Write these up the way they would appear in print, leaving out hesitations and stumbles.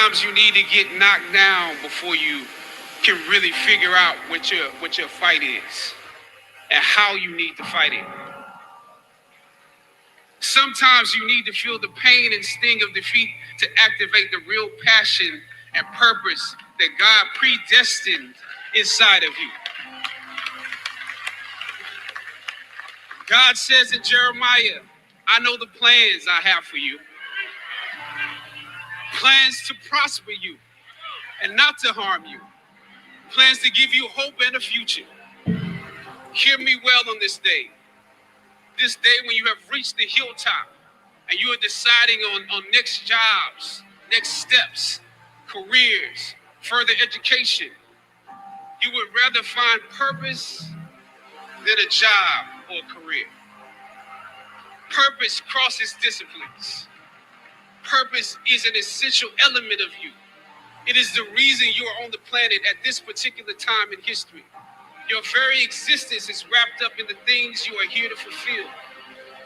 Sometimes you need to get knocked down before you can really figure out what your fight is and how you need to fight it. Sometimes you need to feel the pain and sting of defeat to activate the real passion and purpose that God predestined inside of you. God says in Jeremiah, I know the plans I have for you. Plans to prosper you and not to harm you. Plans to give you hope and a future. Hear me well on this day. This day when you have reached the hilltop and you are deciding on next jobs, next steps, careers, further education. You would rather find purpose than a job or a career. Purpose crosses disciplines. Purpose is an essential element of you. It is the reason you are on the planet at this particular time in history. Your very existence is wrapped up in the things you are here to fulfill.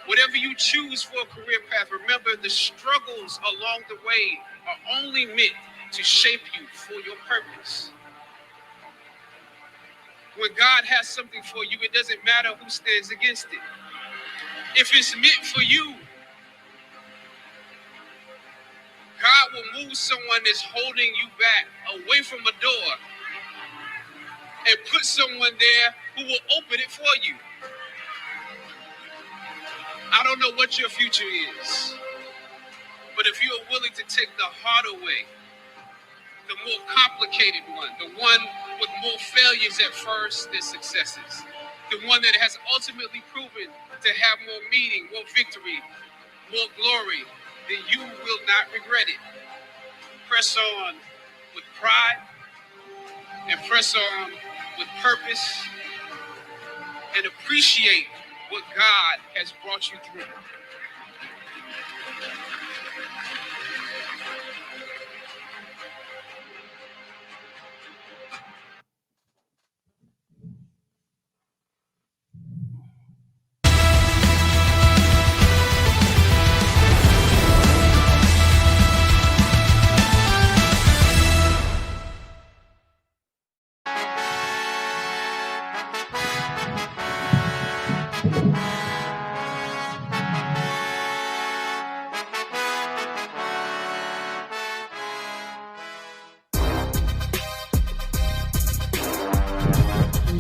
Whatever you choose for a career path, remember the struggles along the way are only meant to shape you for your purpose. When God has something for you, it doesn't matter who stands against it. If it's meant for you, God will move someone that's holding you back away from a door and put someone there who will open it for you. I don't know what your future is, but if you are willing to take the harder way, the more complicated one, the one with more failures at first than successes, the one that has ultimately proven to have more meaning, more victory, more glory, then you will not regret it. Press on with pride and press on with purpose and appreciate what God has brought you through.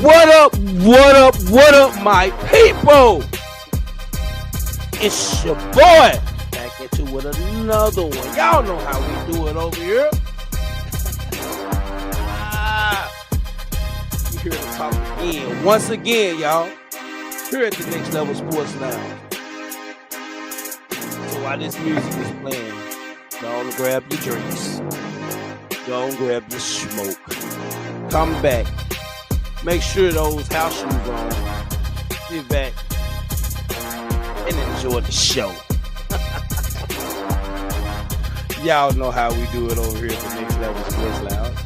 What up, what up, what up, my people? It's your boy back into with another one. Y'all know how we do it over here. You hear the talk again. Once again, y'all. Here at the Next Level Sports Lounge. So while this music is playing, go on and grab your drinks. Go and grab your smoke. Come back. Make sure those house shoes on. Sit back and enjoy the show. Y'all know how we do it over here at the Next Level Sports Lounge.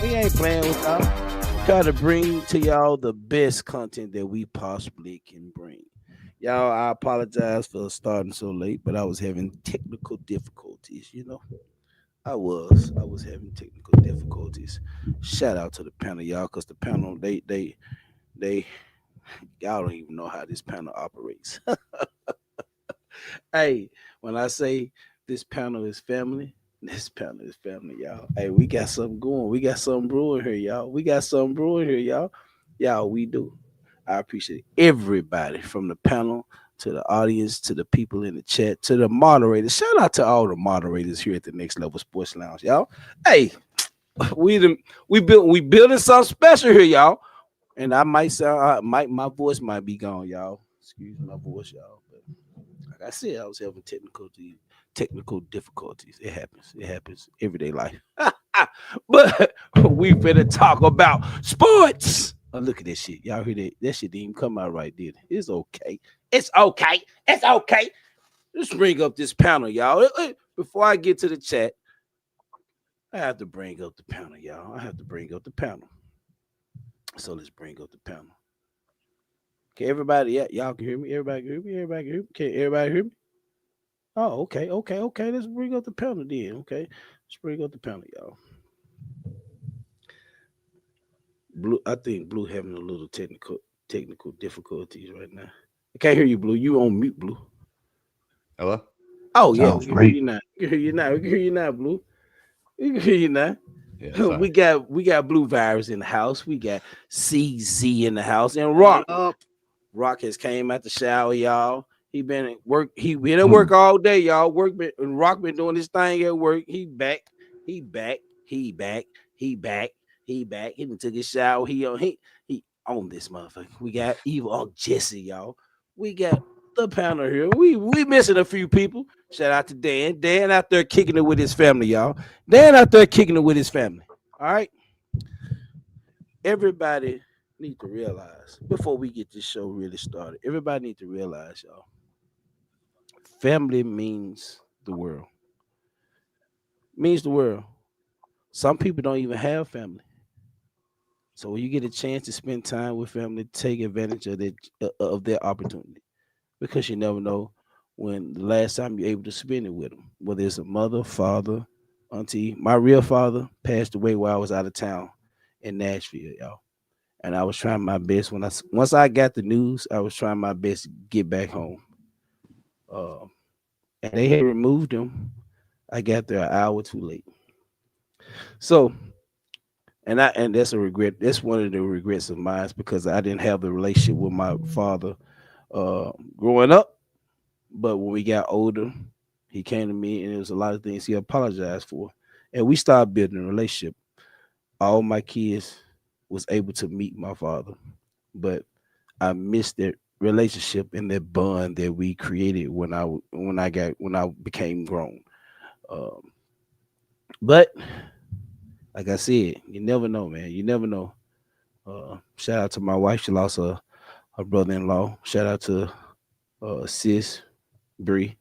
We ain't playing with y'all. We try to bring to y'all the best content that we possibly can bring. Y'all, I apologize for starting so late, but I was having technical difficulties, you know. I was having technical difficulties. Shout out to the panel, y'all, because the panel they y'all don't even know how this panel operates. Hey, when I say this panel is family, this panel is family, y'all. Hey, we got something going. We got something brewing here, y'all. We got something brewing here, y'all. Y'all, we do. I appreciate everybody from the panel to the audience, to the people in the chat, to the moderators. Shout out to all the moderators here at the Next Level Sports Lounge, y'all. Hey, we building something special here, y'all. And I might sound, my voice might be gone, y'all. Excuse my voice, y'all. But like I said, I was having technical difficulties. It happens. It happens everyday life. But we finna talk about sports. Oh, look at that shit. Y'all hear that? That shit didn't even come out right, did it? It's okay. It's okay. It's okay. Let's bring up this panel, y'all. Before I get to the chat, I have to bring up the panel, y'all. I have to bring up the panel. So let's bring up the panel. Okay, everybody, yeah, y'all can hear me. Everybody can hear me. Everybody can hear me. Okay, everybody hear me? Oh, okay, okay, okay. Let's bring up the panel then. Okay, let's bring up the panel, y'all. Blue, I think Blue having a little technical difficulties right now. I can't hear you, Blue. You on mute, Blue. Hello? Oh yeah, we Sounds can hear you great. now. We can hear you now. We can hear you now, Blue. We can hear you now. Yeah, sorry. We got Blue Virus in the house. We got CZ in the house, and What Rock. up? Rock has came out the shower, y'all. He been at work. He been at Hmm. work all day, y'all. And Rock been doing his thing at work. He back. He back. He back. He back. He back. He done took his shower. He on this motherfucker. We got Evil on Jesse, y'all. We got the panel here. We missing a few people. Shout out to Dan. Dan out there kicking it with his family, y'all. Dan out there kicking it with his family. All right. Everybody need to realize before we get this show really started. Everybody need to realize, y'all. Family means the world. Means the world. Some people don't even have family. So when you get a chance to spend time with family, take advantage of their opportunity because you never know when the last time you're able to spend it with them. Whether it's a mother, father, auntie. My real father passed away while I was out of town in Nashville, y'all. And I was trying my best once I got the news, I was trying my best to get back home. Uh, and they had removed him. I got there an hour too late. So, and that's a regret. That's one of the regrets of mine because I didn't have the relationship with my father growing up. But when we got older, he came to me, and there was a lot of things he apologized for, and we started building a relationship. All my kids was able to meet my father, but I missed that relationship and that bond that we created when I became grown. Um, but like I said, you never know, man. You never know. Shout out to my wife. She lost her brother-in-law. Shout out to sis Bree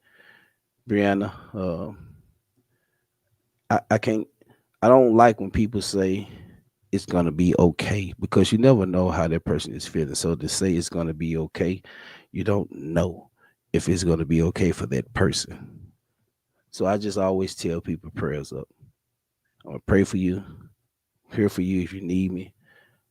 Brianna. I can't. I don't like when people say it's gonna be okay because you never know how that person is feeling. So to say it's gonna be okay, you don't know if it's gonna be okay for that person. So I just always tell people prayers up. I'm gonna pray for you, here for you if you need me.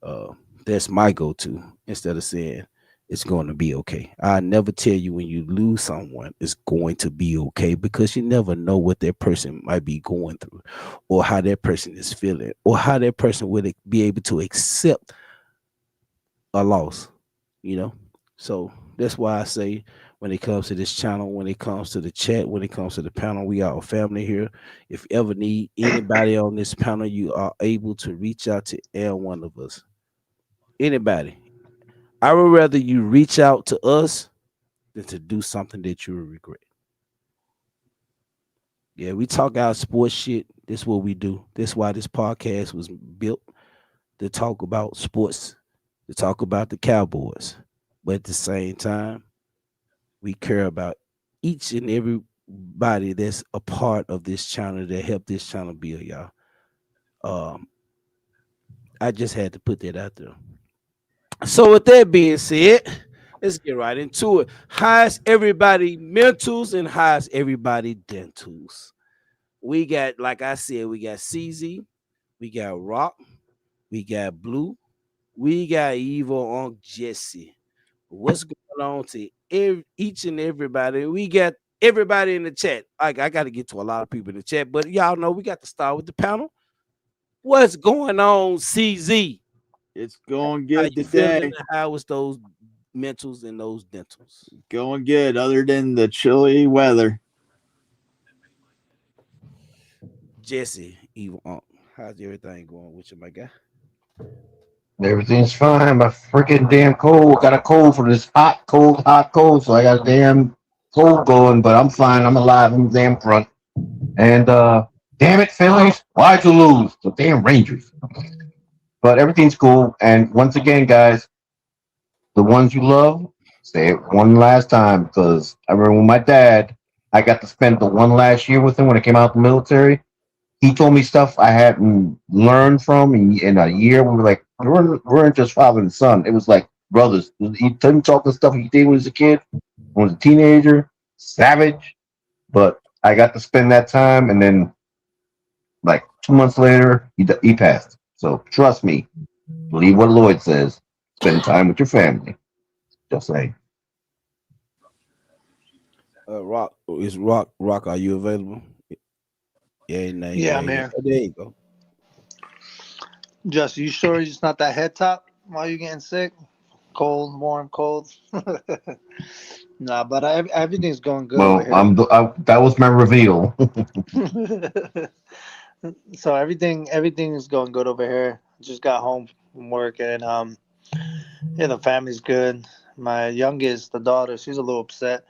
Uh, that's my go-to instead of saying it's going to be okay. I never tell you when you lose someone it's going to be okay because you never know what that person might be going through or how that person is feeling or how that person would be able to accept a loss, you know? So that's why I say when it comes to this channel, when it comes to the chat, when it comes to the panel, we are a family here. If you ever need anybody on this panel, you are able to reach out to any one of us. Anybody. I would rather you reach out to us than to do something that you will regret. Yeah, we talk our sports shit. This is what we do. That's why this podcast was built to talk about sports, to talk about the Cowboys. But at the same time, we care about each and everybody that's a part of this channel that helped this channel build, y'all. Um, I just had to put that out there. So with that being said, let's get right into it. How's everybody mentals and how's everybody dentals? We got, like I said, we got CZ, we got Rock, we got Blue, we got Evil on Jesse. What's going on to each and everybody? We got everybody in the chat. I got to get to a lot of people in the chat, but y'all know we got to start with the panel. What's going on, CZ? It's going How good you feeling? today. And how was those mentals and those dentals? Going good, other than the chilly weather. Jesse, Evil, how's everything going with you, my guy? Everything's fine. My freaking damn cold. Got a cold for this hot, cold, hot, cold. So I got a damn cold going, but I'm fine. I'm alive. I'm damn front. And damn it, Phillies. Why'd you lose? The damn Rangers. But everything's cool. And once again, guys, the ones you love, say it one last time because I remember when my dad, I got to spend the one last year with him when I came out of the military. He told me stuff I hadn't learned from in a year. We were like, we weren't just father and son. It was like brothers. He told me talk the stuff he did when he was a kid, when he was a teenager, savage. but I got to spend that time, and then like 2 months later, he passed. So trust me, believe what Lloyd says. Spend time with your family. Just saying. Rock. Are you available? Yeah, no, Yeah, yeah, I'm yeah. here. Oh, there you go. Just, you sure it's not that head top while you're getting sick? Cold, warm, cold. Nah, but everything's going good over Well, here. that was my reveal. So everything is going good over here. Just got home from work, and yeah, the family's good. My youngest, the daughter, she's a little upset.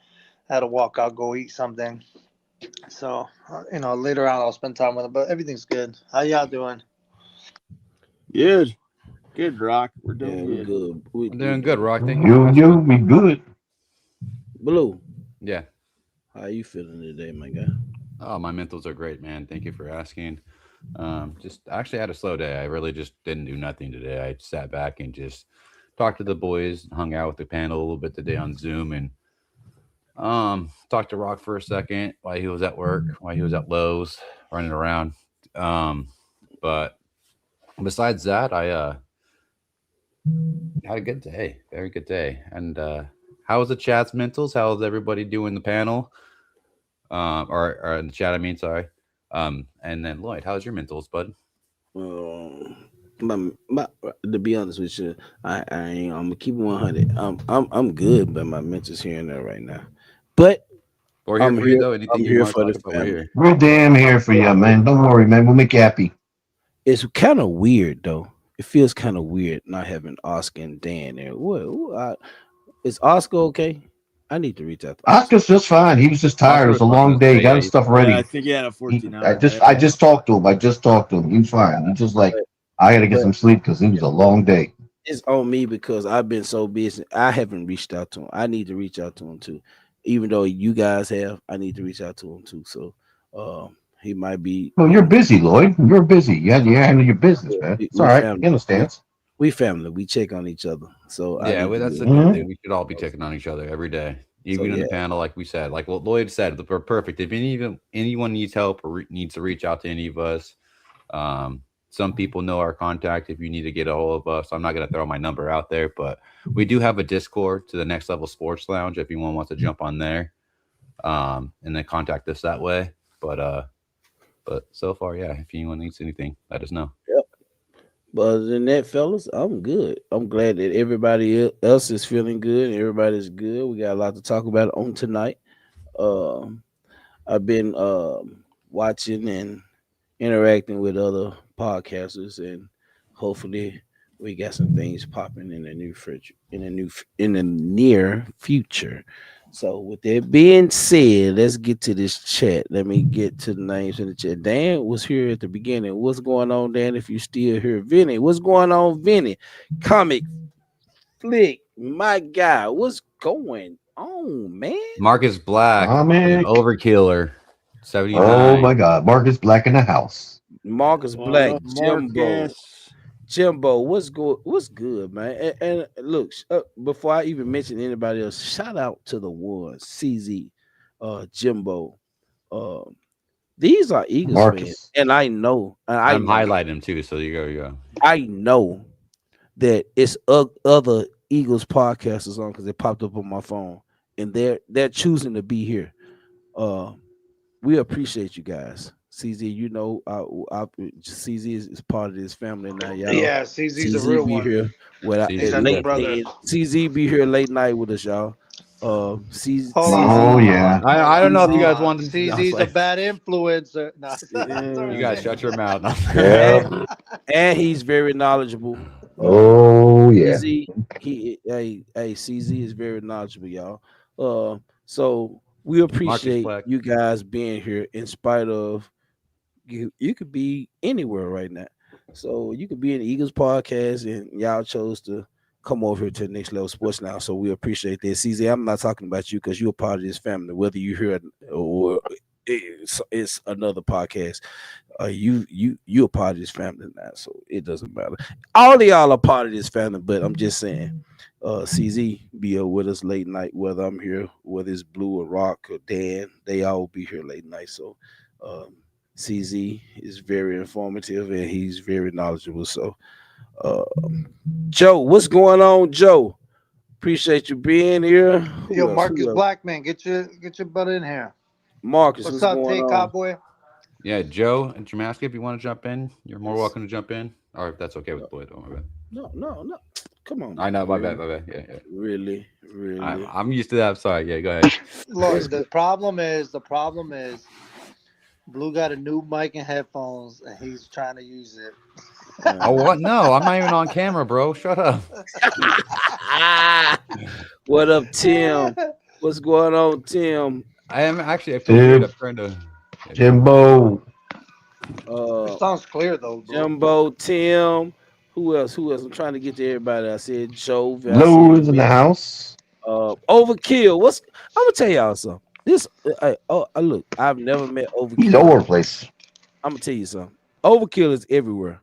I had to walk out, go eat something. So later on I'll spend time with her. But everything's good. How y'all doing? Good. Good, Rock. We're Yeah, doing we good. good. I'm doing good, Rock. Thank you for You asking. be good. Blue. Yeah. How you feeling today, my guy? Oh, my mentals are great, man. Thank you for asking. Just actually had a slow day. I really just didn't do nothing today. I sat back and just talked to the boys, hung out with the panel a little bit today on Zoom, and talked to Rock for a second while he was at work, while he was at Lowe's, running around. But besides that, I had a good day, very good day. And how was the chat's mentals? How was everybody doing the panel? Or in the chat, I mean, sorry. And then Lloyd, how's your mentals, bud? Um, my to be honest with you, I'm gonna keep it 100. I'm good, but my mental's here and there right now. But We're here I'm for you, here. though. Anything I'm you here want to for the talk about, we're family. here. We're damn here for you, man. Don't worry, man. We'll make you happy. It's kind of weird though. It feels kind of weird not having Oscar and Dan there. Is Oscar okay? I need to reach out to Oscar. Oscar's just fine. He was just tired. It Oscar was was a fine long day. He yesterday. got Yeah, his he's stuff fine. Yeah, I ready. think he had a He, 14-hour day. I just talked to him. I just talked to him. He was fine. He's just like, I got to get But some sleep because it was a long day. it's on me because I've been so busy. I haven't reached out to him. I need to reach out to him too. Even though you guys have, I need to reach out to him too. So he might be No, you're busy, Lloyd. You're busy. You handle your business, man. It's all we right. family. He understands. We family. We check on each other. So I Yeah, need well, to that's do a good it. Mhm. thing. We should all be checking on each other every day, So even in yeah. the panel, like we said. Like what Lloyd said, we're perfect. If anyone needs help or needs to reach out to any of us, some people know our contact. If you need to get a hold of us, I'm not going to throw my number out there, but we do have a Discord to the Next Level Sports Lounge. If anyone wants to jump on there, and then contact us that way. But so far, yeah. If anyone needs anything, let us know. But other than that, fellas, I'm good. I'm glad that everybody else is feeling good. And everybody's good. We got a lot to talk about on tonight. Um, I've been watching and interacting with other podcasters, and hopefully, we got some things popping in the in the near future. So, with that being said, let's get to this chat. Let me get to the names in the chat. Dan was here at the beginning. What's going on, Dan? If you still here, Vinny, what's going on, Vinny? Comic Flick, my guy, what's going on, man? Marcus Black with an Comic. overkiller, Oh 79. my God, Marcus Black in the house. Marcus What Black, up, Jimbo. Marcus? Jimbo, what's good, man? And look, before I even mention anybody else, shout out to the one CZ, Jimbo. Uh, these are Eagles fans, Marcus. and I know, I'm highlighting him too, so you go. I know that it's other Eagles podcasters on because it popped up on my phone, and they're choosing to be here. Uh, we appreciate you guys. CZ, you know, CZ is part of this family now, y'all. Yeah, CZ's a CZ real be one. here with CZ He's is a new late. brother. CZ be here late night with us, y'all. Hold on, Oh hold yeah. on, hold I don't on, know if you hold guys on. want to. No, I'm CZ's a playing. bad influencer. No, You guys shut your mouth. No. Yeah. and he's very knowledgeable. Oh yeah. CZ, CZ is very knowledgeable, y'all. So we Marcus appreciate Black. you guys being here in spite of you could be anywhere right now. So you could be in the Eagles podcast and y'all chose to come over here to the Next Level Sports now. So we appreciate that. CZ, I'm not talking about you because you're a part of this family, whether you hear it or it's another podcast. You a part of this family now, so it doesn't matter. All of y'all are part of this family, but I'm just saying, CZ be with us late night, whether I'm here, whether it's Blue or Rock or Dan, they all will be here late night. So um, CZ is very informative and he's very knowledgeable. So uh, Joe, what's going on, Joe? Appreciate you being here. Yo, Who else? Marcus Who else? Blackman, get your butt in here. Marcus, What's what's up, going Tay on? Cowboy? Yeah, Joe and Jamaska, if you want to jump in, you're more Yes. welcome to jump in. Or if that's okay with Boyd. Oh, my bad. No. Come on, I know, my bad, really, my bad. Yeah. really. I'm used to that. I'm sorry. Yeah, go ahead. Look, the problem is Blue got a new mic and headphones, and he's trying to use it. Oh, what? No, I'm not even on camera, bro. Shut up. What up, Tim? What's going on, Tim? I am actually, I feel weird. I'm trying to. Jimbo. It sounds clear though, bro. Jumbo, Tim. Who else? I'm trying to get to everybody. I said Joe. I Lou said is in the house. Overkill. I'm gonna tell y'all something. This, look, I've never met He's all over Overkill. the place. I'm gonna tell you something. Overkill is everywhere.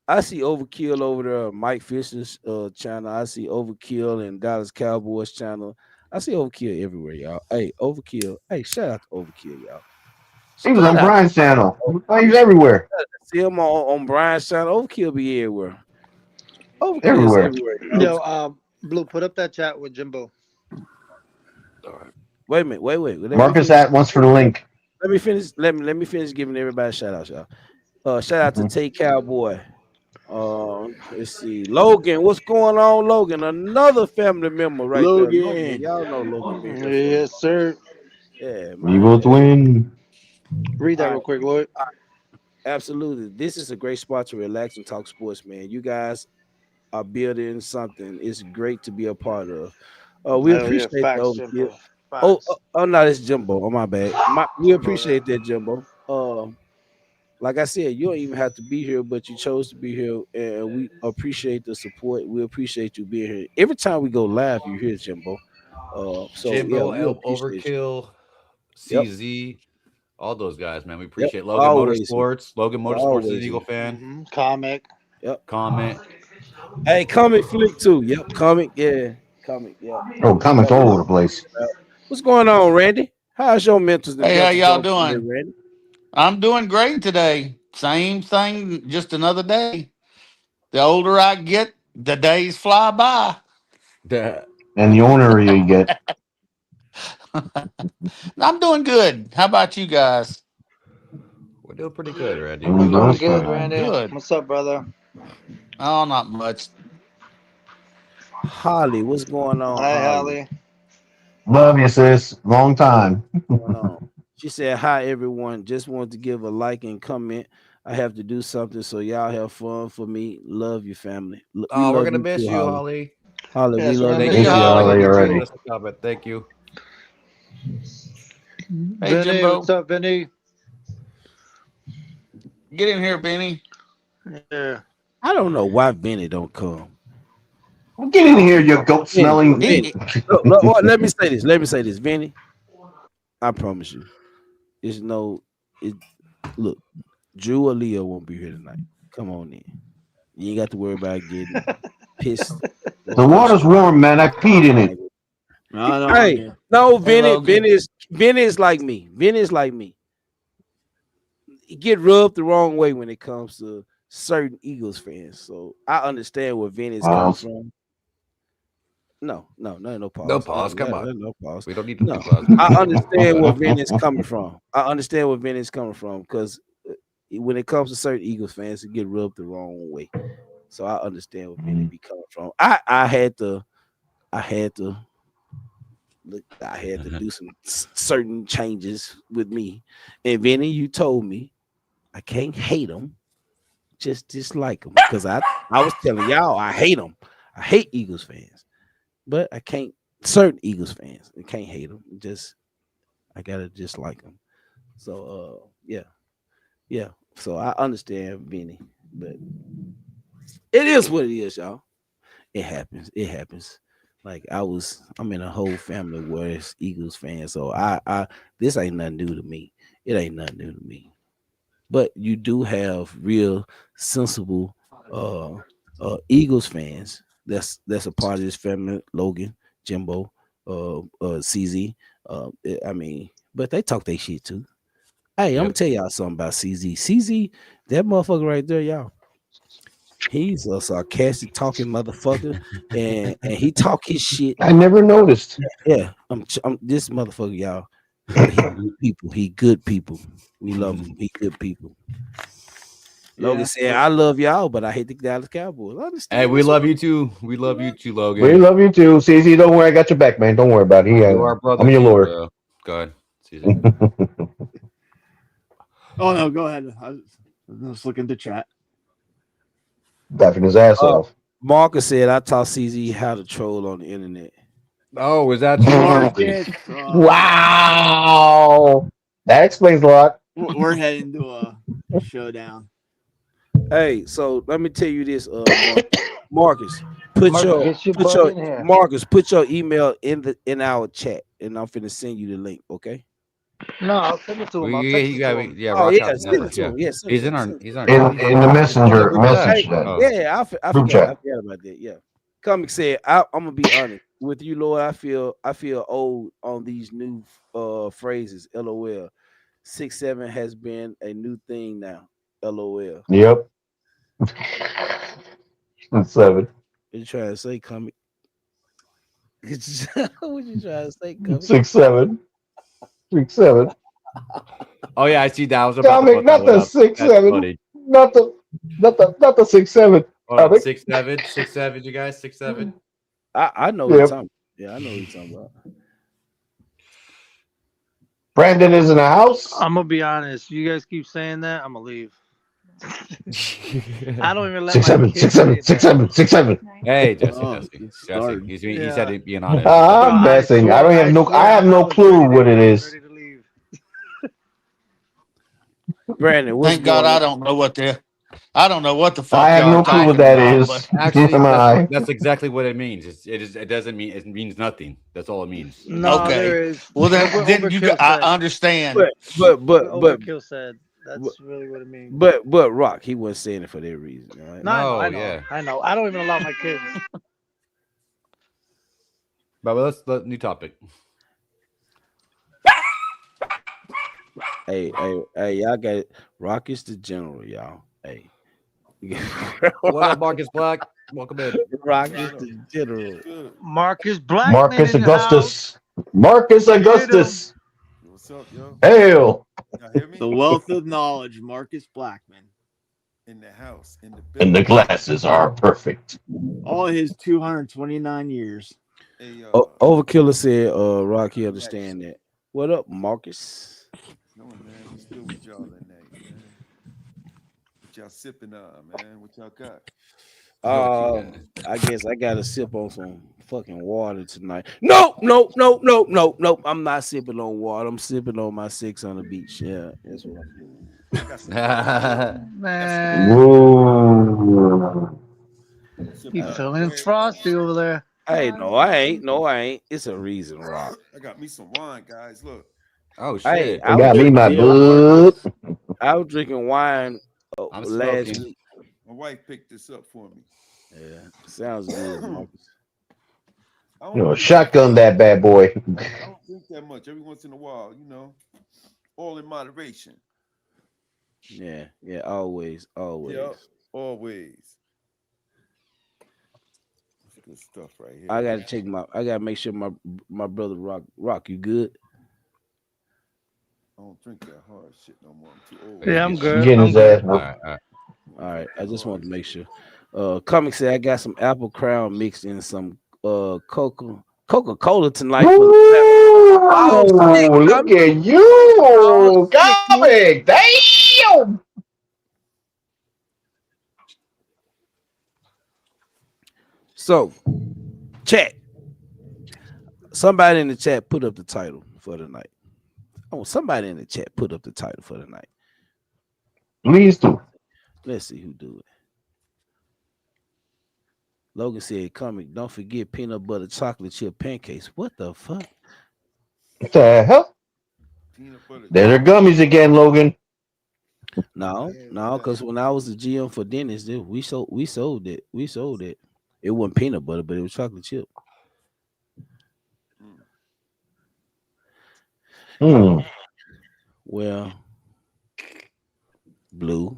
I see Overkill over there on Mike Fisher's channel. I see Overkill and Dallas Cowboys channel. I see Overkill everywhere, y'all. Hey, Overkill. Hey, shout out to Overkill, y'all. He was Shout on out. Brian's channel. He's everywhere. See him on Brian's channel. Overkill be everywhere. Overkill is Everywhere. everywhere. Yo, Y'all. Blue, put up that chat with Jimbo. All right. Wait a minute. Wait. Let me Marcus finish. at once for the link. Let me finish. Let me finish giving everybody a shout out, y'all. Shout out to Tay Cowboy. Let's see. Logan, what's going on, Logan? Another family member right there. Logan, Logan. y'all know Logan been here for a Yes, sir. yeah, We man. both win. Read that All real right, quick, Lloyd. absolutely. This is a great spot to relax and talk sports, man. You guys are building something. It's great to be a part of. We Hell yeah, appreciate the facts, overview. Jimbo. Facts. No, that's Jumbo. Oh, my bad. We Jimbo, yeah. appreciate that, Jumbo. Like I said, you don't even have to be here, but you chose to be here, and we appreciate the support. We appreciate you being here. Every time we go live, you hear Jimbo. So yeah, Jimbo, we appreciate you. Overkill, Yep, CZ, all those guys, man. We yep. appreciate Logan Always here. Motorsports. Logan Motorsports is an Always Eagle here. fan. Comic. Yep. Comment. Hey, comic flick too. Yep, comic. Yeah, comic. Yep. Oh, comments all over the place. What's going on, Randy? How's your Hey, how mental y'all health today, doing? Randy? I'm doing great today. Same thing, just another day. The older I get, the days fly by. We're And the owner you get. I'm doing good. How about you guys? doing pretty good, Randy. I'm We're Doing doing doing good, good. fine. Randy. Good. What's up, brother? Oh, not much. Holly, what's going on, Hi, Holly? Hallie. Love you, sis. Long time. Going on? She said, "Hi, everyone. Just wanted to give a like and comment. I have to do something, so y'all have fun for me. Love you, family. We Oh, we're love gonna you miss too, you, Holly. Holly. Holly, we Yes, we're love gonna you Thank miss you, you, Miss too. you, Holly, Holly. Holly, Me for giving too. already. us a comment. Thank you. Hey, Vinny, what's Jimbo. up, Vinny? Get in here, Benny. Yeah. I don't know why Vinny don't come. Get in here, you goat Vinny, smelling. Vinny. He, Let me say this. Let me say this, Vinny. I promise you, it's no. It look, Drew or Leo won't be here tonight. Come on in. You ain't got to worry about getting pissed or The water's frustrated. warm, man. I peed in it. No, no, I'm Hey, here. no, hey, Vinny. Logan. Vinny is like me. Vinny is like me. He get rubbed the wrong way when it comes to certain Eagles fans. So I understand where Vinny is coming Well, from. No No pause. pause. Come on. No pause. We don't need to No, pause. I understand where Vinny is coming from. I understand where Vinny is coming from because when it comes to certain Eagles fans, it get rubbed the wrong way. So I understand where Vinny be coming from. I had to look. I had to do some certain changes with me. And Vinny, you told me I can't hate him, just dislike him because I was telling y'all I hate them. I hate Eagles fans, but I can't certain Eagles fans. I can't hate them. Just I gotta dislike them. So yeah. So I understand Vinny, but it is what it is, y'all. It happens. It happens. Like I'm in a whole family where it's Eagles fans. So I this ain't nothing new to me. It ain't nothing new to me. but you do have real sensible Eagles fans. That's a part of this family. Logan, Jimbo, CZ. I mean, but they talk their shit too. Hey, I'm gonna Yep. tell y'all something about CZ. CZ, that motherfucker right there, y'all. He's a sarcastic talking motherfucker, and he talk his shit. I never noticed. Yeah, I'm this motherfucker, y'all. He good people. He good people. We love him. He good people. Logan Yeah. said, "I love y'all, but I hate the Dallas Cowboys." I understand. Hey, we That's love what- you too. We love you too, We Logan. love you too, CZ. Don't worry, I got your back, man. Don't worry about it. You are brother I'm your too, lord. bro. Go ahead. Caesar. Oh no, go ahead. I was just looking at the chat. Laughing his ass off. Marcus said, "I taught CZ how to troll on the internet." Oh, is that true? Marcus, Wow, that explains a lot. we're heading to a showdown. Hey, so let me tell you this, Marcus. Put Marcus, your get your put butt your in here. Marcus. Put your email in our chat, and I'm finna send you the link. Okay. No, I'll send it to him. I'll We, text you it got to him. yeah, Oh rock yeah, out. send it to Yeah. him. Yeah, send it He's to in him. our Send it to he's him. our In the messenger Look at that. message that Oh. Yeah, I Group forgot. chat. I forgot about that. Yeah. Comic said, I'm gonna be honest with you, Lord. I feel old on these new phrases. LOL. 6'7" has been a new thing now. LOL. Yep. 7. What you trying to say, Comic? What you trying to say, Comic? 6'7". 6'7". Oh yeah, I see that. I was about to Comic, put that not one the up. That's 6'7". funny. Not the 6'7". Hold on, Comic. 6'7", 6'7", you guys, 6'7". I know what you're Yep. talking. Yeah, I know what you're talking about. Brandon is in the house. I'm gonna be honest. You guys keep saying that, I'm gonna leave. I don't even let my 6'7", kids 6'7", say that. 6'7", 6'7". Hey, Jesse, Oh, Jesse, it's Jesse. starting. He said it being honest. Bro, I'm messing. I swear, have no was clue ready to- what it I was is. ready to leave. Brandon, what's Thank God going I on? don't know what the I fuck have y'all are no clue what talking that about, is. but Actually, My. that's exactly what it means. It doesn't mean it means nothing. That's all it means. No, okay. there is. Well That's what then Overkill I said. understand. But That's what but Overkill said. That's really what it means. but Rock, he wasn't saying it for that reason. All right. No, I know, No, I know, yeah. I know. I don't even allow my kids. But let's new topic. Hey, y'all got it. Rock is the general, y'all. Hey. What up, Marcus Black? Welcome in. Rock is the general. Marcus Blackman Marcus in the house. Augustus. Marcus Get 'em. Augustus. What's up, yo? Hail. Y'all hear me? The wealth of knowledge, Marcus Blackman. In the house, in the And building. the glasses are perfect. All his 229 years. Hey, Overkiller said, Rock, he understand that. What up, Marcus? no, man, we still with y'all tonight, man. What y'all sipping on, man? What y'all got? I guess I gotta sip on some fucking water tonight. Nope. I'm not sipping on water. I'm sipping on my 6 on the beach. Yeah, that's what I'm doing. I got some Man, Whoa. you sipping on feeling red frosty wine. over there? Hey, no, I ain't. No, I ain't. It's a reason, Rock. I got me some wine, guys. Look, Oh Hey, shit! I was Got me my drinking bud. I was drinking wine I'm last smoking. week. my wife picked this up for me. Yeah, sounds good, Marcus. I You know, drink shotgun that bad boy. I don't drink that much. Every once in a while, all in moderation. Yeah, always. Yeah, always. That's good stuff right here. I gotta make sure my brother Rock, you good? I don't drink that hard shit no more. I'm too old. Yeah, I'm good. Getting I'm his good. ass All whooped. right, all right. All right, I just wanted to make sure. Comic said I got some apple crown mixed in some Coca-Cola tonight for the Ooh, look at you, comic. Damn. So, chat. Somebody in the chat put up the title for the night. Oh, somebody in the chat put up the title for the night. Please do. Let's see who do it. Logan said, "Comic, don't forget peanut butter chocolate chip pancakes." What the fuck? What the hell? Peanut butter. There are gummies again, Logan. No, Yeah, no, because when I was the GM for Dennis, we sold it. It wasn't peanut butter, but it was chocolate chip. Mm. Hmm. Well, blue.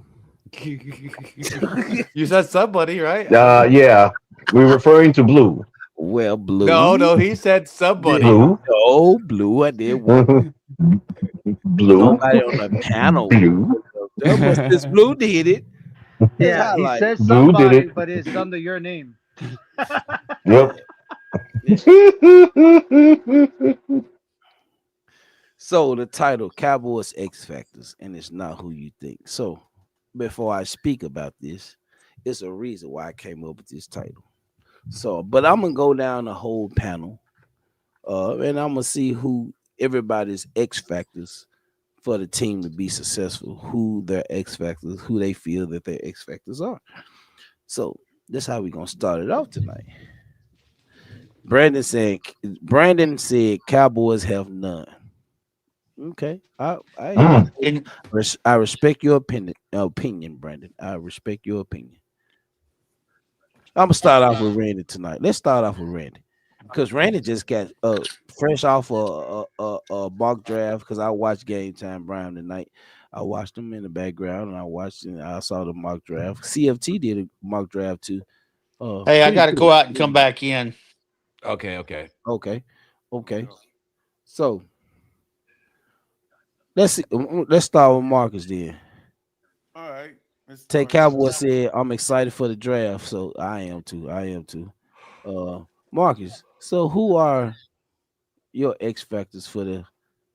You said somebody, right? Yeah. We're referring to blue. Well, No, blue. no, he said somebody. Blue. No, blue. I did one. Blue. Nobody on the panel. Blue. But since blue did it, let's Yeah, he highlight it. says Blue did somebody, it. but it's under your name. Yep. Yeah. So the title Cowboys X-Factors, and it's not who you think. So before I speak about this, it's a reason why I came up with this title. So, but I'm gonna go down the whole panel, and I'm gonna see who everybody's X factors for the team to be successful, who their X factors, who they feel that their X factors are. So that's how we're gonna start it off tonight. Brandon said Cowboys have none. Okay. Mm. And I respect your opinion, Brandon. I respect your opinion. I'm gonna start off with Randy tonight. Let's start off with Randy, because Randy just got fresh off a mock draft. Because I watched Game Time Brown tonight. I watched them in the background, and I saw the mock draft. CFT did a mock draft too. hey, I Pretty got to good. go out and come back in. Okay, okay. Okay, okay. Yeah. So let's start with Marcus then. All right. Let's Take start. Cowboy said, I'm excited for the draft, so I am too. I am too. Uh Marcus, so who are your X factors for the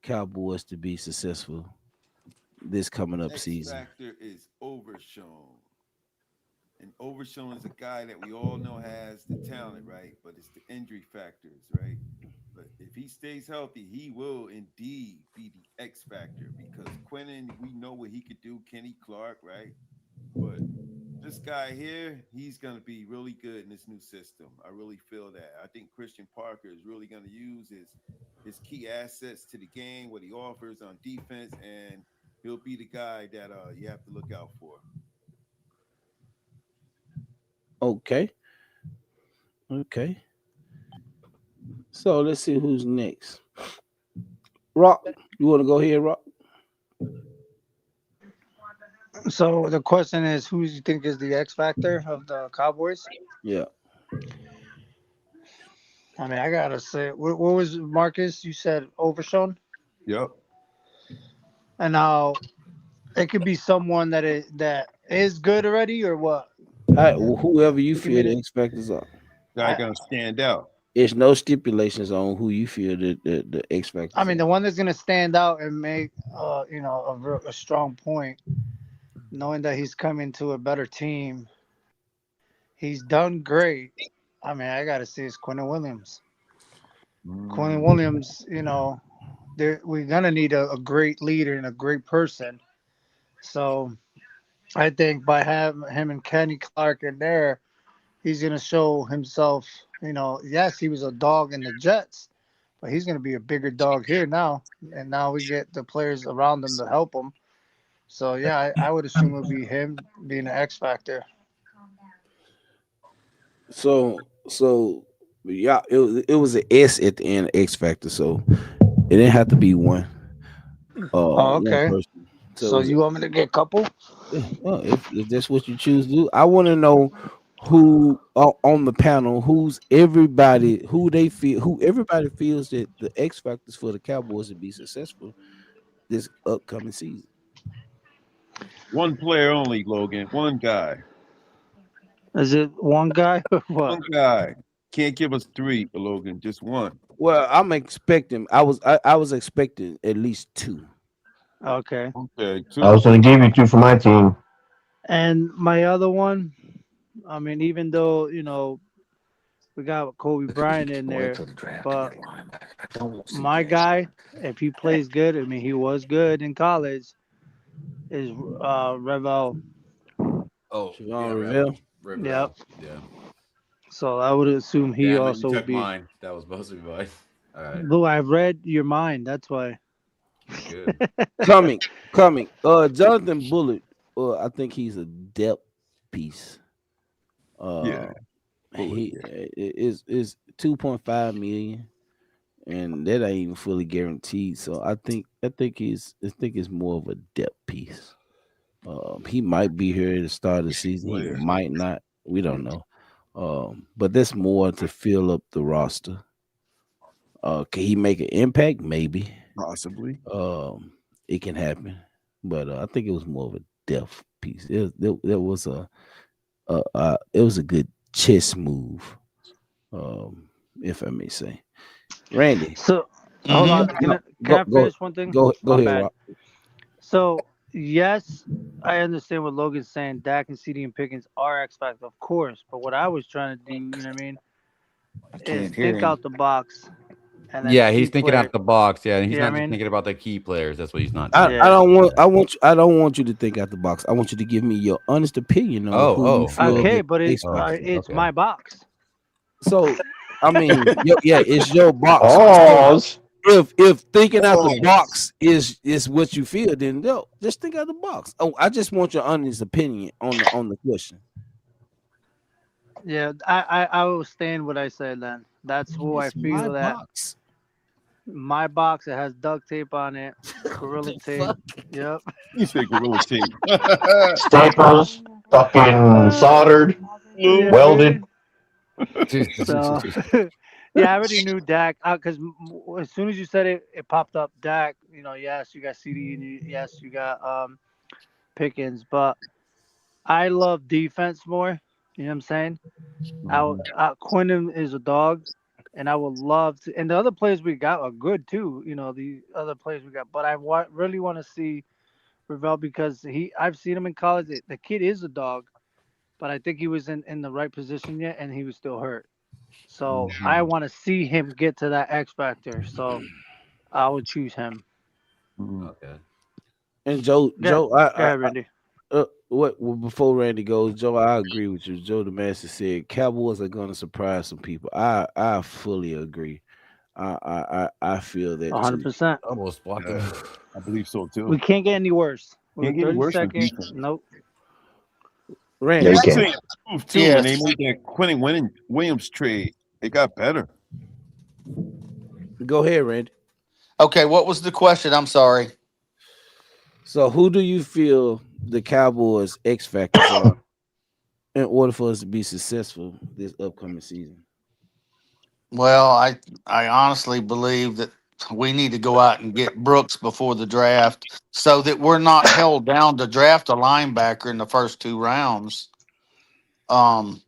Cowboys to be successful this coming up X season? factor is Overshown. And Overshown is a guy that we all know has the talent, right? But it's the injury factors, right? But if he stays healthy, he will indeed be the X factor because Quinnen, we know what he could do. Kenny Clark, right? But this guy here, he's going to be really good in this new system. I really feel that. I think Christian Parker is really going to use his key assets to the game, what he offers on defense, and he'll be the guy that you have to look out for. Okay. Okay. So let's see who's next. Rock, you want to go ahead, Rock? So the question is, who do you think is the X factor of the Cowboys? Yeah. I mean, I gotta say, what was Marcus? You said Overshown, Yep. and now it could be someone that is good already, or what? Whoever you Give me feel the. the X factors are. Guy I, going to stand out. There's no stipulations on who you feel the X I factors mean, are. the one that's gonna stand out and make a strong point, knowing that he's coming to a better team. He's done great. I mean, I gotta say, it's Quentin Williams. Quentin Mm. Williams, we're gonna need a great leader and a great person. So I think by having him and Kenny Clark in there, he's gonna show himself. Yes, he was a dog in the Jets, but he's gonna be a bigger dog here now. And now we get the players around him to help him. So yeah, I would assume it would be him being an X factor. So yeah, it was an S at the end of X Factor, so it didn't have to be Oh, one okay. person. So it So was you want me to get a couple? yeah, well, if that's what you choose to do. I want to know who on the panel, who everybody feels that the X factors for the Cowboys to be successful this upcoming season. One player only, Logan. One guy. Is it one guy or what? One guy. Can't give us three, Logan. Just one. Well, I'm expecting. I was expecting at least two. Okay. Okay, I two. was going to give you two for my team. And my other one, I mean, even though we got Kobe Bryant in there, but my guy, if he plays good, I mean, he was good in college, is Revel. Oh, Siobhan yeah, Revelle. Yep. Revel. Yeah. So I would assume he Damn it, you also would took be. mine. That was supposed to be mine. All right. Lou, I've read your mind. That's why. Good. Coming. Jonathan Bullitt. I think he's a depth piece. Yeah, Bullet, He is 2.5 million, and that ain't even fully guaranteed. So I think it's more of a depth piece. He might be here at the start of the season. He player. might not. We don't know. But that's more to fill up the roster. Can he make an impact? Maybe. Possibly. It can happen. But I think it was more of a depth piece. There was it was a good chess move, if I may say. Randy, So hold on. Mhm. Can I finish one thing? go My ahead, bad. Rob. So yes, I understand what Logan's saying. Dak and CD and Pickens are X Factor, of course. But what I was trying to do, you know what I mean, I is can't hear think him. out the box and then Yeah, see he's thinking out player. the box. Yeah, and he's You know not what I just mean? thinking about the key players. That's what he's not I, doing. I Yeah. don't want I don't want you to think out the box. I want you to give me your honest opinion on who you feel Okay, that but X Oh, Factor. it's okay. my box. So I mean, yeah, it's your box. So Pause. if thinking out the box is what you feel, then no, just think out the box. Oh, I just want your honest opinion on the question. Yeah, I will stand what I said then. That's who I It's my feel that box. my box. It has duct tape on it, What gorilla the tape. fuck? Yep. You say gorilla tape. Staples, fucking soldered, You know what I welded. mean? So, yeah, I already knew Dak because as soon as you said it, it popped up. Dak, yes, you got CD, and yes, you got Pickens, but I love defense more. You know what I'm saying? Quinn is a dog, and I would love to. And the other players we got are good too. The other players we got, but really want to see Ravel because I've seen him in college. The kid is a dog, but I think he was in the right position yet, and he was still hurt. So I Mhm. want to see him get to that X factor. So I would choose him. Mhm. Okay. And Joe, Go, Joe, go ahead, Randy. what well, before Randy goes, Joe, I agree with you. Joe the Master said Cowboys are going to surprise some people. I fully agree. I feel that too. 100%. Almost blocked Yeah, him. I believe so We too. can't get any worse. We're Can't get any worse than 32nd. defense. Nope. Yeah, Randy, you They can. actually improved too when they Yes. made that Williams trade. It got better. go ahead, Randy. Okay, what was the question? I'm sorry. So who do you feel the Cowboys X factors are in order for us to be successful this upcoming season? Well, I honestly believe that we need to go out and get Brooks before the draft so that we're not held down to draft a linebacker in the first two rounds. Um,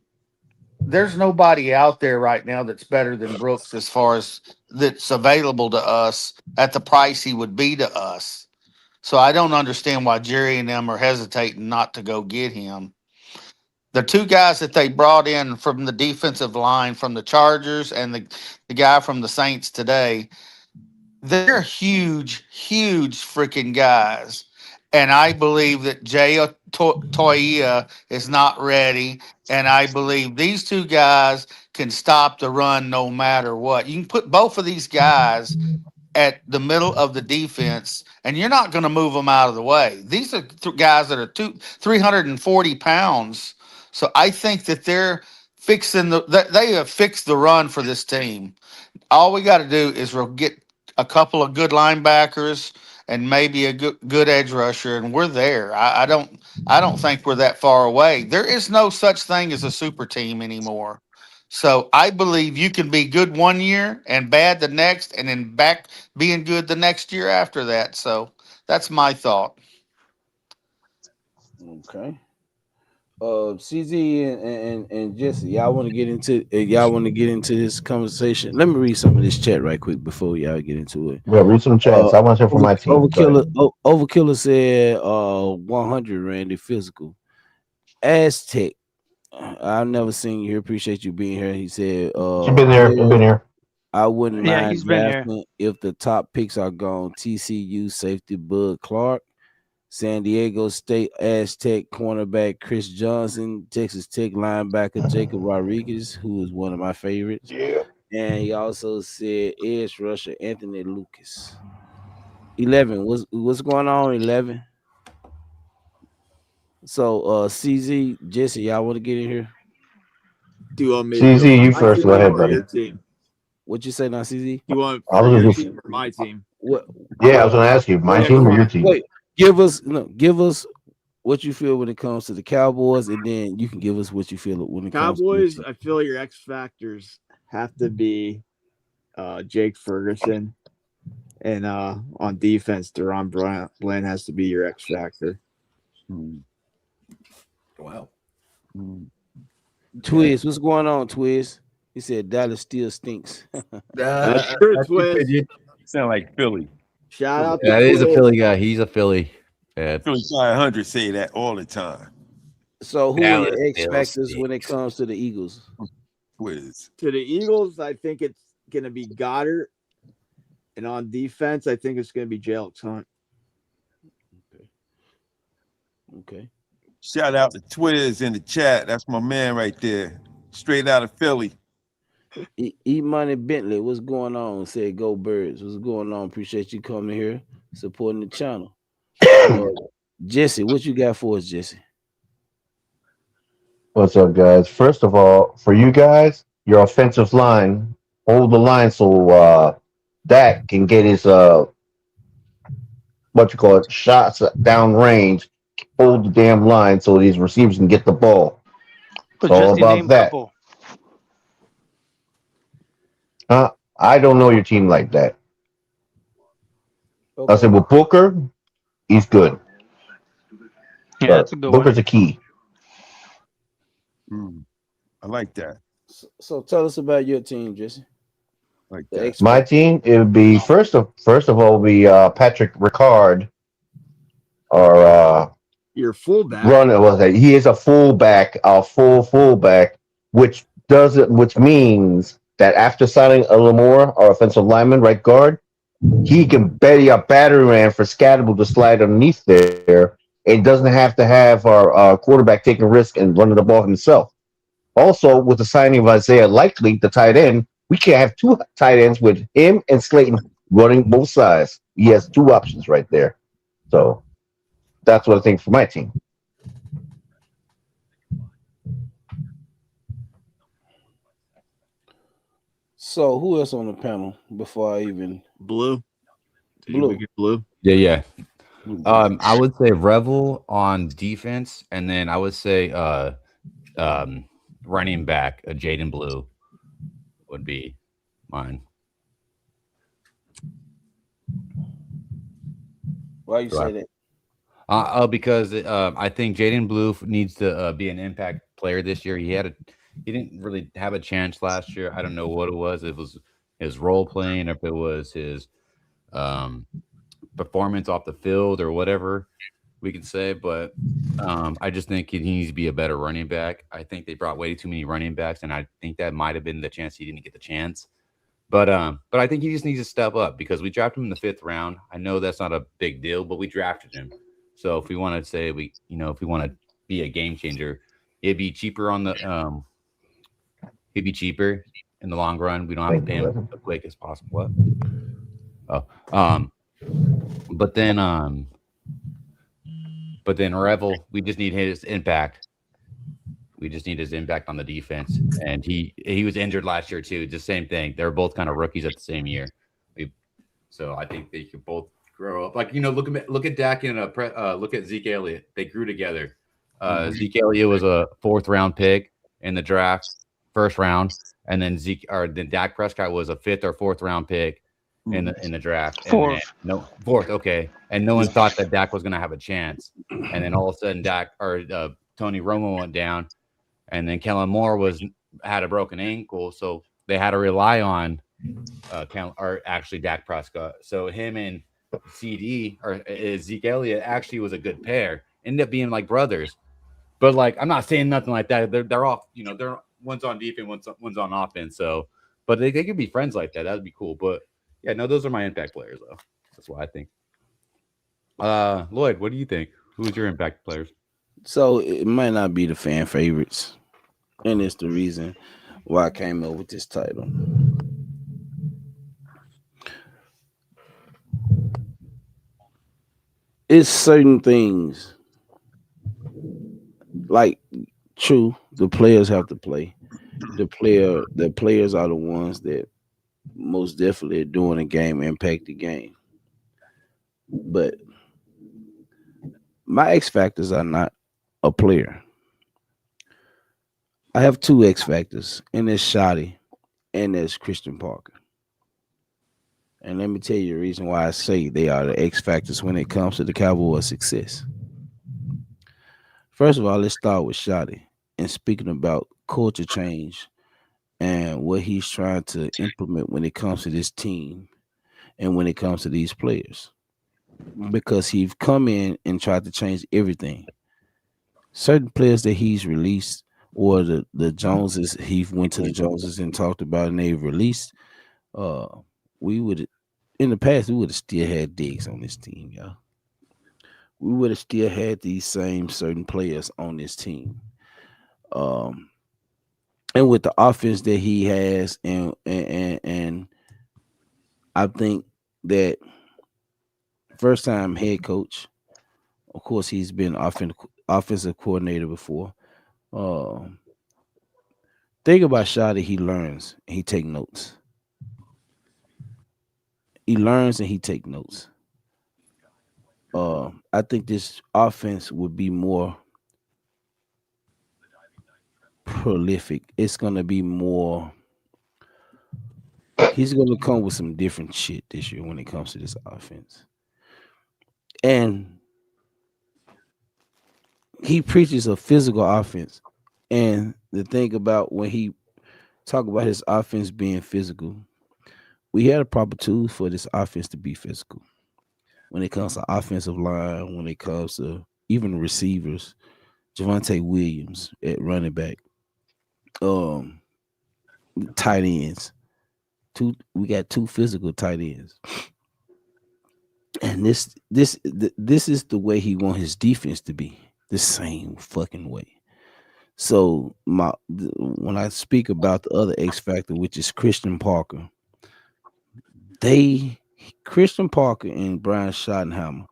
there's nobody out there right now that's better than Brooks as far as that's available to us at the price he would be to us. So I don't understand why Jerry and them are hesitating not to go get him. The two guys that they brought in from the defensive line from the Chargers and the guy from the Saints today, they're huge, huge freaking guys. And I believe that Jay Toia is not ready. And I believe these two guys can stop the run no matter what. You can put both of these guys at the middle of the defense, and you're not going to move them out of the way. These are guys that are 340 pounds. So I think that they're fixing they have fixed the run for this team. All we got to do is we'll get a couple of good linebackers and maybe a good edge rusher, and we're there. I don't think we're that far away. There is no such thing as a super team anymore. So I believe you can be good one year and bad the next, and then back being good the next year after that. So that's my thought. Okay. CZ and Jesse, y'all want to get into this conversation. Let me read some of this chat right quick before y'all get into it. Yeah, read some chats. I want to hear from my team. Go ahead. Overkiller said 100 Randy physical. Aztec, I've never seen you here. Appreciate you being here. He said You've been there. You've been here. I wouldn't Yeah, mind he's been here. drafting if the top picks are gone. TCU safety Bud Clark, San Diego State Aztec cornerback Chris Johnson, Texas Tech linebacker Jacob Rodriguez, who is one of my favorites. Yeah. And he also said edge rusher Anthony Lucas. 11. What's going on? 11. So CZ, Jesse, y'all want to get in here? Do you want me to do CZ, you my first. Go team ahead, or your brother. team? What you say now, CZ? You want I for was your gonna team or my team? What Yeah, I was gonna ask you, my Yeah, team go or your on. team? wait, give us what you feel when it comes to the Cowboys, and then you can give us what you feel when it comes to your Cowboys, team. I feel your X factors have to be Jake Ferguson, and on defense, Deron Bland has to be your X factor. Hmm. Wow. Hmm. Okay. Twiz, what's going on, Twiz? He said Dallas still stinks. That's true, That's your Twiz. opinion. You sound like Philly. Shout out to That is a Twiz. Philly guy. He's a Philly fan. Philly 500 say that all the time. So who are Dallas your X still factors when it stinks. comes to the Eagles? Quiz. To the Eagles, I think it's gonna be Goddard, and on defense, I think it's gonna be Jalen Hunt. Okay. Shout out to Twiz in the chat. That's my man right there. Straight out of Philly. E Money Bentley, what's going on? Said go birds. What's going on? Appreciate you coming here, supporting the channel. Jesse, what you got for us, Jesse? What's up, guys? First of all, for you guys, your offensive line, hold the line so Dak can get his what you call it, shots down range. Hold the damn line so these receivers can get the ball. But It's all Jesse about named that. couple. I don't know your team like that. I said Okay. with Booker, he's good, Yeah, but that's a good one. Booker's a key. Hmm. I like that. So tell us about your team, Jesse. Like The that. X My Factor. team, it would be first of all be Patrick Ricard or Your fullback. run. Was that he is a fullback, which means that after signing a Lamore, our offensive lineman, right guard, he can be a battering ram for Scatterable to slide underneath there, and doesn't have to have our quarterback taking risk and running the ball himself. Also, with the signing of Isaiah Likely, the tight end, we can't have two tight ends with him and Slayton running both sides. He has two options right there. So that's what I think for my team. So who else on the panel before I even Blue. Blue? Blue. Yeah. I would say Revel on defense, and then I would say running back, Jaden Blue would be mine. Why you say that? Because I think Jaden Blue needs to be an impact player this year. He didn't really have a chance last year. I don't know what it was. It was his role playing, if it was his performance off the field or whatever we can say. But I just think he needs to be a better running back. I think they brought way too many running backs, and I think that might have been the chance he didn't get the chance. But I think he just needs to step up because we drafted him in the 5th round. I know that's not a big deal, but we drafted him. So if we want to say if we want to be a game changer, it'd be cheaper he'd be cheaper in the long run. We don't have to pay him as quick as possible. What? Oh, but then Revel, we just need his impact. We just need his impact on the defense. And he was injured last year too. Just same thing. They're both kind of rookies at the same year. So I think they could both grow up. Like look at Dak and look at Zeke Elliott. They grew together. Zeke Elliott was a 4th round pick in the draft, 1st round, and then then Dak Prescott was a 5th or 4th round pick in the draft. Fourth. And 4th, okay. And no one thought that Dak was going to have a chance. And then all of a sudden, Tony Romo went down, and then Kellen Moore had a broken ankle, so they had to rely on Dak Prescott. So him and CD or Zeke Elliott actually was a good pair. Ended up being like brothers. But like I'm not saying nothing like that. They're off, they're one's on defense, one's on offense. So but they could be friends like that. That'd be cool. But yeah, no, those are my impact players though. That's what I think. Lloyd, what do you think? Who's your impact players? So it might not be the fan favorites, and it's the reason why I came up with this title. it's certain things like true. The players have to play. The players are the ones that most definitely are doing the game, impact the game. But my X factors are not a player. I have two X factors, and there's Shotty and there's Christian Parker. And let me tell you the reason why I say they are the X factors when it comes to the Cowboys' success. First of all, let's start with Shotty. And speaking about culture change and what he's trying to implement when it comes to this team and when it comes to these players. Because he's come in and tried to change everything. Certain players that he's released or the Joneses, he went to the Joneses and talked about and they've released, uh, we would in the past we would have still had Diggs on this team, y'all. We would have still had these same certain players on this team. Um, and with the offense that he has, and I think that first time head coach, of course, he's been offensive coordinator before. Um, thing about Shotty, he learns, and he take notes. He learns and he take notes. I think this offense would be more prolific. It's gonna be more. He's gonna come with some different shit this year when it comes to this offense, and he preaches a physical offense. And the thing about when he talk about his offense being physical, we had a proper tools for this offense to be physical. When it comes to offensive line, when it comes to even receivers, Javante Williams at running back, um, tight ends. We got two physical tight ends, and this is the way he want his defense to be. The same fucking way. So when I speak about the other X factor, which is Christian Parker, they Christian Parker and Brian Schottenheimer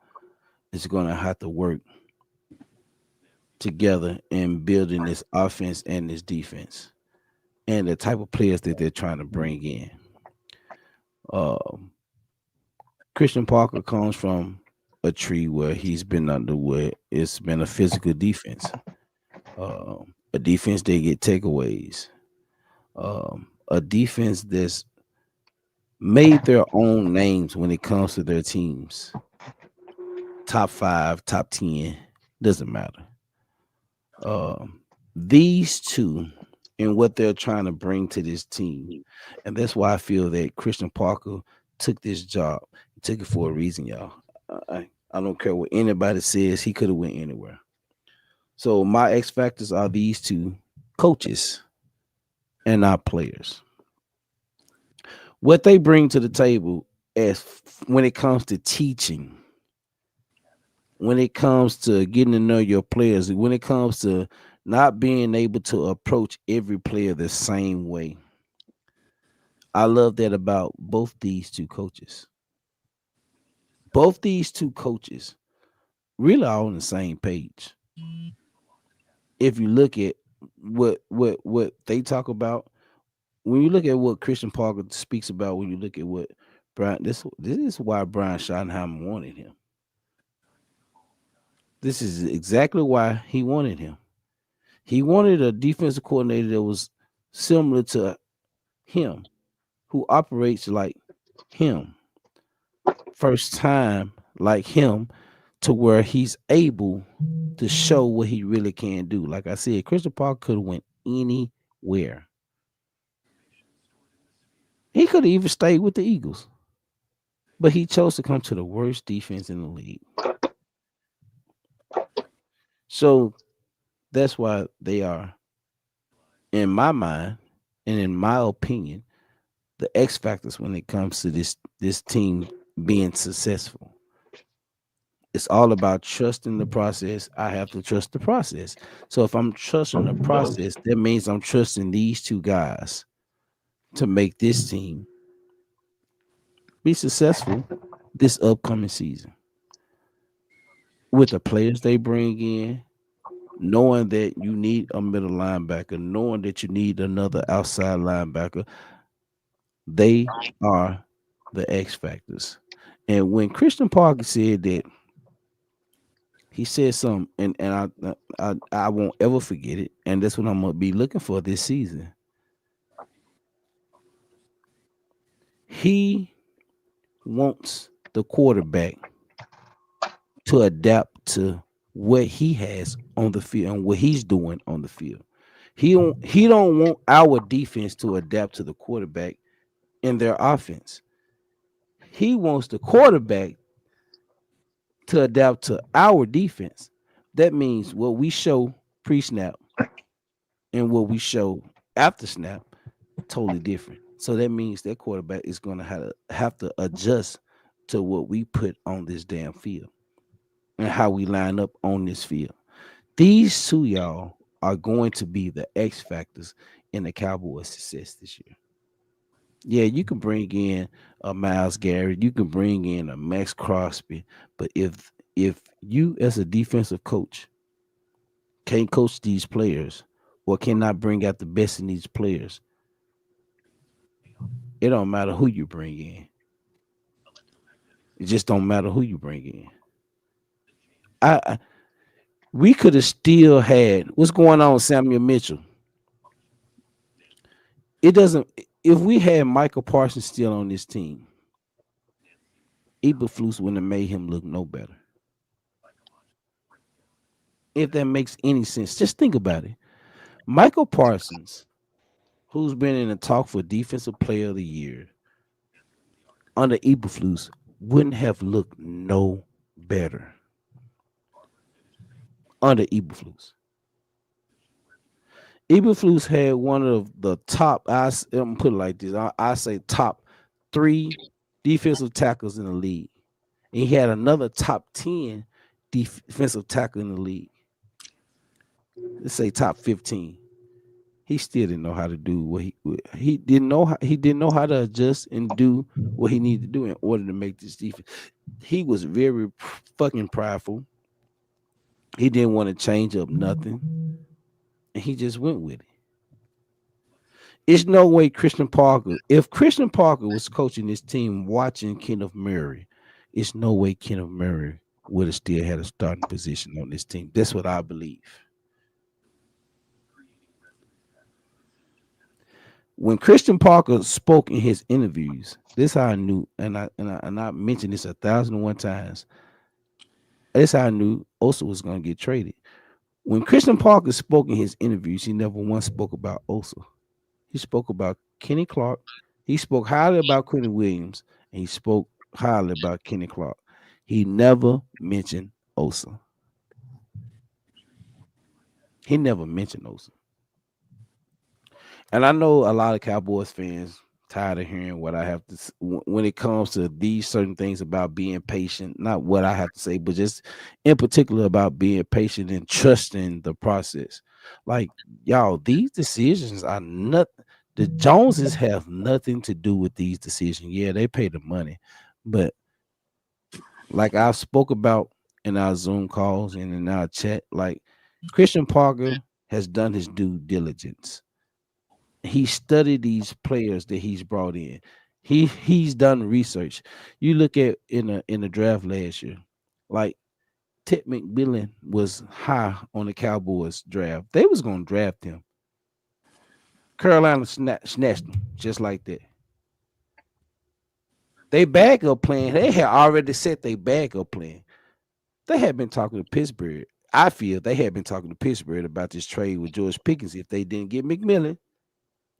is going to have to work together in building this offense and this defense and the type of players that they're trying to bring in. Um, Christian Parker comes from a tree where he's been under where it's been a physical defense, a defense they get takeaways, a defense that's made their own names when it comes to their teams. Top five, top 10, doesn't matter. Um, these two and what they're trying to bring to this team. And that's why I feel that Christian Parker took this job. He took it for a reason, y'all. I don't care what anybody says, he could have went anywhere. So my X factors are these two coaches and not players. What they bring to the table when it comes to teaching, when it comes to getting to know your players, when it comes to not being able to approach every player the same way. I love that about both these two coaches. Both these two coaches really are on the same page. If you look at what they talk about, when you look at what Christian Parker speaks about, when you look at what Brian, this is why Brian Schottenheimer wanted him. This is exactly why he wanted him. He wanted a defensive coordinator that was similar to him, who operates like him, first time like him, to where he's able to show what he really can do. Like I said, Christian Parker could have went anywhere. He could have even stayed with the Eagles, but he chose to come to the worst defense in the league. So that's why they are, in my mind and in my opinion, the X factors when it comes to this team being successful. It's all about trusting the process. I have to trust the process. So if I'm trusting the process, that means I'm trusting these two guys to make this team be successful this upcoming season. with the players they bring in, knowing that you need a middle linebacker, knowing that you need another outside linebacker, they are the X factors. And when Christian Parker said that, he said something, and I won't ever forget it. And that's what I'm gonna be looking for this season. He wants the quarterback to adapt to what he has on the field and what he's doing on the field. He don't want our defense to adapt to the quarterback in their offense. He wants the quarterback to adapt to our defense. That means what we show pre-snap and what we show after snap totally different. So that means that quarterback is going to have to adjust to what we put on this damn field and how we line up on this field. These two y'all are going to be the X factors in the Cowboys' success this year. Yeah, you can bring in a Miles Garrett, you can bring in a Max Crosby, but if you as a defensive coach can't coach these players or cannot bring out the best in these players, it don't matter who you bring in. It just don't matter who you bring in. We could have still had what's going on with Samuel Mitchell. It doesn't. If we had Micah Parsons still on this team, Eberflus wouldn't have made him look no better. If that makes any sense, just think about it. Michael Parsons, who's been in the talk for Defensive Player of the Year under Eberflus, wouldn't have looked no better under Eberflus. Eberflus had one of the top. I'm put it like this. I say top 3 defensive tackles in the league. And he had another top 10 defensive tackle in the league. Let's say top 15. He still didn't know how to do what he didn't know how to adjust and do what he needed to do in order to make this defense. He was very fucking prideful. He didn't want to change up nothing. And he just went with it. It's no way if Christian Parker was coaching this team watching Kenneth Murray, it's no way Kenneth Murray would have still had a starting position on this team. That's what I believe. When Christian Parker spoke in his interviews, this how I knew, and I mentioned this 1,001 times. That's how I knew Osa was going to get traded. When Christian Parker spoke in his interviews, he never once spoke about Osa. He spoke about Kenny Clark. He spoke highly about Quentin Williams, and he spoke highly about Kenny Clark. He never mentioned Osa. He never mentioned Osa. And I know a lot of Cowboys fans tired of hearing what I have to when it comes to these certain things about being patient, not what I have to say, but just in particular about being patient and trusting the process. Like, y'all, these decisions are not, the Joneses have nothing to do with these decisions. Yeah, they pay the money, but like I spoke about in our Zoom calls and in our chat, like Christian Parker has done his due diligence. He studied these players that he's brought in. He's done research. You look at in the draft last year, like Ted McMillan was high on the Cowboys draft. They was gonna draft him. Carolina snatched him just like that. They backup plan. They had already set their backup plan. They had been talking to Pittsburgh. I feel they had been talking to Pittsburgh about this trade with George Pickens. If they didn't get McMillan,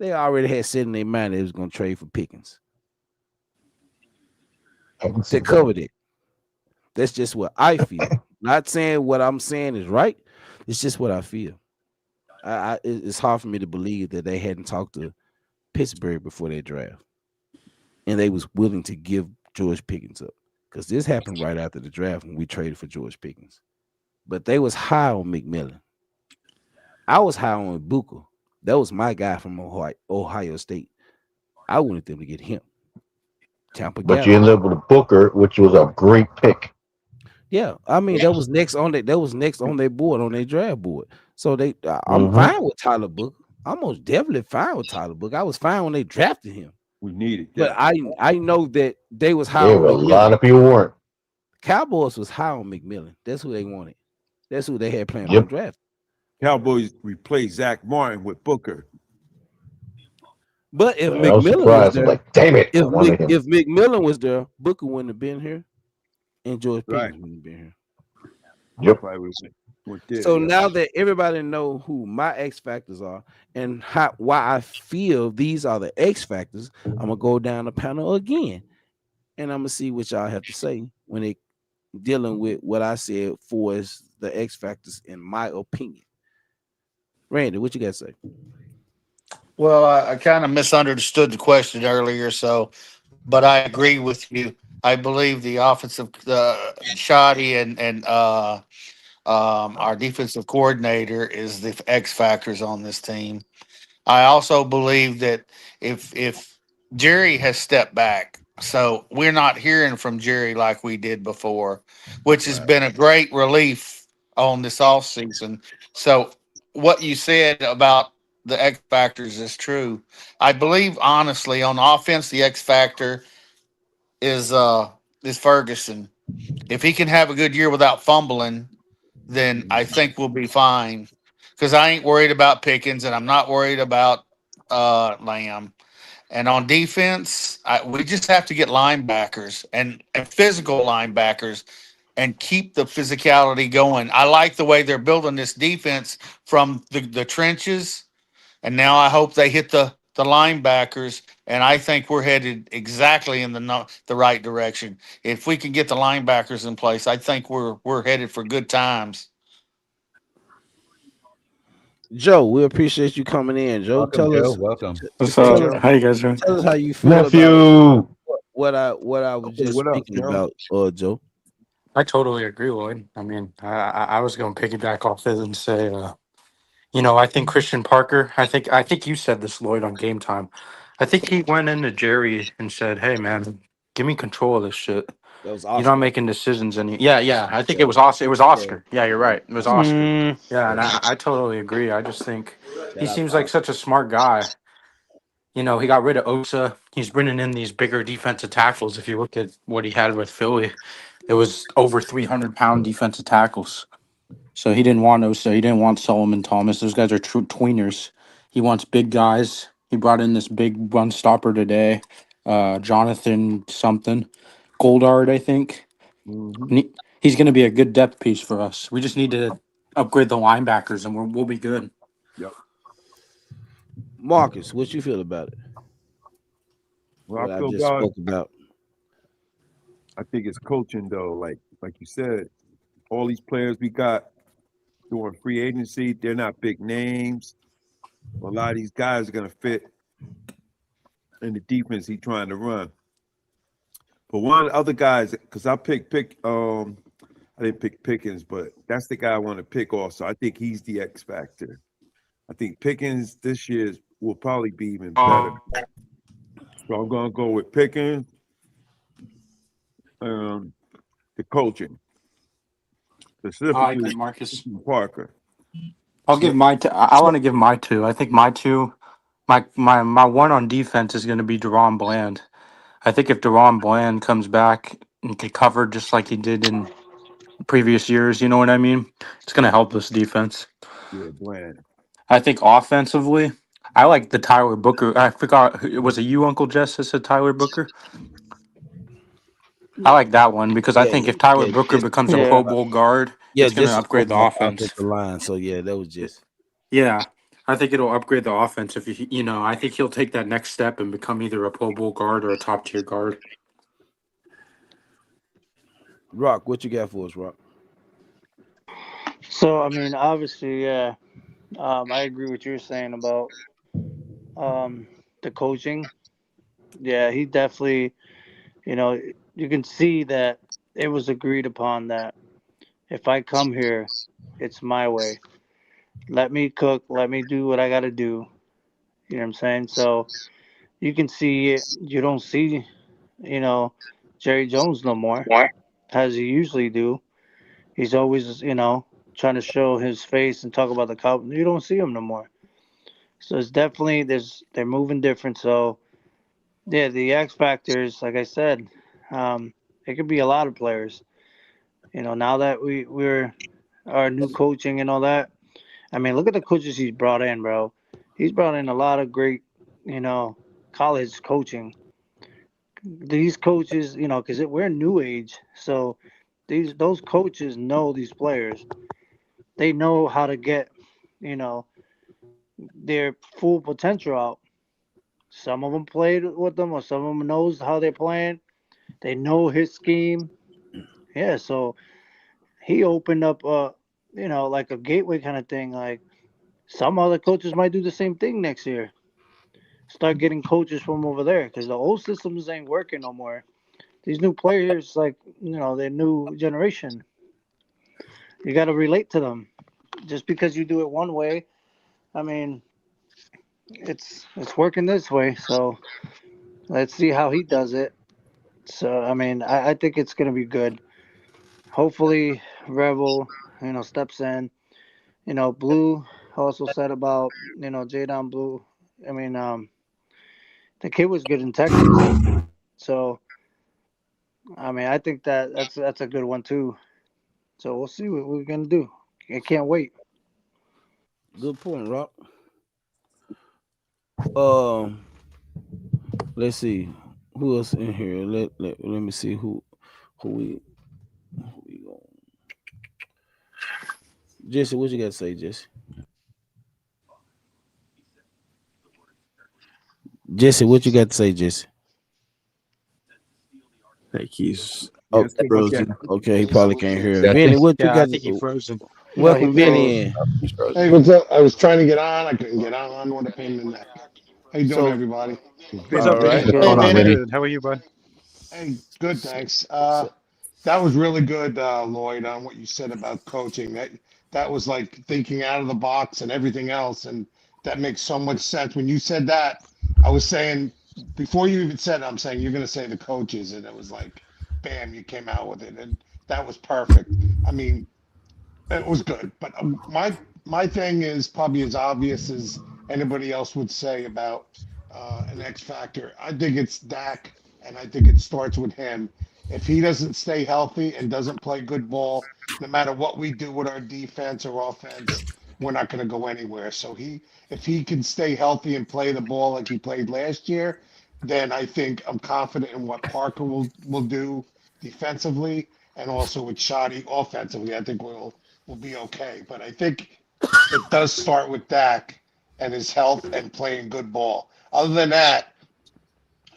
they already had set in their mind they was going to trade for Pickens. They covered it. That's just what I feel. Not saying what I'm saying is right. It's just what I feel. It's hard for me to believe that they hadn't talked to Pittsburgh before their draft, and they was willing to give George Pickens up, because this happened right after the draft when we traded for George Pickens. But they was high on McMillan. I was high on Booker. That was my guy from Ohio State. I wanted them to get him. Tampa But Galley. you ended up with a Booker, which was a great pick. Yeah, I mean that was next on their board on their draft board. So I'm fine with Tyler Booker. I'm most definitely fine with Tyler Booker. I was fine when they drafted him, We needed but that. I know that they was high Yeah, on but a lot McMillan. of people weren't. Cowboys was high on McMillan. That's who they wanted. That's who they had planned on Yep. drafting. Cowboys replaced Zach Martin with Booker. But if I was McMillan was surprised. I'm there, like, damn it, I wanted him. if McMillan was there, Booker wouldn't have been here, and George Right. Pickens wouldn't have been here. Yep. Probably went there. So Yeah. now that everybody know who my X factors are and why I feel these are the X factors, I'm gonna go down the panel again, and I'm gonna see what y'all have to say when they dealing with what I said for as the X factors in my opinion. Randy, what you got to say? Well, I kind of misunderstood the question earlier, but I agree with you. I believe the offensive Shoddy and our defensive coordinator is the X factors on this team. I also believe that if Jerry has stepped back, so we're not hearing from Jerry like we did before, which has been a great relief on this offseason. So what you said about the X factors is true. I believe honestly on offense the X factor is Ferguson. If he can have a good year without fumbling, then I think we'll be fine. Because I ain't worried about Pickens and I'm not worried about Lamb. And on defense, we just have to get linebackers and physical linebackers and keep the physicality going. I like the way they're building this defense from the trenches. And now I hope they hit the linebackers. And I think we're headed exactly in the right direction. If we can get the linebackers in place, I think we're headed for good times. Joe, we appreciate you coming in. Joe, Welcome, tell Joe. us Welcome. What's tell up? us How you guys doing? tell us how you feel about Nephew. what I was Hey, just what up, speaking Joe? about, Joe. I totally agree, Lloyd. I mean, I was going to piggyback off it and say, I think Christian Parker. I think you said this, Lloyd, on Game Time. I think he went into Jerry and said, "Hey, man, give me control of this shit. That was You're not Oscar. making decisions any." Yeah. I think Yeah, it was Oscar. It was yeah, Oscar. Yeah, you're right. It was Oscar. Oscar. Yeah, and Yeah. I totally agree. I just think he Shout out to seems like Oscar. such a smart guy. He got rid of Osa. He's bringing in these bigger defensive tackles. If you look at what he had with Philly, it was over 300-pound defensive tackles. So he didn't want Osa. He didn't want Solomon Thomas. Those guys are true tweeners. He wants big guys. He brought in this big run stopper today, Jonathan something, Goldard, I think. Mm-hmm. And he's going to be a good depth piece for us. We just need to upgrade the linebackers, and we'll be good. Yep. Marcus, what you feel about it? Well, What I I feel just about. spoke about. I think it's coaching though. Like you said, all these players we got during free agency, they're not big names. A lot of these guys are gonna fit in the defense he's trying to run. But one of the other guys, because I I didn't pick Pickens, but that's the guy I want to pick also. I think he's the X factor. I think Pickens this year will probably be even better. So I'm gonna go with Pickens, the coaching, I like specifically that, Marcus. Parker. I'll give my two. I want to give my two. I think my two, my one on defense is going to be Deron Bland. I think if Deron Bland comes back and can cover just like he did in previous years, you know what I mean? It's going to help this defense. Yeah, Bland. I think offensively, I like the Tyler Booker. I forgot, was it you, Uncle Jess, that said Tyler Booker? I like that one because I Yeah, think if Tyler yeah, Booker just becomes a Yeah. Pro Bowl guard, yeah, it's going to just upgrade spoke the about offense. offensive line. So yeah, that was just Yeah, I think it'll upgrade the offense. If I think he'll take that next step and become either a Pro Bowl guard or a top tier guard. Rock. What you got for us, Rock? So I mean, obviously, yeah. I agree with you saying about the coaching. Yeah, he definitely. You can see that it was agreed upon that if I come here, it's my way. Let me cook. Let me do what I got to do. You know what I'm saying? So you can see it. You don't see, you know, Jerry Jones no more as you usually do. He's always, trying to show his face and talk about the Cowboys. You don't see him no more. So it's definitely they're moving different. So yeah, the X factors, like I said, it could be a lot of players. Now that we're our new coaching and all that. I mean, look at the coaches he's brought in, bro. He's brought in a lot of great, you know, college coaching. These coaches, because we're new age, so those coaches know these players. They know how to get, you know, their full potential out. Some of them played with them, or some of them knows how they're playing. They know his scheme. Yeah, so he opened up like a gateway kind of thing. Like some other coaches might do the same thing next year. Start getting coaches from over there because the old systems ain't working no more. These new players, like their new generation, you got to relate to them. Just because you do it one way, I mean, it's working this way. So let's see how he does it. So I mean, I think it's gonna be good. Hopefully, Rebel, steps in. Blue also said about Jadon Blue. I mean, the kid was good in Texas. So I mean, I think that's a good one too. So we'll see what we're gonna do. I can't wait. Good point, Rock. Um, let's see who else in here. Let me see who we going. Jesse, what you got to say, Jesse? Jesse, what you got to say, Jesse? Like he's Oh, Yes, frozen. okay, he probably can't hear. Yeah, I Vinny, think what you Yeah, I got? think he frozen. No, he Welcome, froze. Vinny. In. he's frozen. Hey, what's up? I was trying to get on. I couldn't get on. What a pain in the neck. How you doing, So, everybody? What's all up, Good, Vinny? right. What's good. going Vinny. on, Vinny? Good. How are you, bud? Hey, good, So, thanks. so That was really good, Lloyd, on what you said about coaching. That was like thinking out of the box and everything else, and that makes so much sense. When you said that, I was saying before you even said it, I'm saying you're going to say the coaches, and it was like, bam, you came out with it, and that was perfect. I mean, it was good, but my thing is probably as obvious as anybody else would say about an X factor. I think it's Dak, and I think it starts with him. If he doesn't stay healthy and doesn't play good ball, no matter what we do with our defense or offense, we're not going to go anywhere. So if he can stay healthy and play the ball like he played last year, then I think I'm confident in what Parker will do defensively and also with Shoddy offensively. I think will be okay. But I think it does start with Dak and his health and playing good ball. Other than that,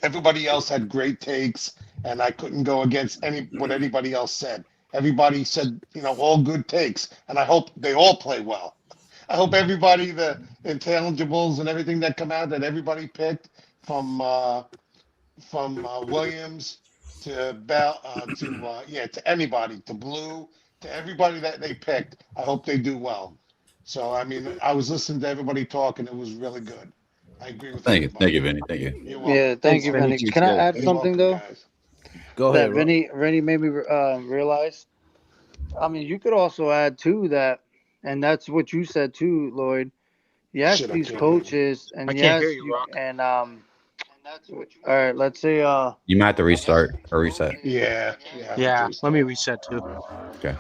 everybody else had great takes, and I couldn't go against any what anybody else said. Everybody said, all good takes, and I hope they all play well. I hope everybody, the intangibles and everything that come out that everybody picked from Williams to Bell to anybody to Blue to everybody that they picked. I hope they do well. So I mean, I was listening to everybody talk, and it was really good. I agree with Thank everybody. you, Vinny. Thank you. You're Yeah, welcome. thank Thanks, you, Vinny. Vinny. Can Appreciate I it. add You're something welcome, though guys. go that ahead, Rock. Vinny made me realize? I mean, you could also add too that, and that's what you said too, Lloyd. Yes, Shit, I these can't hear you. coaches, I and can't hear yes, you, you Rock. and all right. Let's say You might have to restart or reset. Yeah, I have to Yeah, let me restart. reset too. Okay.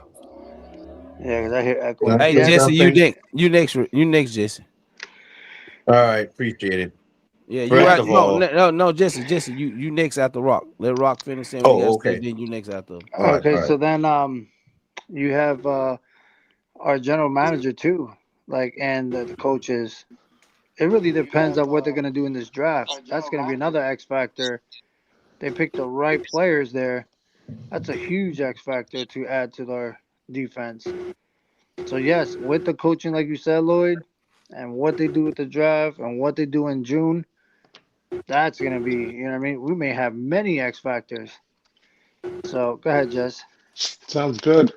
yeah, because I hear Can echoing. I Hey, say Yes, Jesse, something? you next, Jesse. All right, appreciate it. Yeah, you First right. of No, all, no, Jesse, you next after Rock. Let Rock finish saying what he got oh, to say. okay. Then you next after him. All right, okay. all right. So then you have our general manager too, like, and the coaches. It really depends on what they're gonna do in this draft. That's gonna be another X factor. They picked the right players there. That's a huge X factor to add to their defense. So yes, with the coaching, like you said, Lloyd, and what they do with the draft and what they do in June, that's gonna be, what I mean. We may have many X factors. So go ahead, Jess. Sounds good.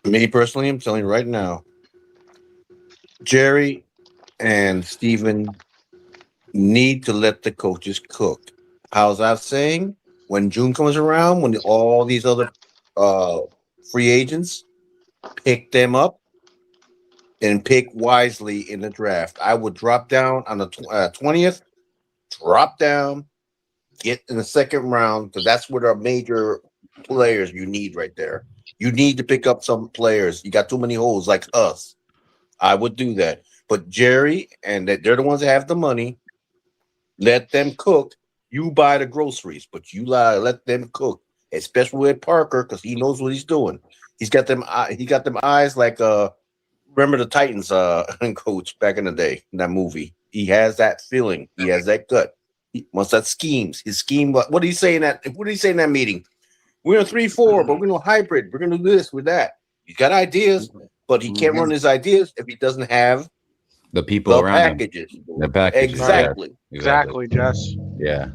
Me personally, I'm telling you right now, Jerry and Steven need to let the coaches cook. How's that saying? When June comes around, when all these other uh free agents, pick them up, and pick wisely in the draft. I would drop down on the 20th, drop down, get in the second round, because that's what our major players you need right there. You need to pick up some players. You got too many holes like us. I would do that. But Jerry and they're the ones that have the money. Let them cook. You buy the groceries, but you let them cook, especially with Parker, because he knows what he's doing. He got them eyes like remember the Titans coach back in the day in that movie. He has that feeling. He has that gut. He wants that schemes. His scheme. What did he say in that? What did he say in that meeting? We're in 3-4, but we're gonna hybrid. We're gonna do this with that. He's got ideas, but he can't run his ideas if he doesn't have the people the around him. packages. The packages. Exactly. Exactly, Jess. Yeah.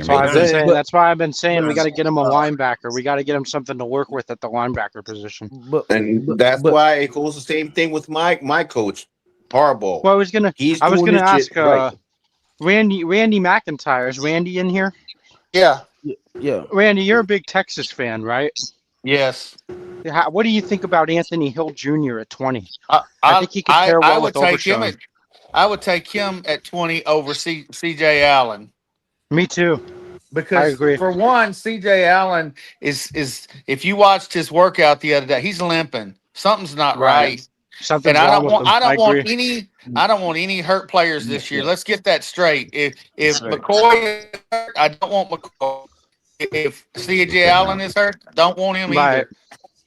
So I've been saying But- that's why I've been saying we got to get him a linebacker. We got to get him something to work with at the linebacker position. And that's why it goes the same thing with my coach, Harbaugh. Well, I was gonna He's ask doing his shit right. Randy McIntyre. Is Randy in here? Yeah. Yeah. Randy, you're a big Texas fan, right? Yes. What do you think about Anthony Hill Jr. at 20? I think he could pair well with Overshown. I would take him at 20 over CJ Allen. Me too. Because I agree. For one, CJ Allen is if you watched his workout the other day, he's limping. Something's not right. Something's And I wrong don't with want him. I don't I want agree. any hurt players this year. Let's get that straight. If McCoy is hurt, I don't want McCoy. If CJ Allen is hurt, I don't want him either.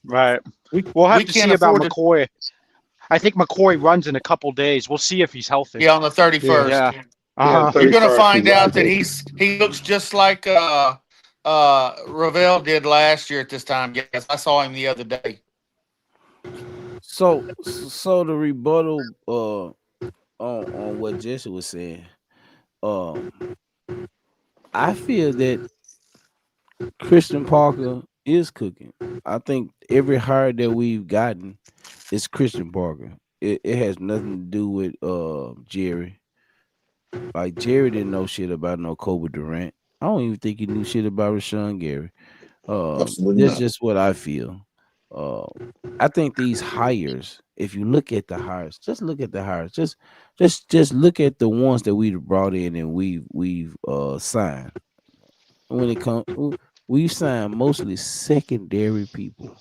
Right. We'll have to see about afford to- McCoy. I think McCoy runs in a couple days. We'll see if he's healthy. Yeah, on the 31st. Yeah. You're going to 31st, find out that exactly. he looks just like Ravel did last year at this time. Yes, I saw him the other day. So the rebuttal on what Jesse was saying, I feel that Christian Parker is cooking. I think every hire that we've gotten is Christian Parker. It has nothing to do with Jerry. Like Jerry didn't know shit about no Kobe Durant. I don't even think he knew shit about Rashawn Gary. Absolutely That's not. just what I feel. I think these hires, if you look at the hires, just look at the hires. Just look at the ones that we've brought in and we've signed. When it comes, we've signed mostly secondary people.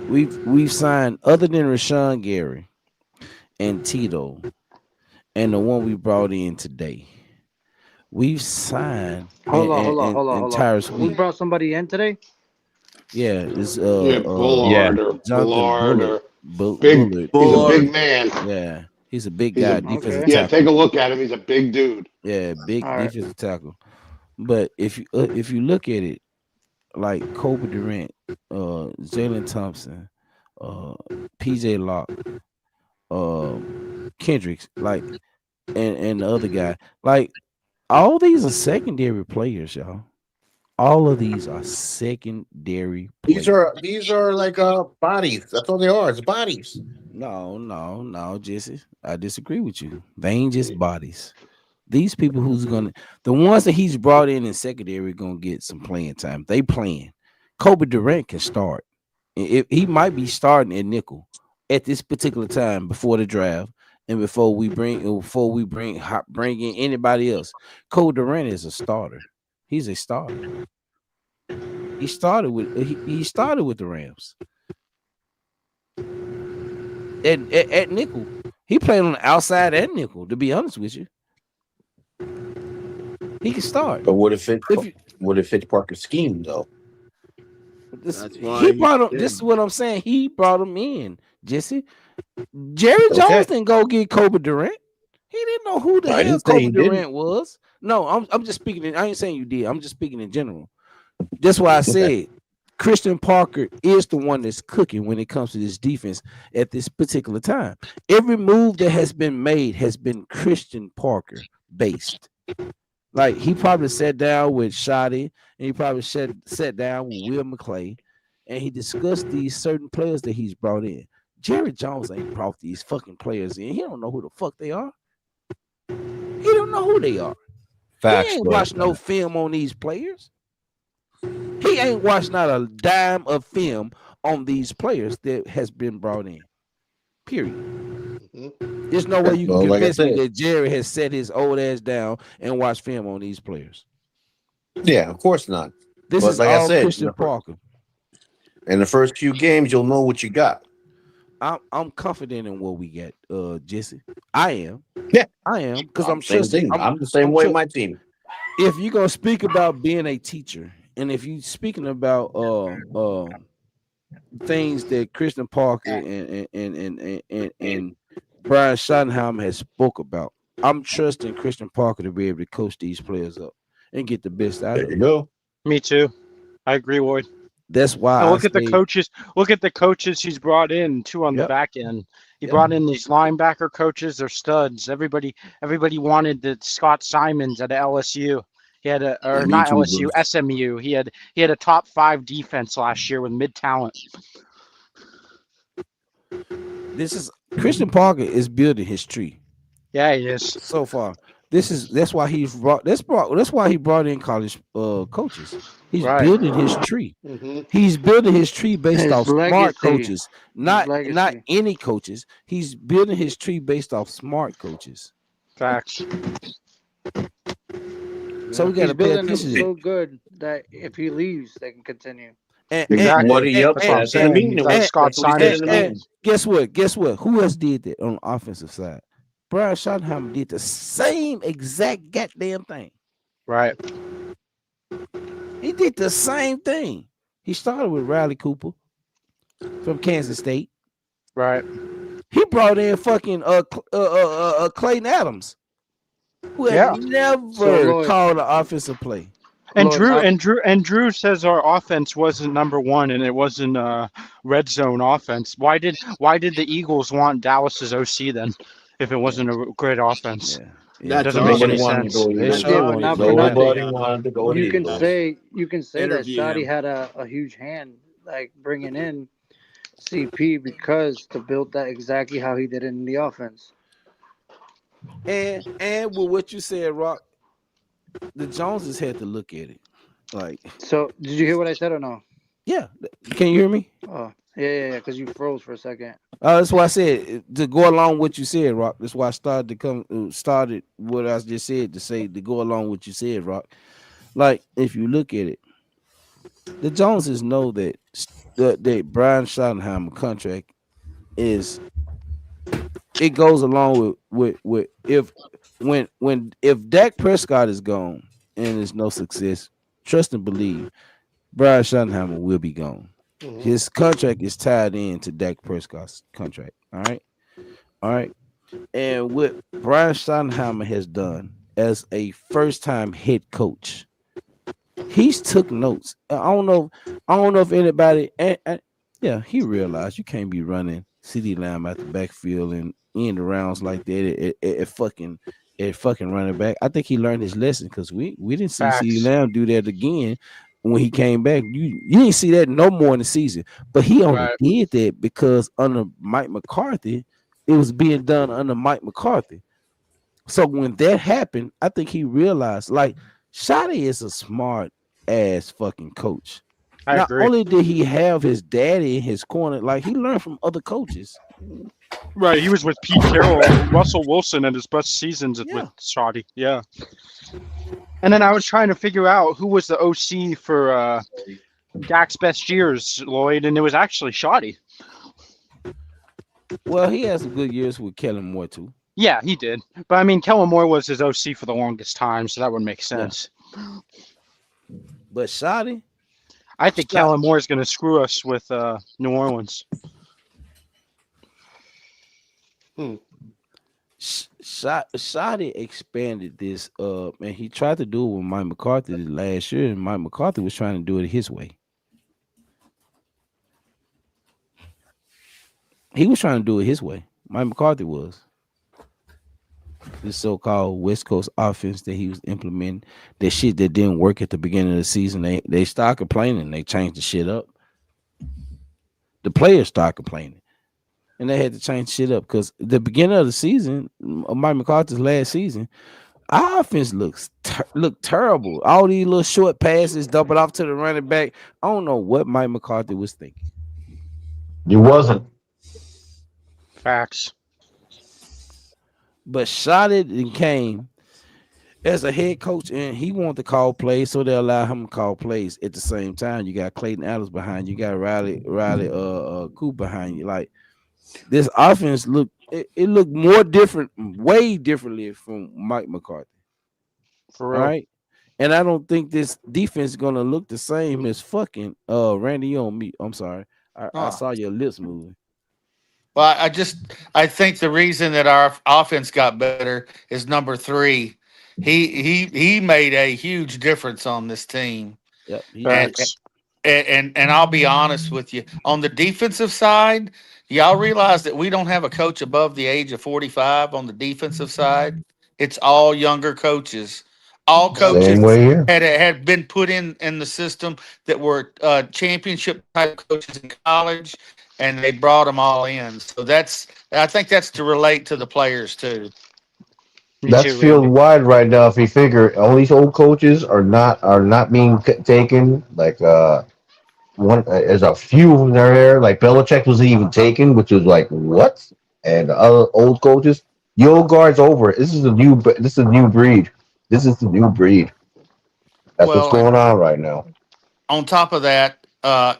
We've signed, other than Rashawn Gary and Tito and the one we brought in today. We've signed. Hold on. Tyrus, We brought somebody in today. yeah, it's Bullard or Jonathan Bullard or Bullard. He's a big man. Yeah, he's a big guy. Defensive Yeah, tackle. take a look at him. He's a big dude. Yeah, big All right. defensive tackle. But if you look at it, like Kobe Durant, Jalen Thompson, PJ Locke, Kendricks, like, and the other guy, like, all these are secondary players, y'all. All of these are secondary players. These are like bodies. That's all they are. It's bodies. No, Jesse. I disagree with you. They ain't just bodies. These people the ones that he's brought in secondary gonna get some playing time. They playing. Kobe Durant can start. He might be starting at nickel at this particular time before the draft and before we bring in anybody else. Kobe Durant is a starter. He's a starter. He started with the Rams. At nickel. He played on the outside and nickel, to be honest with you. He can start. But what if it's Parker's scheme though? He brought him. This is what I'm saying. He brought him in, Jesse. Jerry Jones didn't go get Kobe Durant. He didn't know who the hell Kobe Durant was. No, I'm just speaking. I ain't saying you did. I'm just speaking in general. That's why I said Christian Parker is the one that's cooking when it comes to this defense at this particular time. Every move that has been made has been Christian Parker based. Like, he probably sat down with Shoddy, and he probably sat down with Will McClay, and he discussed these certain players that he's brought in. Jerry Jones ain't brought these fucking players in. He don't know who the fuck they are. He don't know who they are. Facts, he ain't bro. watched no film on these players. He ain't watched not a dime of film on these players that has been brought in. Period. Mhm. There's no way you can Well, like I convince me said, that Jerry has set his old ass down and watched film on these players. yeah, of course not. This But is like I all said, Christian Parker. in the first few games, you'll know what you got. I'm confident in what we get, Jesse. I am. Yeah, I am because I'm same trusting. thing. I'm the same I'm way. sure My team. if you're gonna speak about being a teacher, and if you speaking about things that Christian Parker and Brian Schottenheimer has spoke about, I'm trusting Christian Parker to be able to coach these players up and get the best out There of you them. go. Me too. I agree, Lloyd. That's why And I look at the say, coaches. Look at the coaches he's brought in too on the yep, back end. He yep. brought in these linebacker coaches. They're studs. Everybody wanted the Scott Simons at LSU. He had or Me not too, LSU, Bruce. SMU. He had a top 5 defense last year with mid talent. This is Christian Parker is building his tree Yeah, he is. so far. That's why he brought in college coaches. He's Right. building his tree. Mhm. He's building his tree based His off smart legacy. coaches, not legacy. any coaches. He's building his tree based off smart coaches. Facts. So we got He's to pay building them attention to so good that if he leaves, they can continue. Exactly. What he That's what I'm upset in the saying. meeting. He's like Scott That's what he said in Simons. the Guy. meeting. Guess what? Guess what? Who else did that on the offensive side? Brian Schottenheimer did the same exact goddamn thing. Right. He did the same thing. He started with Riley Cooper from Kansas State. Right. He brought in fucking Clayton Adams, who Yeah. had never So, Lloyd- called an offensive play. And Lloyd, Drew says our offense wasn't number one and it wasn't red zone offense. Why did the Eagles want Dallas's OC then if it wasn't a great offense? Yeah. It That's doesn't make all. any Nobody wanted to sense. go They Eagles. sure Yeah, wanted not to for go. nothing. Nobody wanted to go You can Eagles. say that Interview Shotty him. had a huge hand, like bringing in CP because to build that exactly how he did it in the offense. And with what you said, Rock, the Joneses had to look at it. Like, So, did you hear what I said or no? yeah, can you hear me? Oh, yeah, because you froze for a second. That's why I said to go along with what you said, Rock. That's why I started what I just said to go along with what you said, Rock. Like, if you look at it, the Joneses know that Brian Schottenheimer contract is it goes along with if Dak Prescott is gone and there's no success, trust and believe Brian Schottenheimer will be gone. Mhm. His contract is tied into Dak Prescott's contract. All right. And what Brian Schottenheimer has done as a first-time head coach, he's took notes. I don't know if anybody. Yeah, he realized you can't be running CeeDee Lamb out the backfield and end the rounds like that at fucking running back. I think he learned his lesson because we didn't see Facts. CeeDee Lamb do that again when he came back. You didn't see that no more in the season, but he only Right. did that because under Mike McCarthy, it was being done under Mike McCarthy. So when that happened, I think he realized like Shotty is a smart ass fucking coach. I Not agree. only did he have his daddy in his corner, like he learned from other coaches. Right. He was with Pete Carroll, Russell Wilson at his best seasons Yeah. with Shoddy. Yeah. And then I was trying to figure out who was the OC for Dak's best years, Lloyd, and it was actually Shoddy. Well, he had some good years with Kellen Moore too. Yeah, he did. But I mean, Kellen Moore was his OC for the longest time, so that would make sense. But Shotty, I think Kellen Moore is going to screw us with New Orleans. Shotty expanded this and he tried to do it with Mike McCarthy last year, and Mike McCarthy was trying to do it his way. He was trying to do it his way. Mike McCarthy was. This so-called West Coast offense that he was implementing, that shit that didn't work at the beginning of the season, they started complaining. They changed the shit up. The players started complaining, and they had to change shit up because the beginning of the season, Mike McCarthy's last season, our offense looked terrible. All these little short passes, dump it off to the running back. I don't know what Mike McCarthy was thinking. You wasn't. Facts. But shot it and came as a head coach, and he wanted to call plays, so they allow him to call plays. At the same time, you got Clayton Adams behind you, got Riley Coop behind you. Like this offense it looked more different, way differently from Mike McCarthy. For All real. right. And I don't think this defense is gonna look the same as fucking Randy, you on me. I'm sorry. I saw your lips moving. Well, I think the reason that our offense got better is number 3. He made a huge difference on this team. Yep, he And did. Facts. and I'll be honest with you. On the defensive side, y'all realize that we don't have a coach above the age of 45 on the defensive side. It's all younger coaches. All Yep. Same coaches way here. had been put in the system that were championship type coaches in college, and they brought them all in. So I think that's to relate to the players too. Me That's too, field Randy. wide right now. If you figure all these old coaches are not being taken, like there's a few of them there. Like Belichick wasn't even taken, which was like what? And the other old coaches, the old guard's over. This is a new breed. This is the new breed. That's what's Well, and going on right now. on top of that,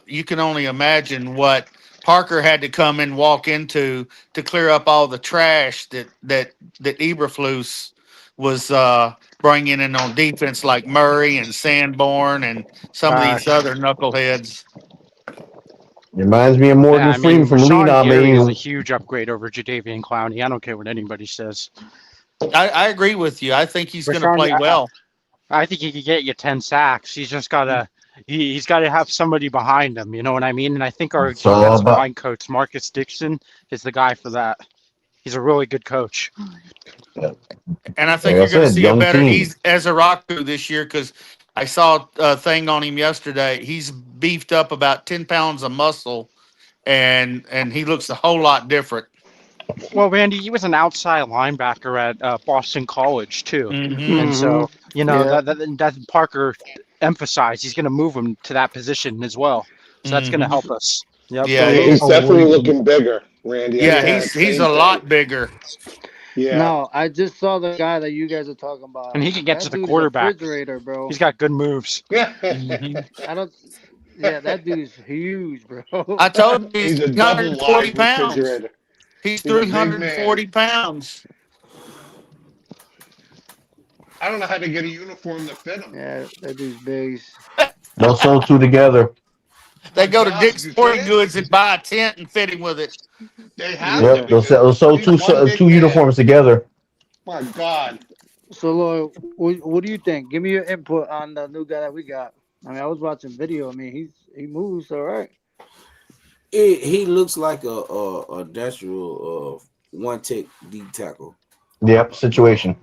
you can only imagine what Parker had to come and walk into to clear up all the trash that Eberflus was bringing in on defense, like Murray and Sanborn and some of these Facts. other knuckleheads. Reminds me of Yeah, Morgan I mean, Freeman from Lean Rashawn On Gary is a Me. huge upgrade over Jadavian Clowney. I don't care what anybody says. I agree with you. I think he's going to Rashawn, play well. I think he could get you 10 sacks. He's just gotta he's got to have somebody behind him. You know what I mean? And I think our It's all defensive about line coach Marcus Dixon is the guy for that. He's a really good coach. And I like think I you're going to said, see a young better team. he's Ezeraku this year because I saw a thing on him yesterday. He's beefed up about 10 pounds of muscle, and he looks a whole lot different. Well, Randy, he was an outside linebacker at Boston College too, Mm-hmm. and so you know Yeah. that Parker emphasized he's going to move him to that position as well. So that's going to Mm-hmm. help us. Yep. Yeah, So He's Lou, definitely looking bigger, Randy. I yeah, noticed the he's same a thing. lot bigger. Yeah. no, I just saw the guy that you guys are talking And he about. can get to That the dude is a quarterback. refrigerator, bro. He's got good moves. Mm-hmm. I don't. Yeah, that dude's huge, bro. I told you he's He's a double 340 wide pounds. refrigerator. He's He's a big man. 340 pounds. I don't know how to get a uniform to fit him. Yeah, that dude's big. They'll sew two together. They go to Josh, Dick's you Sporting can't. Goods and buy a tent and fit him with it. They have Yep, to they'll because sew he's one big two man. uniforms together. My God. So, Lloyd, what do you think? Give me your input on the new guy that we got. I mean, I was watching video. I mean, he moves all right. He looks like a natural one tech deep tackle. Yep, situation.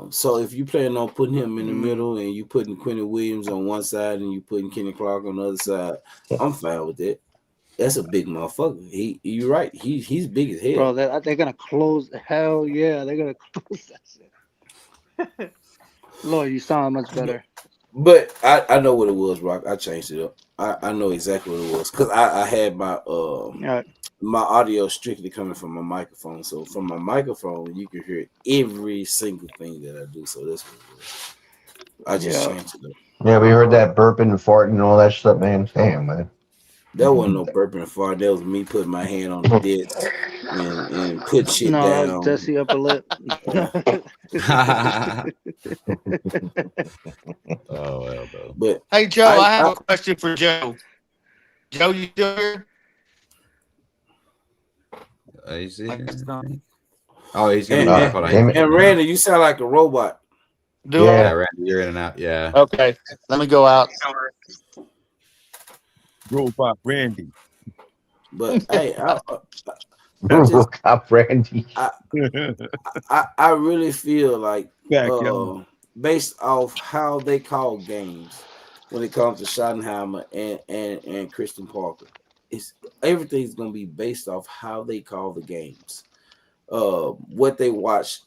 So if you plan on putting him in the middle and you putting Quentin Williams on one side and you putting Kenny Clark on the other side, I'm fine with that. That's a big motherfucker. You're right. He's big as hell. Bro, they're gonna close. Hell yeah, they're gonna close that shit. Lloyd, you sound much better. But I know what it was, Rock. I changed it up. I know exactly what it was because I had my Right. my audio strictly coming from my microphone. So from my microphone, you can hear every single thing that I do. So that's what it was. I just changed it up. Yeah, we heard that burping and farting and all that stuff, man. Damn, man. That wasn't no burping and fart. That was me putting my hand on the desk and put shit No, that down. was Jesse upper lip. Oh well, though. But Hey, Joe, I have a question for Joe. Joe, you still here? Is he? Oh, he's gonna and, hold on. and Randy, you sound like a robot. Do Yeah, I? Randy, you're in and out. Yeah. Okay, let me go out. Robot Randy. But hey, RoboCop Randy. I really feel like Back, yo. based off how they call games when it comes to Schottenheimer and Christian Parker, everything's gonna be based off how they call the games. What they watch.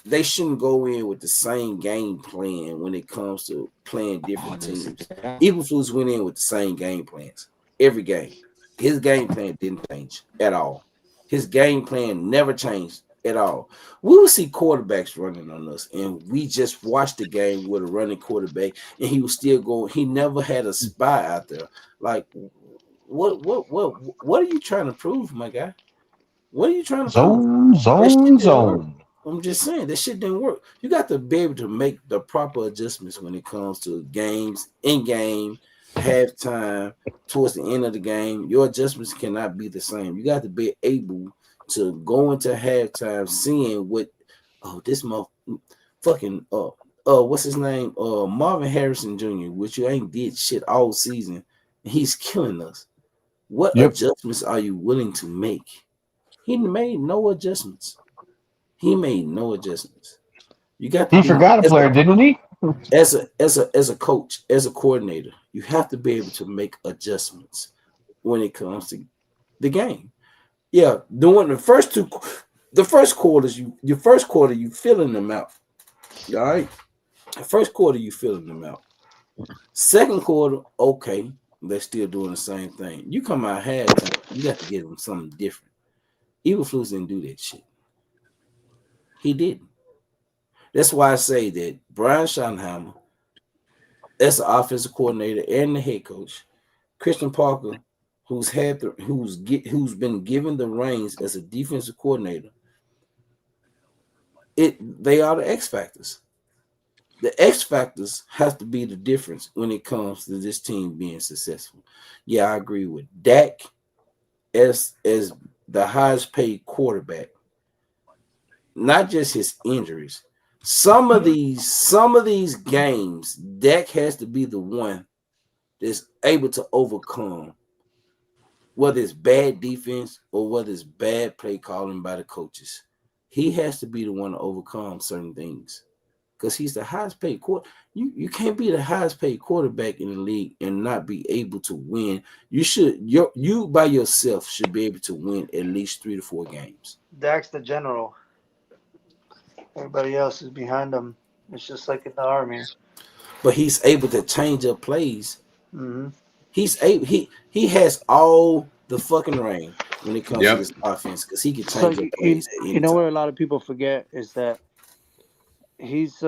They shouldn't go in with the same game plan when it comes to playing different teams. Eberflus went in with the same game plans every game. His game plan didn't change at all. His game plan never changed at all. We will see quarterbacks running on us, and we just watched the game with a running quarterback, and he was still going. He never had a spy out there. Like, what are you trying to prove, my guy? What are you trying to prove? That shit didn't work. I'm just saying that shit didn't work. You got to be able to make the proper adjustments when it comes to games, in game, halftime, towards the end of the game. Your adjustments cannot be the same. You got to be able to go into halftime seeing what this fucking what's his name? Marvin Harrison Jr., which you ain't did shit all season. And he's killing us. What adjustments are you willing to make? He made no adjustments. He made no adjustments. You got to. He forgot a player, didn't he? As a coach, as a coordinator, you have to be able to make adjustments when it comes to the game. Yeah, doing the first quarters, you filling them out. All right, the first quarter you filling them out. Second quarter, okay, they're still doing the same thing. You come out halftime, you got to give them something different. Eberflus didn't do that shit. He didn't. That's why I say that Brian Schottenheimer, as the offensive coordinator and the head coach, Christian Parker, who's been given the reins as a defensive coordinator, they are the X factors. The X factors have to be the difference when it comes to this team being successful. Yeah, I agree with Dak as the highest paid quarterback. Not just his injuries. Some of these games, Dak has to be the one that's able to overcome, whether it's bad defense or whether it's bad play calling by the coaches. He has to be the one to overcome certain things because he's the highest paid quarterback. You can't be the highest paid quarterback in the league and not be able to win. You by yourself should be able to win at least 3 to 4 games. Dak's the general. Everybody else is behind him. It's just like in the army. But he's able to change up plays. Mm-hmm. He has all the fucking reign when it comes to this offense because he can change up plays. You know what a lot of people forget is that he's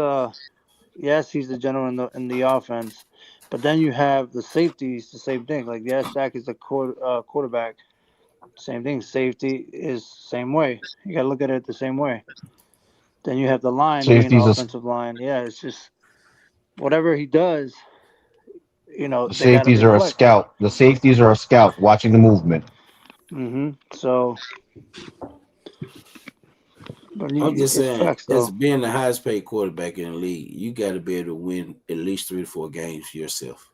yes, he's the general in the offense, but then you have the safeties, the same thing. Like yes, Dak is the quarterback. Same thing. Safety is same way. You gotta look at it the same way. Then you have the line, being the offensive line. Yeah, it's just whatever he does, the safeties are a scout. The safeties are a scout watching the movement. Mm-hmm. So, I'm just saying, as being the highest paid quarterback in the league, you got to be able to win at least 3 to 4 games yourself.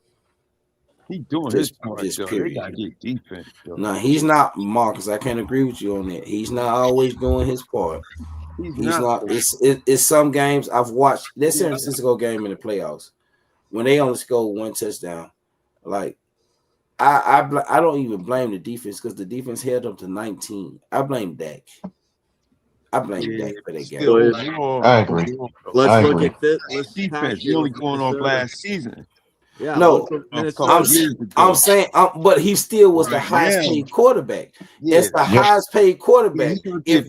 He's doing his part. Period. They got to get defense. No, he's not, Marcus. I can't agree with you on that. He's not always doing his part. He's not. It's some games I've watched. That San Francisco game in the playoffs when they only scored 1 touchdown. Like I don't even blame the defense because the defense held up to 19. I blame Dak. Dak for that game. I agree. Let's look at this. Let's defense. You only going off last season. Yeah. No, I'm saying, but he still was the highest paid quarterback. It's the highest paid quarterback. If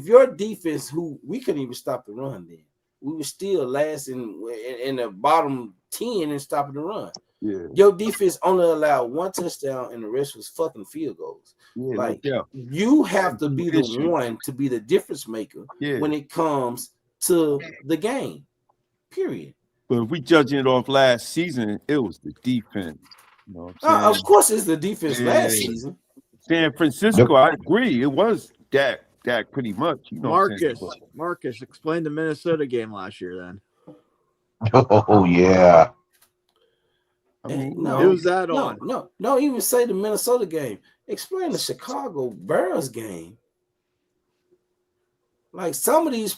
your defense, who we couldn't even stop the run, then we were still last in the bottom 10 and stopping the run. Yeah. Your defense only allowed 1 touchdown and the rest was fucking field goals. You have to be the one to be the difference maker when it comes to the game. Period. But if we judging it off last season, it was the defense. You know what I'm saying? Of course, it's the defense last season. San Francisco, I agree. It was Dak pretty much. You know Marcus, explain the Minnesota game last year then. Oh, yeah. I mean, who's that on? No, don't even say the Minnesota game. Explain the Chicago Bears game. Like some of these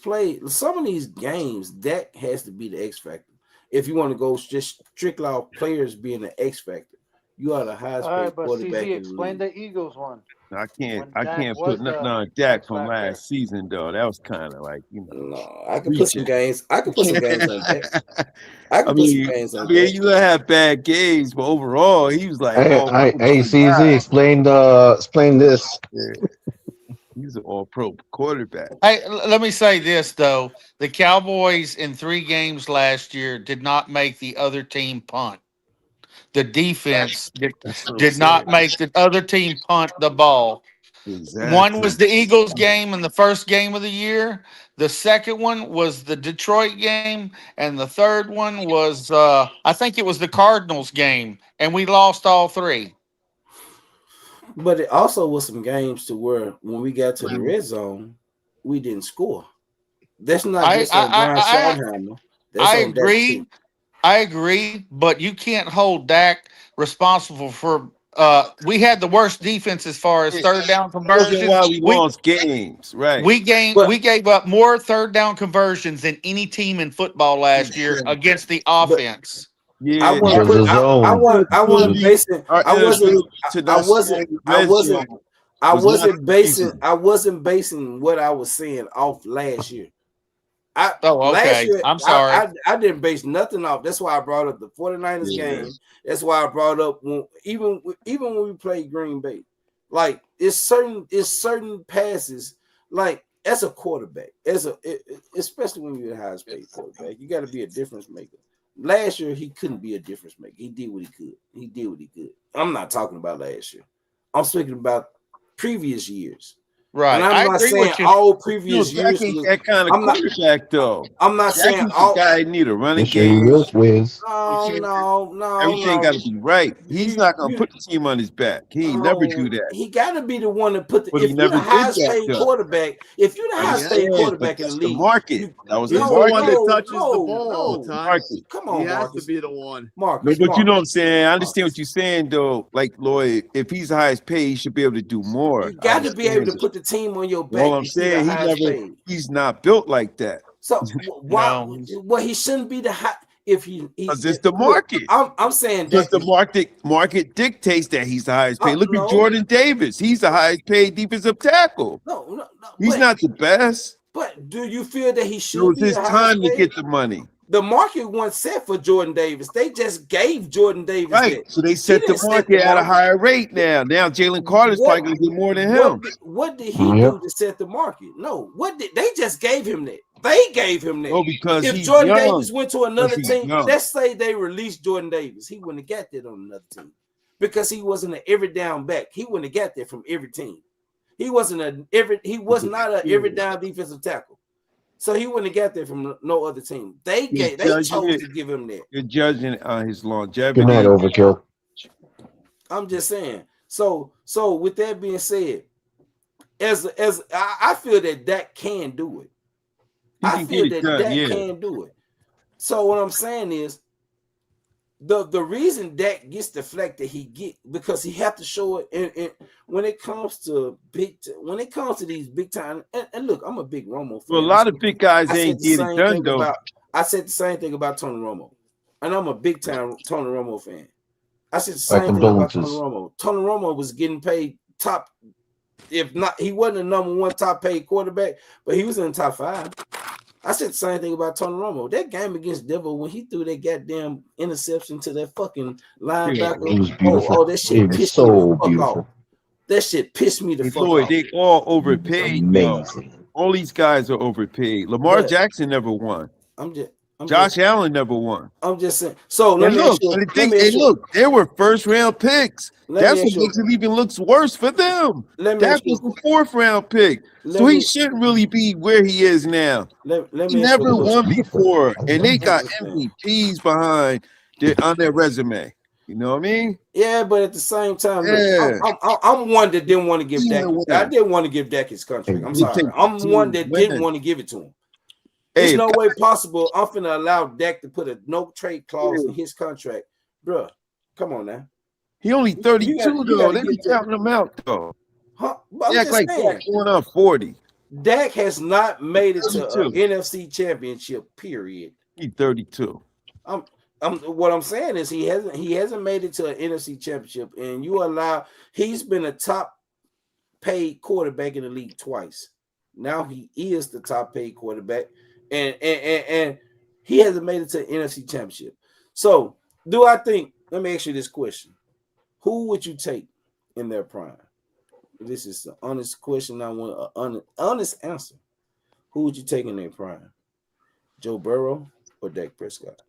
games, Dak has to be the X factor. If you want to go just strictly off players being the X factor, You are the highest All paid right, but quarterback CZ, in the explain league. the Eagles one. I When Dak can't was put nothing the on Dak X from factor. last season though. That was kind of like No, I can put some reaching. games. I can put some games on Dak. I can put some games on Dak. you gonna have bad games, but overall, he was like, Hey, oh, hey, CZ, explain this. yeah, he's an all-pro quarterback. Hey, let me say this though: the Cowboys in 3 games last year did not make the other team punt. The defense That's what I'm did not saying. make the other team punt the ball. One was Exactly. the Eagles game in the first game of the year. The second one was the Detroit game, and the third one was I think it was the Cardinals game, and we lost all 3. But it also was some games to where when we got to the red zone, we didn't score. That's not I just I on Brian I Schottenheimer. That's I on Dak too. agree, but you can't hold Dak responsible for. We had the worst defense as far as third down That's why conversions. we lost games, right? We But gave up more third down conversions than any team in football last year against the but offense. I Yeah, wasn't Because the put zone. I wasn't basing our I wasn't inability to I not score wasn't in the I red wasn't zone I was not wasn't the basing reason. I wasn't basing what I was saying off last year. Oh, Last okay. year I'm sorry. I didn't base nothing off. That's why I brought up the 49ers Yeah. game. That's why I brought up even when we played Green Bay. Like it's certain passes like as a quarterback, especially when you're the highest paid quarterback, you got to be a difference maker. Last year he couldn't be a difference maker. He did what he could. I'm not talking about last year. I'm speaking about previous years. Right. And I'm I not agree saying with you. all No, previous Dak years. ain't that kind of I'm not. quarterback though. I'm not Dak saying is the all. guy that need a running Yes, he game. is, Wiz. No. Everything got to be right. He's not gonna You put the team on his back. He ain't never do that. he got to be the one to put the. But he If you're never the did highest that paid though. quarterback, if you're the highest paid Yeah, but quarterback in the that's the league, market. That was the He's the one that market. touches the ball, Tons. Market. Come He on, has to Marcus. be the one. No, but you know what I'm saying? I understand what you're saying though. Like Lloyd, if he's the highest paid, he should be able to do more. You got to be able to that. put the team on your All back I'm if you're the saying, highest paid. he's not built like that. So why? No. Well, he shouldn't be the high. If he Because it's the market. I'm saying Because that the market dictates that he's the highest paid. Look no. at Jordan Davis. He's the highest paid defensive tackle. No. He's not the best. But do you feel that he It should was be his the time highest to paid? get the money. The market wasn't set for Jordan Davis. They just gave Jordan Davis Right. that. So they He set the didn't set market the at a market. higher rate now. Now Jalen Carter's probably going to get more than him. What did he do to set the market? No. What did they just gave him that? They gave him that. Oh, because if he's Jordan young. Davis went to another Because he's team, young. let's say they released Jordan Davis, he wouldn't have got that on another team because he wasn't an every down back. He wouldn't have got that from every team. He was not an every down defensive tackle. So he wouldn't have got that from no other team. They chose to give him that. You're judging his longevity. Good night, Overkill. I'm just saying. So with that being said, as I feel that Dak can do it. I feel that Dak can do it. So what I'm saying is the reason Dak gets the flack that he get because he have to show it. And when it comes to these big time, and look, I'm a big Romo fan. Well, a lot of big guys ain't get it done though. I said the same thing about Tony Romo, and I'm a big time Tony Romo fan. I said the same thing about Tony Romo. Tony Romo was getting paid top. If not, he wasn't the number one top paid quarterback, but he was in the top 5. I said the same thing about Tony Romo. That game against Denver when he threw that goddamn interception to that fucking linebacker. It was beautiful. That shit pissed me the fuck off. That shit pissed me the fuck off. They all overpaid. Amazing. All these guys are overpaid. Lamar Jackson never won. Josh Allen never won. I'm just saying. So look, they were first round picks. That's what makes it even looks worse for them. That was the 4th round pick. So he shouldn't really be where he is now. He never won before, and they got MVPs on their resume. You know what I mean? Yeah, but at the same time, I'm one that didn't want to give Dak. I didn't want to give Dak his contract. I'm sorry. I'm one that didn't want to give it to him. There's no way possible I'm finna allow Dak to put a no trade clause in his contract. Bruh, come on now. He only 32 though. They be counting him out though. He act like Dak going on 40. Dak has not made it to an NFC championship, period. He's 32. what I'm saying is he hasn't made it to an NFC championship, and he's been a top paid quarterback in the league twice. Now he is the top paid quarterback, and he hasn't made it to an NFC championship. So let me ask you this question: who would you take in their prime? This is an honest question. I want an honest answer. Who would you take in their prime? Joe Burrow or Dak Prescott?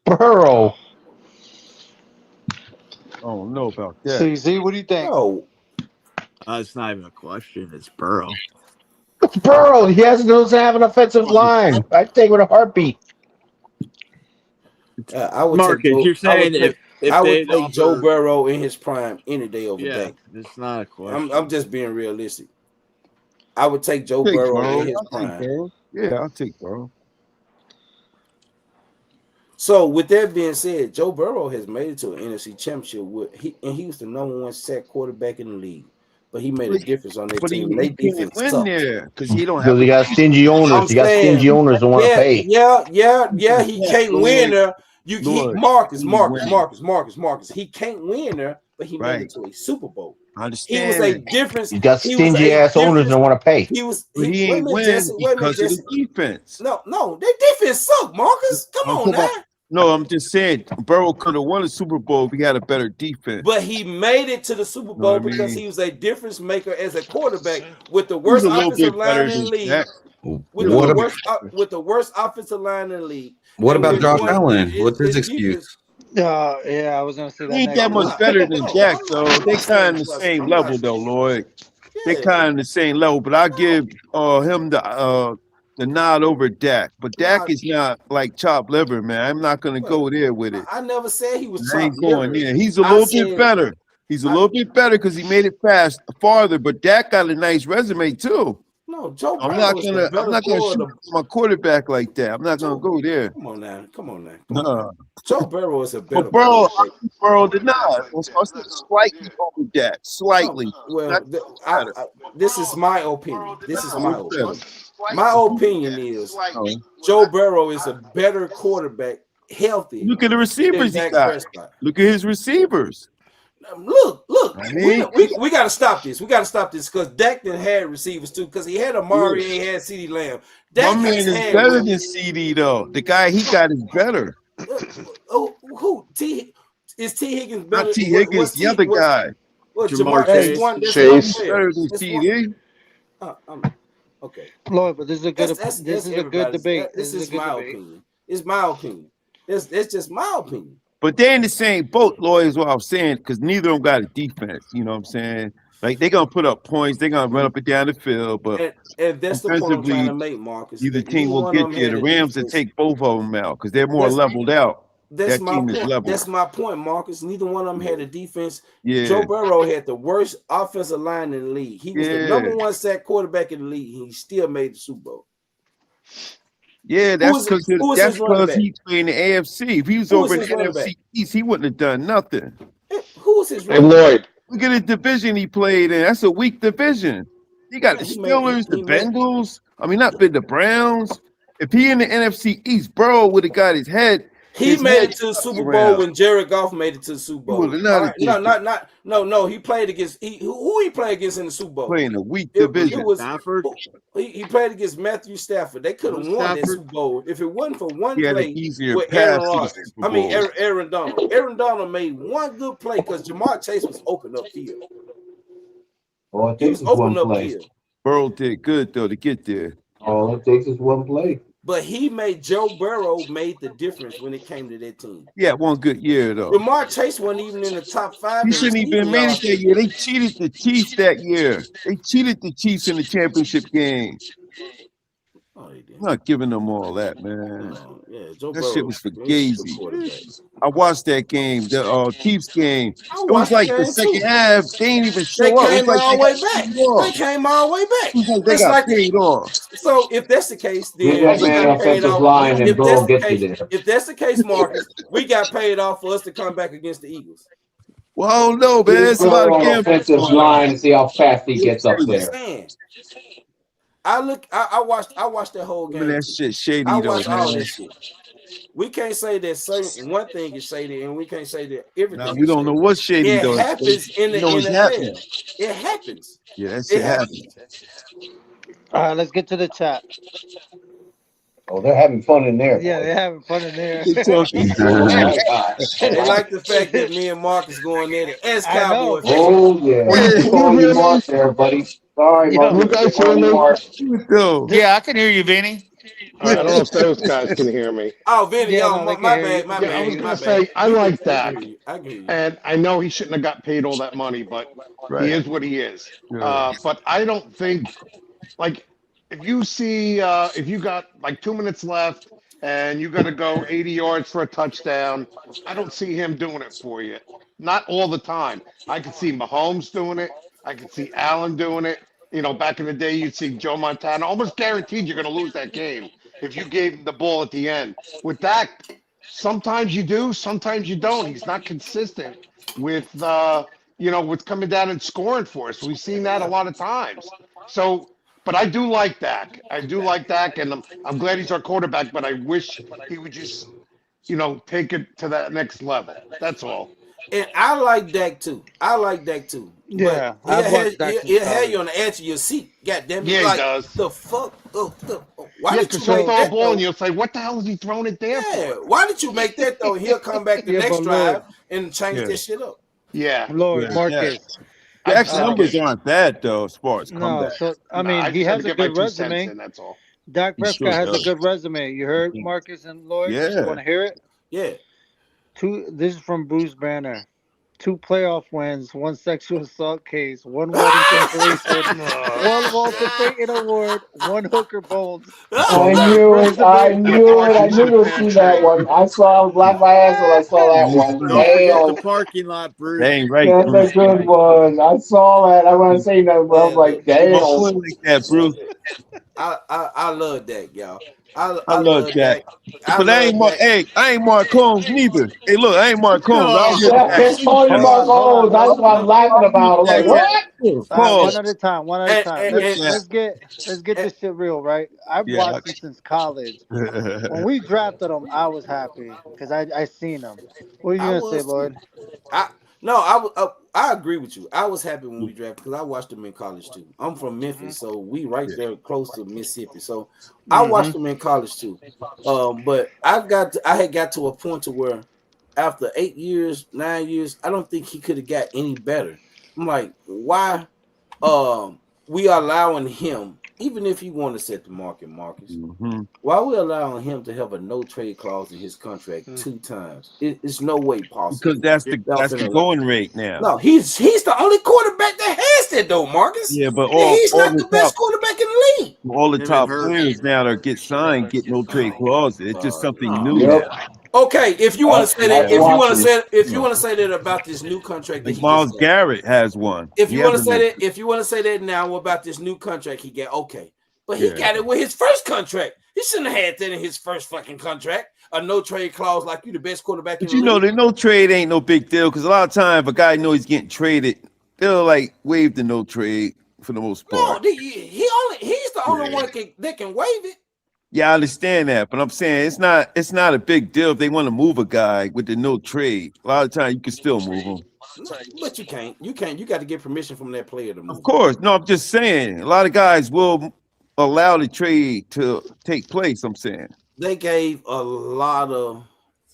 Burrow. I don't know about that. CZ, what do you think? Oh, It's not even a question. It's Burrow. It's Burrow. He doesn't have an offensive line. I'd take it with a heartbeat. I would Marcus, take Joe, you're saying I would they'd take Joe offer- Burrow in his prime any day over Dak. It's not a question. I'm just being realistic. I would take Joe Take Burrow Burrow. in his I'll take prime. Burrow. Yeah, I'll take Burrow. So with that being said, Joe Burrow has made it to an NFC championship he was the number 1 sack quarterback in the league. But he made a difference on that But team. he They can't defense win sucked. there because he don't have. Because he got stingy owners. He got stingy owners that want to pay. Yeah. He can't win there. Marcus. He can't win there, but he made it to a Super Bowl. I understand. He was a difference. He's got stingy ass owners that want to pay. But he ain't win because of the defense. No, their defense sucked, Marcus. Come on now. No, I'm just saying Burrow could have won a Super Bowl if he had a better defense. But he made it to the Super Bowl because he was a difference maker as a quarterback with the worst offensive line in the league. With the worst offensive line in the league. What about Josh Allen? What's his excuse? Yeah, I was gonna say that. He ain't that much better than Dak, though. They kind of the same level, though, Lloyd. They kind of the same level, but I give him the nod over Dak. But Dak is not like chopped liver, man. I'm not gonna go there with it. I never said he was I ain't chopped going liver. there. He's a little bit better. He's a little bit better because he made it farther. But Dak got a nice resume too. No, Joe. I'm not gonna shoot my quarterback like that. I'm not gonna go there. Come on now. No. Joe Burrow is a better. But Burrow did not. Slightly over Dak. Slightly. Well, this is my opinion. My opinion is Joe Burrow is a better quarterback, healthy. Look at the receivers he got. Look at his receivers. Look. I mean, We got to stop this. We got to stop this because Dak done had receivers too. Because he had Amari and he had CeeDee Lamb. My man is better than CD though. The guy he got is better. Who? Is T Higgins better? Not T Higgins, the other guy. What, Jamar Chase. Better than CD. Okay. Lloyd, but this is a good debate. This is my opinion. It's my opinion. It's just my opinion. But they're in the same boat, Lloyd, is what I'm saying, because neither of them got a defense. You know what I'm saying? Like, they're going to put up points. They're going to run up and down the field. But and that's the point I'm trying to make, Marcus. Either team will get there. The Rams will take both of them out because they're more leveled out. That's that my team point. is leveled. That's my point, Marcus. Neither one of them had a defense. Yeah. Joe Burrow had the worst offensive line in the league. He was the number 1 sack quarterback in the league. He still made the Super Bowl. Yeah, that's because he played in the AFC. If he was over in the NFC East, he wouldn't have done nothing. Who was his running back? Lloyd. Look at the division he played in. That's a weak division. You got the Steelers, the Bengals. I mean, not the Browns. If he in the NFC East, Burrow would have got his head. He made it to the Super Bowl when Jared Goff made it to the Super Bowl. No. He played against who he played against in the Super Bowl. Playing a weak division. Stafford. He played against Matthew Stafford. They could have won that Super Bowl if it wasn't for one play with Aaron Rodgers. Aaron Donald. Aaron Donald made one good play because Jamar Chase was open upfield. He was open upfield. Burrow did good though to get there. All it takes is one play. But Joe Burrow made the difference when it came to that team. Yeah, one good year though. Jamar Chase wasn't even in the top 5. He shouldn't even made it that year. They cheated the Chiefs that year. They cheated the Chiefs in the championship game. I'm not giving them all that, man. That shit was for Gazy. I watched that game, the Chiefs game. It was like the second half. They ain't even show up. They came all the way back. They came all the way back. They got paid off. So if that's the case, then if that's the case, Marcus, we got paid off for us to come back against the Eagles. Well, I don't know, man. It's a lot of gambling. Offensive line and see how fast he gets up there. I watched that whole game. That shit shady I though, watched all man. that shit. we can't say that certain one thing is shady, and we can't say that everything. Now, we don't know what's shady It though. happens in the it's NFL. happening. It happens. Yeah, that shit happens. All right, let's get to the chat. Oh, they're having fun in there. Yeah, boy. they're having fun in there. They talking. They like the fact that me and Marcus going there as Cowboy fans. Oh yeah. Can Call you you hear me? Mark there, buddy. Sorry, Yo, Mark. You guys Call hear you me? Mark. Go. Yeah, I can hear you, Vinny. I don't know if those guys can hear me. Oh, Vinny, Yeah, oh, no, they my can hear bad, you. my Yeah, bad. I was my gonna bad. say I like Dak, I can hear you. and I know he shouldn't have got paid all that money, but Right. he is what he is. Yeah. But I don't think, like, if you see, if you got like 2 minutes left and you got to go 80 yards for a touchdown, I don't see him doing it for you. Not all the time. I could see Mahomes doing it. I could see Allen doing it. You know, back in the day, you'd see Joe Montana. Almost guaranteed you're going to lose that game if you gave him the ball at the end. With Dak, sometimes you do, sometimes you don't. He's not consistent with, with coming down and scoring for us. We've seen that a lot of times. So, but I do like Dak. I do like Dak, and I'm glad he's our quarterback. But I wish he would just, take it to that next level. That's all. And I like Dak too. Yeah, But I've watched Dak since he'll have college. you on the edge of your seat. God damn it. Yeah, like, he does. the fuck? Why Yeah, did because you he'll make throw a that ball and though? you'll say, "What the hell is he throwing it there Yeah, for?" why did you make that though? He'll come back the Yeah, next but drive Lord, and change Yeah. that shit up. Yeah, Lord Yeah. Marcus. Dak's I numbers aren't bad though, as far as No, comeback. so I Nah, mean, I he just had to has a get my good 2 cents resume. in. That's all. Dak He sure Prescott has a does. good resume. You heard Marcus and Lloyd? You Yeah. want to hear it? Yeah. This is from Bruce Banner. 2 playoff wins, 1 sexual assault case, 1 wedding cancellation, 1 Walter Payton award, 1 hooker bones. I Best knew it. I resume. knew it. I knew to see that one. I was laughing my ass when I saw that one. Don't forget the Damn. parking lot, Bruce. Dang right, That's a Bruce. good one. I saw that. I wasn't saying nothing, but I was Yeah, like, Don't damn. do it like that, Bruce. I love Dak, y'all. I I love love Dak. I But I love ain't Mark. Dak. Hey, I ain't Mark Combs neither. Hey, look, I ain't Mark Combs. I was Yeah, with they call you Hold Mark on, hold on. Owens. That's what I'm laughing about. I'm like, Dak. what? All right, one Pause. at a time. One at a time. And, Let's get and, this shit real, right? I've Yeah. watched him since college. When we drafted him, I was happy because I seen him. What are you I gonna say, was too. Lloyd? I agree with you. I was happy when we drafted because I watched them in college too. I'm from Memphis, so we right there close to Mississippi. So I watched them in college too. But I had got to a point to where after 8 years, 9 years, I don't think he could have got any better. I'm like, why? We are allowing him, even if you want to set the market, Marcus. Mm-hmm. Why are we allowing him to have a no trade clause in his contract 2 times? It's no way possible. Because that's the going rate now. No, he's the only quarterback that has that though, Marcus. Yeah, but And he's all not the the best top, quarterback in the league. all the Him top and Hurts. players now that get signed get no trade clauses. It's just something new Yep. now. Okay, if you want to say that, After if you want to say that about this new contract that Like he Miles just got, Garrett has one. if He you want to has a say no- that, if you want to say that now about this new contract he got, okay, but he Yeah. got it with his first contract. He shouldn't have had that in his first fucking contract. A no trade clause like you the best quarterback But in you the know, league. the no trade ain't no big deal because a lot of time if a guy know he's getting traded, they'll like waive the no trade for the most No, part. he's the only one that can waive it. Yeah, I understand that, but I'm saying it's not a big deal if they want to move a guy with the no trade. A lot of times you can still move him. But you can't. You got to get permission from that player to move. Of course, no, I'm just saying a lot of guys will allow the trade to take place. I'm saying They gave a lot of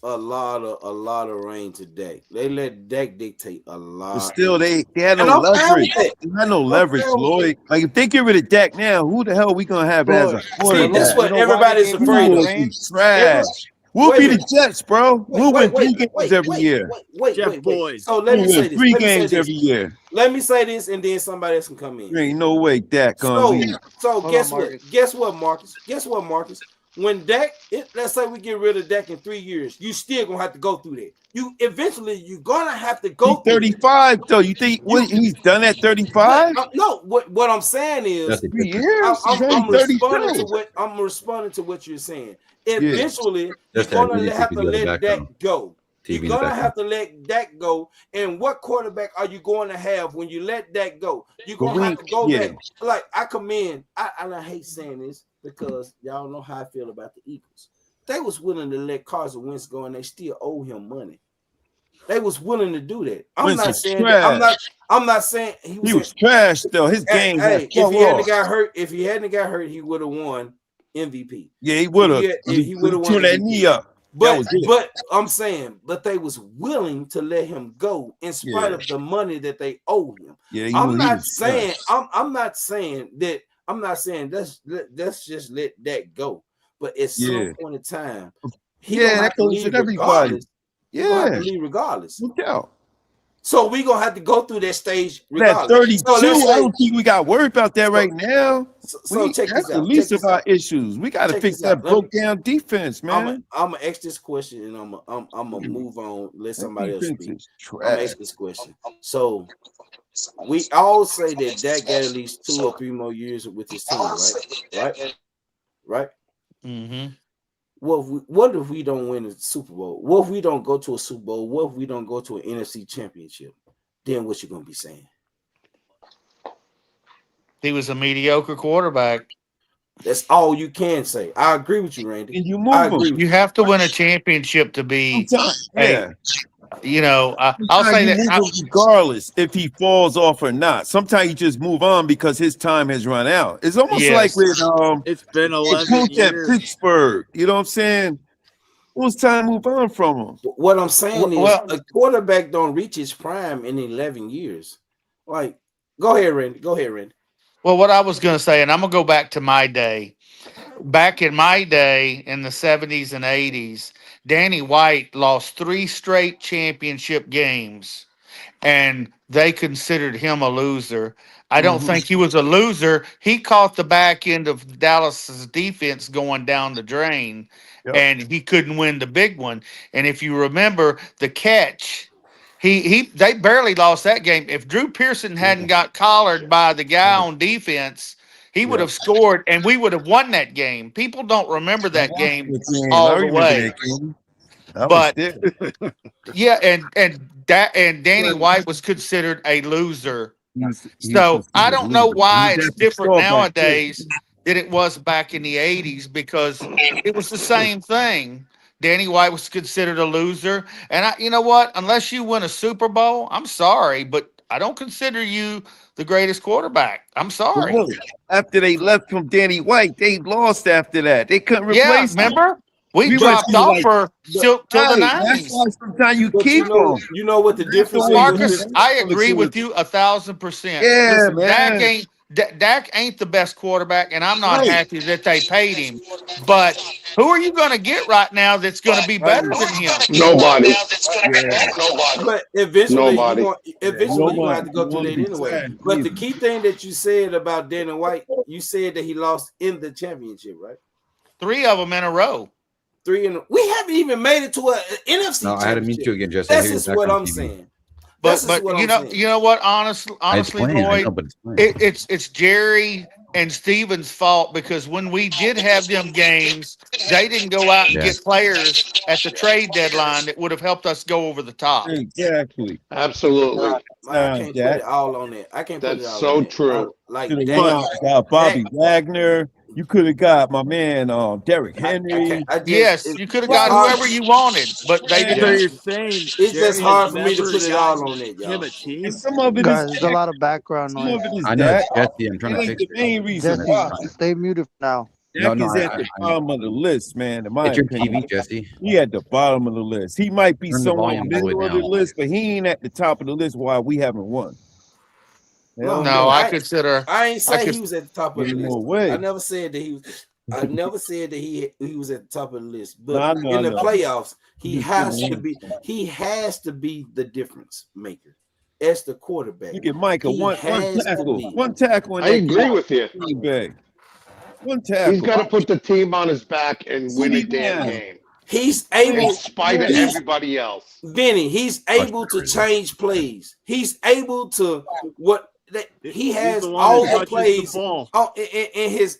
reign to Dak. They let Dak dictate a lot. but still they had no And I'm fine leverage. with that. They had no I'm leverage, fine with Lloyd. Like if they get rid of Dak now, who the hell are we gonna have as a Lloyd, See, quarterback? this is what you know why they everybody's gave him afraid that of. reign? Trash. We'll Wait a be the minute. Jets, bro. We'll win 3 games every year. Jeff Boyd. So let We'll me say win this. 3 Let me say games this. every year. Let me say this, and then somebody else can come in. There ain't no way Dak gonna leave. So Hold guess on, what? Marcus. Guess what, Marcus? Guess what, Marcus? When let's say we get rid of Dak in 3 years, you still gonna have to go through that. You're gonna have to go He's through 35 though. You think he's done at 35? No, what I'm saying is That's a 3 good years? He's only I'm responding 32. to what you're saying. Eventually, you're Just that gonna really have to TV in the let background. that go. TV in You're the gonna background. have to let that go. And what quarterback are you going to have when you let that go? You're gonna have to go back. Like I commend, and I hate saying this because y'all know how I feel about the Eagles. they was willing to let Carson Wentz go, and they still owe him money. They was willing to do that. I'm not saying that. I'm not saying he was trash though. His game got if he hadn't got hurt, he would have won MVP. Yeah, he would have. He would have won turned that knee up. But I'm saying, but they was willing to let him go in spite of the money that they owe him. Yeah, I'm not saying let's just let that go. But at some point in time, that goes with everybody. Regardless. No doubt. So we're gonna have to go through that stage regardless. That 32, I don't think we got to worry about that right now. So check this out. The least of our issues. We got to fix that broke down defense, man. I'm gonna ask this question and I'm gonna move on. Let somebody else speak. I'm gonna ask this question. So we all say that Dak got at least 2 or 3 more years with his team, right? Mm-hmm. What if we don't win a Super Bowl? What if we don't go to a Super Bowl? What if we don't go to an NFC championship? Then what you gonna be saying? He was a mediocre quarterback. That's all you can say. I agree with you, Randy. And you move You have to win a championship to be. I'll say that regardless if he falls off or not. Sometimes you just move on because his time has run out. It's almost like with it's been 11 coach years. at Pittsburgh. You know what I'm saying? It was time to move on from him. What I'm saying is a quarterback don't reach his prime in 11 years. Like, go ahead, Randy. Well, what I was going to say, and I'm going to go back to my day. Back in my day, in the 70s and 80s, Danny White lost 3 straight championship games, and they considered him a loser. I don't think he was a loser. He caught the back end of Dallas's defense going down the drain, and he couldn't win the big one. And if you remember the catch, they barely lost that game. If Drew Pearson hadn't got collared by the guy on defense, he would have scored, and we would have won that game. People don't remember that game all the way. But and Danny White was considered a loser. So I don't know why it's different nowadays than it was back in the 80s, because it was the same thing. Danny White was considered a loser. And you know what? Unless you win a Super Bowl, I'm sorry, but I don't consider you the greatest quarterback. I'm sorry. Really? After they left from Danny White, they lost after that. They couldn't replace him. Remember? We dropped off till the 90s. That's why sometimes you keep them. You know what the difference is? Marcus, I agree with you 1,000%. Yeah, listen, man. Dak ain't the best quarterback, and I'm not happy that they paid him. But who are you going to get right now that's going to be better than him? Nobody. But eventually, Nobody. you're going to have to go through that anyway. But the key thing that you said about Danny White, you said that he lost in the championship, right? 3 of them in a row. 3 in. We haven't even made it to an NFC. No, I had to meet you again, Jesse. That's just what I'm saying. But you know what? Honestly, Lloyd, it's Jerry and Steven's fault, because when we did have them games, they didn't go out and get players at the trade deadline that would have helped us go over the top. Exactly. Absolutely. I can't put it all on that. I can't put it all so on true. That. Got Bobby Wagner. You could have got my man Derrick Henry. Yes, you could have got whoever you wanted, but they didn't. So you're saying it's just hard for me to put it all on it, y'all. And some of it Guys, is there's a lot of background noise. I know, Jesse. I'm trying to fix the main reason Jesse, why. stay muted now. Dak is at the bottom of the list, man. In my It's your opinion. TV, Jesse. He at the bottom of the list. He might be Turn the somewhere volume in the all the middle way of the down. list, but he ain't at the top of the list while we haven't won. No, I consider. I ain't say he was at the top of the No list. way. I never said that he was. I never said that he was at the top of the list. But No, in the playoffs, he has to be. He has to be the difference maker as the quarterback. Look at Micah. He One has to tackle. be. One tackle. I agree with you. One tackle. He's got to put the team on his back and win a damn game. He's able, in spite of everybody else. Vinny, he's able to change plays. He's able to he has all the plays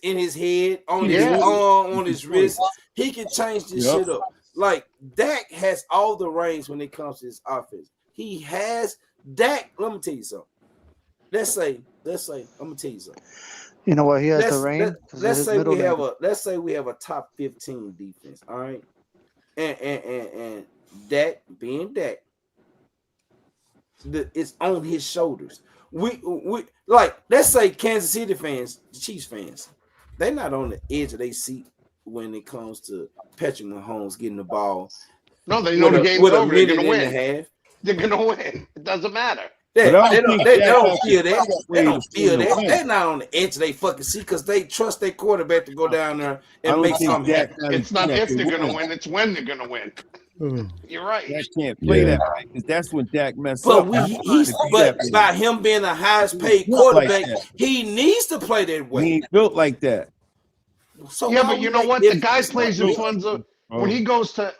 in his head, on his arm, on his wrist. He can change this shit up. Like Dak has all the reins when it comes to his offense. He has Dak. Let me tell you something. Let's say, I'm gonna tell you something. You know what? He has the let's rain. let's His say middle we have name. a top 15 defense. All right, and Dak being Dak, it's on his shoulders. We like, let's say Kansas City fans, the Chiefs fans, they're not on the edge of their seat when it comes to Patrick Mahomes getting the ball. No, they know the game's with a over. They're minute gonna and a win. half. They're gonna win. It doesn't matter. They don't feel that. They They don't feel that. They're not on the edge of their fucking seat because they trust their quarterback to go down there and make something happen. It's not if they're gonna win; it's when they're gonna win. You're right. Dak can't play that way because that's when Dak messed up. But by him being the highest paid quarterback, he needs to play that way. He ain't built like that. So yeah, but you know what? The guy plays in front of when he goes to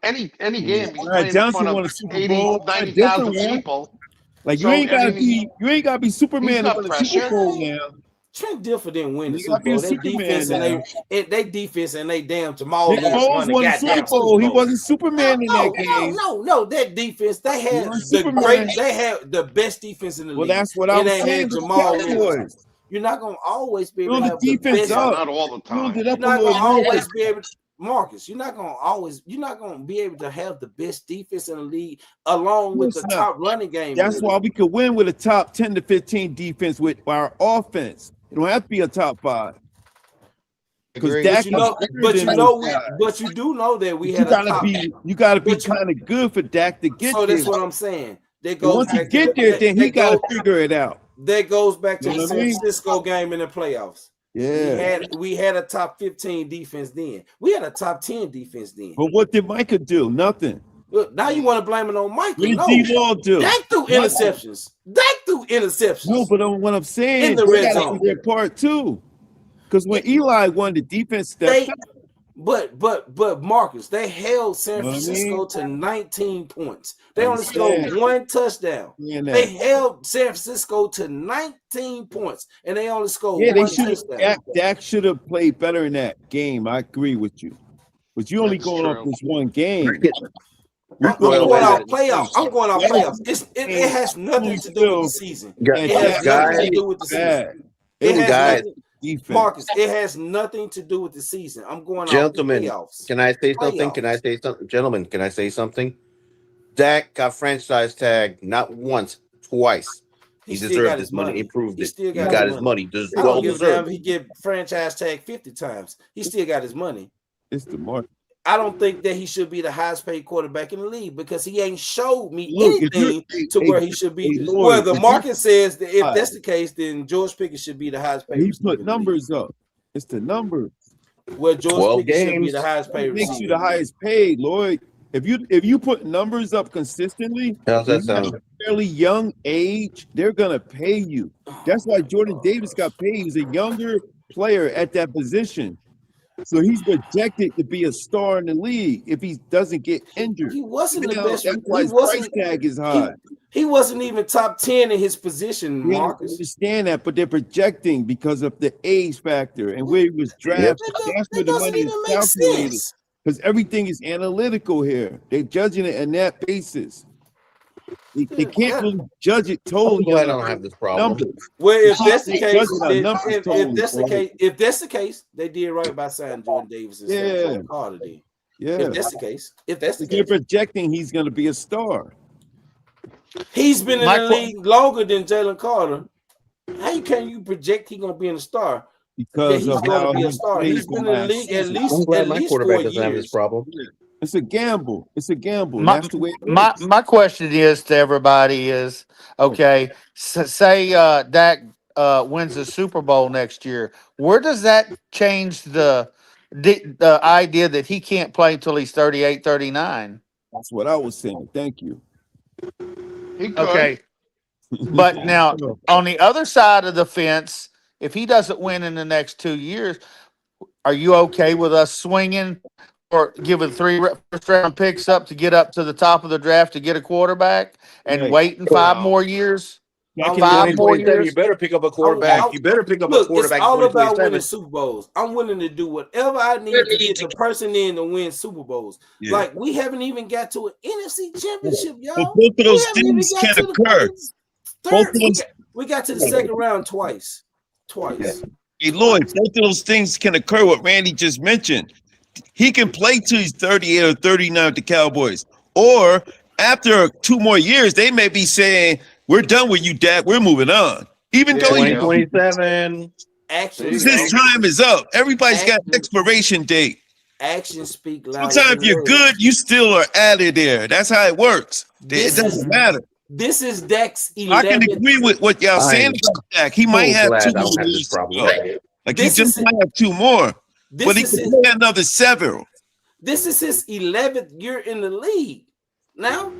any game, he's playing in front of 80, 90,000 people. Like you ain't gotta be Superman to win the Super Bowl now. Trent Dilfer didn't win the Super Bowl. They defense and they damn Jamal Nick Foles won the Super Bowl. He wasn't Superman in that game. No, that defense, they had the best defense in the league. Well, that's what I was saying. Jamal You're not gonna always be able to have the best. Not all the time. You're not gonna always be able to, Marcus, you're not gonna be able to have the best defense in the league along with the top running game. That's why we could win with a top 10 to 15 defense with our offense. It don't have to be a top 5. Because but you do know that we had you gotta be kind of good for Dak to get there. So that's what I'm saying. Once he get there, then he gotta figure it out. That goes back to the San Francisco game in the playoffs. Yeah, we had a top 15 defense then. We had a top 10 defense then. But what did Micah do? Nothing. Look, now you want to blame it on Micah. What did D-Law do? Dak threw interceptions. No, but what I'm saying in the red zone, their part too. Because when Eli won, the defense stepped up. But Marcus, they held San Francisco to 19 points. They only scored 1 touchdown. They held San Francisco to 19 points, and they only scored 1 touchdown. Dak should have played better in that game. I agree with you, but you only going off this one game. I'm going off playoffs. It has nothing to do with the season. It has nothing to do with the season. Marcus, it has nothing to do with the season. I'm going off the playoffs. Can I say something? Gentlemen, can I say something? Dak got franchise tagged not once, twice. He deserved his money. He proved it. He got his money. Well deserved. He get franchise tag 50 times. He still got his money. It's the market. I don't think that he should be the highest paid quarterback in the league because he ain't showed me anything to where he should be. Well, the market says that if that's the case, then George Pickens should be the highest paid. He put numbers up. It's the numbers. Well, George Pickens should be the highest paid. Makes you the highest paid, Lloyd. If you put numbers up consistently, how's that sound? At a fairly young age, they're gonna pay you. That's why Jordan Davis got paid. He was a younger player at that position. So he's projected to be a star in the league if he doesn't get injured. He wasn't the best. That's why his price tag is high. He wasn't even top 10 in his position, Marcus. I understand that, but they're projecting because of the age factor and where he was drafted. That's where the money is calculated. Because everything is analytical here. They're judging it on that basis. They can't really judge it totally. I don't have this problem. Numbers. Well, if that's the case, if that's the case, they did right by signing Jordan Davis and Jalen Carter. Yeah. If that's the case, they're projecting he's going to be a star. He's been in the league longer than Jalen Carter. How can you project he's going to be in a star? Because of how he's been in the league at least. My quarterback doesn't have this problem. It's a gamble. It's a gamble. That's the way my question is to everybody is, okay, say Dak wins the Super Bowl next year. Where does that change the idea that he can't play until he's 38, 39? That's what I was saying. Thank you. Okay. But now, on the other side of the fence, if he doesn't win in the next 2 years, are you okay with us swinging or giving 3 first-round picks up to get up to the top of the draft to get a quarterback and waiting 5 more years? 5 more years. You better pick up a quarterback. It's all about winning Super Bowls. I'm willing to do whatever I need to get the person in to win Super Bowls. Yeah. Like, we haven't even got to an NFC championship, y'all. But both of those things can occur. We got to the second round twice. Yeah. Hey, Lloyd, both of those things can occur. What Randy just mentioned. He can play till he's 38 or 39 with the Cowboys. Or after 2 more years, they may be saying, we're done with you, Dak. We're moving on. Even though 2027. his time is up. Everybody's got an expiration date. Actions speak louder. Sometimes if you're good, you still are added there. That's how it works. It doesn't matter. This is Dak's 11th. I can agree with what y'all saying about Dak. He might have 2 more years to go. Like he just might have 2 more. But he can play another several. This is his 11th year in the league. Now,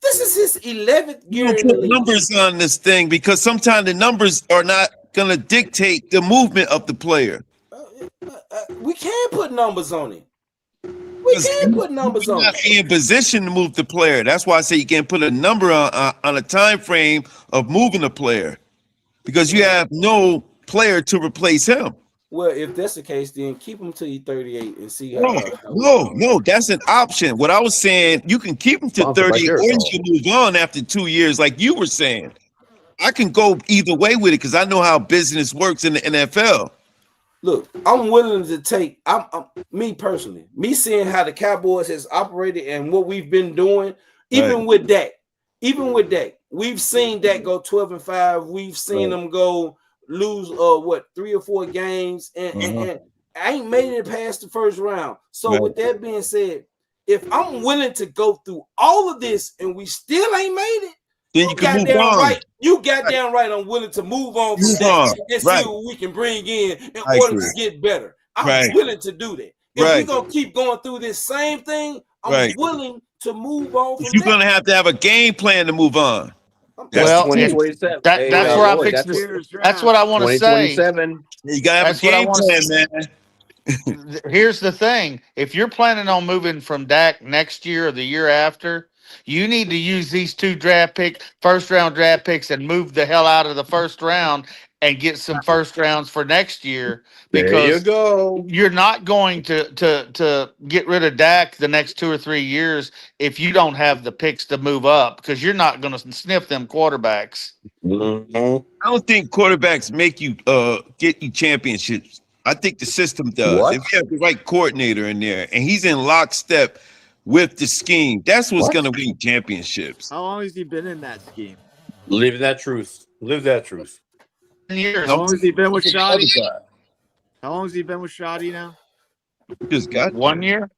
this is his 11th year in the league. Numbers on this thing because sometimes the numbers are not going to dictate the movement of the player. We can put numbers on it. We can put numbers on it. Not in position to move the player. That's why I say you can't put a number on a time frame of moving the player because you have no player to replace him. Well, if that's the case, then keep him till you're 38 and see how. No, that's an option. What I was saying, you can keep him to 30 or you can move on after 2 years, like you were saying. I can go either way with it because I know how business works in the NFL. Look, I'm willing to take. I'm me personally, me seeing how the Cowboys has operated and what we've been doing, even with Dak, we've seen Dak go 12-5. We've seen them go lose 3 or 4 games and I ain't made it past the first round. So with that being said, if I'm willing to go through all of this and we still ain't made it, then you can move on. Right. You goddamn right. I'm willing to move on from that and see what we can bring in order to get better. I'm willing to do that. If we're gonna keep going through this same thing, I'm willing to move on from You're gonna have to have a game plan to move on. Well, that's where I fix this. That's what I want to say. You gotta have a game plan, man. Here's the thing: if you're planning on moving from Dak next year or the year after, you need to use these 2 first round draft picks, and move the hell out of the first round and get some first rounds for next year. Because there you go. You're not going to get rid of Dak the next 2 or 3 years if you don't have the picks to move up, because you're not going to sniff them quarterbacks. I don't think quarterbacks make you get you championships. I think the system does. If you have the right coordinator in there and he's in lockstep with the scheme, that's what's going to win championships. How long has he been in that scheme? Live that truth. Live that truth. Years. How long has he been with Shoddy? How long has he been with Shoddy now? Just got 1 year.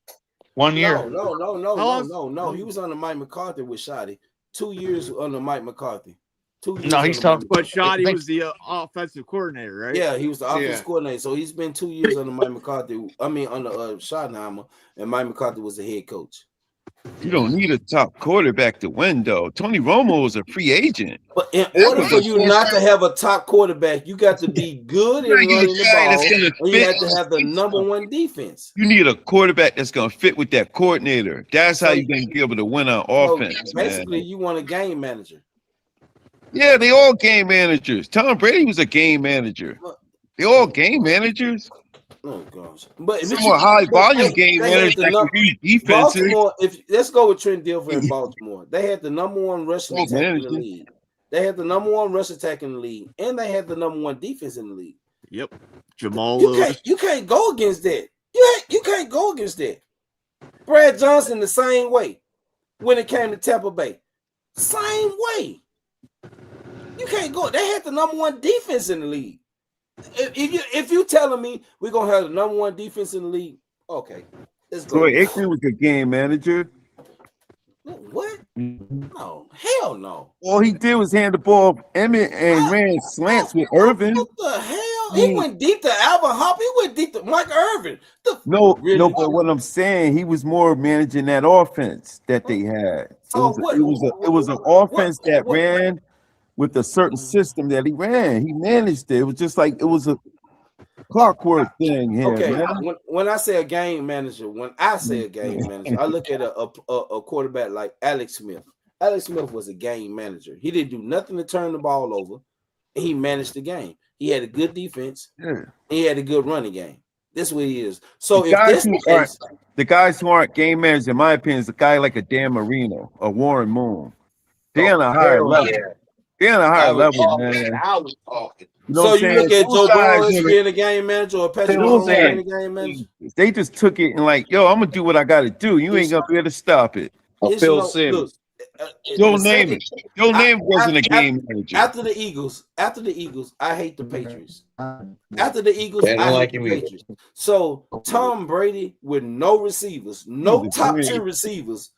1 year. No. He was under Mike McCarthy with Shoddy. 2 years under Mike McCarthy. 2 years. No, he's talking. But Shoddy was the offensive coordinator, right? Yeah, he was the offensive coordinator. So he's been 2 years under Mike McCarthy. I mean, under Schottenheimer, and Mike McCarthy was the head coach. You don't need a top quarterback to win, though. Tony Romo is a free agent. But in order for you not to have a top quarterback, you got to be good in running the ball, and you have to have the number 1 defense. You need a quarterback that's going to fit with that coordinator. That's how you're going to be able to win on offense. Basically, you want a game manager. Yeah, they all game managers. Tom Brady was a game manager. They all game managers. Oh gosh! But some more high volume game managers that can use defenses. Baltimore, let's go with Trent Dilfer in Baltimore. They had the number 1 rushing attack in the league. They had the number 1 rush attack in the league, and they had the number 1 defense in the league. Yep, Jamal. You can't go against that. You can't go against that. Brad Johnson the same way when it came to Tampa Bay, same way. You can't go. They had the number 1 defense in the league. If you telling me we're gonna have the number 1 defense in the league, okay, let's go. Troy Aikman was a game manager. What? No, hell no. All he did was hand the ball Emmett and ran slants with Irvin. What the hell? He went deep to Alvin Hop. He went deep to Mike Irvin. No, but what I'm saying, he was more managing that offense that they had. It was an offense that ran with a certain system that he ran. He managed it. It was just like it was a clockwork thing here. Okay, man. When I say a game manager, I look at a quarterback like Alex Smith. Alex Smith was a game manager. He didn't do nothing to turn the ball over. He managed the game. He had a good defense. Yeah. He had a good running game. That's what he is. So the guys who aren't game managers, in my opinion, is a guy like a Dan Marino, a Warren Moon. They're on a higher level. Yeah. They're on a higher level, man. I was talking. You know So what I'm you saying? look at Those Joe Burrow guys as are- being a game manager or Patrick those Mahomes being guys, a game manager? they just took it and like, yo, I'm gonna do what I gotta do. You ain't gonna be able to stop it. It's no look. Joe the same- Namath. Joe Namath wasn't a game manager. After the Eagles, I hate the Patriots. After the Eagles, They don't I like hate him the either. Patriots. So Tom Brady with no receivers, no top tier receivers,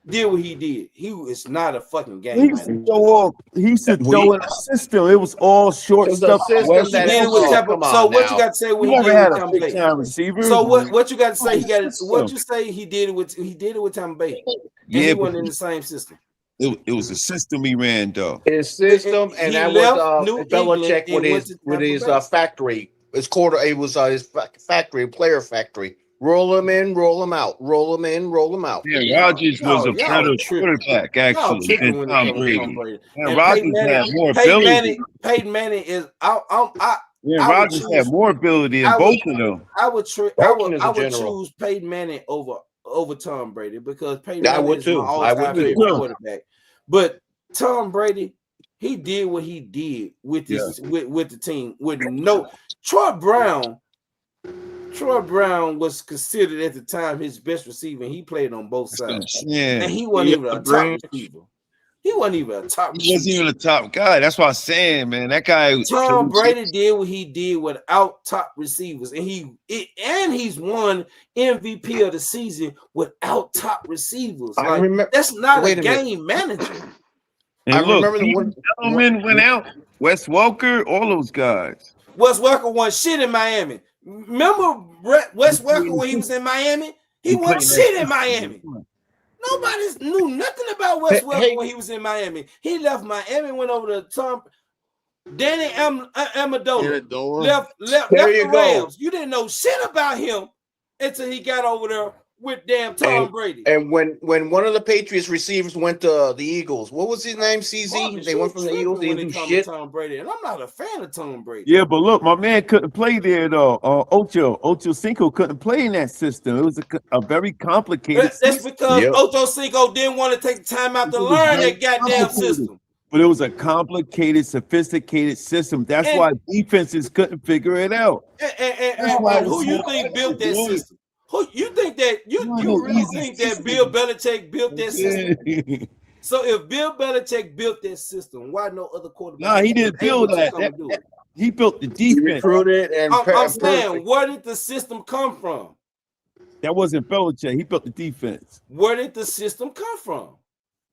did what he did. He is not a fucking game He used to manager. throw in a system. It was all short It was a stuff. system West that- He did it with Oh, Tampa. come on So what now. you got to say? What He he never did had with a Tampa Bay? big-time receiver. So what you got to say? He got System. what you say? He did it with Tampa Bay. And Yeah, he but wasn't in the same system. it was a system he ran though. His system, He and that left was New Belichick England and went to with Tampa his Bay. factory. His quarter. It was his factory, player factory. Roll them in, roll them out. Roll them in, roll them out. Yeah, Rodgers was a Y'all better tripping. quarterback Y'all actually tripping than when it Tom comes to Tom Brady. Brady. And And Rodgers had more ability. Peyton Manning is I Yeah, I would Rodgers had choose more ability than I both would of them. I would Coaching is a general. choose Peyton Manning over Tom Brady because Peyton I Manning would is too. my I would all-time too. favorite quarterback. But Tom Brady, he did what he did with this with the team with no Troy Brown was considered at the time his best receiver. He played on both sides. Yeah. And he wasn't even a top receiver. He wasn't even a top He wasn't receiver. even a top guy. That's what I'm saying, man. That guy. Tom Brady did what he did without top receivers, and he's won MVP of the season without top receivers. I Like remember. that's not a Wait a minute. game manager. And I look, remember the one. Gentleman went out. Wes Welker, all those guys. Wes Welker won shit in Miami. Remember Wes Welker when he was in Miami? He won shit in Miami. Nobody knew nothing about Wes Welker when he was in Miami. He left Miami, went over to Tom. Danny Amendola left the Rams. You didn't know shit about him until he got over there with damn Tom Brady. And when one of the Patriots receivers went to the Eagles, what was his name? CZ. Marcus, They went from the Eagles. They when didn't it do comes shit. to Tom Brady, and I'm not a fan of Tom Brady. Yeah, but look, my man couldn't play there though. Ocho Cinco couldn't play in that system. It was a very complicated. That's because Ocho Cinco didn't want to take the time out to learn that goddamn system. But it was a complicated, sophisticated system. That's why defenses couldn't figure it out. And who you think built that system? Who you think that you really think that Bill Belichick built that system? So if Bill Belichick built that system, why no other quarterback? No, he didn't build that. He built the defense. He recruited and I'm saying, where did the system come from? That wasn't Belichick. He built the defense. Where did the system come from?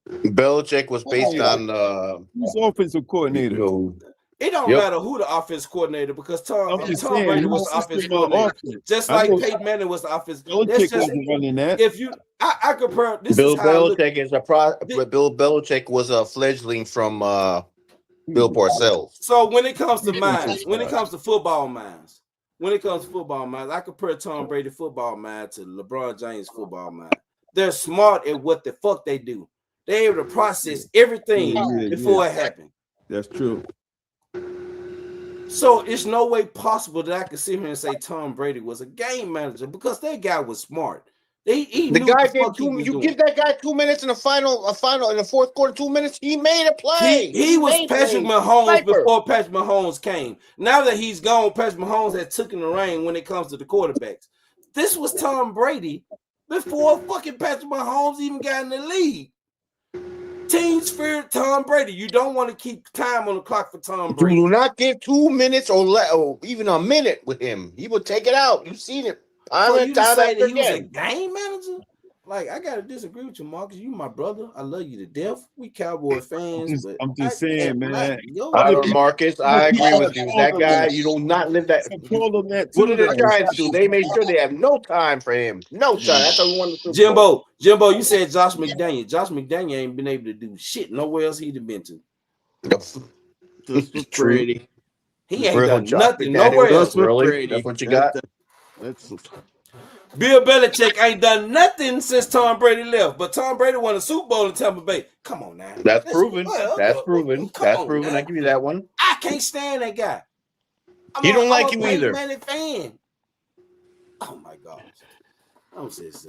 Belichick was based on He's offensive coordinator. It don't matter who the offense coordinator because Tom Brady was the offense coordinator. Just like Peyton Manning was the offense. Belichick wasn't running that. If you, I compare this. Bill is how Belichick is Bill Belichick was a fledgling from Bill Parcells. So when it comes to minds, when it comes to football minds, I compare Tom Brady football mind to LeBron James football mind. They're smart at what the fuck they do. They're able to process everything before it happened. That's true. So it's no way possible that I could sit here and say Tom Brady was a game manager because that guy was smart. He the knew guy what gave you give that guy 2 minutes in the final in the fourth quarter, 2 minutes. He made a play. He was Patrick Mahomes before Patrick Mahomes came. Now that he's gone, Patrick Mahomes has taken the reign when it comes to the quarterbacks. This was Tom Brady before fucking Patrick Mahomes even got in the league. Teams feared Tom Brady. You don't want to keep time on the clock for Tom Brady. Do not give 2 minutes or even a minute with him. He will take it out. You've seen it. So you just say that he was a game manager? Like, I gotta disagree with you, Marcus. You my brother. I love you to death. We Cowboy fans. I'm just saying, man. Marcus, I agree with you. That guy, you do not live that. What did the Giants do? They made sure they have no time for him. No time. That's how we won the Super Bowl. Jimbo, you said Josh McDaniel. Josh McDaniel ain't been able to do shit nowhere else he'd have been to. Brady. He ain't done nothing nowhere else. Really? That's what you got? Bill Belichick ain't done nothing since Tom Brady left, but Tom Brady won a Super Bowl in Tampa Bay. Come on now. That's proven. That's proven. That's proven. I give you that one. I can't stand that guy. He don't like you either. I'm a fan. Oh my God. I'm just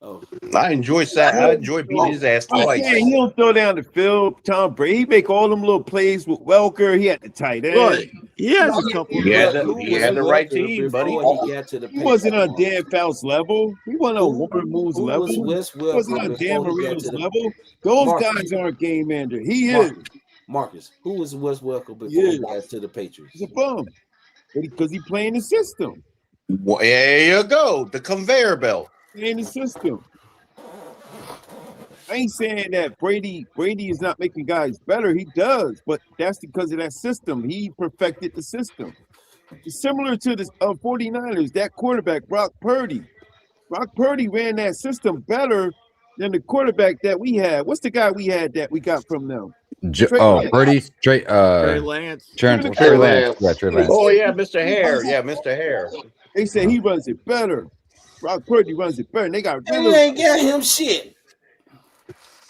Oh, I enjoy beating his ass twice. Yeah, he don't throw down the field. Tom Brady, he make all them little plays with Welker. He had the tight end. Right. He has a couple. He had the right team, buddy. Before he got to the He wasn't on Patriots, Dan Fouts level. He wasn't on Warren Moon's who level. was Wes He wasn't Welker on before Dan he got Marino's to the level. Those Marcus. guys aren't game manager. He is. Marcus, who was Wes Welker before he got to the Patriots? He's a bum. Because he playing the system. Well, there you go. The conveyor belt. Playing the system. I ain't saying that Brady is not making guys better. He does, but that's because of that system. He perfected the system. It's similar to the 49ers, that quarterback, Brock Purdy. Brock Purdy ran that system better than the quarterback that we had. What's the guy we had that we got from them? Purdy, Trey Lance. Trey Lance. Yeah, Trey Lance. Oh, yeah, Mr. Hare. Yeah, Mr. Hare. They say he runs it better. Brock Purdy runs it better. And they got They ain't got him shit.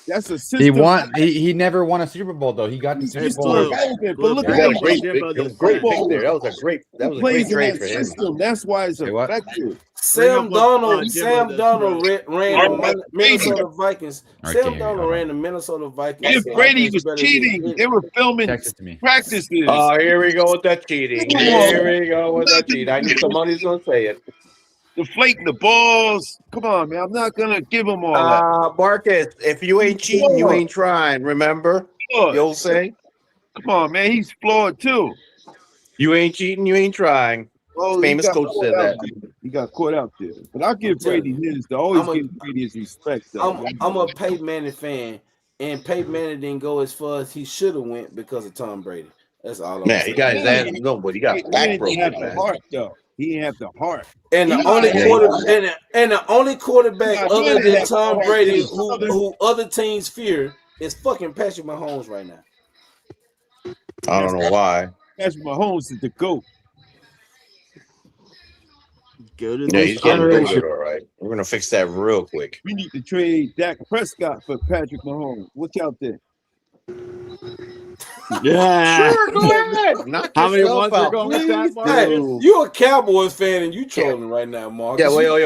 That's a system. He never won a Super Bowl though. He got the Super Bowl. But look at that great pick there. That was a great trade for him. System. That's why it's effective. Sam Darnold ran the Minnesota Vikings. Sam Darnold ran the Minnesota Vikings. If Brady was cheating, they were filming practices. Oh, here we go with that cheating. Here we go with that cheating. I knew somebody's gonna say it. Deflating the balls. Come on, man. I'm not gonna give him all that. Marcus, if you ain't cheating, you ain't trying. Remember? You'll say. Come on, man. He's flawed too. You ain't cheating, you ain't trying. Famous coach said that. He got caught out there. But I'll give Brady his. Always give Brady his respect. Though. I'm a Peyton Manning fan, and Peyton Manning didn't go as far as he should have went because of Tom Brady. That's all. Man, he got his ass. No, but he got back broken. He didn't have the heart, though. He didn't have the heart. And the only quarterback other than Tom Brady who other teams fear is fucking Patrick Mahomes right now. I don't know why. Patrick Mahomes is the GOAT. Yeah, he's getting pretty good, all right. We're gonna fix that real quick. We need to trade Dak Prescott for Patrick Mahomes. Watch out there. Yeah. Sure, go ahead. Knock How many yourself ones are out, going with please. that, Hey, Marcus? you a Cowboys fan and you trolling right now, Marcus. Yeah, well,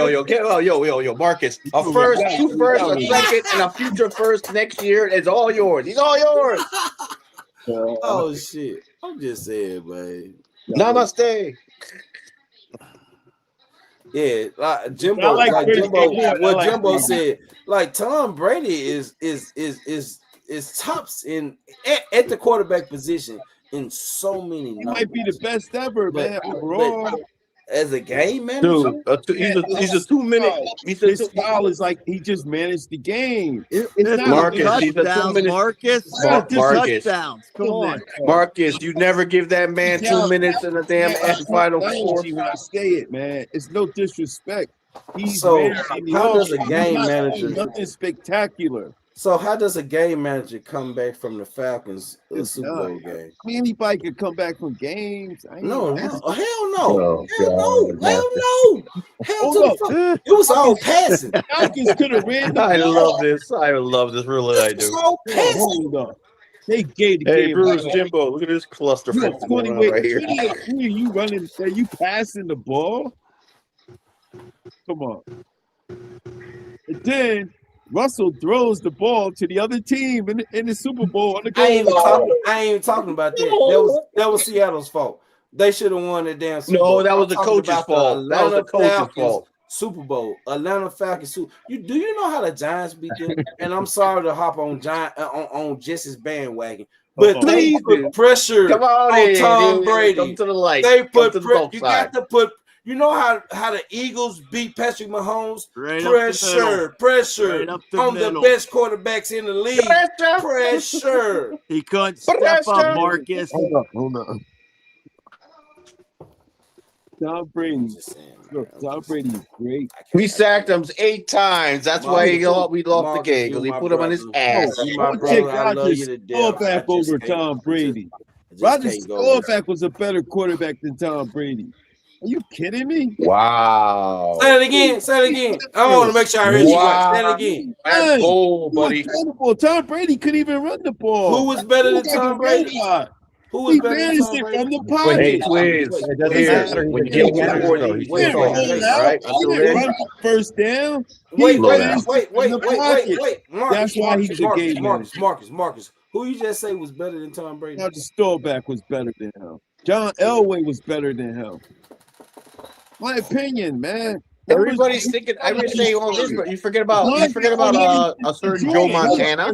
yo, Marcus. A first, two first, a second, and a future first next year is all yours. He's all yours. Oh shit! I'm just saying, man. Namaste. Yeah, like Jimbo, Jimbo said, like Tom Brady is tops in at the quarterback position in so many numbers. He might be the best ever, man. Overall, as a game manager, he's a 2 minute. His style is like he just managed the game. It's not Marcus. He's a 2 minute. Marcus. Marcus. Touchdowns. Come on, Marcus. You never give that man 2 minutes in a damn final four. When I say it, man, it's no disrespect. He's so how does a game manager nothing spectacular? So how does a game manager come back from the Falcons Super Bowl game? I mean, anybody could come back from games. Hell no. Oh, Hell to the fuck. It was all passing. Falcons could have ran. I love this. Really, I do. Hold up. They gave the hey, game. Bruce, Jimbo, look at this cluster right here. Who are you running? Are you passing the ball? Come on. And then Russell throws the ball to the other team in the Super Bowl. On the I ain't even talking about that. That was Seattle's fault. They should have won the damn Super Bowl. No, that was the coach's fault. That was the coach's fault. Super Bowl, Atlanta Falcons. Do you know how the Giants beat them? And I'm sorry to hop on on Jesse's bandwagon, but they put pressure on Tom Brady. Come to the light. They put you got to put. You know how the Eagles beat Patrick Mahomes? Pressure right on the best quarterbacks in the league. Pressure. He couldn't step up, Marcus. Hold on. Tom Brady. Tom Brady is great. We sacked him 8 times. That's why we lost the game, because he put him on his ass. Rodgers score back over Tom Brady. Rodgers Staubach was a better quarterback than Tom Brady. Are you kidding me? Wow. Say it again. I want to make sure I heard you right. Say it again. That's bold, buddy. Tom Brady couldn't even run the ball. Who was better than Tom Brady? Who was better than banished Tom it Brady? from the Hey, pocket. Quiz. It doesn't Here, matter. when you He's a get game 1 manager, more of though. these, He's we'll still a talk. game Roll manager. All out. right, He until didn't then. run for first down. Wait, He Slow wait, down. banished it wait, from the wait, pocket. wait. That's why he's a game manager. Marcus. Who you just say was better than Tom Brady? Roger Staubach was better than him. John Elway was better than him. My opinion, man. Everybody's thinking. Everybody's saying all this, but you forget about a certain Joe Montana.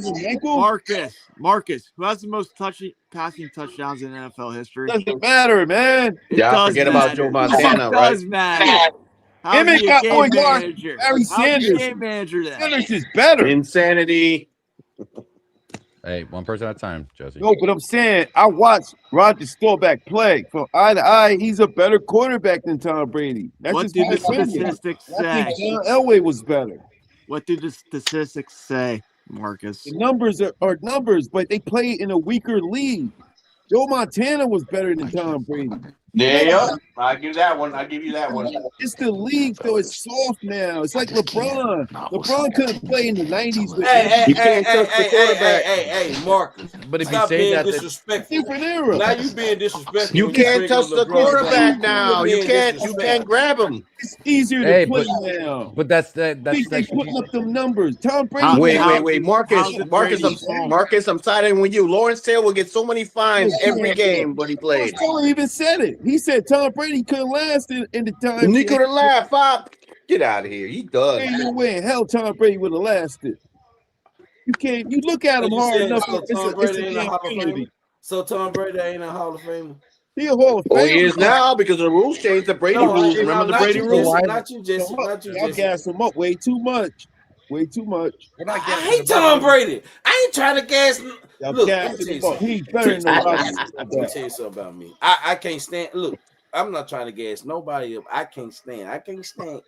Marcus, who has the most passing touchdowns in NFL history? Doesn't matter, man. Yeah, forget about Joe Montana, It right? does matter. How's Emmett he a got more game yards. manager? Barry How's he a Sanders. game manager then? Sanders is better. Insanity. Hey, one person at a time, Jesse. No, but I'm saying I watched Roger Staubach play from eye to eye. He's a better quarterback than Tom Brady. That's What just do my the opinion. statistics I think say? John Elway was better. What do the statistics say, Marcus? The numbers are numbers, but they play in a weaker league. Joe Montana was better than Tom Brady. Yeah, I'll give that one. I'll give you that one. It's the league, though. It's soft now. It's like LeBron. LeBron couldn't play in the 90s with Hey, Marcus. But if you Stop say being that, disrespectful. different era. Now you being disrespectful. You can't touch the quarterback You now. You being can't disrespectful. grab him. It's easier Hey, to play but- now. But that's They putting up them numbers. Tom Brady. Wait, Marcus, I'm siding with you. Lawrence Taylor will get so many fines every game, but he played. Taylor even said it. He said Tom Brady couldn't last in the time. And he could have laughed. Pop, get out of here. He done. Ain't no way in hell Tom Brady would have lasted. You can't. You look at him hard enough. Tom Brady ain't a damn Hall of penalty. Famer. So Tom Brady ain't a Hall of Famer. He a Hall of Famer. Oh, he is now because the rules changed. The Brady rules. Remember the Brady rules? Not you, Jesse. Y'all gas him up way too much. Way too much. I hate Tom Brady. I ain't trying to gas. Y'all Look, gas him up. He's better than nobody. Let me tell you something about me. I can't stand. Look, I'm not trying to gas nobody up. I can't stand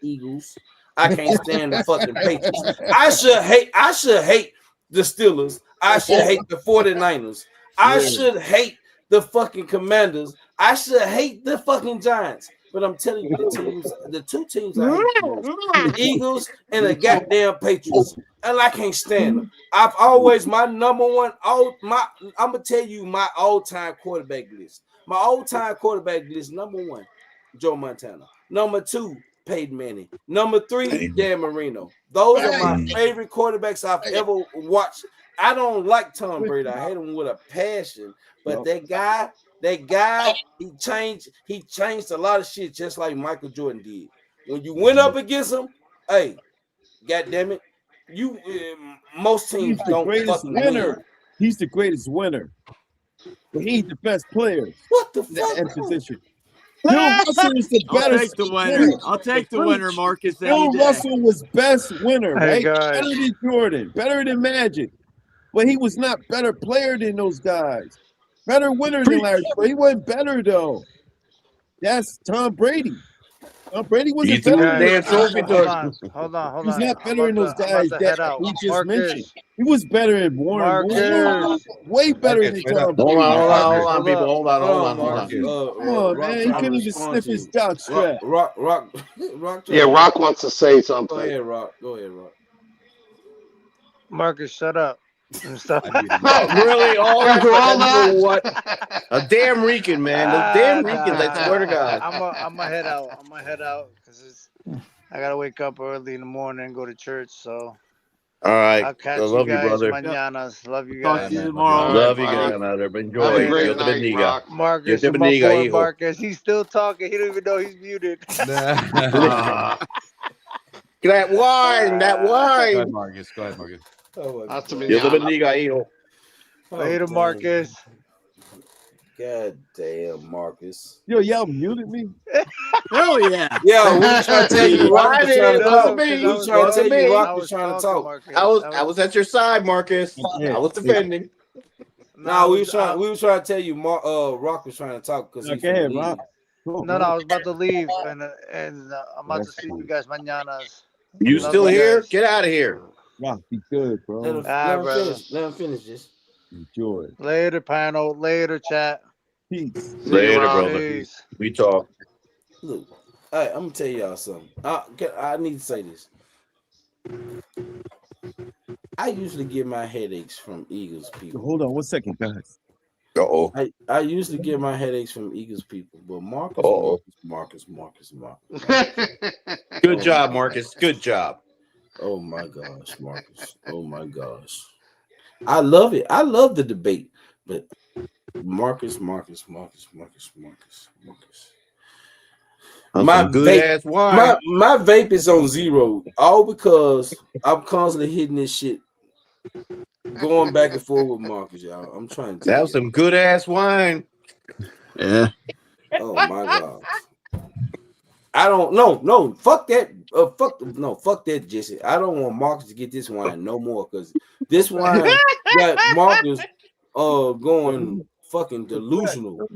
Eagles. I can't stand the fucking Patriots. I should hate the Steelers. I should hate the 49ers. I should hate the fucking Commanders. I should hate the fucking Giants. But I'm telling you, the two teams I hate the most, the Eagles and the goddamn Patriots. And I can't stand them. I've always, my number one, I'm going to tell you my all-time quarterback list. My all-time quarterback list, number one, Joe Montana. Number two, Peyton Manning. Number three, Dan Marino. Those are my favorite quarterbacks I've ever watched. I don't like Tom Brady. I hate him with a passion. But that guy, he changed a lot of shit just like Michael Jordan did. When you went up against him, hey, goddamn it, most teams don't fucking win. He's the greatest winner. But he's the best player. What the fuck? In position. Bill Russell is the better. I'll take the winner, Marcus. Bill Russell was best winner, Hey, right? guys. Better than Jordan, better than Magic. But he was not better player than those guys. Better winner than Larry Bird. He wasn't better though. That's Tom Brady. Tom Brady wasn't better. Hold on. He's not better than those guys that we just mentioned. He was better than Warren. Way better than Tom Brady. Hold on, people. Hold on. Come on, man. He couldn't even sniff his jock strap. Rock. Yeah, Rock wants to say something. Go ahead, Rock. Marcus, shut up. Stop. Really? All that? What? A damn Rican, man. Those damn Ricans, I swear to God. I'm gonna head out because I gotta wake up early in the morning and go to church. So All right. I'll catch I love you you, guys brother. mañanas. Love you Talk guys. to you tomorrow. Love you guys, brother. Enjoy. Have a great Yo te night, bendiga. Rock. Marcus, Yo te you're my bendiga, boy, hijo. Marcus. He's still talking. He don't even know he's muted. That wine. Go ahead, Marcus. Oh, Hasta Yo te mañana. bendiga, hijo. Later, Marcus. God damn, Marcus. Yo, y'all muted me. Hell yeah. Yeah, we were trying to tell you, Rock was trying to talk. me. We were trying to tell you, Rock was trying to talk. Marcus. I was at your side, Marcus. I was defending. No, we were trying to tell you, Rock was trying to talk because he's Go ahead, from Rock. No, I was about to leave, and I'm about to see you guys mañanas. You Love still you here? guys. Get out of here. Rock, be good, bro. Let him finish this. Enjoy. Later, panel. Later, chat. Peace. Later, brother. Peace. We talk. Look, I'm gonna tell y'all something. I need to say this. I usually get my headaches from Eagles people. Hold on 1 second, guys. Uh-oh. I usually get my headaches from Eagles people, but Marcus. Good job, Marcus. Good job. Oh my gosh, Marcus. Oh my gosh. I love it. I love the debate, but Marcus. My good ass wine. My vape is on 0, all because I'm constantly hitting this shit, going back and forth with Marcus, y'all. I'm trying to. That was some good ass wine. Yeah. Oh my gosh. I don't know. No, fuck that. Fuck that, Jesse. I don't want Marcus to get this wine no more, because this wine got Marcus going fucking delusional.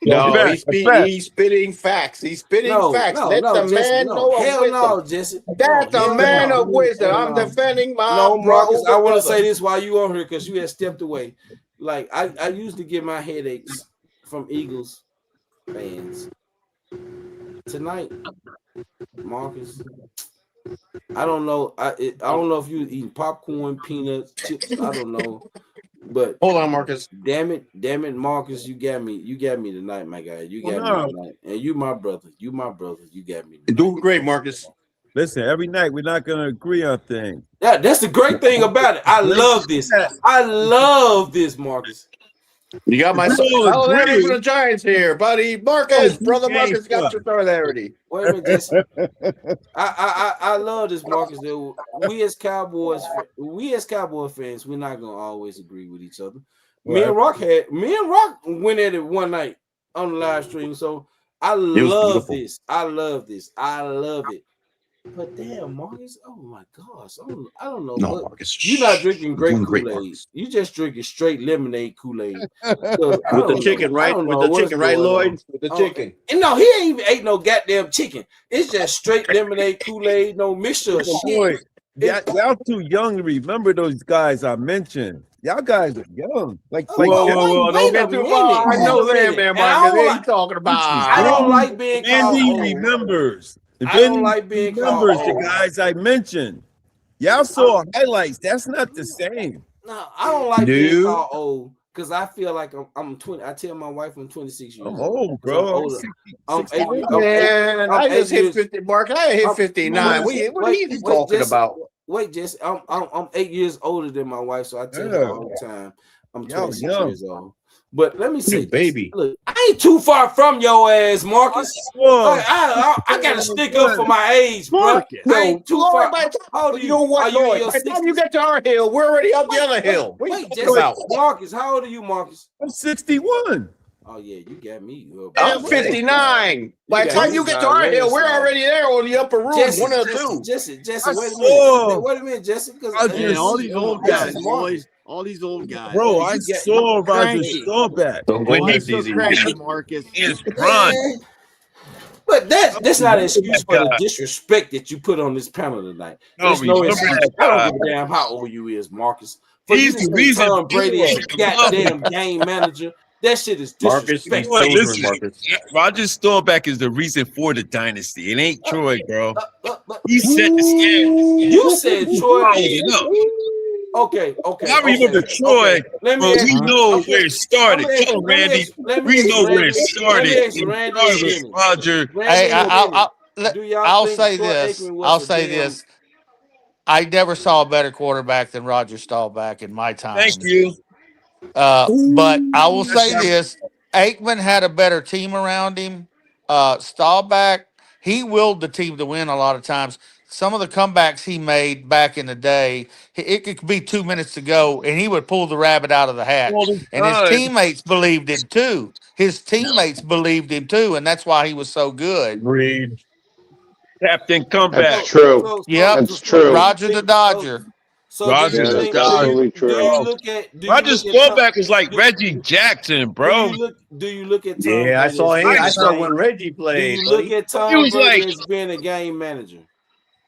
No, he's spitting facts. He's spitting facts. Let the man know of wisdom. No, Jesse. That's a man of wisdom. I'm defending my Marcus. I want to say this while you on here, because you had stepped away. Like I used to get my headaches from Eagles fans. Tonight, Marcus, I don't know. I don't know if you eating popcorn, peanuts, chips. I don't know. But hold on, Marcus. Damn it, Marcus. You got me tonight, my guy. You got me tonight. And you my brother. You got me tonight. You're doing great, Marcus. Listen, every night we're not gonna agree on things. Yeah, that's the great thing about it. I love this. I love this, Marcus. You got my solidarity for the Giants here, buddy. Marcus, brother Marcus, got your solidarity. Wait a minute, Jesse. I love this, Marcus. We as Cowboy fans, we're not gonna always agree with each other. Right. Me and Rock went at it one night on the live stream. So I love this. I love it. But damn, Marcus, oh my gosh, I don't know. No, Marcus, you're not drinking great Kool-Aid. You just drinking straight lemonade Kool-Aid. With the chicken, right? With the chicken, right, Lloyd? With the chicken. And no, he ain't even ate no goddamn chicken. It's just straight lemonade Kool-Aid, no mixture of shit. Y'all too young to remember those guys I mentioned. Y'all guys are young. Whoa, don't get too far. I know that, man, Marcus. What are you talking about? I don't like being called old. Remembers. I don't like being called old. The guys I mentioned. Y'all saw highlights. That's not the same. No, I don't like being called old, because I feel like I'm 20. I tell my wife I'm 26 years old. I'm old, bro. I'm 8 Man, I just hit 50, Mark. I hit 59. What are you talking about? Wait, Jesse. I'm 8 years older than my wife, so I tell her all the time I'm 26 years old. But let me say, baby, look, I ain't too far from your ass, Marcus. I gotta stick up for my age, bro. I ain't too far. How old are you? By the time you get to our hill, we're already up the other hill. Wait, Jesse, Marcus, how old are you, Marcus? I'm 61. Oh yeah, you got me. I'm 59. By the time you get to our hill, we're already there on the upper room. One or two. Jesse, wait a minute, Jesse. Because all these old guys, boys. All these old guys. Bro, I saw Roger Staubach. When he's easy, Marcus. It's run. But that's not an excuse for the disrespect that you put on this panel tonight. There's no excuse. I don't give a damn how old you is, Marcus. He's the reason Tom Brady is goddamn game manager. That shit is disrespectful. Roger Staubach is the reason for the dynasty. It ain't Troy, bro. He set the standard. You said Troy. Okay. I remember Troy. We know where it started. Tell him, Randy. We know where it started. Roger. Hey, I'll say this. I never saw a better quarterback than Roger Staubach in my time. Thank you. But I will say this. Aikman had a better team around him. Staubach, he willed the team to win a lot of times. Some of the comebacks he made back in the day, it could be 2 minutes to go, and he would pull the rabbit out of the hat. And his teammates believed him too. And that's why he was so good. Reed. Captain Comeback. That's true. That's true. Roger the Dodger. Roger Staubach was like Reggie Jackson, bro. Do you look at Tom I saw when Reggie played. Do you look at Tom Brady as being a game manager?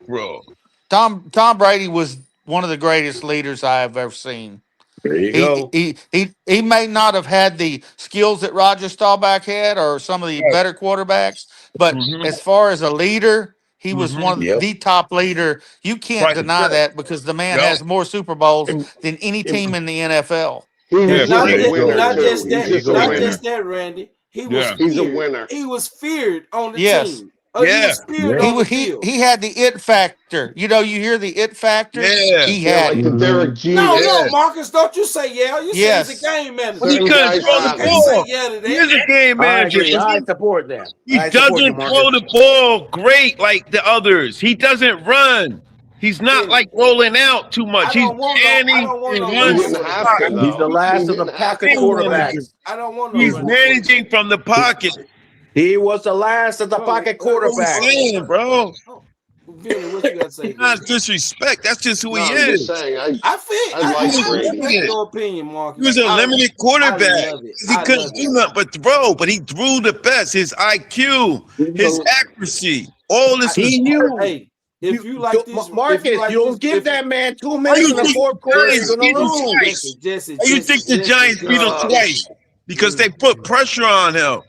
Bro. Tom Brady was one of the greatest leaders I have ever seen. There you go. He may not have had the skills that Roger Staubach had or some of the better quarterbacks, but as far as a leader, he was one of the top leader. You can't deny that, because the man has more Super Bowls than any team in the NFL. He's Not a winner not too. just He's that, just a not winner. just that, Randy. He was He's a feared. winner. He was feared on the Yes. team. He was feared on the field. He had the it factor. You know, you hear the it factor? He had like it. the Derek Jeter. No, Marcus, don't you say yeah. You say he's a game manager. But he couldn't throw the ball. He's a game manager. I support that. He I support you, doesn't Marcus. throw the ball great like the others. He doesn't run. He's not like rolling out too much. He's standing and runs. He's the last of the pocket quarterbacks. I don't want no He's running managing from the pocket. He was the last of the pocket quarterback. Saying, bro. Billy, what you got to say? Not disrespect. That's just who he I'm is. just saying, I like respect your opinion, Marcus. He was a limited quarterback. He couldn't do nothing but throw, but he threw the best. His IQ, his accuracy, all this. He knew. Hey, if you like this, Marcus, if you, like don't this, give if, that man 2 minutes in the fourth quarter. He's gonna lose. Jesse, You think the Giants beat him twice because they put pressure on him?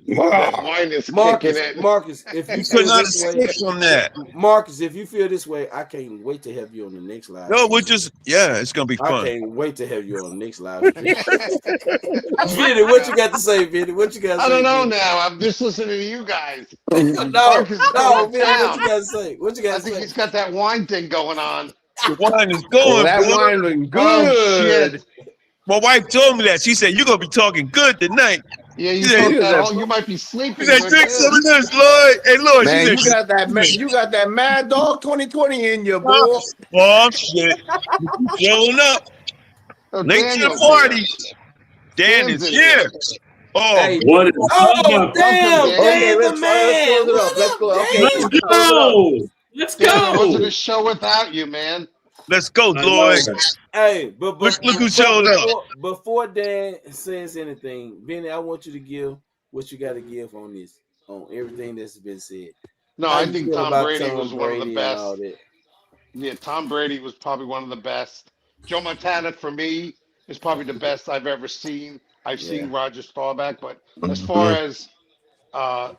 Marcus, if you could feel not this way, escape from that. Marcus, if you feel this way, I can't wait to have you on the next live. No, we're just it's gonna be I fun. can't wait to have you on the next live. Vinny, what you got to say, Vinny? What you got to say? I don't know Vinny? now. I'm just listening to you guys. no, Vinny, what you got to say? What you got I to say? think he's got that wine thing going on. The wine is going. That bro. wine looking Oh, good. shit. My wife told me that. She said, "You're gonna be talking good tonight." Yeah, you She said, thought that. Oh, you might be sleeping. She said, but "Drink yeah. some of this, Lloyd." Hey, Lloyd, Man, she you said, got that Mad Dog 2020 in you, boy. "Oh shit, showing up late to the party." Dan is here. Oh, Hey, What is oh, damn, Okay, Dan, let's the man. close it up. Let's go. Okay, Let's go. Let's Dan, it wasn't go. a show without you, man. let's go, I Lloyd. know. Hey, but Look who showed up. Before Dan says anything, Vinny, I want you to give what you got to give on this, on everything that's been said. No, How I you think feel Tom about Brady Tom was one of the Brady and all best. that? Yeah, Tom Brady was probably one of the best. Joe Montana, for me, is probably the best I've ever seen. I've seen Roger Staubach, but as far as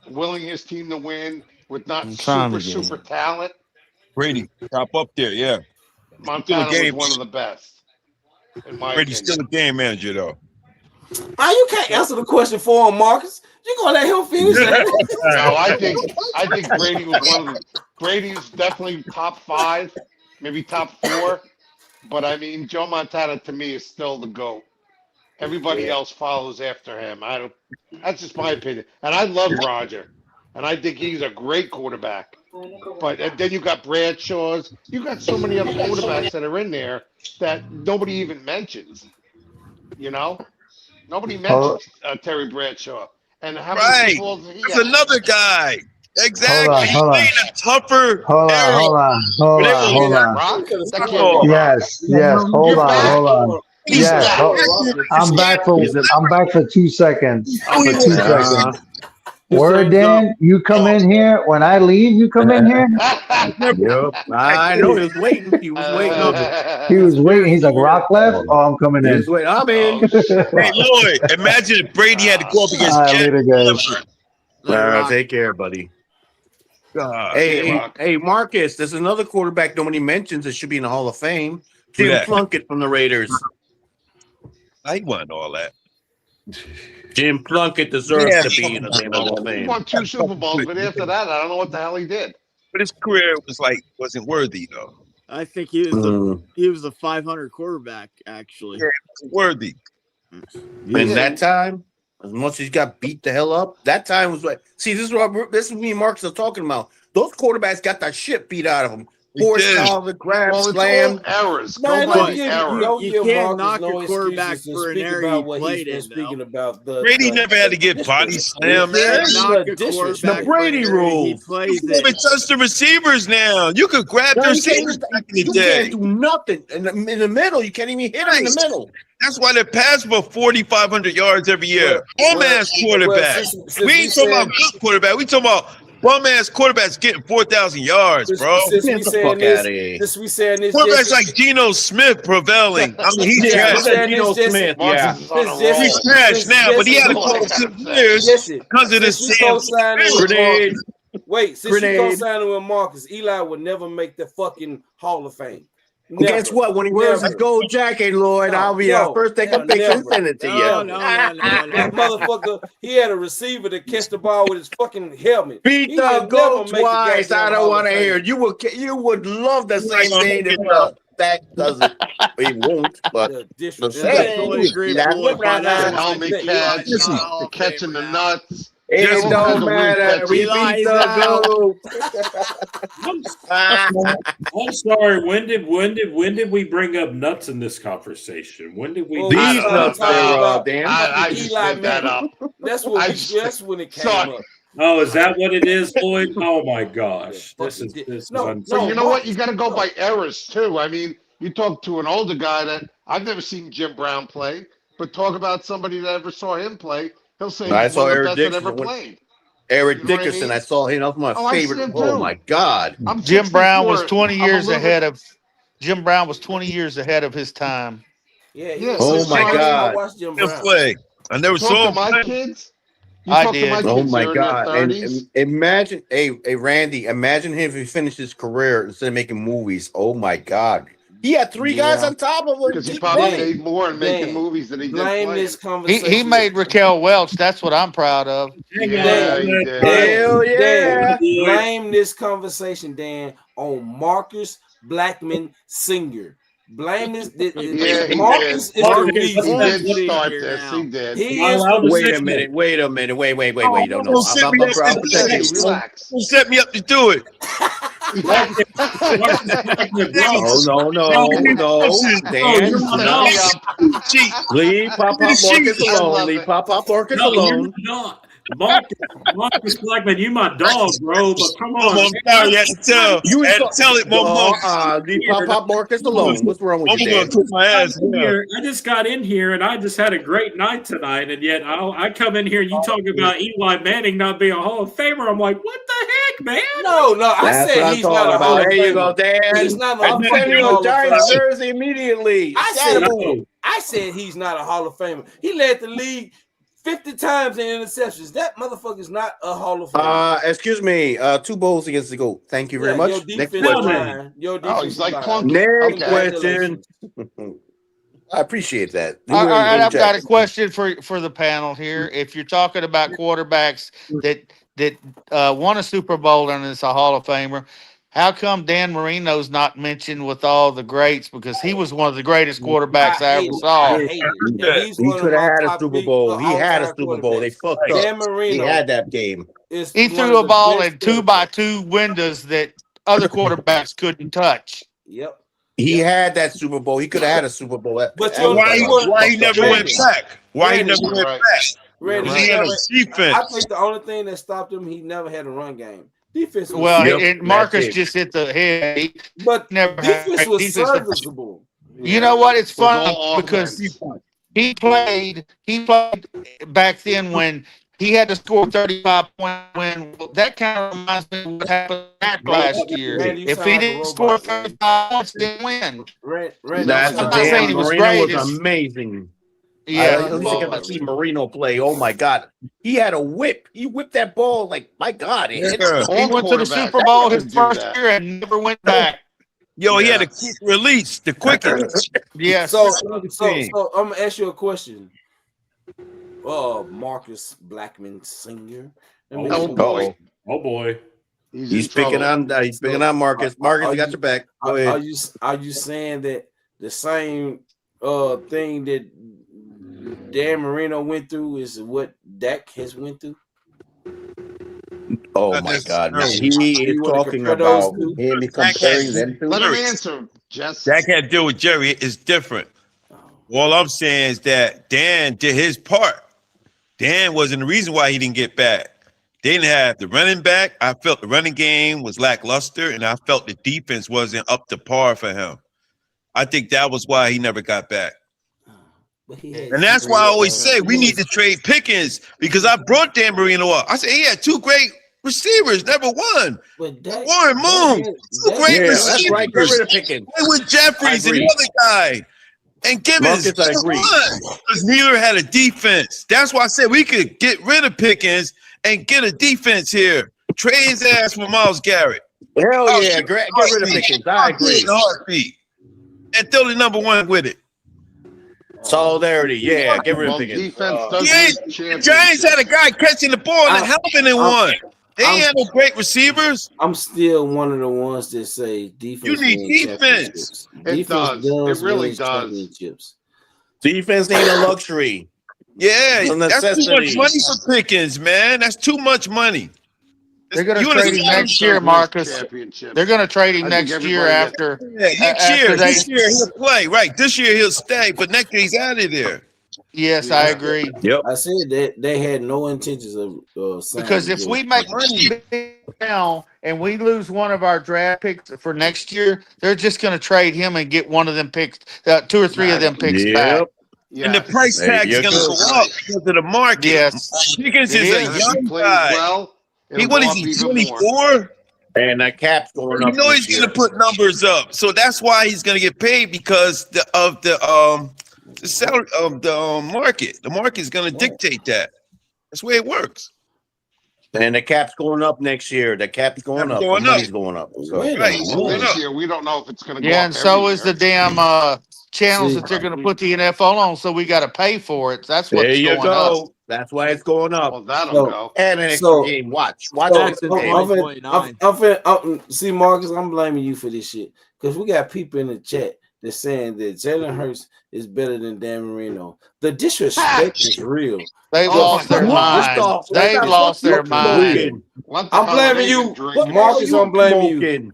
willing his team to win with not super talent, Brady, top up there, yeah. Montana was one of the best. In my Brady's opinion. still a game manager, though. You can't answer the question for him, Marcus. You gonna let him finish that? No, I think Brady was one of the. Brady's definitely top 5, maybe top 4. But I mean, Joe Montana to me is still the GOAT. Everybody else follows after him. That's just my opinion. And I love Roger, and I think he's a great quarterback. But then you got Bradshaw's. You got so many other quarterbacks that are in there that nobody even mentions. You know, nobody mentions Terry Bradshaw. And how many Super Bowls did he There's have? another guy. Exactly. He's Hold on. playing a tougher Hold on. Hold on. Rock? That can't be Rock. Yes. Hold on. Yes. I'm back for 2 seconds. For 2 seconds. Word, Dan, you come in here. When I leave, you come in here. Yep. I know he was waiting. He was waiting. He was waiting. He's like, Rock left. Oh, I'm coming in. I'm in. Hey, Lloyd, imagine if Brady had to go up against All right, Jet. later, guys. All right, take care, buddy. Hey, Marcus, there's another quarterback nobody mentions that should be in the Hall of Fame. Jim that? Plunkett from the Raiders. I want all that. Jim Plunkett deserves to be in the Hall of He Fame. won 2 Super Bowls, but after that, I don't know what the hell he did. But his career wasn't worthy, though. I think he was a 500 quarterback, actually. Yeah, it wasn't worthy. And that time, as much as he got beat the hell up, that time was like, see, this is me and Marcus are talking about. Those quarterbacks got that shit beat out of them. Horse collar, grab, Well, it's slam. all errors. Man, Go by the don't You give can't Marcus knock no a quarterback excuses for and an speak area about he what played he's been in, speaking though. about. Brady never had to get body slammed, man. Knock a Disrespect. quarterback The Brady for an area he rules. plays You can't even in. touch the receivers now. You could grab the receivers back in the You day. can't do nothing in the middle. You can't even hit him in the middle. That's why they pass for 4,500 yards every year. Bum-ass quarterback. since We ain't talking about good quarterback. We talking about bum-ass quarterbacks getting 4,000 yards, bro. Since we Get the saying fuck this, outta here. since we saying this, Quarterbacks Jesse, like Geno Smith prevailing. I mean, he's Yeah, trash. that Geno Smith. Yeah. He's trash now, but he had a couple good years Jesse, because of this since we co-signing with Grenade. Marcus, wait, since you Grenade. co-signing with Marcus, Eli would never make the fucking Hall of Fame. Well, guess what? When he wears his gold jacket, Lloyd, I'll be first take a picture and send it to you. No. That motherfucker, he had a receiver to catch the ball with his fucking helmet. Beat He the would never goat make a twice. I goddamn don't Hall want of to hear Fame. it. You would love the same thing if Dak does it. He won't, but the same. The helmet catch, the catching the nuts. It all kinds don't of weird matter. We catches. beat the goat. I'm sorry. When did we bring up nuts in this conversation? When did we? These nuts Dan. I just made that up. That's when it came up. Oh, is that what it is, Lloyd? Oh my gosh, this is But you know what? You got to go by eras too. I mean, you talk to an older guy that I've never seen Jim Brown play, but talk about somebody that ever saw him play. He'll say I he's saw one of the Eric best that Dickerson. ever played. Eric You know what I Dickerson. mean? I saw him. That was my I see favorite. him Oh too. my God. I'm Jim Brown was 64. 20 I'm a years little ahead of Jim Brown was 20 years ahead of his time. Yeah. Oh my God. I watched Jim Brown. Play. I never saw him. My kids. You I talk to did. my kids, Oh my they're God. in their And 30s. imagine, hey, Randy, imagine him if he finished his career instead of making movies. Oh my God. He had three guys on top of him. Because he probably made more in making movies than he did Blame playing. this conversation. He made Raquel Welch. That's what I'm proud of. Yeah, he did. Hell yeah. Dan, blame this conversation, Dan, on Marcus Blackman Sr. Blame this. Yeah, he Marcus did. is the reason. He did start this. He did. He is the Wait a minute. Wait. No. Don't set me up to do it. Relax. Don't set me up to do it. Oh, no. Dan, leave Pop Marcus alone. Leave Pop Marcus alone. Marcus Blackman, you my dog, bro. But come on, I'm sorry, you had to tell. You had to tell it, Mom. leave Pop Marcus alone. What's wrong with you, Dan? Kick my ass. I just got in here and I just had a great night tonight, and yet I come in here and you talk about Eli Manning not being a Hall of Famer. I'm like, what the heck, man? No, I That's said what he's I'm not a talking Hall about. of There you Famer. go, Dan. He's not I'm sending you a Giants jersey immediately. I said he's not a Hall of Famer. He led the league 50 times in interceptions. That motherfucker's not a Hall of Famer. Excuse me. 2 bowls against the GOAT. Thank you very much. Next question. He's like Plunky. Next question. I appreciate that. All right, I've got a question for the panel here. If you're talking about quarterbacks that won a Super Bowl and is a Hall of Famer, how come Dan Marino's not mentioned with all the greats? Because he was one of the greatest quarterbacks I ever saw. He could have had a Super Bowl. He had a Super Bowl. They fucked up. Dan Marino He had that game. He threw a ball in 2x2 windows that other quarterbacks couldn't touch. Yep. He had that Super Bowl. He could have had a Super Bowl. But why he never went back? Why he never went back? Randy, He had a defense. I think the only thing that stopped him, he never had a run game. Defense was Well, Marcus just hit the head. But never defense was serviceable. You know what? It's fun because he played back then when he had to score 35 points. When that kind of reminds me of what happened last year. If he didn't score 35 points, he didn't win. That's I'm a not saying damn. he was Marino great. was amazing. Yeah, I don't think I see Marino play. Oh my God, he had a whip. He whipped that ball like my God. He went to the Super Bowl his first year and never went back. Yo, he had a quick release, the quickest. Yeah. So I'm gonna ask you a question. Marcus Blackman Sr. Oh boy. He's picking on Marcus. Marcus, I got your back. Go ahead. Are you saying that the same thing that Dan Marino went through is what Dak has went through? Oh my God, man. He is talking about him comparing them to. Let him answer, Jess. Dak had to deal with Jerry. It's different. All I'm saying is that Dan did his part. Dan wasn't the reason why he didn't get back. They didn't have the running back. I felt the running game was lackluster, and I felt the defense wasn't up to par for him. I think that was why he never got back. And that's why I always say we need to trade Pickens, because I brought Dan Marino up. I said he had 2 great receivers, never won. Warren Moon, 2 great receivers. That's right. Get rid of Pickens. Play with Jeffries and the other guy. And Gibbons, because neither had a defense. That's why I said we could get rid of Pickens and get a defense here. Trade his ass for Myles Garrett. Hell yeah, get rid of Pickens. I agree. and throw the number one with it. Solidarity, yeah. Get rid of Pickens. Defense The does Giants had a guy catching the ball and helping and won. They ain't had no great receivers. I'm still one of the ones that say defense. You need wins defense. It does. It really win does. championships. Defense ain't a luxury. Yeah, It's a that's too much necessity. money for Pickens, man. That's too much money. They're going to You trade him understand? next year, Marcus. They're going to trade him I think next year everybody after. Yeah, next year. after This year he'll play. Right. This year he'll stay, but next year he's out of there. Yes, I agree. Yep. I said that they had no intentions of signing Because if we make money now and we lose one of our draft picks for next year, they're just going to trade him and get one of them picks, 2 or 3 of them picks back. Yeah. And the price tag is going to go up because of the market. Yes. Pickens It is a is. young He plays guy. well. What is he, 24? And that cap's going up. You know he's going to put numbers up. So that's why he's going to get paid because of the salary of the market. The market is going to dictate that. That's the way it works. And the cap's going up next year. The cap's going up. Going the money's up. going up. So. Right. This year, we don't know if it's going to go Yeah, up and so every is year. the damn channels that they're going to put the NFL on, so we got to pay for it. That's what's There you going go. up. That's why it's going up. Well, that'll go. And an extra game. Watch see, Marcus, I'm blaming you for this shit because we got people in the chat that's saying that Jalen Hurts is better than Dan Marino. The disrespect is real. They've lost their mind. They've lost their mind. I'm blaming you, Marcus. I'm blaming you.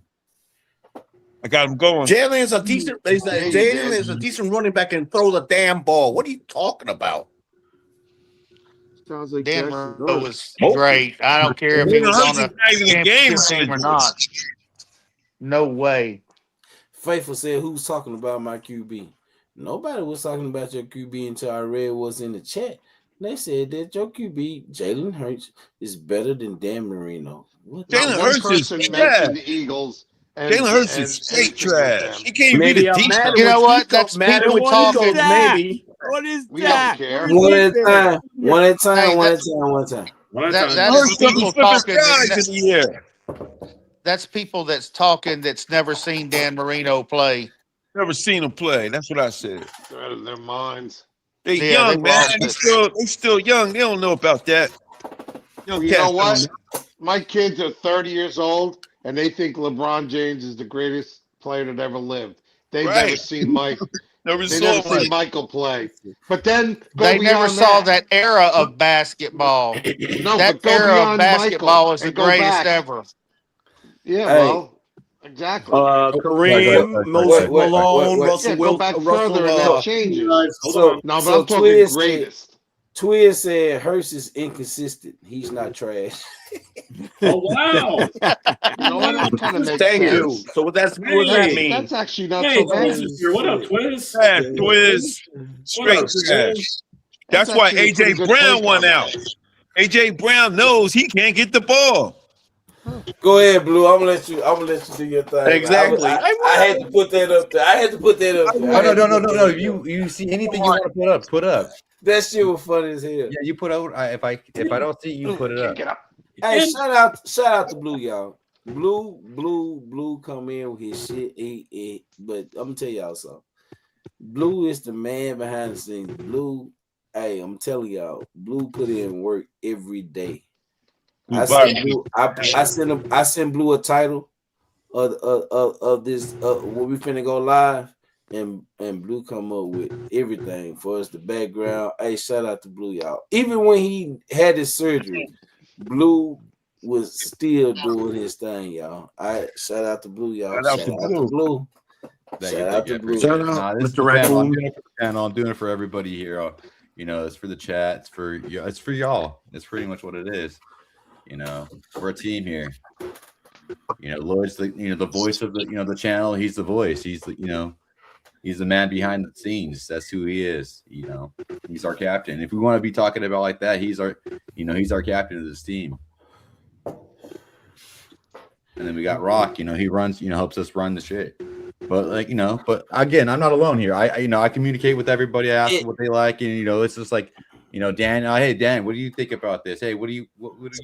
I got him going. Jalen is a decent running back and throw the damn ball. What are you talking about? Sounds like Dan Jackson Marino Dart. was great. I don't care if he was on a championship team or not. No way. Faithful said, "Who's talking about my QB?" Nobody was talking about your QB until I read what's in the chat. They said that your QB, Jalen Hurts, is better than Dan Marino. Jalen Hurts is trash. The Eagles. Jalen Hurts is straight trash. He can't even be the defense. You know what? That's people talking. Maybe. What is We that? don't care. One at a time. One at a time. One at a time. That is people talking. Guys in the year. That's people that's talking that's never seen Dan Marino play. Never seen him play. That's what I said. They're out of their minds. They Yeah, young, they man. lost They still young. They don't know about that. You know what? My kids are 30 years old, and they think LeBron James is the greatest player that ever lived. They've never seen Mike. Never They saw never seen Mike. Michael play. But then They never saw that era of basketball. No, That but go era of beyond basketball Michael was the and go greatest back. ever. Yeah, Hey. well, exactly. Kareem, Moses Malone, Russell Yeah, go Wilson, back further and that changes. So, No, but so I'm talking Twiz said, greatest. Twiz said Hurts is inconsistent. He's not trash. Oh wow! You know what? That kind of makes Thank sense. you. So what does that mean? That's actually not Hey, so bad. what up, Twiz? Yeah, Twiz. Straight What up, trash. That's why actually a pretty AJ good Brown take won on that. out. AJ Brown knows he can't get the ball. Go ahead, Blue. I'm gonna let you do your thing. Exactly. I had to put that up there. Oh, no. You see anything you want to put up. That shit was funny as hell. Yeah, you put out. If I don't see you, put it up. Hey, shout out to Blue, y'all. Blue come in with his shit. But I'm gonna tell y'all something. Blue is the man behind the scenes. Blue, hey, I'm telling y'all, Blue put in work every day. I send Blue a title of this when we finna go live, and Blue come up with everything for us, the background. Hey, shout out to Blue, y'all. Even when he had his surgery, Blue was still doing his thing, y'all. All right, shout out to Blue, y'all. Shout out to Blue. Shout out to Blue. Nah, this is the panel. I'm doing it for the panel. I'm doing it for everybody here. You know, it's for the chat. It's for y'all. It's pretty much what it is. You know, we're a team here. You know, Lloyd's the voice of the channel. He's the voice. He's the man behind the scenes. That's who he is. You know, he's our captain. If we want to be talking about like that, he's our captain of this team. And then we got Rock. You know, he runs. Helps us run the shit. But but again, I'm not alone here. I communicate with everybody. I ask them what they like, and it's just like. Dan. Hey, Dan, what do you think about this? Hey, what do you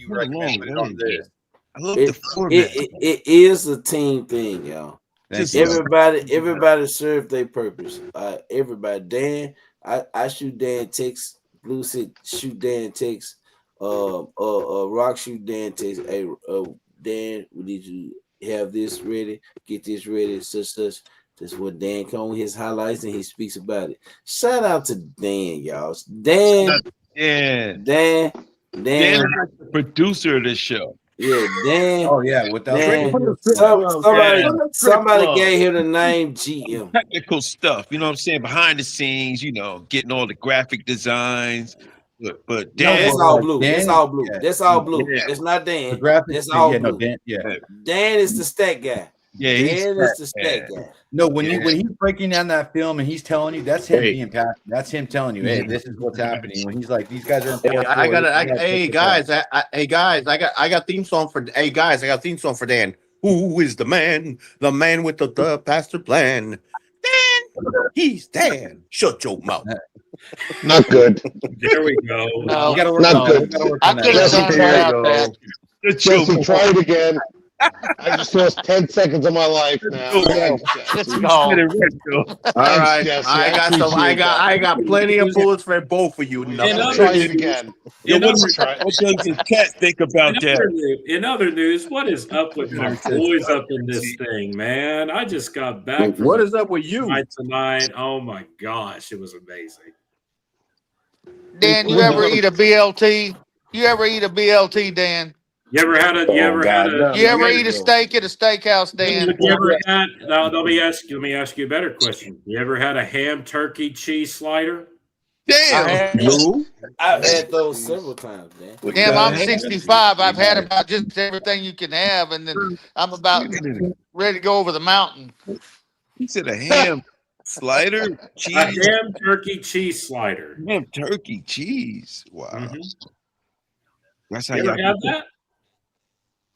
recommend on this? I love the format. It is a team thing, y'all. Everybody served their purpose. Everybody. Dan, I shoot Dan text. Blue shoot Dan text. Rock shoot Dan text. Hey, Dan, we need you to have this ready. Get this ready. Such. That's what Dan come with his highlights and he speaks about it. Shout out to Dan, y'all. Dan Dan is like the producer of this show. Yeah, Dan. Oh yeah, without Dan. Somebody gave him the name GM. Technical stuff, you know what I'm saying? Behind the scenes, getting all the graphic designs. But Dan, that's all blue. That's all blue. Yeah. That's all blue. Yeah. That's not Dan. The graphics, that's all blue. No, Dan, Dan is the stat guy. Yeah, Dan is the stat guy. No, when he's breaking down that film and he's telling you, that's him being passionate. That's him telling you, hey, this is what's happening. When he's like, these guys are. Hey guys, I got theme song for. Hey guys, I got theme song for Dan. Who is the man? The man with the pastor plan. Dan. He's Dan. Shut your mouth. Not good. There we go. No, You gotta work not on good. it. I could have done without that. Jesse, try it again. I just lost 10 seconds of my life now. Thanks, Let's Jesse. go. All right, Jesse. I got plenty of bullets for both of you. Try it again. what does the cat think about that? In other news, what is up with my boys up in this thing, man? I just got back. What is up with you tonight? Oh my gosh, it was amazing. Dan, you ever eat a BLT? Dan? You ever eat a steak at a steakhouse, Dan? You ever had? Now, let me ask you a better question. You ever had a ham turkey cheese slider? Damn, I've had those several times, man. Damn, I'm 65. I've had about just everything you can have, and then I'm about ready to go over the mountain. He said a ham slider, cheese. A ham turkey cheese slider. Ham turkey cheese. Wow. Mm-hmm. That's how you ever had that?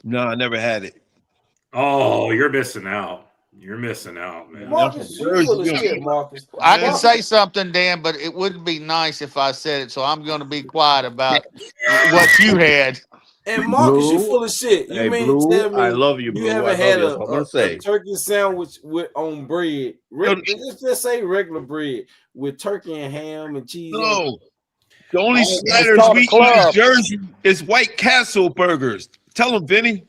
No, I never had it. Oh, you're missing out. You're missing out, man. Marcus, you full of shit, Marcus. I can say something, Dan, but it wouldn't be nice if I said it, so I'm going to be quiet about what you had. And Marcus, you full of shit. You mean to tell me I love you, Blue. You haven't I had love you. a turkey sandwich on bread? Let's just say regular bread with turkey and ham and cheese. No. The only sliders we eat in Jersey is White Castle burgers. Tell them, Vinny.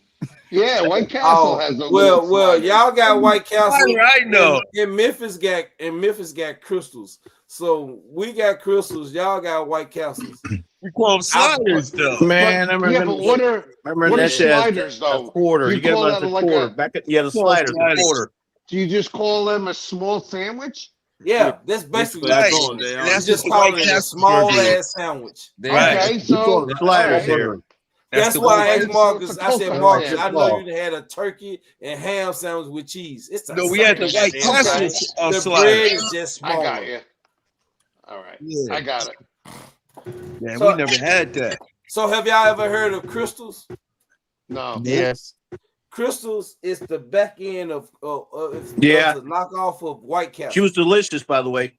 Yeah, White Castle has those. Well, y'all got White Castle. I know. And Memphis got Crystals. So we got Crystals. Y'all got White Castles. We call them sliders, though. Man, I remember. Yeah, but what are sliders, though? A quarter. You get call them as a that quarter. like The sliders, a quarter. Do you just call them a small sandwich? Yeah, that's basically Right. That's just calling it a small ass sandwich. Okay, so sliders here. That's why I asked Marcus. I said, Marcus, Yeah. I know you had a turkey and ham sandwich with cheese. It's the No, we had the same White goddamn Castle thing. The sliders. bread is just I smaller. got you. All right, Yeah. I got it. Man, So- we never had that. So have y'all ever heard of Crystals? No. Yes. Crystals is the back end of Yeah. the knockoff of White Castle. She was delicious, by the way.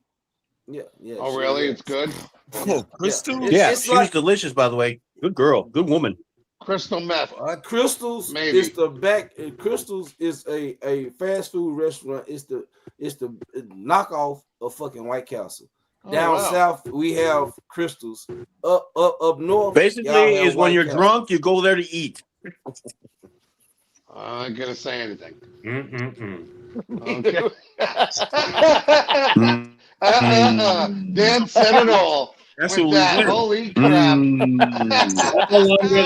Yeah. Oh, really? It's good. Oh, Crystal? Yeah, It's she was like delicious, by the way. Good girl, good woman. Crystal meth. Crystals Maybe. is the back. Crystals is a fast food restaurant. It's the knockoff of fucking White Castle. Down wow. south we have Crystals. Up north, Basically, y'all have is when White you're Castle. drunk, you go there to eat. I'm not gonna say anything. Mm-mm-mm. Okay. Dan said it all. That's with what we that. went. Holy crap!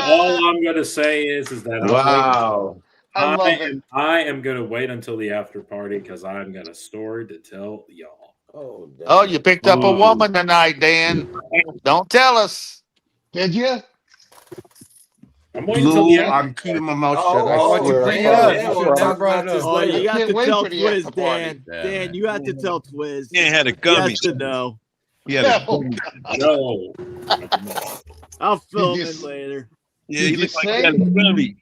All I'm going to say is that Wow. I love it. I am going to wait until the after party because I'm got a story to tell y'all. Oh, damn. Oh, you picked up a woman tonight, Dan. Don't tell us. Did you? I'm waiting until the after. I'm keeping my mouth shut. Oh, I swear. bring it Oh, up. yeah, We'll we'll talk bring about it this up. Oh, later. you have to tell for the Twiz, after party. Dan. Dan, you have to tell Twiz. He had a He gummy. has to know. He had a Oh, No. I'll film Did it you- later. Yeah, he Did you looked like say? he had a gummy.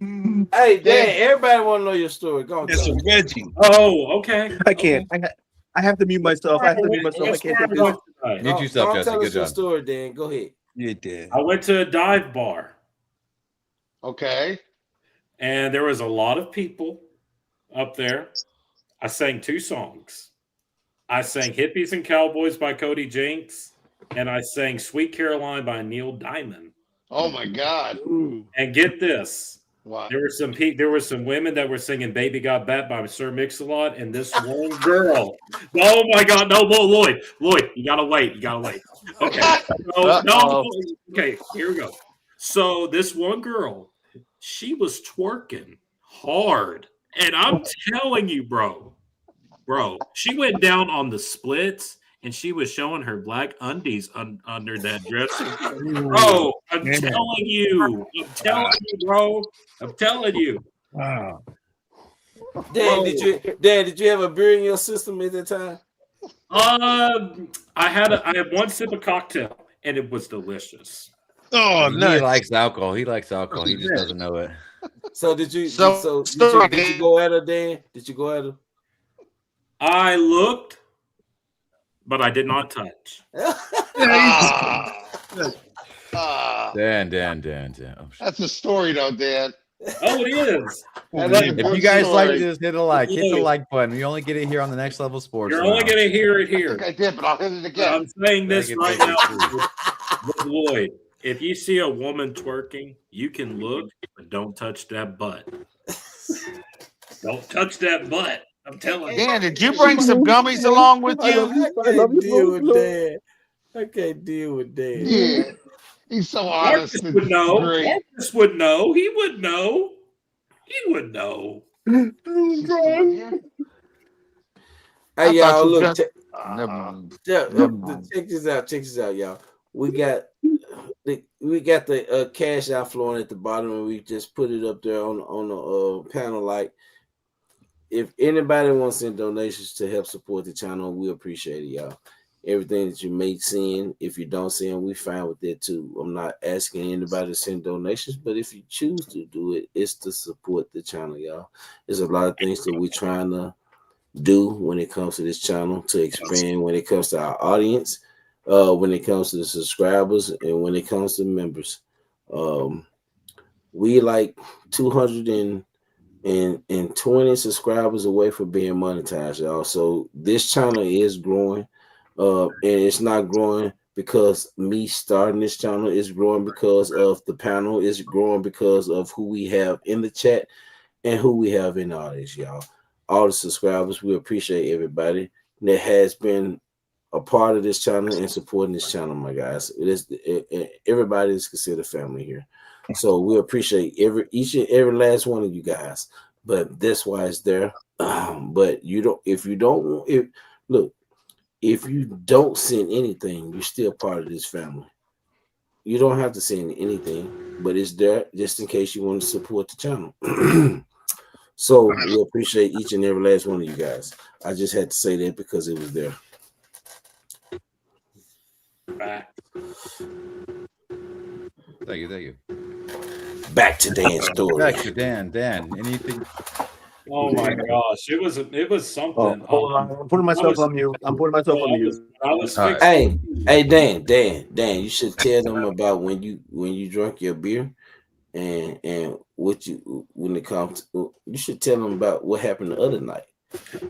Hey, Dan, everybody want to know your story. Go on. That's tell a me. Reggie. Oh, okay. I can't. I have to mute myself. I have to mute myself. I can't take this. Mute yourself, Don't Jesse. tell Good us your job. story, Dan. Go ahead. Yeah, Dad. I went to a dive bar Okay. and there was a lot of people up there. I sang 2 songs. I sang Hippies and Cowboys by Cody Jinks, and I sang Sweet Caroline by Neil Diamond. Oh my God! And get this. Wow. There were some women that were singing "Baby Got Back" by Sir Mix-a-Lot, and this one girl. Oh my God! No, Lloyd, you gotta wait. Okay, no. Okay, here we go. So this one girl, she was twerking hard, and I'm telling you, bro, she went down on the splits. And she was showing her black undies under that dress. Bro, I'm telling you, bro. I'm telling you. Wow. Dan, did you have a beer in your system at that time? I had 1 sip of cocktail, and it was delicious. Oh, He nice. likes alcohol. He likes alcohol. He just doesn't know it. So did you? So- Did you go at her, Dan? Did you go at her? I looked, but I did not touch. Dan. Oh, That's a story, though, Dan. Oh, it is. if you guys like this, hit a like. Hit the like button. We only get it here on the Next Level Sports. You're only going to hear it here. I did, but I'll hit it again. I'm saying this right now with Lloyd. If you see a woman twerking, you can look, but don't touch that butt. Don't touch that butt. I'm telling you. Dan, did you bring some gummies along with you? I can't deal with Dan. Yeah. He's so honest. Marcus would know. Great. Marcus would know. He would know. Hey, y'all, look. Never Check this out, y'all. We got the cash out flowing at the bottom, and we just put it up there on the panel. Like, if anybody wants to send donations to help support the channel, we appreciate it, y'all. Everything that you may send, if you don't send, we fine with that too. I'm not asking anybody to send donations, but if you choose to do it, it's to support the channel, y'all. There's a lot of things that we're trying to do when it comes to this channel to expand, when it comes to our audience, when it comes to the subscribers, and when it comes to members. We like 220 subscribers away from being monetized, y'all. So this channel is growing. And it's not growing because me starting this channel. It's growing because of the panel. It's growing because of who we have in the chat and who we have in the audience, y'all. All the subscribers, we appreciate everybody that has been a part of this channel and supporting this channel, my guys. Everybody is considered family here. So we appreciate each and every last one of you guys. But that's why it's there. But if you don't send anything, you're still part of this family. You don't have to send anything, but it's there just in case you want to support the channel. So we appreciate each and every last one of you guys. I just had to say that because it was there. Thank you. Back to Dan's story. Back to Dan. Anything? Oh my gosh, it was something. Hold on, I'm putting myself on mute. I was All right. Hey, Dan, you should tell them about when you drank your beer and what when it comes to, you should tell them about what happened the other night.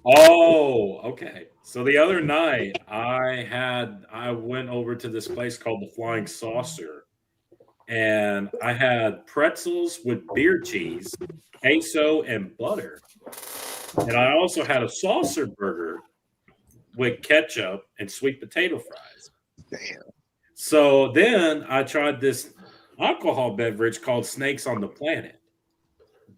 Oh, okay. So the other night I went over to this place called the Flying Saucer, and I had pretzels with beer cheese, queso, and butter. And I also had a saucer burger with ketchup and sweet potato fries. Damn. So then I tried this alcohol beverage called Snakes on the Planet.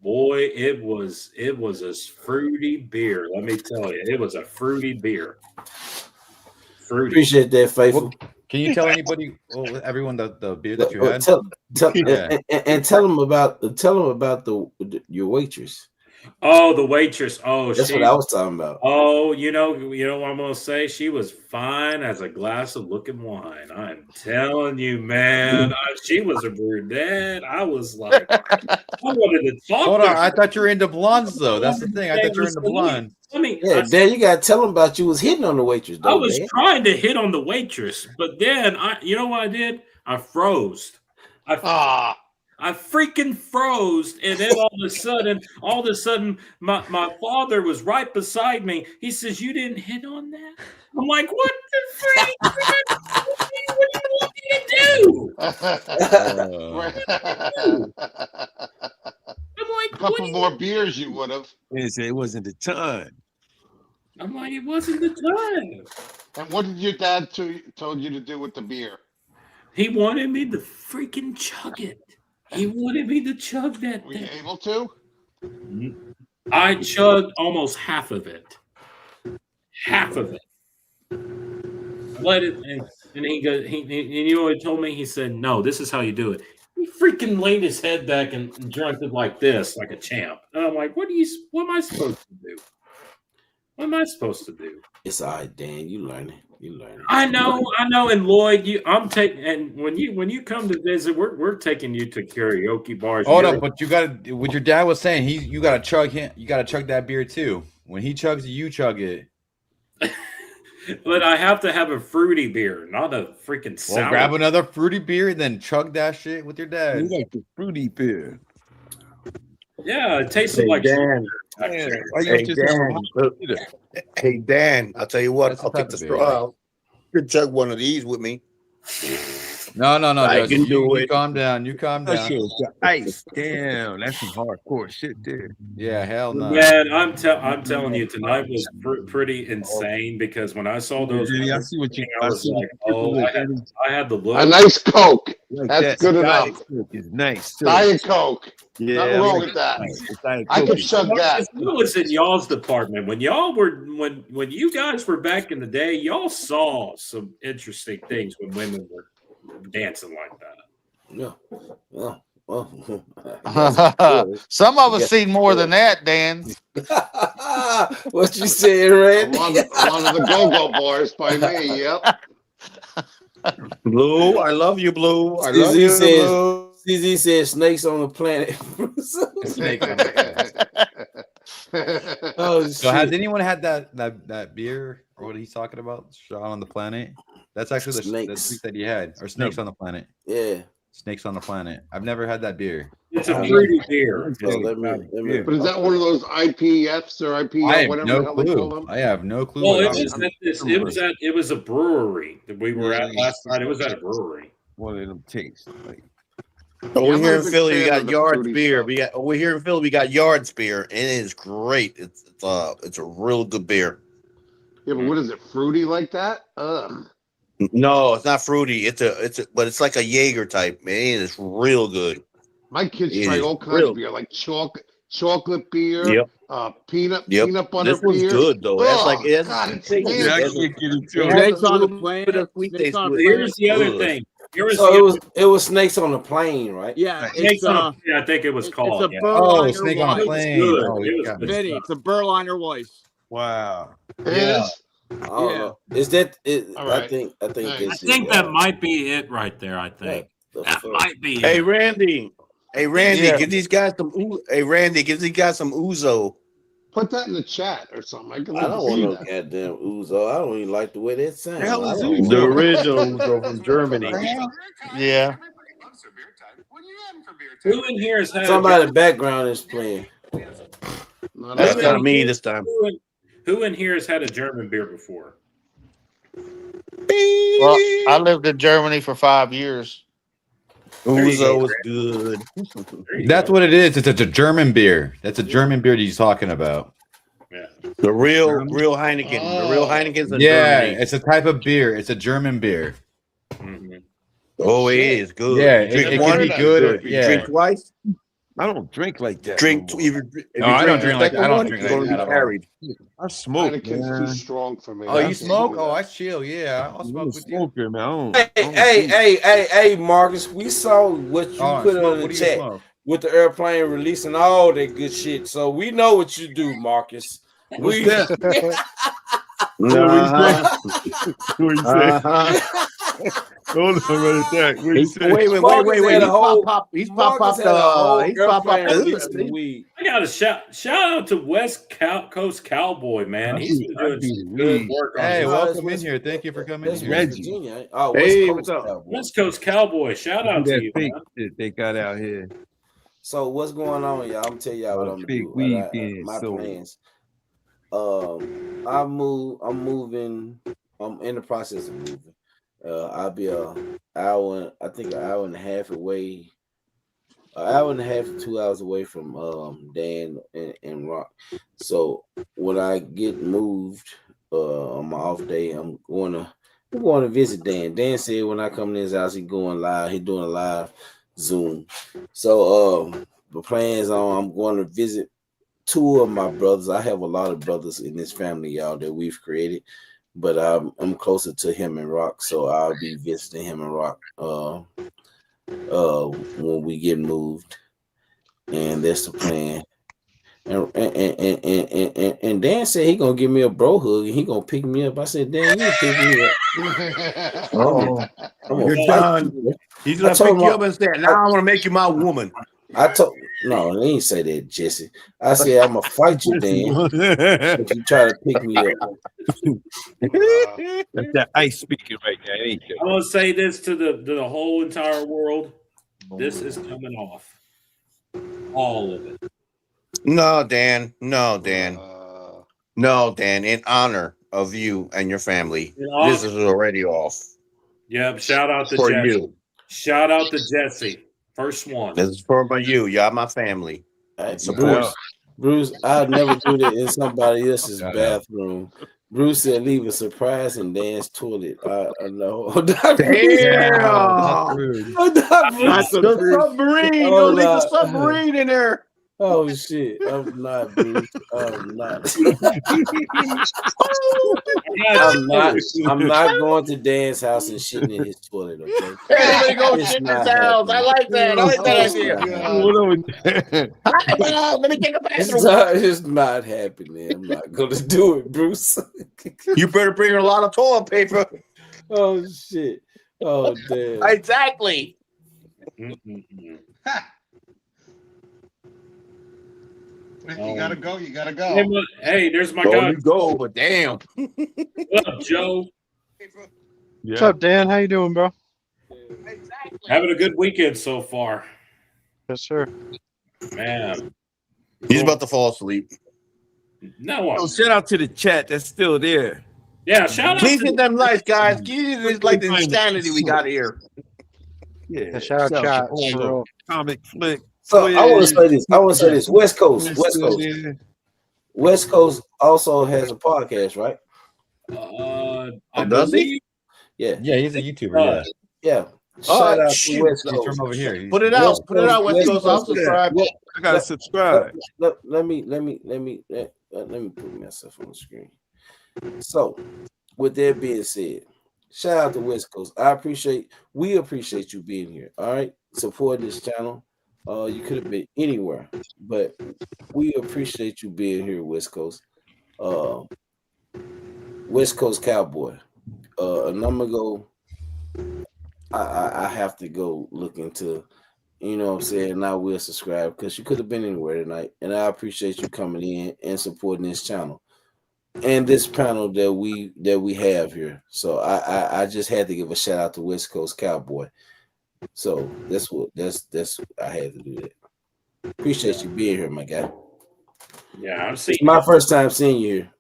Boy, it was a fruity beer. Let me tell you, it was a fruity beer. Fruity. Appreciate that, Faithful. Can you tell anybody, everyone, the beer that you had? Tell them about your waitress. Oh, the waitress. Oh, that's what I was talking about. Oh, you know what I'm gonna say? She was fine as a glass of looking wine. I'm telling you, man. She was a brunette. I was like, I wanted to talk. Hold to on, her. I thought you were into blondes though. That's the thing. I thought you were into blondes. Dan, you gotta tell them about you was hitting on the waitress. I was trying to hit on the waitress, but then you know what I did? I froze. I freaking froze, and then all of a sudden, my father was right beside me. He says, "You didn't hit on that." I'm like, "What the freak? What do you want me to do?" I'm like, a couple more beers, you would have. It wasn't the time. I'm like, it wasn't the time. And what did your dad told you to do with the beer? He wanted me to freaking chug it. He wanted me to chug that Were thing. you able to? I chugged almost half of it. Half of it. Let it, and he goes. And you know what he told me? He said, "No, this is how you do it." He freaking laid his head back and drank it like this, like a champ. And I'm like, "What am I supposed to do? What am I supposed to do?" It's all right, Dan. You learning. I know. And Lloyd, and when you come to visit, we're taking you to karaoke bars. Hold up, but you got what your dad was saying. You got to chug him. You got to chug that beer too. When he chugs it, you chug it. But I have to have a fruity beer, not a freaking sour. Well, grab another fruity beer and then chug that shit with your dad. You like the fruity beer. Yeah, it tasted like Dan. Hey, Dan, I'll tell you what. That's I'll the take type the of beer. straw out. You can chug one of these with me. No. I can do you it. calm down. You calm That down. shit was ice. Damn, that's some hardcore shit there. Yeah, hell no. Man, I'm telling you, tonight was pretty insane because when I saw those, I see what you. I was like, "Oh, I had the look." A nice Coke. Like That's that. good Diet enough. Coke is nice. Too. Diet Coke. Yeah, Nothing wrong with that. I could chug that. It was in y'all's department when y'all were when you guys were back in the day. Y'all saw some interesting things when women were dancing like that. Yeah. Well, Some of us seen more than that, Dan. what you saying, Randy? One of the go-go bars by me. Yep. Blue, I love you, Blue. I love you, Blue. CZ says snakes on the planet. Snake on the planet. Oh, so has anyone had that beer or what he's talking about? Shot on the planet. That's actually the snakes that he had, or snakes on the planet. Yeah, snakes on the planet. I've never had that beer. It's a fruity beer. But is that one of those IPFs or IPO? I have whatever no the hell they call clue. them? I have no clue. Well, it was a brewery that we were at last night. It was at a brewery. One of them tastes like. Over here in Philly, we got Yards beer. Over here in Philly, we got Yards beer, and it is great. It's a real good beer. Yeah, but what is it? Fruity like that? Ugh. No, it's not fruity. But it's like a Jaeger type. Man, it is real good. My kids It try is all kinds real of beer, like chocolate beer, Yep. peanut butter This one's beer. good though. That's Oh, like it's God, it's nasty. nasty. Yeah, I can't get into it. Snakes on the plane. Here's the other thing. It was snakes on the plane, right? Yeah, Snakes on a, yeah, I think it was called. It's a yeah. Berliner snake on a Weiss. plane. Good. Oh, It was God. good Vinny, stuff. it's a Berliner Weiss. Wow. It is? Oh, Yeah. no. Is that it? All I right. think I think that might be it right there. I think that might be Hey it. Randy. Hey Randy, Yeah. give these guys some. Hey Randy, give these guys some Uzo. Put that in the chat or something. I can I don't want see no that. goddamn Uzo. I don't even like the way that sounds. The hell is I don't Uzo? The want- original Uzo from Germany. Yeah. Who in here has had Somebody background is playing. No, That's that's not me this time. Who in here has had a German beer before? Well, I lived in Germany for 5 years. Uzo was good. That's what it is. It's a German beer. That's a German beer that he's talking about. Yeah. The real Heineken. The real Heineken's in Yeah, Germany. it's a type of beer. It's a German beer. Mhm. Oh, it is good. Yeah, it drink can one, be good or- yeah. drink twice. I don't drink like that. Drink no more. even. If No, you I don't the drink like second that. I don't one, drink you're like gonna that be at all. carried. I smoke. Heineken's Man. too strong for me. Oh, I you can't smoke? do Oh, that. I chill. Yeah, I'll I'm smoke a with you. smoker, man. I don't Hey, Marcus, we saw what you Oh, put smoke. on the What do you chat smoke? with the airplane releasing all that good shit. So we know what you do, Marcus. What's that? Uh-huh. What you say? Uh-huh. Hold on, run it back. What you say? Wait. Marcus had a whole. He's Marcus had a whole airplane the. release of the weed. I got a shout out to Coast Cowboy, man. He's been doing some good work on Hey, his. welcome in here. Thank you for coming That's in West here. Virginia. Oh, Hey, West Coast Cowboy. West Coast Cowboy. Shout out to That you, fake man. shit they got out here. So what's going on, y'all? I'm gonna tell y'all what I'm gonna Fake do. weed being My sold. plans. I'm moving. I'm in the process of moving. I'll be an hour and a half away. An hour and a half to 2 hours away from Dan and Rock. So when I get moved on my off day, I'm going to visit Dan. Dan said when I come to his house, he's going live. He's doing a live Zoom. So the plans on I'm going to visit two of my brothers. I have a lot of brothers in this family, y'all, that we've created, but I'm closer to him and Rock, so I'll be visiting him and Rock when we get moved, and that's the plan. And Dan said he gonna give me a bro hug and he gonna pick me up. I said, Dan, you pick me up. I'm You're fight done. you, He's gonna pick you up and say, "Now I want to make you my woman." No, they ain't say that, Jesse. I said I'm gonna fight you, Dan, if you try to pick me up. That's that ice speaking right now, ain't you? I'm gonna say this to the whole entire world. This is coming off. All of it. No, Dan. No, Dan. No, Dan. In honor of you and your family, this is already off. Yep. Shout out to For Jesse. you. Shout out to Jesse. First one. This is for you. Y'all, my family. Bruce, I'd never do that in somebody else's bathroom. Bruce said leave a surprise in Dan's toilet. I know. Damn! That's the submarine. Don't leave the submarine in there. Oh shit! I'm not, Bruce. I'm not. I'm not going to Dan's house and shitting in his toilet. Okay. Everybody go shit in his house. I like that. I like that idea. Let me take a bathroom. It's not happening. I'm not going to do it, Bruce. You better bring a lot of toilet paper. Oh shit! Oh damn! Exactly. If you gotta go, you gotta go. Hey, there's my Go, guy. you go, but damn. What up, Joe? What's up, Dan? How you doing, bro? Having a good weekend so far. Yes, sir. Man. He's about to fall asleep. No. So shout out to the chat that's still there. Yeah, shout out Please to hit them likes, guys. Give it like the insanity we got here. Yeah, shout out chat. all For the real. comic flick. So I want to say this. West Coast. West Coast also has a podcast, right? Does he? Yeah. Yeah, he's a YouTuber. Yeah. Shout out to West He's Coast. from over here. Put it out. Put it out, West Coast. I'll subscribe. I gotta subscribe. Let me put myself on the screen. So, with that being said, shout out to West Coast. We appreciate you being here. All right, supporting this channel. You could have been anywhere, but we appreciate you being here, West Coast. West Coast Cowboy. And I'm gonna go. I have to go look into, you know what I'm saying, and I will subscribe because you could have been anywhere tonight. And I appreciate you coming in and supporting this channel and this panel that we have here. So I just had to give a shout out to West Coast Cowboy. So that's I had to do that. Appreciate you being here, my guy. Yeah, I've my first time seeing you here.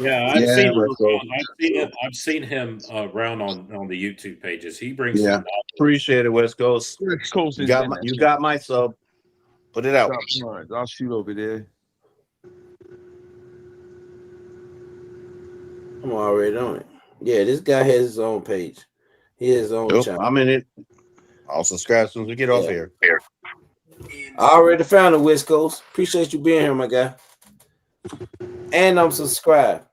Yeah, I've seen him around on the YouTube pages. He brings some Appreciate it, West Coast. West Coast You is got in my, that you chat. got my sub. Put it out. Drop mine. I'll shoot over there. I'm already on it. Yeah, this guy has his own page. He has his own channel. I'm in it. I'll subscribe as soon as we get off here. I already found the West Coast. Appreciate you being here, my guy. And I'm subscribed.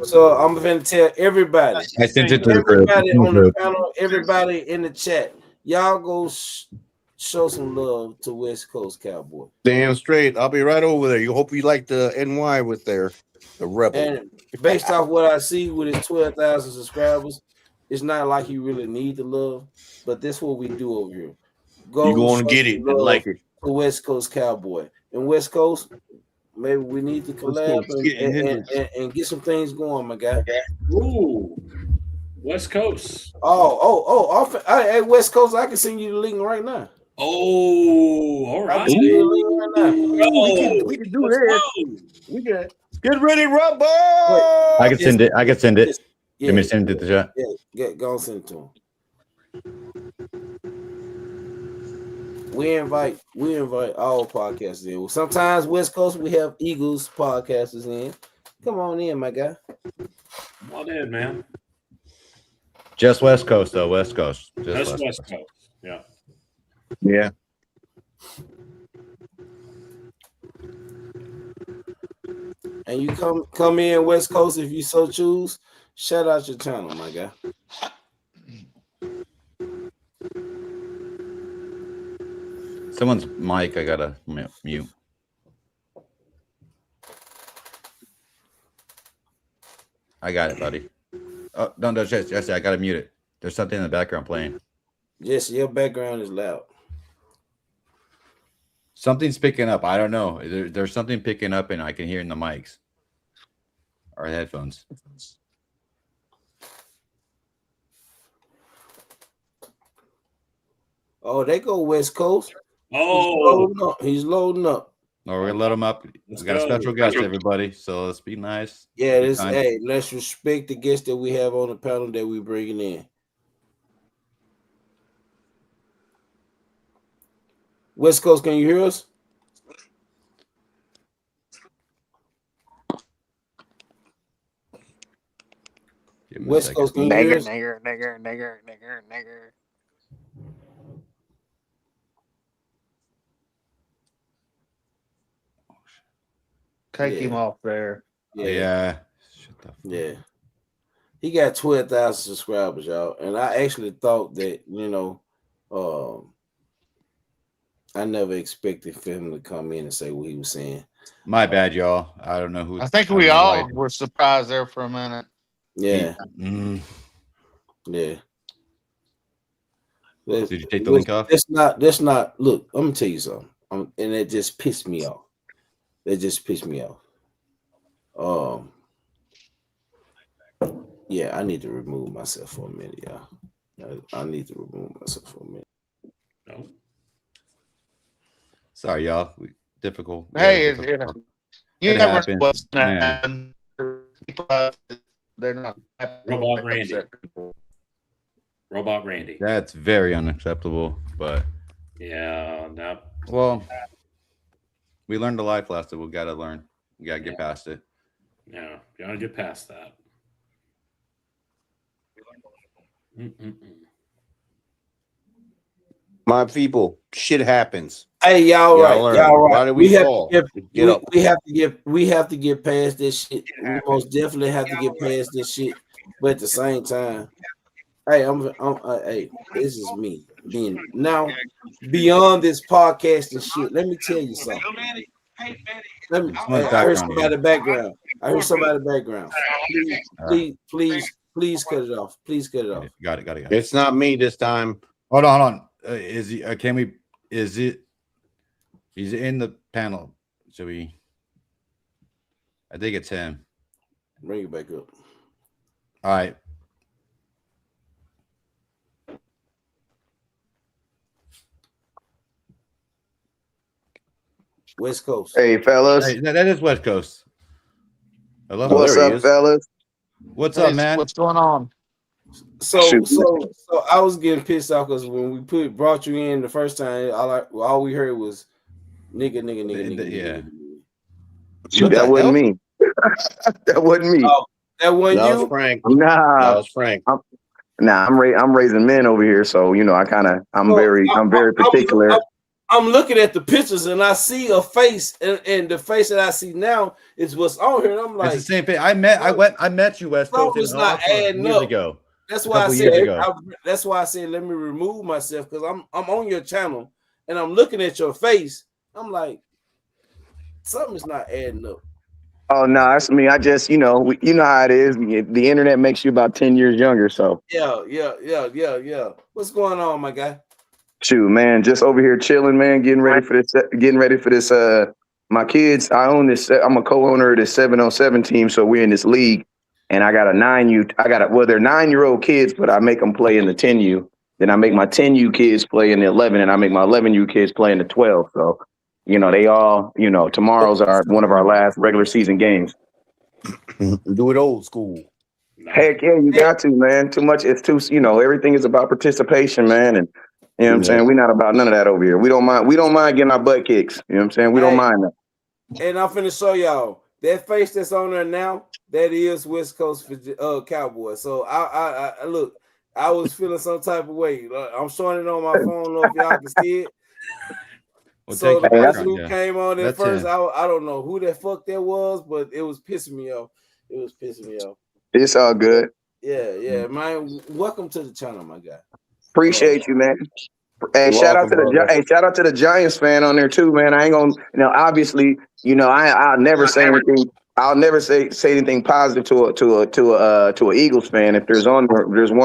So I'm going to tell everybody. I sent it to the group. Everybody on the panel, everybody in the chat. Y'all go show some love to West Coast Cowboy. Damn straight. I'll be right over there. You hope you like the NY with the Rebel. And based off what I see with his 12,000 subscribers, It's not like he really need the love, but that's what we do over here. You Go going to show get some it and like love it. to West Coast Cowboy. And West Coast, maybe we need to Let's collab go. Getting Hendricks. and get some things going, my guy. Ooh, West Coast. Hey, West Coast, I can send you the link right now. Oh, all I right. can send you the link right now. We can do this. We got get ready, Rumble. I can send it. I can send it. Yeah, Let me send it to the chat. Yeah, go and send it to him. We invite all podcasters in. Sometimes West Coast we have Eagles podcasters in. Come on in, my guy. Come on in, man. Just West Coast, though. West Coast. Just West Coast. Yeah. Yeah. And you come in West Coast if you so choose. Shout out your channel, my guy. Someone's mic. I gotta mute. I got it, buddy. Oh, no, Jesse, I gotta mute it. There's something in the background playing. Jesse, your background is loud. Something's picking up. I don't know. There's something picking up, and I can hear in the mics or headphones. Oh, they go West Coast. Oh, he's loading up. No, we're gonna let them up. We got a special guest, everybody. So let's be nice. Yeah, let's respect the guests that we have on the panel that we bringing in. West Coast, can you hear us? West Coast, can you hear us? Nigger. Take him off there. Yeah. Yeah. He got 12,000 subscribers, y'all. And I actually thought that, I never expected for him to come in and say what he was saying. My bad, y'all. I don't know who. I think we all were surprised there for a minute. Yeah. Yeah. Did you take the link off? That's not. Look, I'm gonna tell you something. And it just pissed me off. Yeah, I need to remove myself for a minute, y'all. I need to remove myself for a minute. No. Sorry, y'all. Difficult. Hey, you never happens. know what's happening. They're not Robot Randy. Robot Randy. That's very unacceptable, but yeah, no. Well, we learned a life lesson. We got to learn. We got to get past it. Yeah, you gotta get past that. My people, shit happens. Hey, y'all right. Why do we fall? We have to get past this shit. We most definitely have to get past this shit. But at the same time, hey, hey, this is me being now beyond this podcast and shit. Let me tell you something. I heard somebody in the background. Please cut it off. Please cut it off. Got it. It's not me this time. Hold on. Is he? Can we? Is it? He's in the panel. Should we? I think it's him. Bring it back up. All right. West Coast. Hey, fellas. Hey, that is West Coast. Hello. What's up, fellas? What's up, man? What's going on? So I was getting pissed off because when we brought you in the first time, all we heard was nigga. Yeah. Shoot, that wasn't me. That wasn't me. Oh, that wasn't That you? was Frank. Nah. That was Frank. I'm raising men over here, so I'm very particular. I'm looking at the pictures and I see a face, and the face that I see now is what's on here. And I'm like, it's the same thing. I met you, West Coast, it's not adding years up. ago. That's why I said let me remove myself because I'm on your channel and I'm looking at your face. I'm like, something's not adding up. Oh no, that's me. I just, you know how it is. The internet makes you about 10 years younger. So Yeah. What's going on, my guy? shoot, man, just over here chilling, man, getting ready for this. My kids, I own this. I'm a co-owner of this 7-on-7 team, so we're in this league, and I got a 9U. They're 9-year-old kids, but I make them play in the 10U. Then I make my 10U kids play in the 11, and I make my 11U kids play in the 12. So, they all, tomorrow's one of our last regular season games. Do it old school. Heck yeah, you got to, man. Too much. It's too, everything is about participation, man. And you know what I'm saying? We're not about none of that over here. We don't mind getting our butt kicks. You know what I'm saying? We don't mind that. And I'm finna show y'all that face that's on there now. That is West Coast Cowboy. So I look, I was feeling some type of way. I'm showing it on my phone. I don't know if y'all can see it. Well, So the thank you. person who came on at first, I don't know who the fuck that was, but it was pissing me off. It's all good. Yeah, man. Welcome to the channel, my guy. Appreciate you, man. And You're shout out welcome, to the Giants fan on there too, man. I ain't gonna obviously, I'll never say anything. I'll never say anything positive to a Eagles fan. If there's one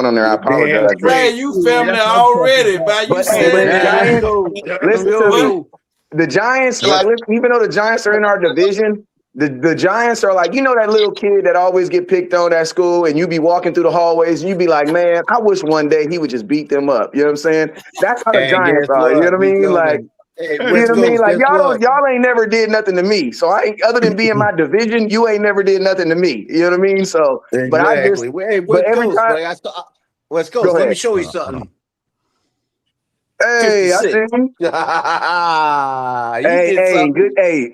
on there, I apologize. Man, you family already, man. You said the Giants. Listen to me. The Giants, even though the Giants are in our division, the Giants are like, that little kid that always get picked on at school, and you be walking through the hallways and you be like, man, I wish one day he would just beat them up. You know what I'm saying? That's how the Giants are. You know what I mean? Like, you know what I mean? Like y'all ain't never did nothing to me. So other than being my division, you ain't never did nothing to me. You know what I mean? So, exactly. but every time, West Coast, let me show you something. Hey, I see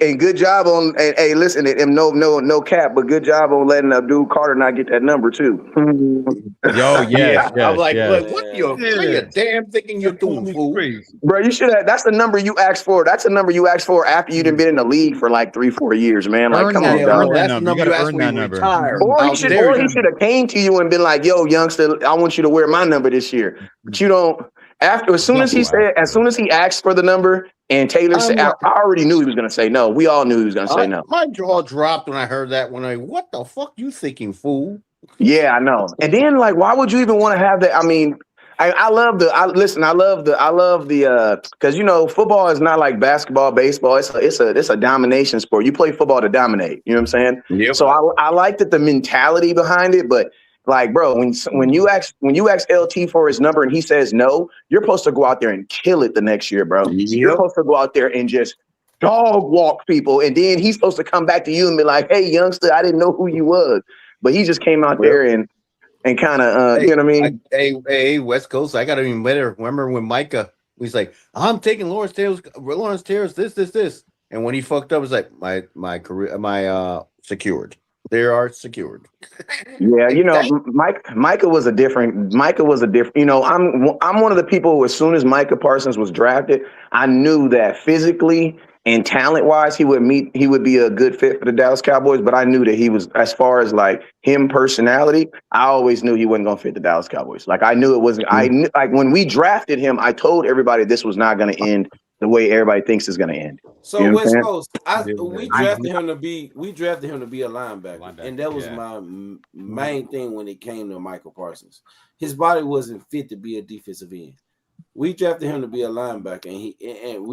you. Good job on. Hey, listen, no cap, but good job on letting Abdul Carter not get that number too. Yo, yes. I'm like, what you damn thinking you're doing, fool? Bro, you should have. That's the number you asked for. That's the number you asked for after you'd been in the league for like 3-4 years, man. Like, come on, dog. That's the number you asked when you retired. Or he should have came to you and been like, "Yo, youngster, I want you to wear my number this year." But you don't. As soon as he asked for the number, and Taylor said, I already knew he was going to say no. We all knew he was going to say no. My jaw dropped when I heard that. What the fuck you thinking, fool? Yeah, I know. And then, like, why would you even want to have that? I mean, I love the because football is not like basketball, baseball. It's a domination sport. You play football to dominate. You know what I'm saying? Yep. So I like the mentality behind it, but. Like, bro, when you ask LT for his number and he says no, you're supposed to go out there and kill it the next year, bro. Yep. You're supposed to go out there and just dog walk people, and then he's supposed to come back to you and be like, "Hey, youngster, I didn't know who you was," but he just came out there and kind of, you know what I mean? Hey, West Coast, I got to even better. Remember when Micah? He's like, "I'm taking Lawrence Taylor's this," and when he fucked up, it's like my career, secured. They are secured. Yeah, Micah was a different. I'm one of the people who, as soon as Micah Parsons was drafted, I knew that physically and talent wise, he would be a good fit for the Dallas Cowboys. But I knew that he was, as far as like him personality, I always knew he wasn't going to fit the Dallas Cowboys. Like I knew it wasn't. I knew, like when we drafted him, I told everybody this was not going to end the way everybody thinks it's going to end. So West Coast, we drafted him to be a linebacker, and that was my main thing when it came to Micah Parsons. His body wasn't fit to be a defensive end. We drafted him to be a linebacker, and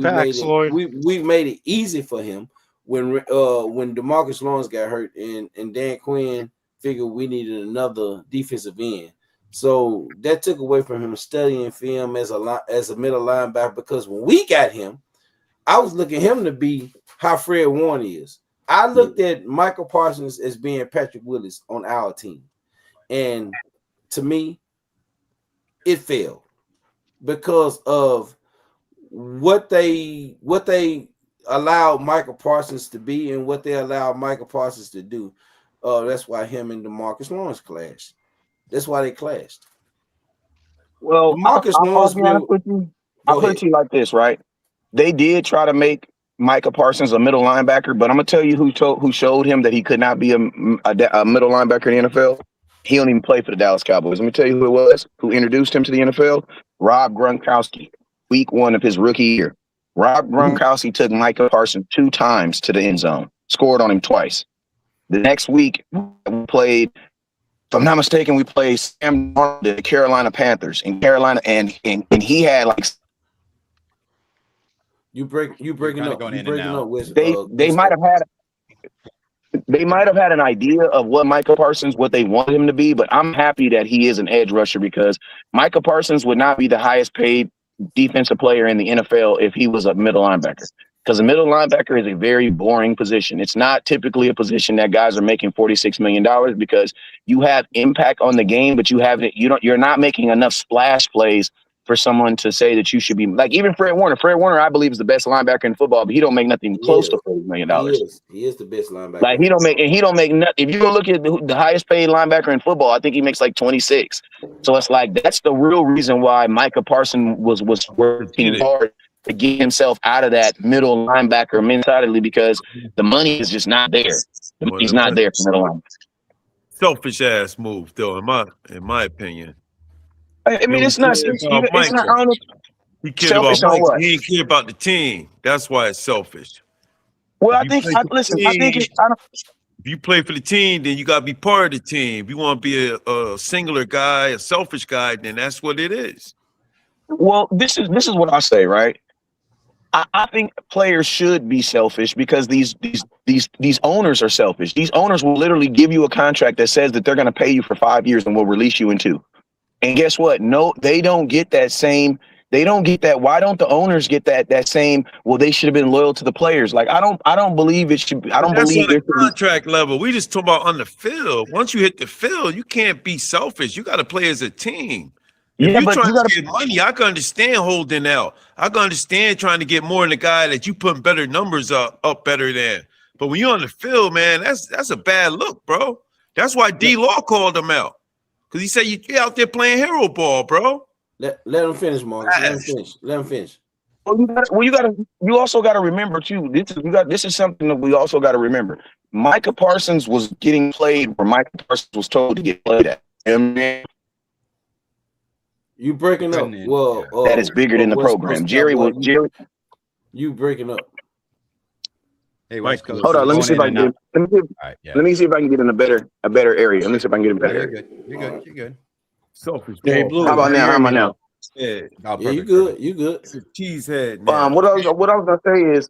we made it easy for him when DeMarcus Lawrence got hurt, and Dan Quinn figured we needed another defensive end. So that took away from him studying film as a middle linebacker, because when we got him, I was looking at him to be how Fred Warner is. I looked at Michael Parsons as being Patrick Willis on our team. And to me, it failed because of what they allowed Michael Parsons to be and what they allowed Michael Parsons to do. That's why him and DeMarcus Lawrence clashed. That's why they clashed. Well, I'll put it to you like this, right? They did try to make Micah Parsons a middle linebacker, but I'm gonna tell you who showed him that he could not be a middle linebacker in the NFL. He don't even play for the Dallas Cowboys. Let me tell you who it was who introduced him to the NFL. Rob Gronkowski, week 1 of his rookie year. Rob Gronkowski took Micah Parsons 2 times to the end zone, scored on him twice. The next week we played, if I'm not mistaken, we played Sam Darnold, the Carolina Panthers in Carolina, and he had like you breaking up. You breaking up with they might have had. They might have had an idea of what Micah Parsons, what they want him to be, but I'm happy that he is an edge rusher because Micah Parsons would not be the highest paid defensive player in the NFL if he was a middle linebacker. Because a middle linebacker is a very boring position. It's not typically a position that guys are making $46 million because you have impact on the game, but you're not making enough splash plays for someone to say that you should be like even Fred Warner. Fred Warner, I believe, is the best linebacker in football, but he don't make nothing close to $40 million. He is the best linebacker. Like he don't make nothing. If you go look at the highest paid linebacker in football, I think he makes like 26. So it's like that's the real reason why Micah Parsons was working hard to get himself out of that middle linebacker mentality because the money is just not there. The money's not there for middle linebacker. Selfish ass move, though, in my opinion. I mean, it's not. It's not honest. He cared about Mike. He didn't care about the team. That's why it's selfish. Well, if you play for the team, then you got to be part of the team. If you want to be a singular guy, a selfish guy, then that's what it is. Well, this is what I say, right? I think players should be selfish because these owners are selfish. These owners will literally give you a contract that says that they're going to pay you for 5 years and will release you in 2. And guess what? No, they don't get that same. They don't get that. Why don't the owners get that same? Well, they should have been loyal to the players. Like I don't believe it should. I don't believe it. Contract level. We just talk about on the field. Once you hit the field, you can't be selfish. You got to play as a team. If you're trying to get money, I can understand holding out. I can understand trying to get more than the guy that you putting better numbers up better than. But when you're on the field, man, that's a bad look, bro. That's why D-Law called him out. Because he said you're out there playing hero ball, bro. Let him finish, Mark. Let him finish. You also got to remember too. This is something that we also got to remember. Micah Parsons was getting played where Micah Parsons was told to get played at. You breaking up? Well, that is bigger than the program. Jerry. You breaking up? Hey, West Coast. Hold on. Let me see if I can get in a better area. Let me see if I can get in a better area. You're good. Selfish. How about now? Yeah, you good. It's a cheesehead. What I was gonna say is,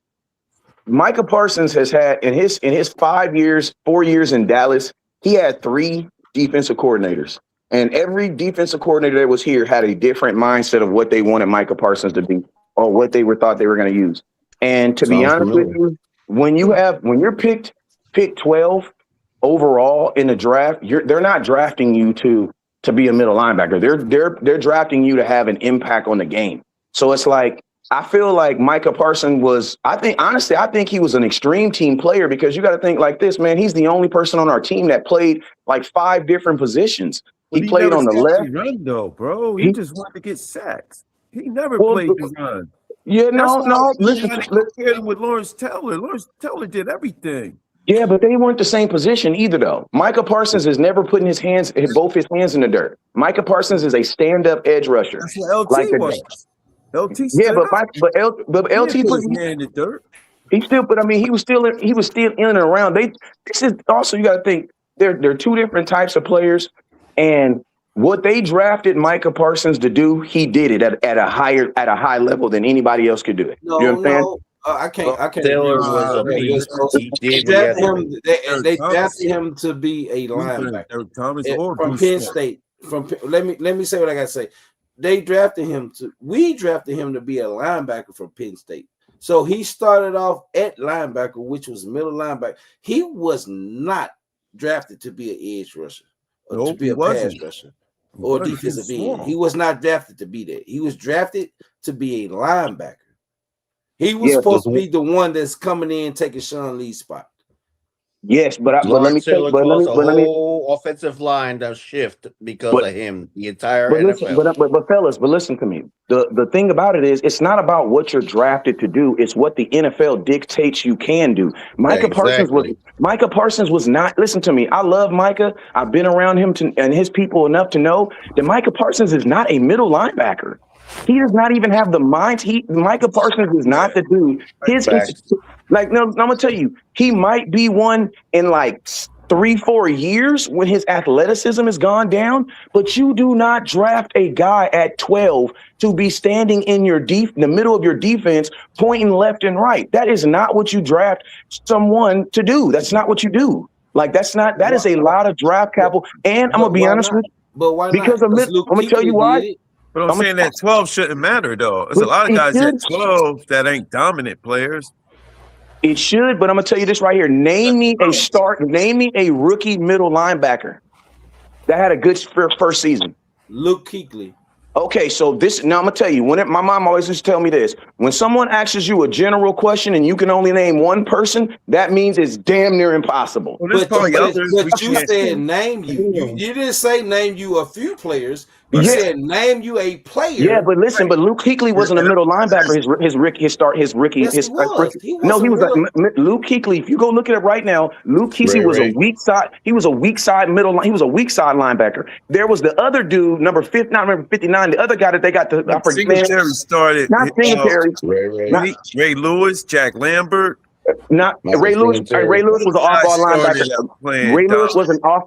Micah Parsons has had in his 4 years in Dallas, he had 3 defensive coordinators, and every defensive coordinator that was here had a different mindset of what they wanted Micah Parsons to be or what they thought they were going to use. And to be honest with you, when you're picked 12 overall in the draft, they're not drafting you to be a middle linebacker. They're drafting you to have an impact on the game. So it's like I feel like Micah Parsons was. I think he was an extreme team player because you got to think like this, man. He's the only person on our team that played like 5 different positions. He played on the left. Run though, bro. He just wanted to get sacks. He never played the run. Yeah, no. Listen with Lawrence Taylor. Lawrence Taylor did everything. Yeah, but they weren't the same position either, though. Micah Parsons is never putting both his hands in the dirt. Micah Parsons is a stand-up edge rusher. That's what LT was. LT. Yeah, but LT put his hand in the dirt. He still, but I mean, he was still in and around. This is also you got to think there are 2 different types of players, and what they drafted Micah Parsons to do, he did it at a high level than anybody else could do it. No, you know what I'm saying? I can't. Taylor was a beast. They drafted him to be a linebacker from Penn State. Let me say what I gotta say. We drafted him to be a linebacker from Penn State. So he started off at linebacker, which was middle linebacker. He was not drafted to be an edge rusher or to be a pass rusher or defensive end. He was not drafted to be that. He was drafted to be a linebacker. He was supposed to be the one that's coming in taking Sean Lee's spot. Yes, but let me tell you, the whole offensive line does shift because of him. The entire NFL. But fellas, listen to me. The thing about it is, it's not about what you're drafted to do. It's what the NFL dictates you can do. Micah Parsons was not. Listen to me. I love Micah. I've been around him and his people enough to know that Micah Parsons is not a middle linebacker. He does not even have the mind. Micah Parsons is not the dude. I'm gonna tell you, he might be one in like 3-4 years when his athleticism has gone down. But you do not draft a guy at 12 to be standing in the middle of your defense, pointing left and right. That is not what you draft someone to do. That's not what you do. Like that is a lot of draft capital. And I'm gonna be honest with you. But why because not? I'm gonna tell you why. But I'm saying that 12 shouldn't matter, though. There's a lot of guys at 12 that ain't dominant players. It should, but I'm gonna tell you this right here. Name me a rookie middle linebacker that had a good first season. Luke Kuechly. Okay, so now I'm gonna tell you. My mom always used to tell me this: when someone asks you a general question and you can only name one person, that means it's damn near impossible. But you said name you. You didn't say name you a few players. You said name you a player. Yeah, but listen, but Luke Kuechly wasn't a middle linebacker. Rookie. Yes, he was. Luke Kuechly. If you go look at it right now, Luke Kuechly was a weak side. He was a weak side middle. He was a weak side linebacker. There was the other dude, number 59. The other guy that they got to Singletary started. Not Singletary. Ray Lewis, Jack Lambert. Not Ray Lewis. Ray Lewis was an off-ball linebacker. Ray Lewis was an off.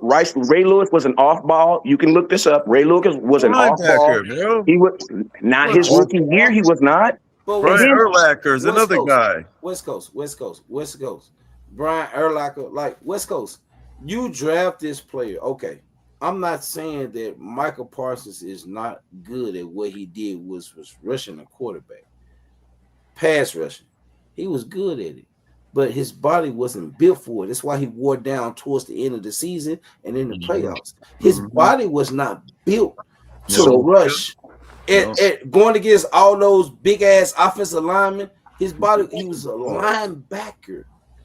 Ray Lewis was an off-ball. You can look this up. Ray Lewis was an off-ball. He was not his rookie year. He was not. Brian Urlacher is another guy. West Coast. Brian Urlacher, like West Coast. You draft this player, okay. I'm not saying that Micah Parsons is not good at what he did was rushing a quarterback, pass rushing. He was good at it. But his body wasn't built for it. That's why he wore down towards the end of the season and in the playoffs. His body was not built to rush. At going against all those big ass offensive linemen, his body, he was a linebacker.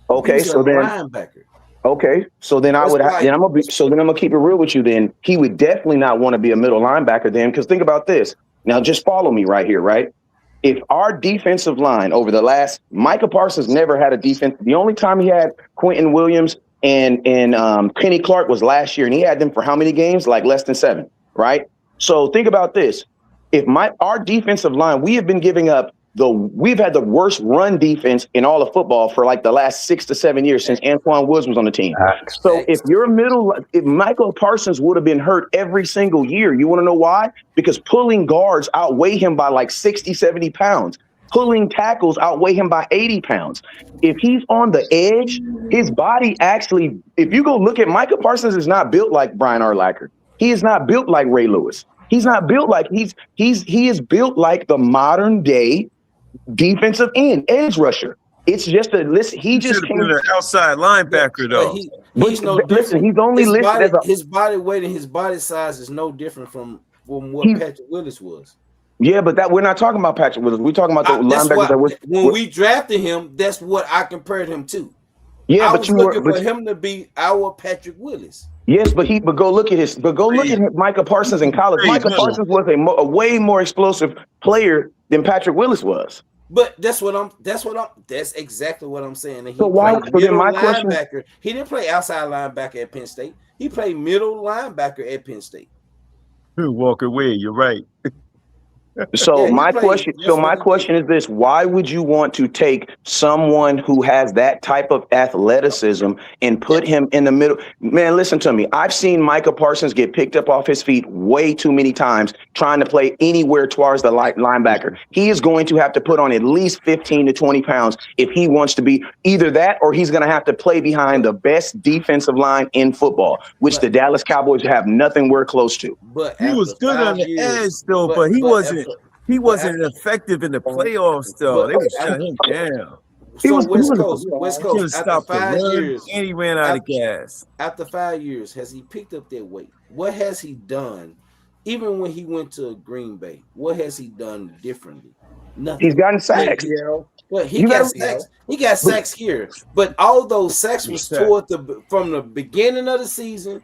Okay, so then linebacker. Okay, so then I'm gonna keep it real with you. Then he would definitely not want to be a middle linebacker then, because think about this. Now, just follow me right here, right? If our defensive line over the last, Micah Parsons never had a defense. The only time he had Quentin Williams and Kenny Clark was last year, and he had them for how many games? Like less than 7, right? So think about this. If our defensive line, we have been giving up we've had the worst run defense in all of football for like the last 6 to 7 years since Antoine Woods was on the team. So if Michael Parsons would have been hurt every single year, you want to know why? Because pulling guards outweigh him by like 60, 70 pounds. Pulling tackles outweigh him by 80 pounds. If he's on the edge, his body actually, if you go look at Micah Parsons is not built like Brian Urlacher. He is not built like Ray Lewis. He's not built like he is built like the modern day defensive end, edge rusher. It's just he just came an outside linebacker though. He's no listen, he's only listed his body weight and his body size is no different from what Patrick Willis was. Yeah, but we're not talking about Patrick Willis. We're talking about the linebackers when we drafted him, that's what I compared him to. Yeah, I was looking for him to be our Patrick Willis. Yes, but go look at Micah Parsons in college. Micah Parsons was a way more explosive player than Patrick Willis was. But that's exactly what I'm saying. So why? So then my question, he didn't play outside linebacker at Penn State. He played middle linebacker at Penn State. Walk away. You're right. So my question is this: why would you want to take someone who has that type of athleticism and put him in the middle? Man, listen to me. I've seen Micah Parsons get picked up off his feet way too many times trying to play anywhere towards the linebacker. He is going to have to put on at least 15 to 20 pounds if he wants to be either that or he's going to have to play behind the best defensive line in football, which the Dallas Cowboys have nothing close to. But he was good on the edge though, but he wasn't. He wasn't effective in the playoffs, though. They were shutting him down. So West Coast, after 5 years, and he ran out of gas. After 5 years, has he picked up that weight? What has he done? Even when he went to Green Bay, what has he done differently? Nothing. He's gotten sacks. But he got sacks. He got sacks here. But all those sacks was from the beginning of the season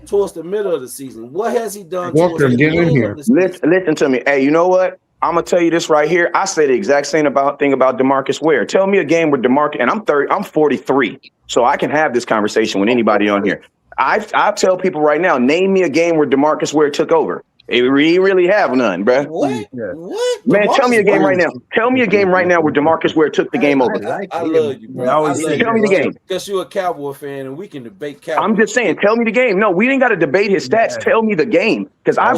towards the middle of the season. What has he done? Walker, get in here. Listen to me. Hey, you know what? I'm gonna tell you this right here. I say the exact same thing about DeMarcus Ware. Tell me a game where DeMarcus, and I'm 43, so I can have this conversation with anybody on here. I tell people right now, name me a game where DeMarcus Ware took over. They really have none, bro. What? What? Man, tell me a DeMarcus game Ware? right now. Tell me a game right now where DeMarcus Ware took the game over. I love you, bro. I love you, Tell me the game. because you're a Cowboy fan, and we can debate Cowboys. I'm just saying, tell me the game. No, we ain't got to debate his stats. Tell me the game. Because I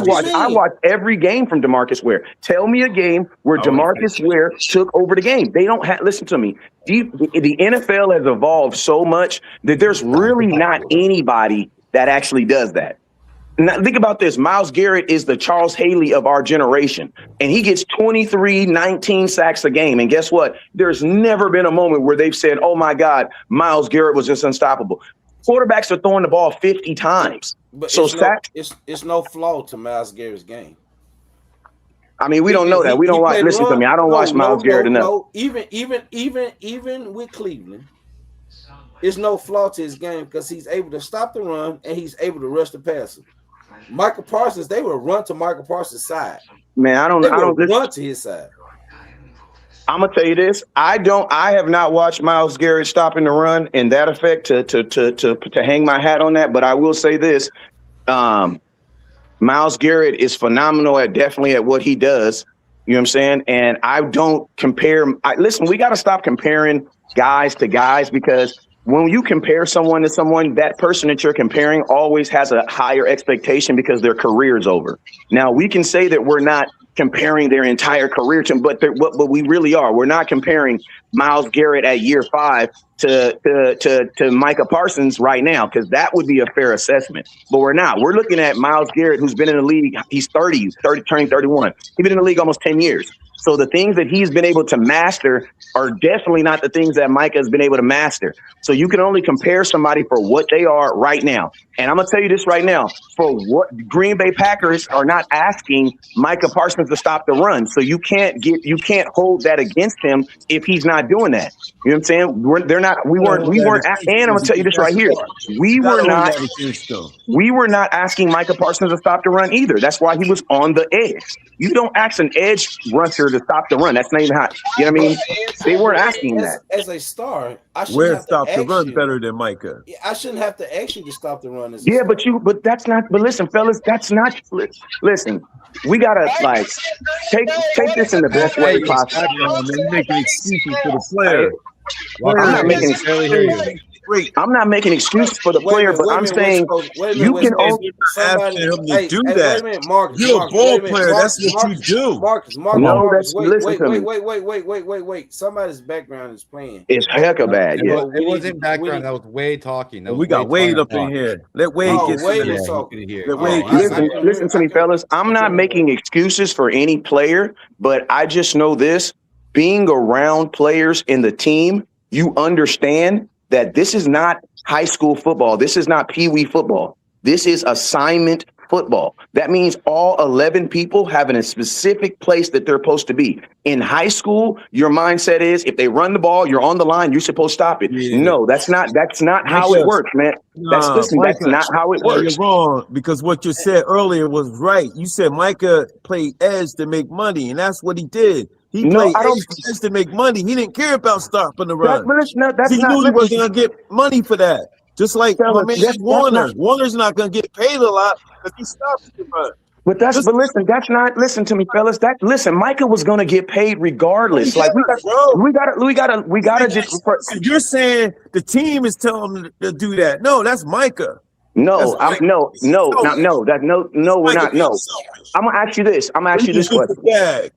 watched every game from DeMarcus Ware. Tell me a game where DeMarcus Ware took over the game. They don't have, listen to me. The NFL has evolved so much that there's really not anybody that actually does that. Now, think about this. Myles Garrett is the Charles Haley of our generation, and he gets 23, 19 sacks a game. And guess what? There's never been a moment where they've said, oh, my God, Myles Garrett was just unstoppable. Quarterbacks are throwing the ball 50 times. But so it's no flaw to Myles Garrett's game. I mean, we don't know that. We don't watch. Listen to me. I don't watch Myles Garrett enough. No. Even with Cleveland, it's no flaw to his game because he's able to stop the run and he's able to rush the passer. Micah Parsons, they will run to Micah Parsons' side. Man, I don't run to his side. I'm gonna tell you this. I have not watched Myles Garrett stopping the run in that effect to hang my hat on that. But I will say this: Myles Garrett is phenomenal definitely at what he does. You know what I'm saying? And I don't compare. Listen, we got to stop comparing guys to guys, because when you compare someone to someone, that person that you're comparing always has a higher expectation because their career is over. Now, we can say that we're not comparing their entire career to, but we really are. We're not comparing Myles Garrett at year 5 to Micah Parsons right now, because that would be a fair assessment. But we're not. We're looking at Myles Garrett, who's been in the league. He's 30, turning 31. He's been in the league almost 10 years. So the things that he's been able to master are definitely not the things that Micah has been able to master. So you can only compare somebody for what they are right now. And I'm going to tell you this right now. For what Green Bay Packers are not asking Micah Parsons to stop the run. So you can't hold that against him if he's not doing that. You know what I'm saying? And I'm going to tell you this right here. We were not asking Micah Parsons to stop the run either. That's why he was on the edge. You don't ask an edge rusher to stop the run. That's not even how, you know what I mean? They weren't asking that. As a star, I shouldn't Where have stop to the ask run you. better than Micah? I shouldn't have to ask you to stop the run. As a Yeah, star. but that's not. But listen, fellas, that's not. Listen, we gotta take this in the best way possible. You're making excuses for the player. I'm not making excuses for the player, but I'm saying you can only ask him to do Wait that. a minute, Marcus. You're a ball player. That's what you do. Marcus. No, that's listen to me. Wait. Somebody's background is playing. It's hecka bad. Yeah, It wasn't background. That was Wade talking. We got Wade up in here. Let Wade get Wade some is of talking. that. Listen to me, fellas. I'm not making excuses for any player, but I just know this: being around players in the team, you understand that this is not high school football. This is not peewee football. This is assignment football. That means all 11 people have in a specific place that they're supposed to be. In high school, your mindset is if they run the ball, you're on the line, you're supposed to stop it. Yeah. No, that's not how it works, man. That's not how it works. You're wrong, because what you said earlier was right. You said Micah played edge to make money, and that's what he did. He played edge to make money. He didn't care about stopping the run. He knew he wasn't going to get money for that. Just like my man Warner. Warner's not going to get paid a lot if he stops the run. But listen to me, fellas. Micah was going to get paid regardless. Like we gotta just. So you're saying the team is telling him to do that? No, that's Micah. No, we're not. No, I'm gonna ask you this. I'm gonna ask you this question.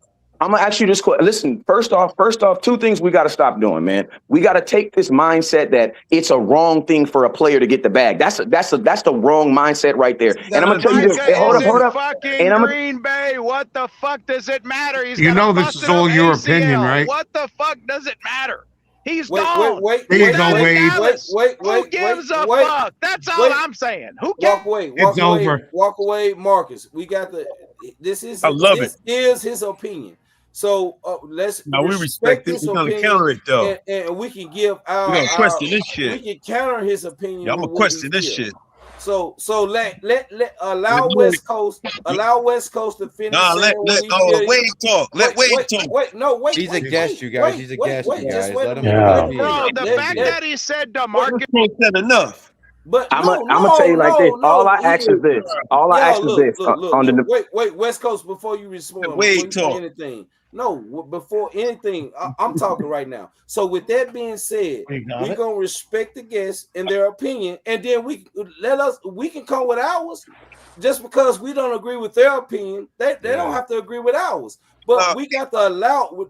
Listen, first off, two things we got to stop doing, man. We got to take this mindset that it's a wrong thing for a player to get the bag. That's the wrong mindset right there. And I'm gonna tell you this. Hey, hold up. And Green Bay, what the fuck does it matter? He's this is all your opinion, right? What the fuck does it matter? He's gone. Wait. There you go, Wade. Who gives a fuck? That's all I'm saying. Who cares? Walk away, Marcus. We got this is his opinion. So let's we respect it. We're gonna counter it though, and we can give our. We're gonna question this shit. We can counter his opinion. Yeah, I'm gonna question this shit. So allow West Coast to finish. Nah, let Wade talk. Let Wade talk. Wait. He's a guest, you guys. He's a guest, you guys. Let him. Bro, the fact that he said DeMarcus said enough. But I'm no, gonna tell you like this. All I ask is Look, this. All I ask is look, this. look. On the Wait, West Coast, before you respond, Wait, before you talk. say anything. No, before anything, I'm talking right now. So with that being said, we're gonna respect the guests and their opinion, and then we can come with ours. Just because we don't agree with their opinion, they don't have to agree with ours. But we got to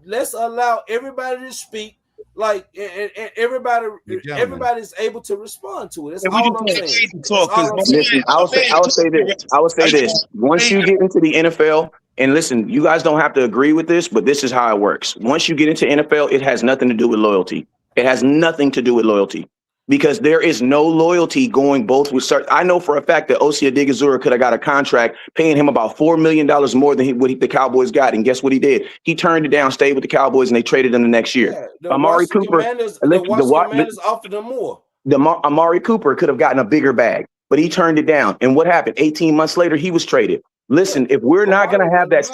let's allow everybody to speak. Like and everybody's able to respond to it. That's all I'm saying. Listen, I would say this. I would say this. Once you get into the NFL, and listen, you guys don't have to agree with this, but this is how it works. Once you get into NFL, it has nothing to do with loyalty. It has nothing to do with loyalty. Because there is no loyalty going both with certain. I know for a fact that Osia Odigizura could have got a contract paying him about $4 million more than what the Cowboys got. And guess what he did? He turned it down, stayed with the Cowboys, and they traded him the next year. The Amari Washington Cooper, Commanders offered him more. Amari Cooper could have gotten a bigger bag, but he turned it down. And what happened? 18 months later, he was traded. Listen, if we're not going to have that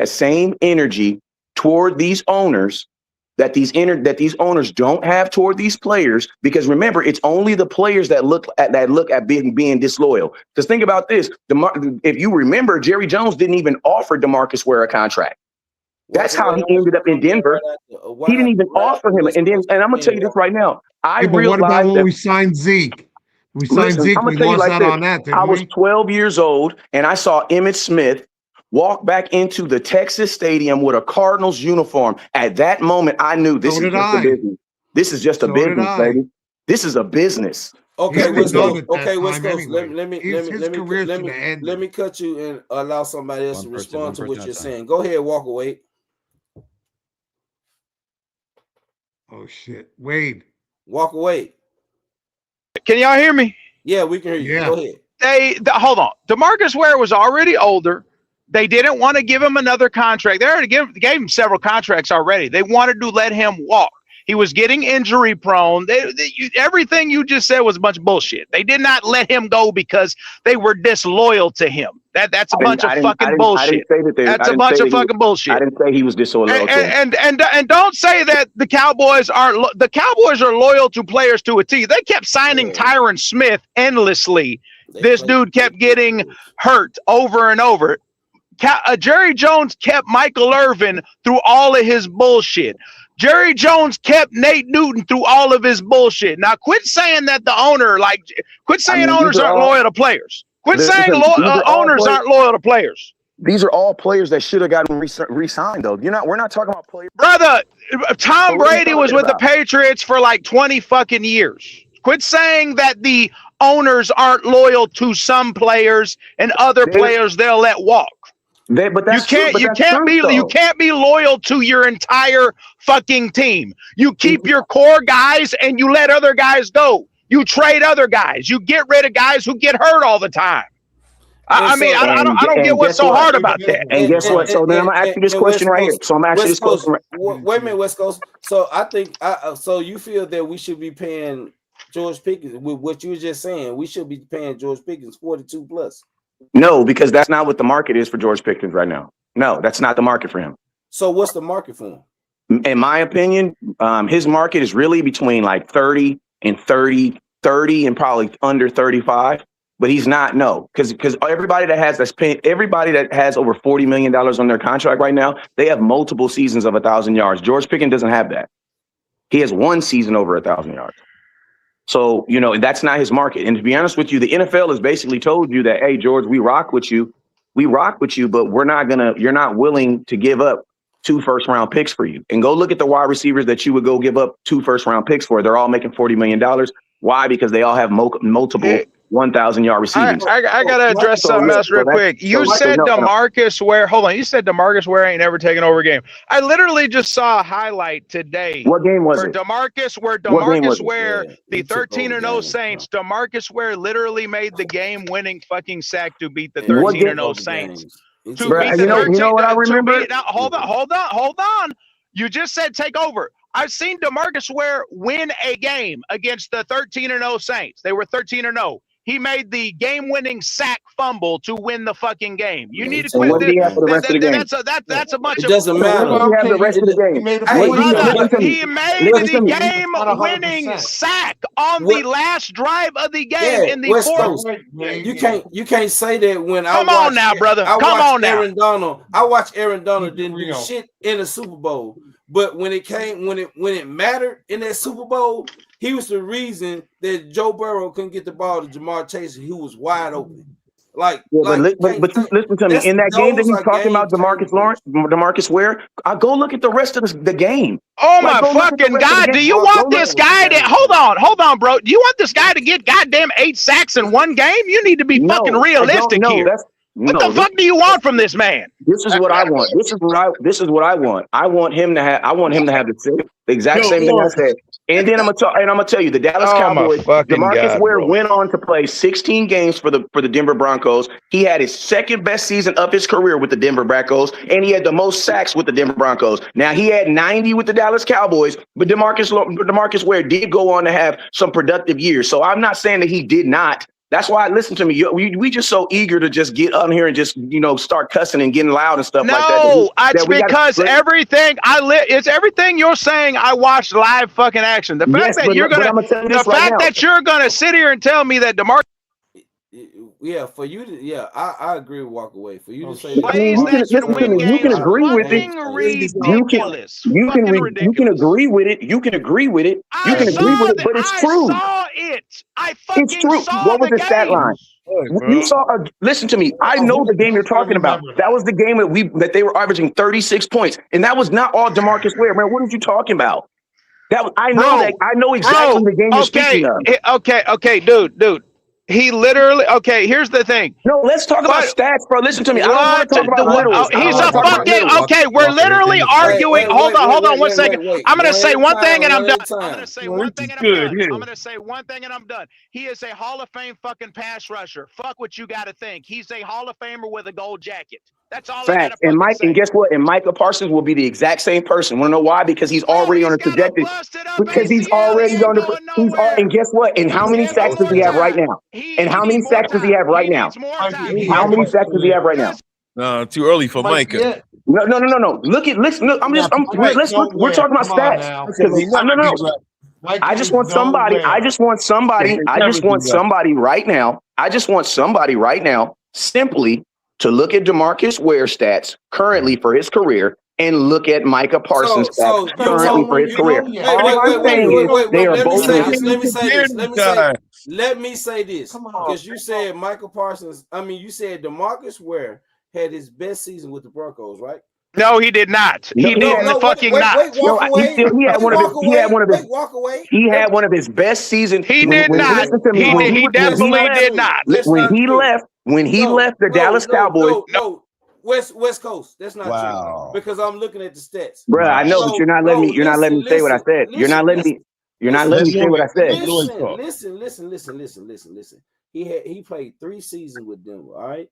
same energy toward these owners, that these owners don't have toward these players, because remember, it's only the players that look at being disloyal. Because think about this: if you remember, Jerry Jones didn't even offer DeMarcus Ware a contract. That's how he ended up in Denver. He didn't even offer him. And I'm gonna tell you this right now. But what about when we signed Zeke? We signed Zeke. We lost out on that. I was 12 years old, and I saw Emmitt Smith walk back into the Texas Stadium with a Cardinals uniform. At that moment, I knew this is just a business. This is just a business, baby. This is a business. Okay, West Coast. Okay, West Coast. Let me cut you and allow somebody else to respond to what you're saying. Go ahead, walk away. Oh shit, Wade. Walk away. Can y'all hear me? Yeah, we can hear you. Go ahead. Hold on. DeMarcus Ware was already older. They didn't want to give him another contract. They already gave him several contracts already. They wanted to let him walk. He was getting injury prone. Everything you just said was a bunch of bullshit. They did not let him go because they were disloyal to him. That's a bunch of fucking bullshit. That's a bunch of fucking bullshit. I didn't say he was disloyal. And don't say that the Cowboys aren't. The Cowboys are loyal to players to a T. They kept signing Tyron Smith endlessly. This dude kept getting hurt over and over. Jerry Jones kept Michael Irvin through all of his bullshit. Jerry Jones kept Nate Newton through all of his bullshit. Now, quit saying that the owner, owners aren't loyal to players. Quit saying owners aren't loyal to players. These are all players that should have gotten re-signed, though. We're not talking about players. Brother, Tom Brady was with the Patriots for like 20 fucking years. Quit saying that the owners aren't loyal to some players and other players they'll let walk. You can't be loyal to your entire fucking team. You keep your core guys and you let other guys go. You trade other guys. You get rid of guys who get hurt all the time. I don't get what's so hard about that. And guess what? So then I'm gonna ask you this question right here. So I'm gonna ask you this question. Wait a minute, West Coast. So I think so you feel that we should be paying George Pickens with what you were just saying. We should be paying George Pickens 42 plus. No, because that's not what the market is for George Pickens right now. No, that's not the market for him. So what's the market for him? In my opinion, his market is really between like 30 and probably under 35. But he's not, no, because everybody that has over $40 million on their contract right now, they have multiple seasons of 1,000 yards. George Pickens doesn't have that. He has one season over 1,000 yards. So, that's not his market. And to be honest with you, the NFL has basically told you that, hey, George, we rock with you, but you're not willing to give up 2 first-round picks for you. And go look at the wide receivers that you would go give up 2 first-round picks for. They're all making $40 million. Why? Because they all have multiple 1,000-yard receivers. I got to address something else real quick. You said DeMarcus Ware. Hold on. You said DeMarcus Ware ain't never taken over a game. I literally just saw a highlight today. What game was it? DeMarcus Ware, the 13-0 Saints. DeMarcus Ware literally made the game-winning fucking sack to beat the 13-0 Saints. You know what I remember? Hold on. You just said take over. I've seen DeMarcus Ware win a game against the 13-0 Saints. They were 13-0. He made the game-winning sack fumble to win the fucking game. You need to So quit. what did he have for the rest of the game? That's a bunch It of. doesn't So matter. what did he have the rest of the game? Hey, What did brother, he he made listen the to me. game-winning sack on the last drive of the game Yeah, in the West fourth. Coast. You can't say that when Come on now, brother. I Come watched on now. Aaron Donald. I watched Aaron Donald didn't do shit in the Super Bowl. But when it mattered in that Super Bowl, he was the reason that Joe Burrow couldn't get the ball to Jamar Chase, who was wide open. But listen to me. In that game that he's talking about, DeMarcus Ware, I go look at the rest of the game. Oh my fucking God! Do you want this guy to hold on, bro? Do you want this guy to get goddamn 8 sacks in one game? You need to be fucking realistic here. What the fuck do you want from this man? This is what I want. This is what I want. I want him to have the exact same thing I said. And then I'm gonna tell you, the Dallas Cowboys, DeMarcus Ware went on to play 16 games for the Denver Broncos. He had his second best season of his career with the Denver Broncos, and he had the most sacks with the Denver Broncos. Now he had 90 with the Dallas Cowboys, but DeMarcus Ware did go on to have some productive years. So I'm not saying that he did not. That's why, listen to me. We just so eager to just get on here and just start cussing and getting loud and stuff like that. No, it's because everything it's everything you're saying. I watched live fucking action. The fact that you're gonna sit here and tell me that DeMarcus. Yeah, for you to I agree with walk away. For you to say you can agree with it. Ridiculous. You can agree with it. You can agree with it. You can agree with it, but it's true. It's true. What was the stat line? You saw. Listen to me. I know the game you're talking about. That was the game that they were averaging 36 points, and that was not all DeMarcus Ware. Man, what are you talking about? I know exactly the game you're speaking of. Okay, dude. He literally. Okay, here's the thing. No, let's talk about stats, bro. Listen to me. I don't want to talk about literals. He's a fucking. Okay, we're literally arguing. Hold on 1 second. I'm gonna say one thing and I'm done. I'm gonna say one thing and I'm done. He is a Hall of Fame fucking pass rusher. Fuck what you got to think. He's a Hall of Famer with a gold jacket. That's all. Facts. And guess what? And Micah Parsons will be the exact same person. Want to know why? Because he's already on a trajectory. Because he's already on the. And guess what? And how many sacks does he have right now? And how many sacks does he have right now? How many sacks does he have right now? No, too early for Micah. No. Listen. We're talking about stats. No. I just want somebody right now. Simply to look at DeMarcus Ware stats currently for his career and look at Micah Parsons stats currently for his career. Let me say this. Because you said Micah Parsons, you said DeMarcus Ware had his best season with the Broncos, right? No, he did not. He had one of his best seasons. He did not. He definitely did not. When he left the Dallas Cowboys. No. West Coast. That's not true. Because I'm looking at the stats. Bro, I know, but you're not letting me say what I said. You're not letting me say what I said. Listen. He played 3 seasons with Denver, all right?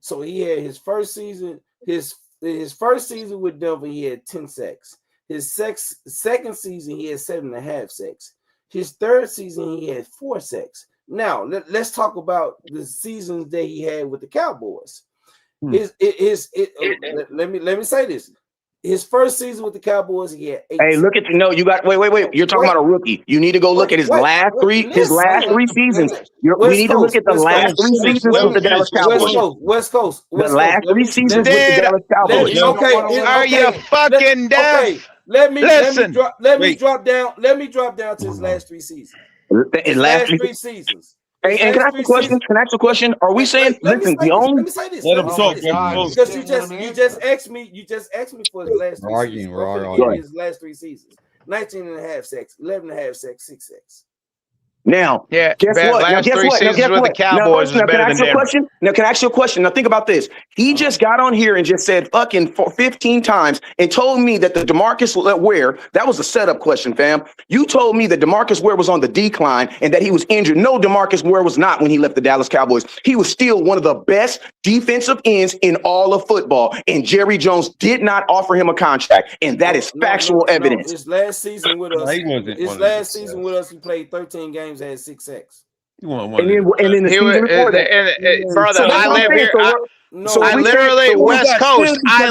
So he had his first season, his first season with Denver, he had 10 sacks. His second season, he had 7.5 sacks. His third season, he had 4 sacks. Now, let's talk about the seasons that he had with the Cowboys. Let me say this. His first season with the Cowboys, he had 8. Hey, look at you got wait. You're talking about a rookie. You need to go look at his last 3 seasons. We need to look at the last 3 seasons with the Dallas Cowboys. West Coast. The last 3 seasons with the Dallas Cowboys. Are you fucking deaf? Okay, let me drop down to his last 3 seasons. His last 3 seasons. Hey, and can I ask a question? Are we saying? Let me say this. Let him talk. Because you just asked me for his last 3 seasons. We're arguing. His last 3 seasons. 19.5 sacks, 11.5 sacks, 6 sacks. Now, guess what? Last 3 seasons with the Cowboys is better than Denver. Now, can I ask you a question? Now, think about this. He just got on here and just said fucking 15 times and told me that the DeMarcus Ware, that was a setup question, fam. You told me that DeMarcus Ware was on the decline and that he was injured. No, DeMarcus Ware was not when he left the Dallas Cowboys. He was still one of the best defensive ends in all of football, and Jerry Jones did not offer him a contract, and that is factual evidence. His last season with us, he played 13 games, had 6 sacks. You want one? And then the season before that. Brother, So that's I what I'm live saying. here. So I we can't. literally So West Coast. I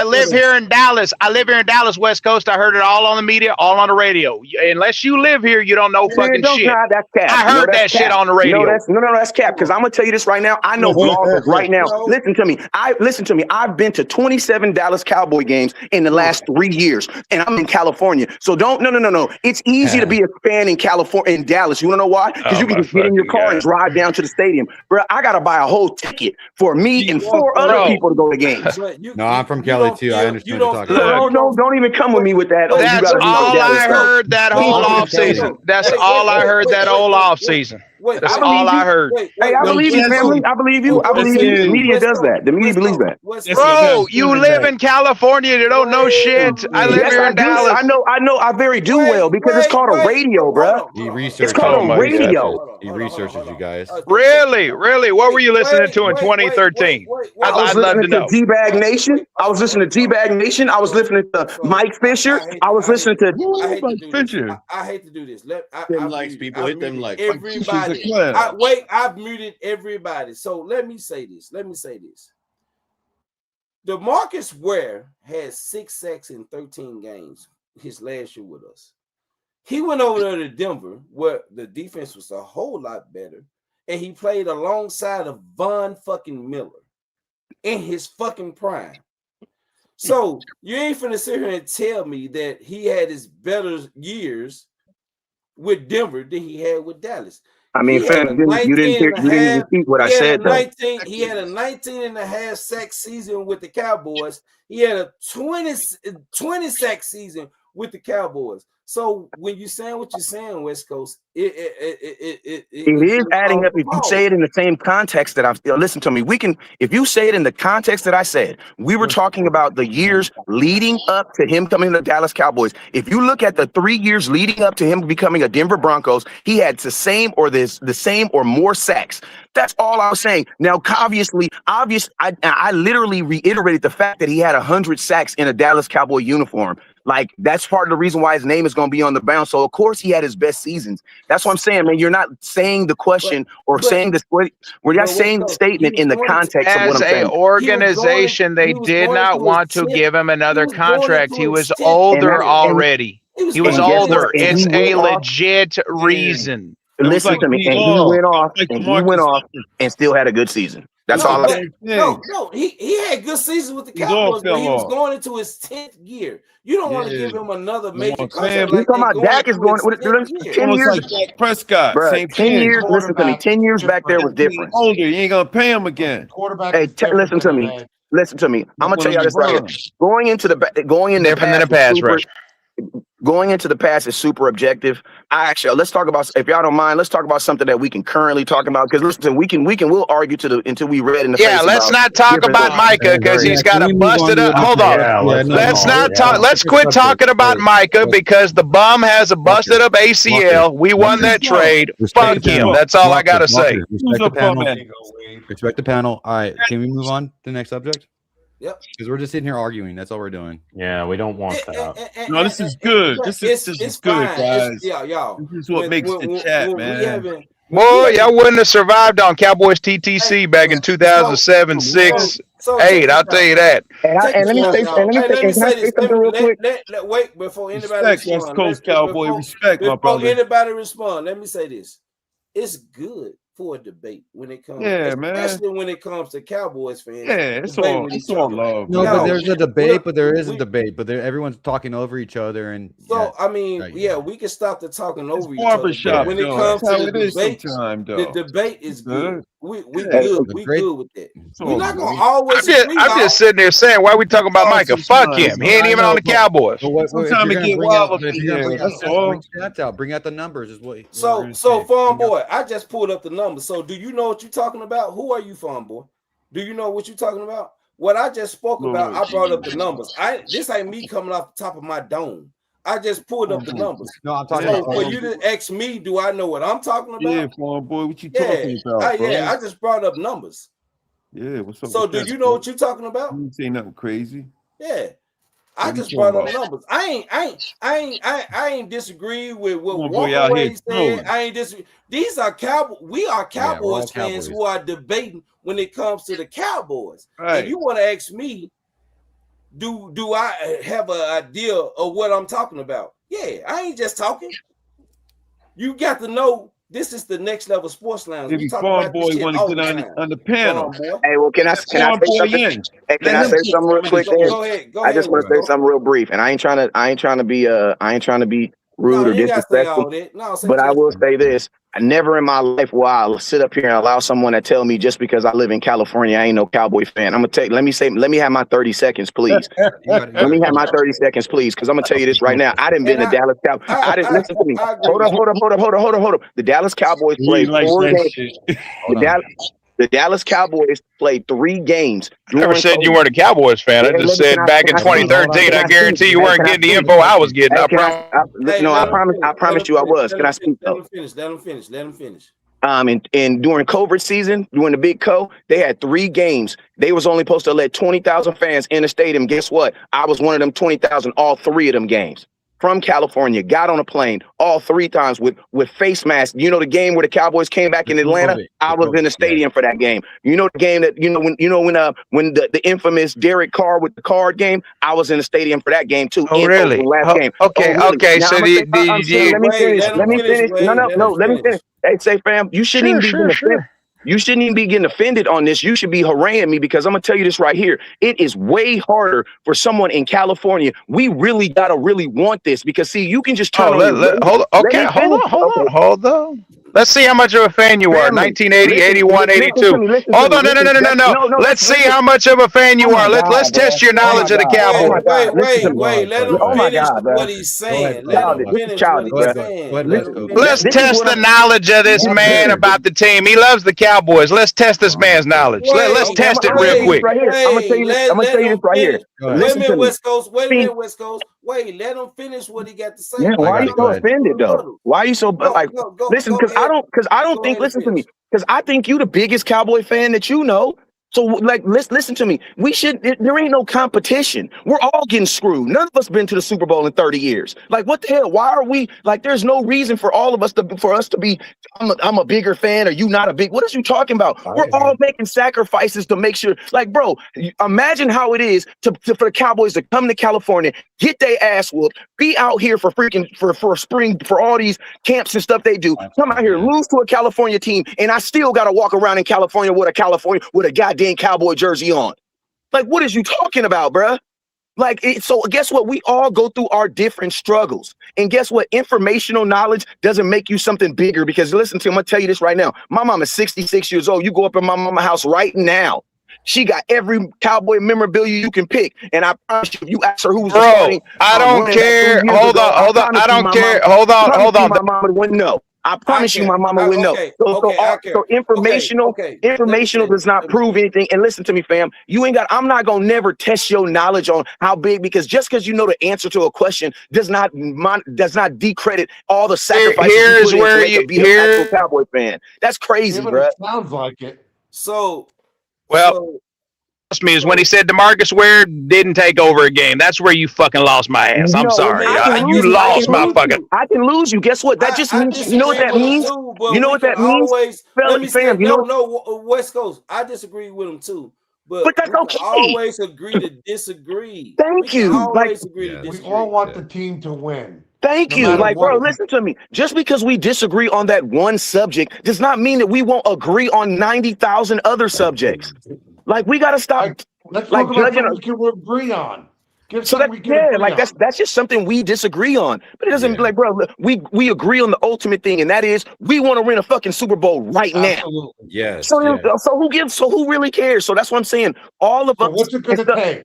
live here in Dallas. I live here in Dallas, West Coast. I heard it all on the media, all on the radio. Unless you live here, you don't know fucking shit. Nah, that's cap. I heard that shit on the radio. That's cap. Because I'm gonna tell you this right now. I know bloggers right now. Listen to me. I've been to 27 Dallas Cowboy games in the last 3 years, and I'm in California. So no. It's easy to be a fan in California, in Dallas. You wanna know why? Because you can just get in your car and drive down to the stadium. Bro, I gotta buy a whole ticket for me and 4 other people to go to games. No, I'm from Cali too. I understand what you're talking about. No, don't even come with me with that. That's all I heard that whole off season. That's all I heard that whole off season. That's all I heard. Hey, I believe you, family. I believe you. The media does that. The media believes that. Bro, you live in California. You don't know shit. I live here in Dallas. I know. I very do well because it's called a radio, bro. It's called a radio. He researches you guys. Really? What were you listening to in 2013? I'd love to know. D-Bag Nation. I was listening to D-Bag Nation. I was listening to Mike Fisher. I was listening to Mike Fisher. I hate to do this. Them likes, people. Hit them likes. Everybody. I've muted everybody. So let me say this. DeMarcus Ware had 6 sacks in 13 games his last year with us. He went over there to Denver where the defense was a whole lot better, and he played alongside of Von fucking Miller in his fucking prime. So you ain't finna sit here and tell me that he had his better years with Denver than he had with Dallas. I mean, fam, you didn't even repeat what I said. He had a 19 and a half sack season with the Cowboys. He had a 20 sack season with the Cowboys. So when you saying what you're saying, West Coast, it is adding up. If you say it in the same context that listen to me, if you say it in the context that I said, we were talking about the years leading up to him coming to the Dallas Cowboys. If you look at the 3 years leading up to him becoming a Denver Broncos, he had the same or more sacks. That's all I was saying. Now, obviously, I literally reiterated the fact that he had 100 sacks in a Dallas Cowboy uniform. Like, that's part of the reason why his name is going to be on the bounce. So, of course, he had his best seasons. That's what I'm saying, man. You're not saying the question saying this. We're not saying the statement in the context of what I'm saying. As an organization, they did not want to give him another contract. He was older already. He was older. It's a legit reason. Listen to me. And he went off and still had a good season. That's all I'm saying. No, he had good seasons with the Cowboys, but he was going into his 10th year. You don't want to give him another major contract. You talking about Dak is going with 10 years? Like Dak Prescott, bro, same 10 years. Listen to me. 10 years back there was different. Older, you ain't gonna pay him again. Hey, listen to me. I'm gonna tell you this right here. Going into the past is super objective. Let's talk about, if y'all don't mind, let's talk about something that we can currently talk about. Because listen, we'll argue until we read in the face. Yeah, let's not talk about Micah because he's got a busted up. Hold on. Let's quit talking about Micah because the bum has a busted up ACL. We won that trade. Fuck him. That's all I gotta say. Respect the panel. All right, can we move on to the next subject? Yep. Because we're just sitting here arguing. That's all we're doing. Yeah, we don't want that. No, this is good. This is good, guys. Y'all. This is what makes the chat, man. Boy, y'all wouldn't have survived on Cowboys TTC back in 2007, 6, 8. I'll tell you that. And let me say something real quick. Wait before anybody responds. Coast Cowboy, respect, my brother. Before anybody respond, let me say this. It's good for a debate when it comes, especially when it comes to Cowboys fans. Yeah, it's all love. No, but there's a debate, but there is a debate, but everyone's talking over each other, and so I mean, we can stop the talking over each other. When it comes to the debate, the debate is good. We good. We good with that. We're not gonna always. I'm just sitting there saying, why are we talking about Micah? Fuck him. He ain't even on the Cowboys. Sometimes it get wild. Bring out the numbers. Is what. So Farm Boy, I just pulled up the numbers. So do you know what you're talking about? Who are you, Farm Boy? Do you know what you're talking about? What I just spoke about, I brought up the numbers. This ain't me coming off the top of my dome. I just pulled up the numbers. No, I'm talking about. For you to ask me, do I know what I'm talking about? Yeah, Farm Boy, what you talking about? I just brought up numbers. Yeah, what's up? So do you know what you're talking about? You say nothing crazy. Yeah. I just brought up numbers. I ain't disagree with what Walkaway said. I ain't disagree. These are Cowboys. We are Cowboys fans who are debating when it comes to the Cowboys. Right. And you want to ask me, do I have an idea of what I'm talking about? Yeah, I ain't just talking. You got to know this is the next level sports lounge. Maybe We talk Farm about Boy this shit want all to the get time. on the panel. Hey, well, can I say something? Hey, can I say something real quick? Go ahead. I just want to say something real brief, and I ain't trying to be rude or you gotta say all disrespectful. that. No, say But I just will say this: I never in my life will I sit up here and allow someone to tell me just because I live in California I ain't no Cowboy fan. I'm gonna take. Let me have my 30 seconds, please. Let me have my 30 seconds, please, because I'm gonna tell you this right now. I didn't been to Dallas Cowboys. I didn't listen to me. Hold up. The Dallas Cowboys played 4 games. The Dallas Cowboys played 3 games. I never said you weren't a Cowboys fan. I just said back in 2013, I guarantee you weren't getting the info I was getting. I promise you I was. Can I speak though? Let him finish. And during COVID season, during the big Co, they had 3 games. They was only supposed to let 20,000 fans in the stadium. Guess what? I was one of them 20,000 all 3 of them games. From California, got on a plane all 3 times with face masks. You know the game where the Cowboys came back in Atlanta? I was in the stadium for that game. You know the game that when the infamous Derek Carr with the card game, I was in the stadium for that game too. Oh, really? Last game. Okay. Now, So let me finish. Let me finish. Hey, say fam, you shouldn't even be getting offended. You shouldn't even be getting offended on this. You should be haranguing me because I'm gonna tell you this right here. It is way harder for someone in California. We really gotta want this because see, you can just turn on. Hold on. Let's see how much of a fan you are. 1980, 81, 82. Hold on, no. Let's see how much of a fan you are. Let's test your knowledge of the Cowboys. Wait. Let him finish what he's saying. Let him finish what he's saying. Let's test the knowledge of this man about the team. He loves the Cowboys. Let's test this man's knowledge. Let's test it real quick. I'm gonna tell you this right here. Wait a minute, West Coast. Wait, let him finish what he got to say. Yeah, why are you so offended though? Why are you so listen? Because I don't think. Listen to me. Because I think you the biggest Cowboy fan that you know. So listen to me. There ain't no competition. We're all getting screwed. None of us been to the Super Bowl in 30 years. Like what the hell? Why are we there's no reason for all of us to be I'm a bigger fan or you not a big. What are you talking about? We're all making sacrifices to make sure. Like, bro, imagine how it is for the Cowboys to come to California, get their ass whooped, be out here for spring for all these camps and stuff they do. Come out here, lose to a California team, and I still gotta walk around in California with a goddamn Cowboy jersey on. Like, what is you talking about, bruh? So guess what? We all go through our different struggles. And guess what? Informational knowledge doesn't make you something bigger because listen to me, I'm going to tell you this right now. My mom is 66 years old. You go up in my mama's house right now. She got every Cowboy memorabilia you can pick. And I promise you, if you ask her who was the starting, I don't care. Hold on. I don't care. Hold on. My mama wouldn't know. I promise you my mama would know. So informational does not prove anything. And listen to me, fam. I'm not gonna never test your knowledge on how big, because just because you know the answer to a question does not decredit all the sacrifices you put in to be an actual Cowboy fan. That's crazy, bro. It sounds like it. Trust me, is when he said DeMarcus Ware didn't take over a game. That's where you fucking lost my ass. I'm sorry. You lost my fucking. I can lose you. Guess what? That just means, you know what that means? You know what that means? Fam, West Coast, I disagree with him too. But that's okay. Always agree to disagree. Thank you. We all want the team to win. Thank you. Bro, listen to me. Just because we disagree on that one subject does not mean that we won't agree on 90,000 other subjects. We gotta stop. Let's talk about something we can agree on. That's just something we disagree on. But it doesn't bro. We agree on the ultimate thing, and that is we want to win a fucking Super Bowl right now. Yes. So who really cares? So that's what I'm saying. All of us. What's it gonna take?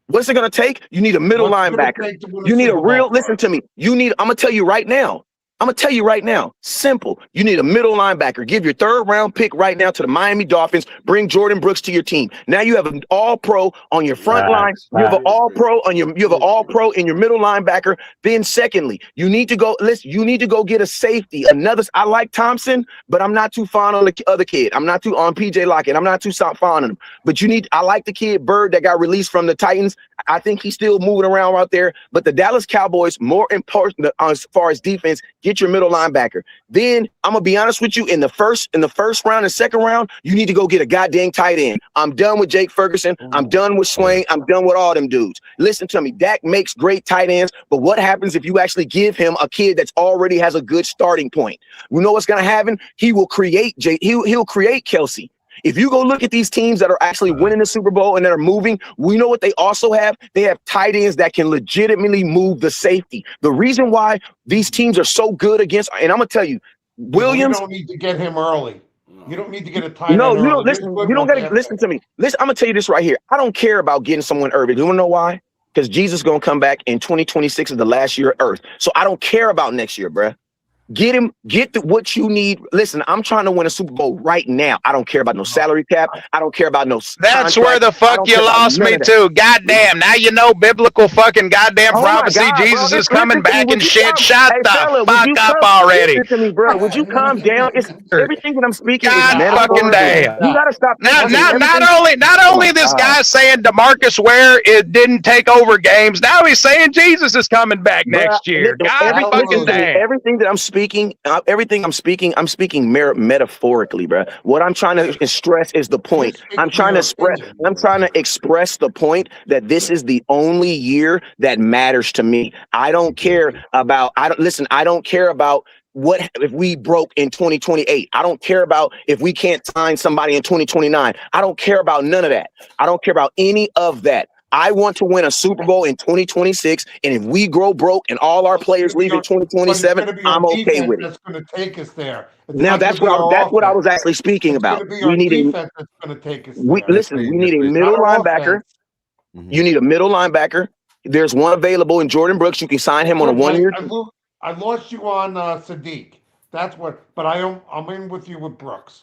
What's it gonna take? You need a middle linebacker. You need a real. Listen to me. I'm gonna tell you right now. I'm going to tell you right now, simple. You need a middle linebacker. Give your 3rd round pick right now to the Miami Dolphins. Bring Jordan Brooks to your team. Now you have an all-pro on your front line. You have an all-pro on you have an all-pro in your middle linebacker. Then secondly, you need to go get a safety. I like Thompson, but I'm not too fond on the other kid. I'm not too on PJ Lockett. I'm not too fond of him. But I like the kid Bird that got released from the Titans. I think he's still moving around out there. But the Dallas Cowboys, more important as far as defense, get your middle linebacker. Then I'm gonna be honest with you, in the first round and second round, you need to go get a goddamn tight end. I'm done with Jake Ferguson. I'm done with Swain. I'm done with all them dudes. Listen to me. Dak makes great tight ends, but what happens if you actually give him a kid that's already has a good starting point? You know what's gonna happen? He will create he'll create Kelsey. If you go look at these teams that are actually winning the Super Bowl and that are moving, we know what they also have. They have tight ends that can legitimately move the safety. The reason why these teams are so good against, and I'm going to tell you, Williams. You don't need to get him early. You don't need to get a tight end No, early. you don't listen. You don't got to listen to me. Listen, I'm going to tell you this right here. I don't care about getting someone early. You want to know why? Because Jesus is going to come back in 2026 is the last year of Earth. So I don't care about next year, bruh. Get what you need. Listen, I'm trying to win a Super Bowl right now. I don't care about no salary cap. I don't care about no. That's contract. where the fuck you lost me to. Goddamn. Now you know biblical fucking goddamn prophecy. God, Jesus bro. is coming back and shit. Hey, Shut the fella, fuck up already. Listen to me, bro. Would you calm down? It's everything that I'm speaking God is metaphor. fucking damn. You gotta stop. Not only this guy saying DeMarcus Ware it didn't take over games. Now he's saying Jesus is coming back next year. God fucking damn. Everything that I'm speaking, I'm speaking metaphorically, bro. What I'm trying to stress is the point. I'm trying to express the point that this is the only year that matters to me. I don't care about. I don't care about what if we broke in 2028. I don't care about if we can't sign somebody in 2029. I don't care about none of that. I don't care about any of that. I want to win a Super Bowl in 2026, and if we grow broke and all our players leave in 2027, I'm okay with it. That's going to take us there. Now that's what I was actually speaking about. We need a middle linebacker. You need a middle linebacker. There's one available in Jordan Brooks. You can sign him on a 1 year. I lost you on Sadiq. That's what. But I'm in with you with Brooks.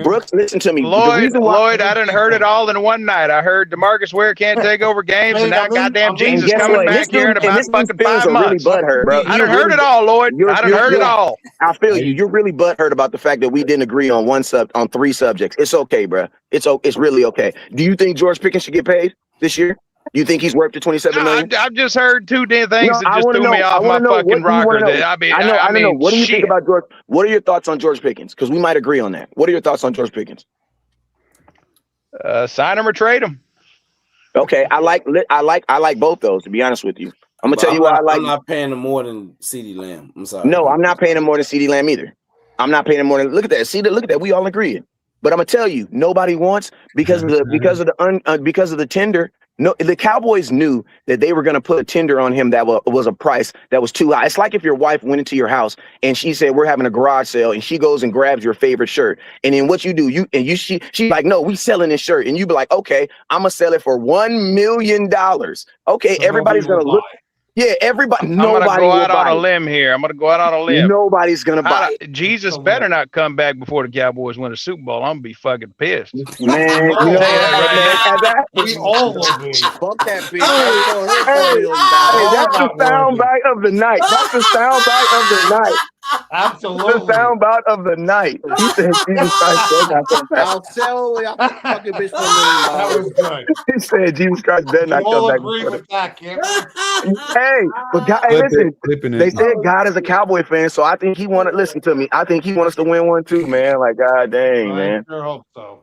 Brooks, listen to me. Lloyd, I done heard it all in one night. I heard DeMarcus Ware can't take over games, and now goddamn Jesus coming back here in about fucking 5 months. Really butthurt, bro. I done heard it all, Lloyd. I done heard it all. I feel you. You're really butthurt about the fact that we didn't agree on on 3 subjects. It's okay, bro. It's really okay. Do you think George Pickens should get paid this year? Do you think he's worth the $27 million? I've just heard 2 damn things that just threw me off my fucking rocker. I don't know. What do you think about George? What are your thoughts on George Pickens? Because we might agree on that. What are your thoughts on George Pickens? Sign him or trade him. Okay, I like both those. To be honest with you, I'm gonna tell you why I like. I'm not paying him more than CeeDee Lamb. I'm sorry. No, I'm not paying him more than CeeDee Lamb either. I'm not paying him more than. Look at that. Look at that. We all agree. But I'm gonna tell you, nobody wants because of the tender. No, the Cowboys knew that they were going to put a tender on him that was a price that was too high. It's like if your wife went into your house and she said, we're having a garage sale, and she goes and grabs your favorite shirt. And then what you do, she's like, no, we selling this shirt. And you be like, okay, I'm going to sell it for $1 million. Okay, so everybody's going to look. Yeah, everybody. Nobody I'm gonna go out on a limb here. I'm gonna go out on a limb. Nobody's gonna buy it. Jesus better not come back before the Cowboys win a Super Bowl. I'm gonna be fucking pissed. Man, we all will be. Bump that bitch. That's the soundbite of the night. That's the soundbite of the night. Absolutely. The soundbite of the night. He said, Jesus Christ, I'll sell that fucking bitch for $1 million. That was good. He said, Jesus Christ, better not come back. Agree with that, Kim. Hey, but God, listen. They said God is a Cowboy fan, so I think he wanted. Listen to me. I think he wants us to win one too, man. Like, God dang, man. I sure hope so.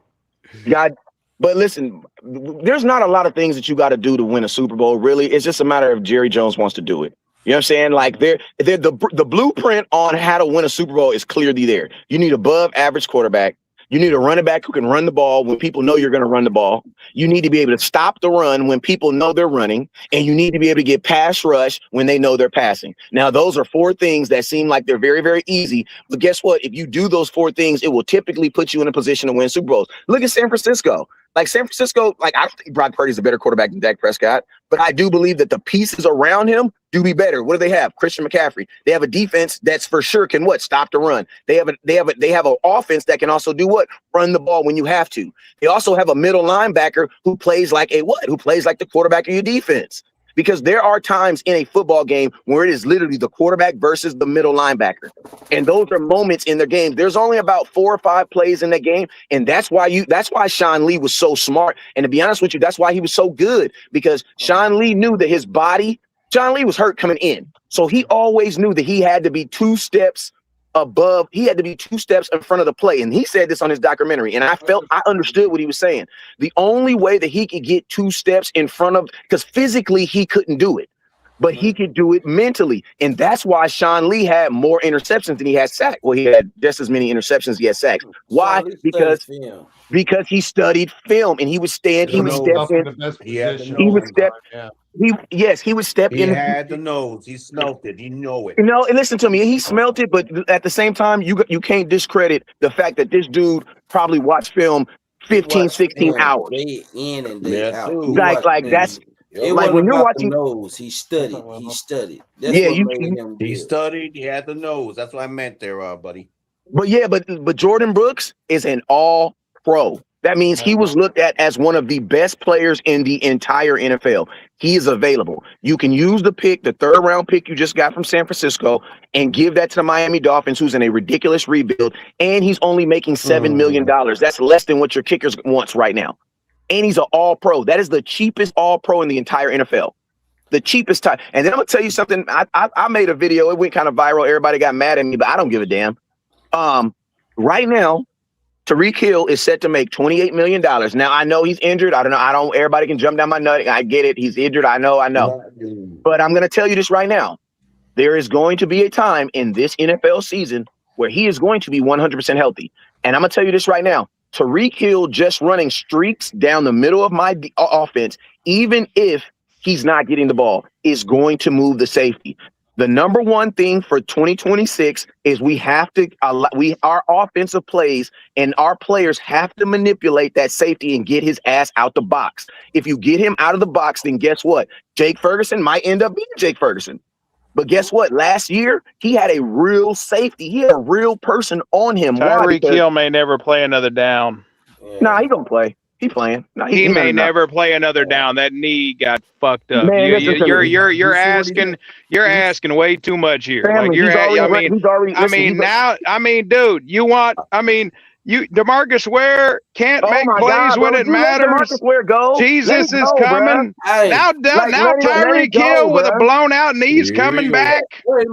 God, but listen, there's not a lot of things that you got to do to win a Super Bowl. Really, it's just a matter of Jerry Jones wants to do it. You know what I'm saying? Like, the blueprint on how to win a Super Bowl is clearly there. You need above average quarterback. You need a running back who can run the ball when people know you're going to run the ball. You need to be able to stop the run when people know they're running. And you need to be able to get pass rush when they know they're passing. Now, those are 4 things that seem like they're very, very easy. But guess what? If you do those 4 things, it will typically put you in a position to win Super Bowls. Look at San Francisco. Like San Francisco, like I think Brock Purdy is a better quarterback than Dak Prescott, but I do believe that the pieces around him do be better. What do they have? Christian McCaffrey. They have a defense that's for sure can stop the run. They have an offense that can also do what? Run the ball when you have to. They also have a middle linebacker who plays like Who plays like the quarterback of your defense. Because there are times in a football game where it is literally the quarterback versus the middle linebacker. And those are moments in the game. There's only about 4 or 5 plays in the game. And that's why Sean Lee was so smart. And to be honest with you, that's why he was so good. Because Sean Lee knew that Sean Lee was hurt coming in. So he always knew that he had to be 2 steps above. He had to be 2 steps in front of the play. And he said this on his documentary. And I understood what he was saying. The only way that he could get 2 steps in front of, because physically he couldn't do it, but he could do it mentally. And that's why Sean Lee had more interceptions than he had sacks. Well, he had just as many interceptions as he had sacks. Why? Because he studied film and he would stand, he would step in. He had the He would step. He would step in. He had the nose. He smelt it. He know it. And listen to me. He smelt it, but at the same time, you can't discredit the fact that this dude probably watched film 15, 16 hours. Day in and day out. Like that's it like when you're watching. Nose, he studied. He studied. That's he studied. He had the nose. That's what I meant there, buddy. But Jordan Brooks is an all pro. That means he was looked at as one of the best players in the entire NFL. He is available. You can use the 3rd round pick you just got from San Francisco, and give that to the Miami Dolphins, who's in a ridiculous rebuild. And he's only making $7 million. That's less than what your kickers wants right now. And he's an all pro. That is the cheapest all pro in the entire NFL. The cheapest time. And then I'm gonna tell you something. I made a video. It went kind of viral. Everybody got mad at me, but I don't give a damn. Right now, Tyreek Hill is set to make $28 million. Now, I know he's injured. Everybody can jump down my nut. I get it. He's injured. I know. But I'm going to tell you this right now. There is going to be a time in this NFL season where he is going to be 100% healthy. And I'm going to tell you this right now. Tyreek Hill just running streaks down the middle of my offense, even if he's not getting the ball, is going to move the safety. The number one thing for 2026 is our offensive plays and our players have to manipulate that safety and get his ass out the box. If you get him out of the box, then guess what? Jake Ferguson might end up being Jake Ferguson. But guess what? Last year, he had a real safety. He had a real person on him. Tyreek Hill may never play another down. Nah, he don't play. He playing. No, he may never play another down. That knee got fucked up. Man, you're asking way too much here. Family, DeMarcus Ware can't make plays when it matters. DeMarcus Ware go. Jesus is coming. Hey, now Tyreek Hill with a blown out knee's coming back. Wait a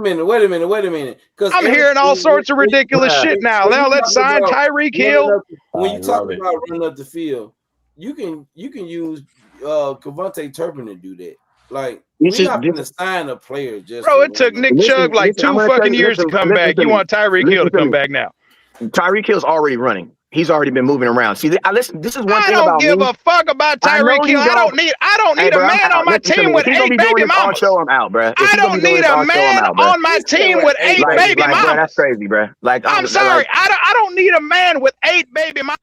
minute. I'm hearing all sorts of ridiculous shit now. Now let's sign Tyreek Hill. When you talk about running up the field, you can use Kevontae Turpin to do that. Like, we're not going to sign a player just. Bro, it took Nick Chubb like 2 fucking years to come back. You want Tyreek Hill to come back now? Tyreek Hill's already running. He's already been moving around. See, listen, this is one thing about me. I don't give a fuck about Tyreek Hill. I don't need a man on my team with 8 baby mamas. I'm out, bro. I don't need a man on my team with 8 baby mamas. That's crazy, bro. Like, I'm sorry. I don't need a man with 8 baby mamas.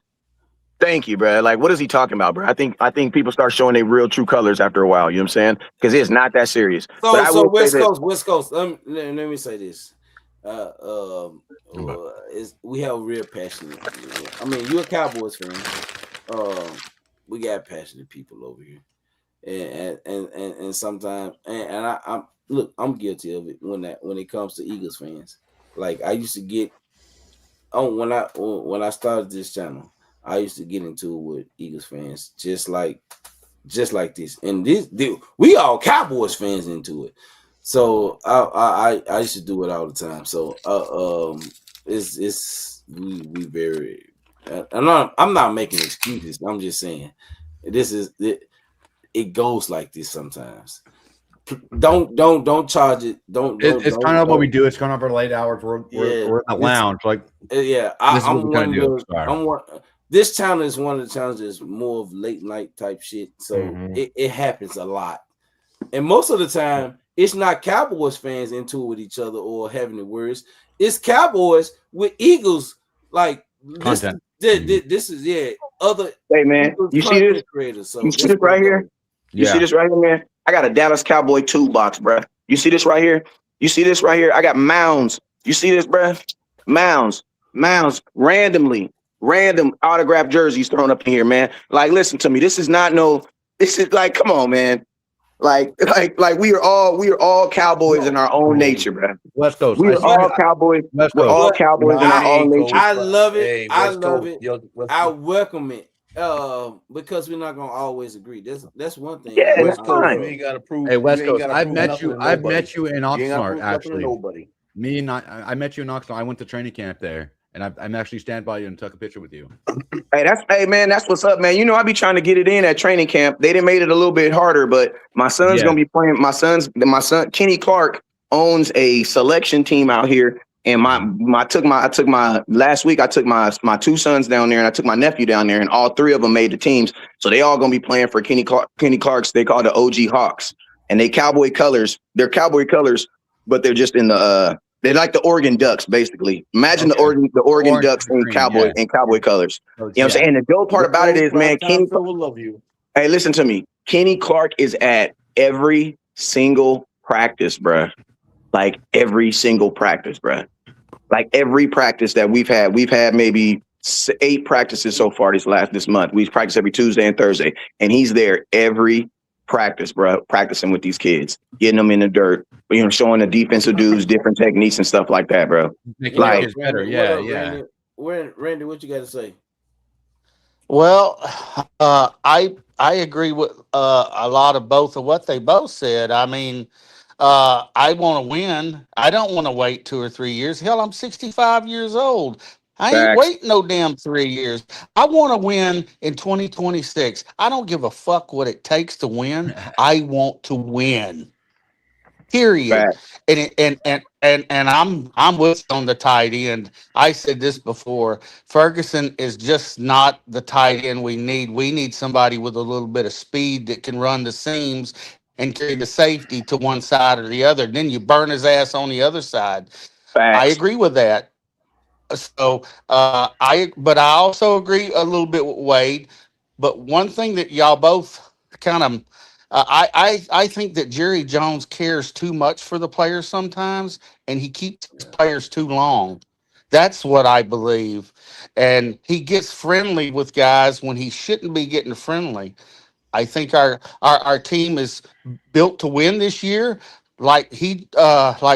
Thank you, bro. Like, what is he talking about, bro? I think people start showing their real true colors after a while. You know what I'm saying? Because it's not that serious. So West Coast. Let me say this. We have real passionate. I mean, you're a Cowboys fan. We got passionate people over here, and sometimes, I'm guilty of it when it comes to Eagles fans. Like, I used to get when I started this channel, I used to get into it with Eagles fans, just like this, and we all Cowboys fans into it. So I used to do it all the time. So we very. I'm not making excuses. I'm just saying it goes like this sometimes. Don't charge it. It's kind of what we do. It's kind of our late hours. We're in the lounge. Like this channel is one of the challenges more of late night type shit. So it happens a lot, and most of the time it's not Cowboys fans into it with each other or having the words. It's Cowboys with Eagles. Like content. This is other Hey man, people's you see this? content creators. So You see that's this what right it here? goes. You see this right here, man? I got a Dallas Cowboy toolbox, bro. You see this right here? You see this right here? I got mounds. You see this, bro? Mounds, random autographed jerseys thrown up in here, man. Like, listen to me. This is not no. This is like, come on, man. Like we are all Cowboys in our own nature, bro. West Coast. We I are see all you. Cowboys. West We're Coast. all But Cowboys in our own nature. I love it. Hey, I West love Coast. it. Yo, West I Coast. welcome it. Because we're not gonna always agree. That's one thing. Yeah, West that's Coast. fine. You ain't got to prove. Hey, West Coast. I've met you. I've met you in Oxnard. Actually, nobody. me and I met you in Oxnard. I went to training camp there, and I'm actually stand by you and took a picture with you. Hey man, that's what's up, man. You know I be trying to get it in at training camp. They done made it a little bit harder, but my son's gonna be playing. My son Kenny Clark owns a selection team out here, and I took my last week. I took my two sons down there, and I took my nephew down there, and all three of them made the teams. So they all gonna be playing for Kenny Clark's. They call the OG Hawks, and they Cowboy colors. They're Cowboy colors, but they're just in the they're like the Oregon Ducks, basically. Imagine the Oregon Ducks in Cowboy colors. You know what I'm saying? And the dope part about it is, man, Kenny will love you. Hey, listen to me. Kenny Clark is at every single practice, bruh. Like every single practice, bruh. Like every practice that we've had maybe 8 practices so far this month. We've practiced every Tuesday and Thursday, and he's there every practice, bro, practicing with these kids, getting them in the dirt, showing the defensive dudes different techniques and stuff like that, bro. Making your kids better. Yeah, Randy, what you got to say? Well, I agree with a lot of both of what they both said. I mean, I want to win. I don't want to wait 2 or 3 years. Hell, I'm 65 years old. I ain't Facts. waiting no damn 3 years. I want to win in 2026. I don't give a fuck what it takes to win. I want to win. Period. Facts. And I'm with you on the tight end. I said this before. Ferguson is just not the tight end we need. We need somebody with a little bit of speed that can run the seams and carry the safety to one side or the other. Then you burn his ass on the other side. Facts. I agree with that. So but I also agree a little bit with Wade. But one thing that y'all both kind of I think that Jerry Jones cares too much for the players sometimes, and he keeps his players too long. That's what I believe. And he gets friendly with guys when he shouldn't be getting friendly. I think our team is built to win this year. Like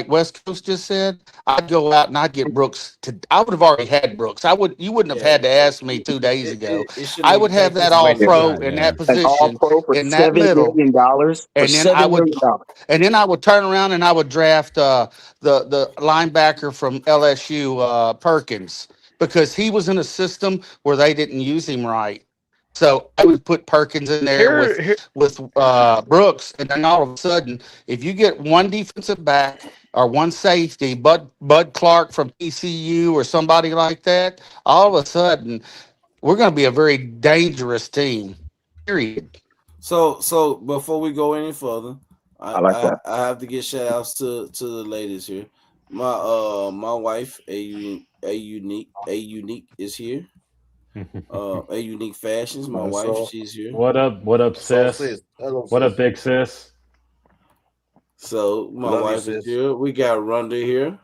West Coast just said, I'd go out and I'd get Brooks. I would have already had Brooks. You wouldn't have had to ask me 2 days ago. I would have that all pro in that An all position pro for in that $7 middle, million. and then I would turn around and I would draft the linebacker from LSU, Perkins, because he was in a system where they didn't use him right. So I would put Perkins in there with Brooks, and then all of a sudden, if you get one defensive back or one safety, Bud Clark from TCU or somebody like that, all of a sudden, we're going to be a very dangerous team. Period. So before we go any further, I like that. I have to give shout outs to the ladies here. My wife, a unique is here. A Unique Fashions, my wife, she's here. What up, sis? What up, big sis? So my wife is here. We got Rhonda here.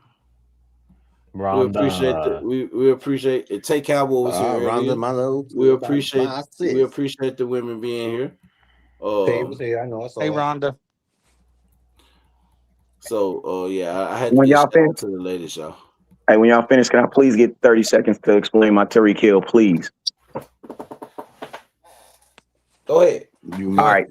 Rhonda. We appreciate it. Take Cowboys here. Rhonda, my little. We appreciate the women being here. I know. Hey, Rhonda. So yeah, I had to When get y'all shout out to the ladies, y'all. Hey, when y'all finish, can I please get 30 seconds to explain my Tyreek Hill, please? Go ahead. All right.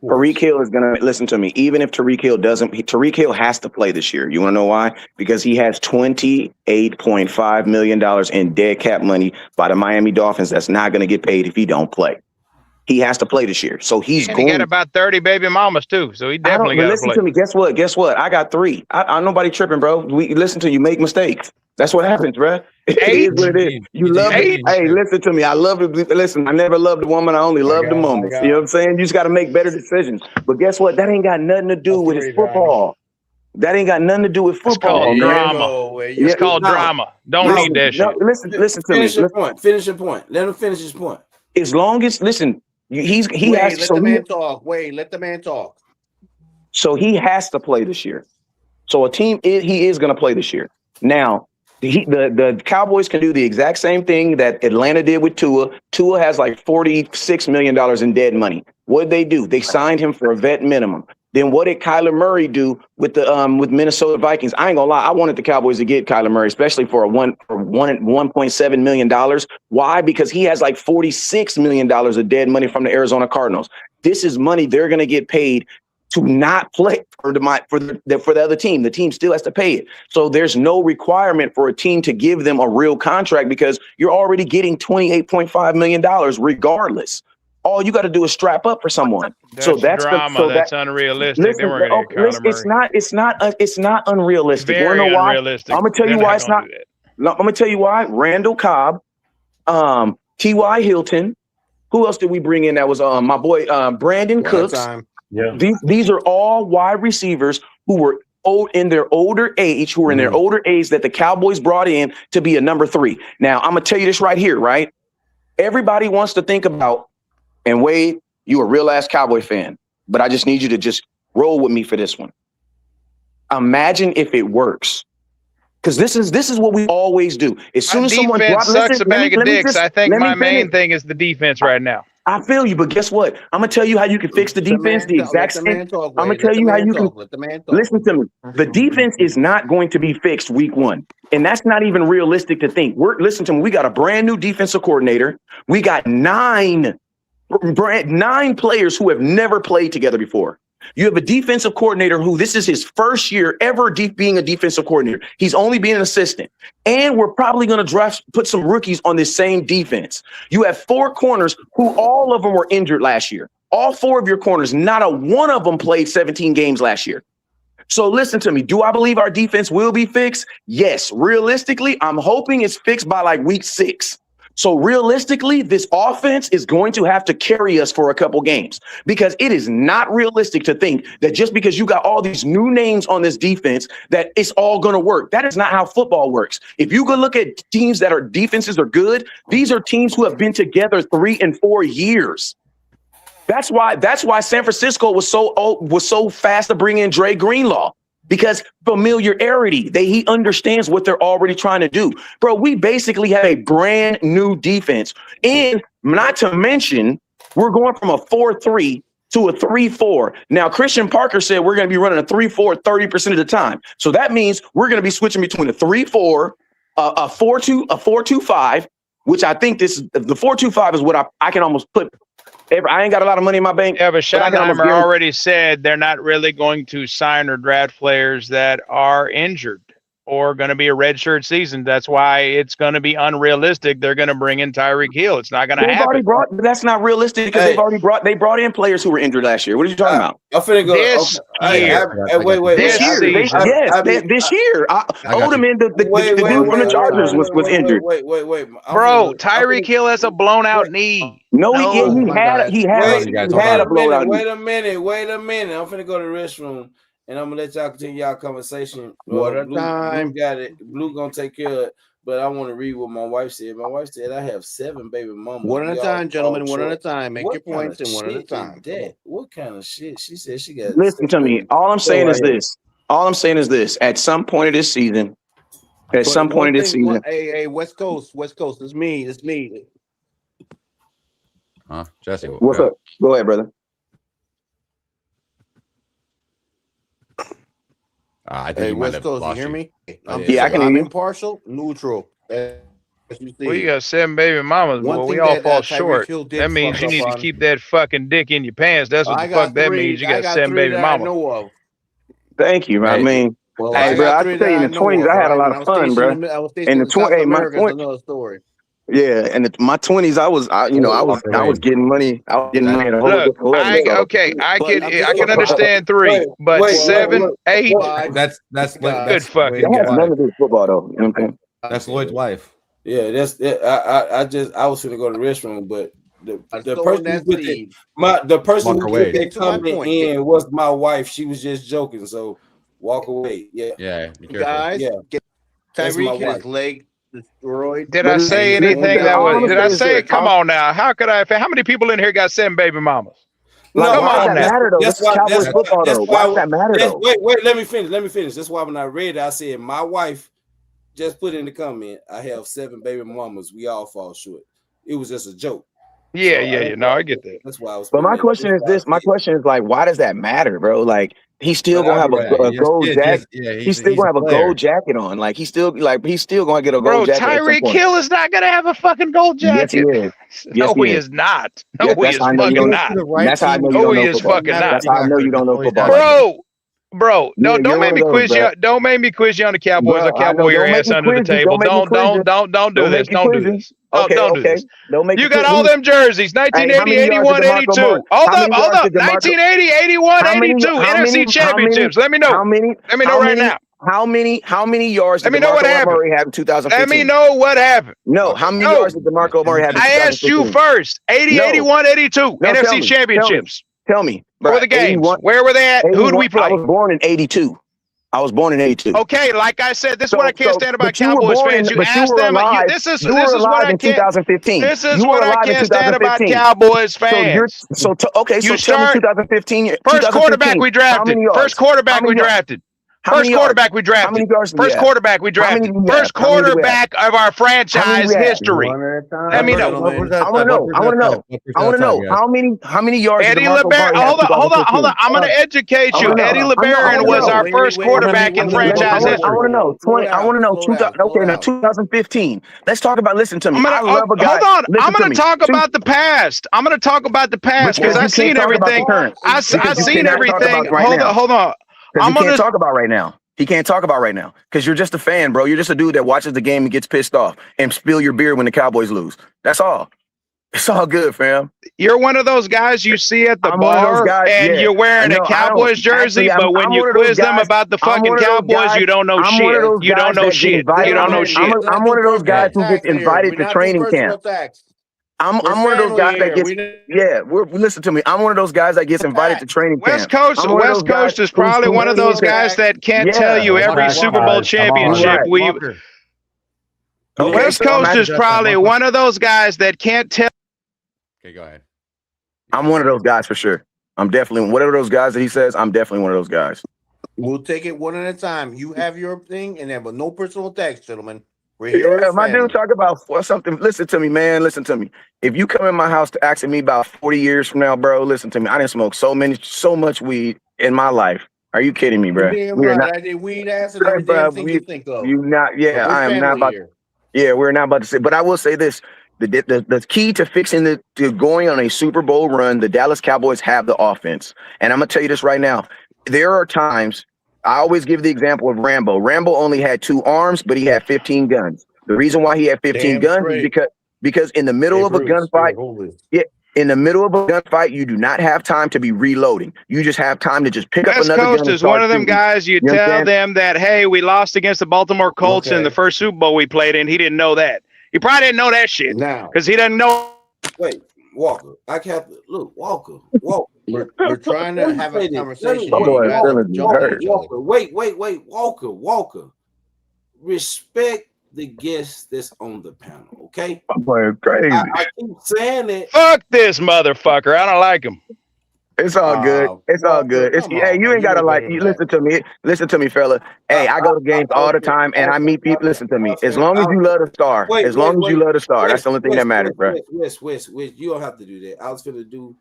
Tyreek Hill is going to, listen to me, even if Tyreek Hill doesn't, Tyreek Hill has to play this year. You want to know why? Because he has $28.5 million in dead cap money by the Miami Dolphins that's not going to get paid if he don't play. He has to play this year. So he's and going. he got about 30 baby mamas too. So he definitely got to play. Listen to me. Guess what? I got 3. I'm nobody tripping, bro. We listen to you make mistakes. That's what happens, bro. It is what it is. You love it. Hey, listen to me. I love it. Listen, I never loved the woman. I only love the moments. You know what I'm saying? You just got to make better decisions. But guess what? That ain't got nothing to do with his football. That ain't got nothing to do with football. It's called drama. It's called drama. Don't need that shit. Listen to me. Finish your point. Let him finish his point. As long as listen, he Wait, has let so the he, man talk. Wait, let the man talk. so he has to play this year. So he is going to play this year. Now, the Cowboys can do the exact same thing that Atlanta did with Tua. Tua has like $46 million in dead money. What did they do? They signed him for a vet minimum. Then what did Kyler Murray do with the with Minnesota Vikings? I ain't gonna lie, I wanted the Cowboys to get Kyler Murray, especially for $1.7 million. Why? Because he has like $46 million of dead money from the Arizona Cardinals. This is money they're gonna get paid to not play for the other team. The team still has to pay it. So there's no requirement for a team to give them a real contract because you're already getting $28.5 million regardless. All you got to do is strap up for someone. That's drama. That's unrealistic. Listen, it's not unrealistic. Very Wanna know why? unrealistic. I'm gonna tell you why it's not. I'm gonna tell you why. Randall Cobb, T.Y. Hilton. Who else did we bring in? That was my boy Brandon Cooks. Yeah. These are all wide receivers who were in their older age, that the Cowboys brought in to be a number 3. Now, I'm going to tell you this right here, right? Everybody wants to think about, and Wade, you a real ass Cowboy fan, but I just need you to just roll with me for this one. Imagine if it works. Because this is what we always do. As soon as someone defense sucks a bag of dicks. I think my main thing is the defense right now. I feel you, but guess what? I'm gonna tell you how you can fix the defense. The exact same. I'm gonna tell you how you can. Listen to me. The defense is not going to be fixed week 1, and that's not even realistic to think. Listen to me. We got a brand new defensive coordinator. We got 9 players who have never played together before. You have a defensive coordinator who this is his first year ever being a defensive coordinator. He's only been an assistant. And we're probably going to put some rookies on this same defense. You have 4 corners who all of them were injured last year. All 4 of your corners, not a one of them played 17 games last year. So listen to me. Do I believe our defense will be fixed? Yes. Realistically, I'm hoping it's fixed by like week 6. So realistically, this offense is going to have to carry us for a couple games because it is not realistic to think that just because you got all these new names on this defense, that it's all going to work. That is not how football works. If you go look at teams that are defenses are good, these are teams who have been together 3 and 4 years. That's why San Francisco was so fast to bring in Dre Greenlaw. Because familiarity, he understands what they're already trying to do. Bro, we basically have a brand new defense. And not to mention, we're going from a 4-3 to a 3-4. Now, Christian Parker said we're going to be running a 3-4 30% of the time. So that means we're going to be switching between a 3-4, a 4-2, a 4-2-5, which I think the 4-2-5 is what I can almost put. I ain't got a lot of money in my bank. Yeah, but Schottenheimer already said they're not really going to sign or draft players that are injured or going to be a redshirt season. That's why it's going to be unrealistic. They're going to bring in Tyreek Hill. It's not going to happen. That's not realistic because they brought in players who were injured last year. What are you talking about? I'm finna go this year. This year. Odeman, the dude from the Chargers was injured. Wait. Bro, Tyreek Hill has a blown out knee. No, he had a blowout. Wait a minute. I'm finna go to the restroom. And I'm gonna let y'all continue y'all conversation. What a time. Blue got it. Blue gonna take care of it. But I want to read what my wife said. My wife said I have 7 baby mamas. One at a time, gentlemen. One at a time. Make your points and one at a time. What kind of shit? She said she got. Listen to me. All I'm saying is this. At some point of this season. Hey, West Coast. It's me. Huh? Jesse. What's up? Go ahead, brother. I think West Coast, you hear me? I can hear you. I'm impartial, neutral. Well, you got 7 baby mamas, but we all fall short. That means you need to keep that fucking dick in your pants. That's what the fuck that means. You got 7 baby mamas. Thank you. I mean, bro, I can tell you in the 20s, I had a lot of fun, bro. In the 20s, my 20s, another story. Yeah, and my 20s, I was getting money. I was getting money at a whole different level. I can understand 3, but 7, 8. That's good fucking. That has nothing to do with football, though. You know what I'm saying? That's Lloyd's wife. Yeah, I was gonna go to the restroom, but the person who put that comment in was my wife. She was just joking, so walk away. Yeah. Guys, Tyreek hit his leg destroyed. Did I say anything that was? Did I say it? Come on now. How could I? How many people in here got 7 baby mamas? No, Come why does on that now. matter though? This is Cowboys football though. Why does that matter though? Wait. Let me finish. That's why when I read it, I said my wife just put in the comment. I have 7 baby mamas. We all fall short. It was just a joke. Yeah. No, I get that. That's why I was. But my question is this. My question is like, why does that matter, bro? Like, he's still gonna have a gold jacket. He's still gonna have a gold jacket on. Like, he's still gonna get a gold jacket. Tyreek Hill is not gonna have a fucking gold jacket. Yes, he is. No, he is not. No, he is fucking not. That's how I know you don't know football. That's how I know you don't know football. Bro, don't make me quiz you. Don't make me quiz you on the Cowboys or Cowboy your ass under the table. Don't do this. Don't do this. Don't do this. You got all them jerseys, 1980, 81, 82. Hold up. 1980, 81, 82, NFC championships. Let me know. Let me know right now. How many yards did DeMarco Murray have in 2015? Let me know what happened. No, how many yards did DeMarco Murray have in 2015? I asked you first. 80, 81, 82, NFC championships. Tell me. Where were the games? Where were they at? Who did we play? I was born in 82. Okay, like I said, this is what I can't stand about Cowboys fans. You ask them. This is what I can't. 2015. This is what I can't stand about Cowboys fans. So tell me 2015. First quarterback we drafted. First quarterback we drafted. First quarterback we drafted. First quarterback we drafted. First quarterback of our franchise history. Let me know. I want to know how many yards. Eddie LeBaron. Hold on. I'm going to educate you. Eddie LeBaron was our first quarterback in franchise history. I want to know. Okay, now 2015. Let's talk about. Listen to me. I love a guy. Hold on. I'm going to talk about the past. Because I've seen everything. I've seen everything. Hold on. He can't talk about right now. He can't talk about right now because you're just a fan, bro. You're just a dude that watches the game and gets pissed off and spill your beer when the Cowboys lose. That's all. It's all good, fam. You're one of those guys you see at the bar and you're wearing a Cowboys jersey, but when you quiz them about the fucking Cowboys, you don't know shit. You don't know shit. You don't know shit. I'm one of those guys who gets invited to training camp. I'm one of those guys that gets listen to me. I'm one of those guys that gets invited to training camp. West Coast is probably one of those guys that can't tell you every Super Bowl championship West Coast is probably one of those guys that can't tell. Okay, go ahead. I'm one of those guys for sure. I'm definitely whatever those guys that he says. I'm definitely one of those guys. We'll take it one at a time. You have your thing, and then but no personal attacks, gentlemen. My dude talk about something. Listen to me, man. Listen to me. If you come in my house to asking me about 40 years from now, bro, listen to me. I didn't smoke so much weed in my life. Are you kidding me, bro? I did weed ass and everything you think of. I am not about. We're not about to say. But I will say this: the key to fixing to going on a Super Bowl run, the Dallas Cowboys have the offense. And I'm gonna tell you this right now: there are times. I always give the example of Rambo. Rambo only had 2 arms, but he had 15 guns. The reason why he had 15 guns is because in the middle of a gunfight, you do not have time to be reloading. You just have time to just pick up another gun. West Coast is one of them guys you tell them that, hey, we lost against the Baltimore Colts in the first Super Bowl we played in. He didn't know that. He probably didn't know that shit because he doesn't know. Wait, Walker. I can't look, Walker. We're trying to have a conversation. Walker. Wait. Walker. Respect the guest that's on the panel, okay? I'm going crazy. I keep saying it. Fuck this motherfucker. I don't like him. It's all good. It's all good. Hey, you ain't gotta like. Listen to me. Listen to me, fella. Hey, I go to games all the time, and I meet people. Listen to me. As long as you love the star, that's the only thing that matters, bro. West, you don't have to do that. I was finna do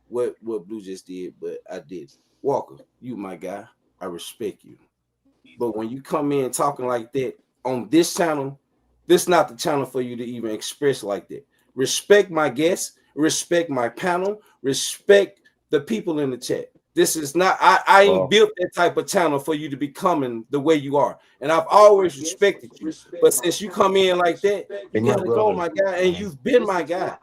what Blue just did, but I did. Walker, you my guy. I respect you. But when you come in talking like that on this channel, this is not the channel for you to even express like that. Respect my guests. Respect my panel. Respect the people in the chat. This is not, I ain't built that type of channel for you to be coming the way you are. And I've always respected you. But since you come in like that, you gotta go, my guy. And you've been my guy.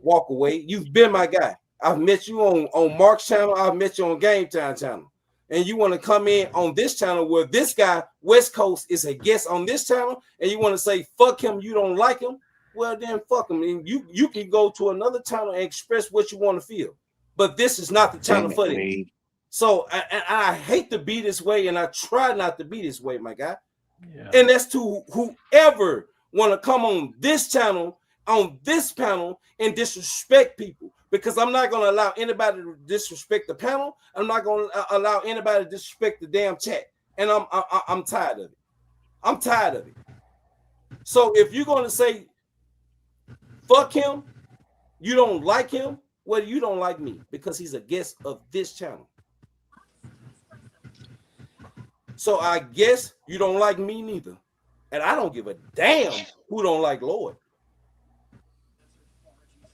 Walk away. You've been my guy. I've met you on Mark's channel. I've met you on Game Time channel. And you want to come in on this channel where this guy, West Coast, is a guest on this channel, and you want to say, fuck him, you don't like him? Well, then fuck him. And you can go to another channel and express what you want to feel. But this is not the channel for that. So I hate to be this way, and I try not to be this way, my guy. Yeah. And that's to whoever want to come on this channel, on this panel, and disrespect people, because I'm not going to allow anybody to disrespect the panel. I'm not going to allow anybody to disrespect the damn chat. And I'm tired of it. I'm tired of it. So if you're going to say fuck him, you don't like him, well, you don't like me because he's a guest of this channel. So I guess you don't like me neither. And I don't give a damn who don't like Lloyd.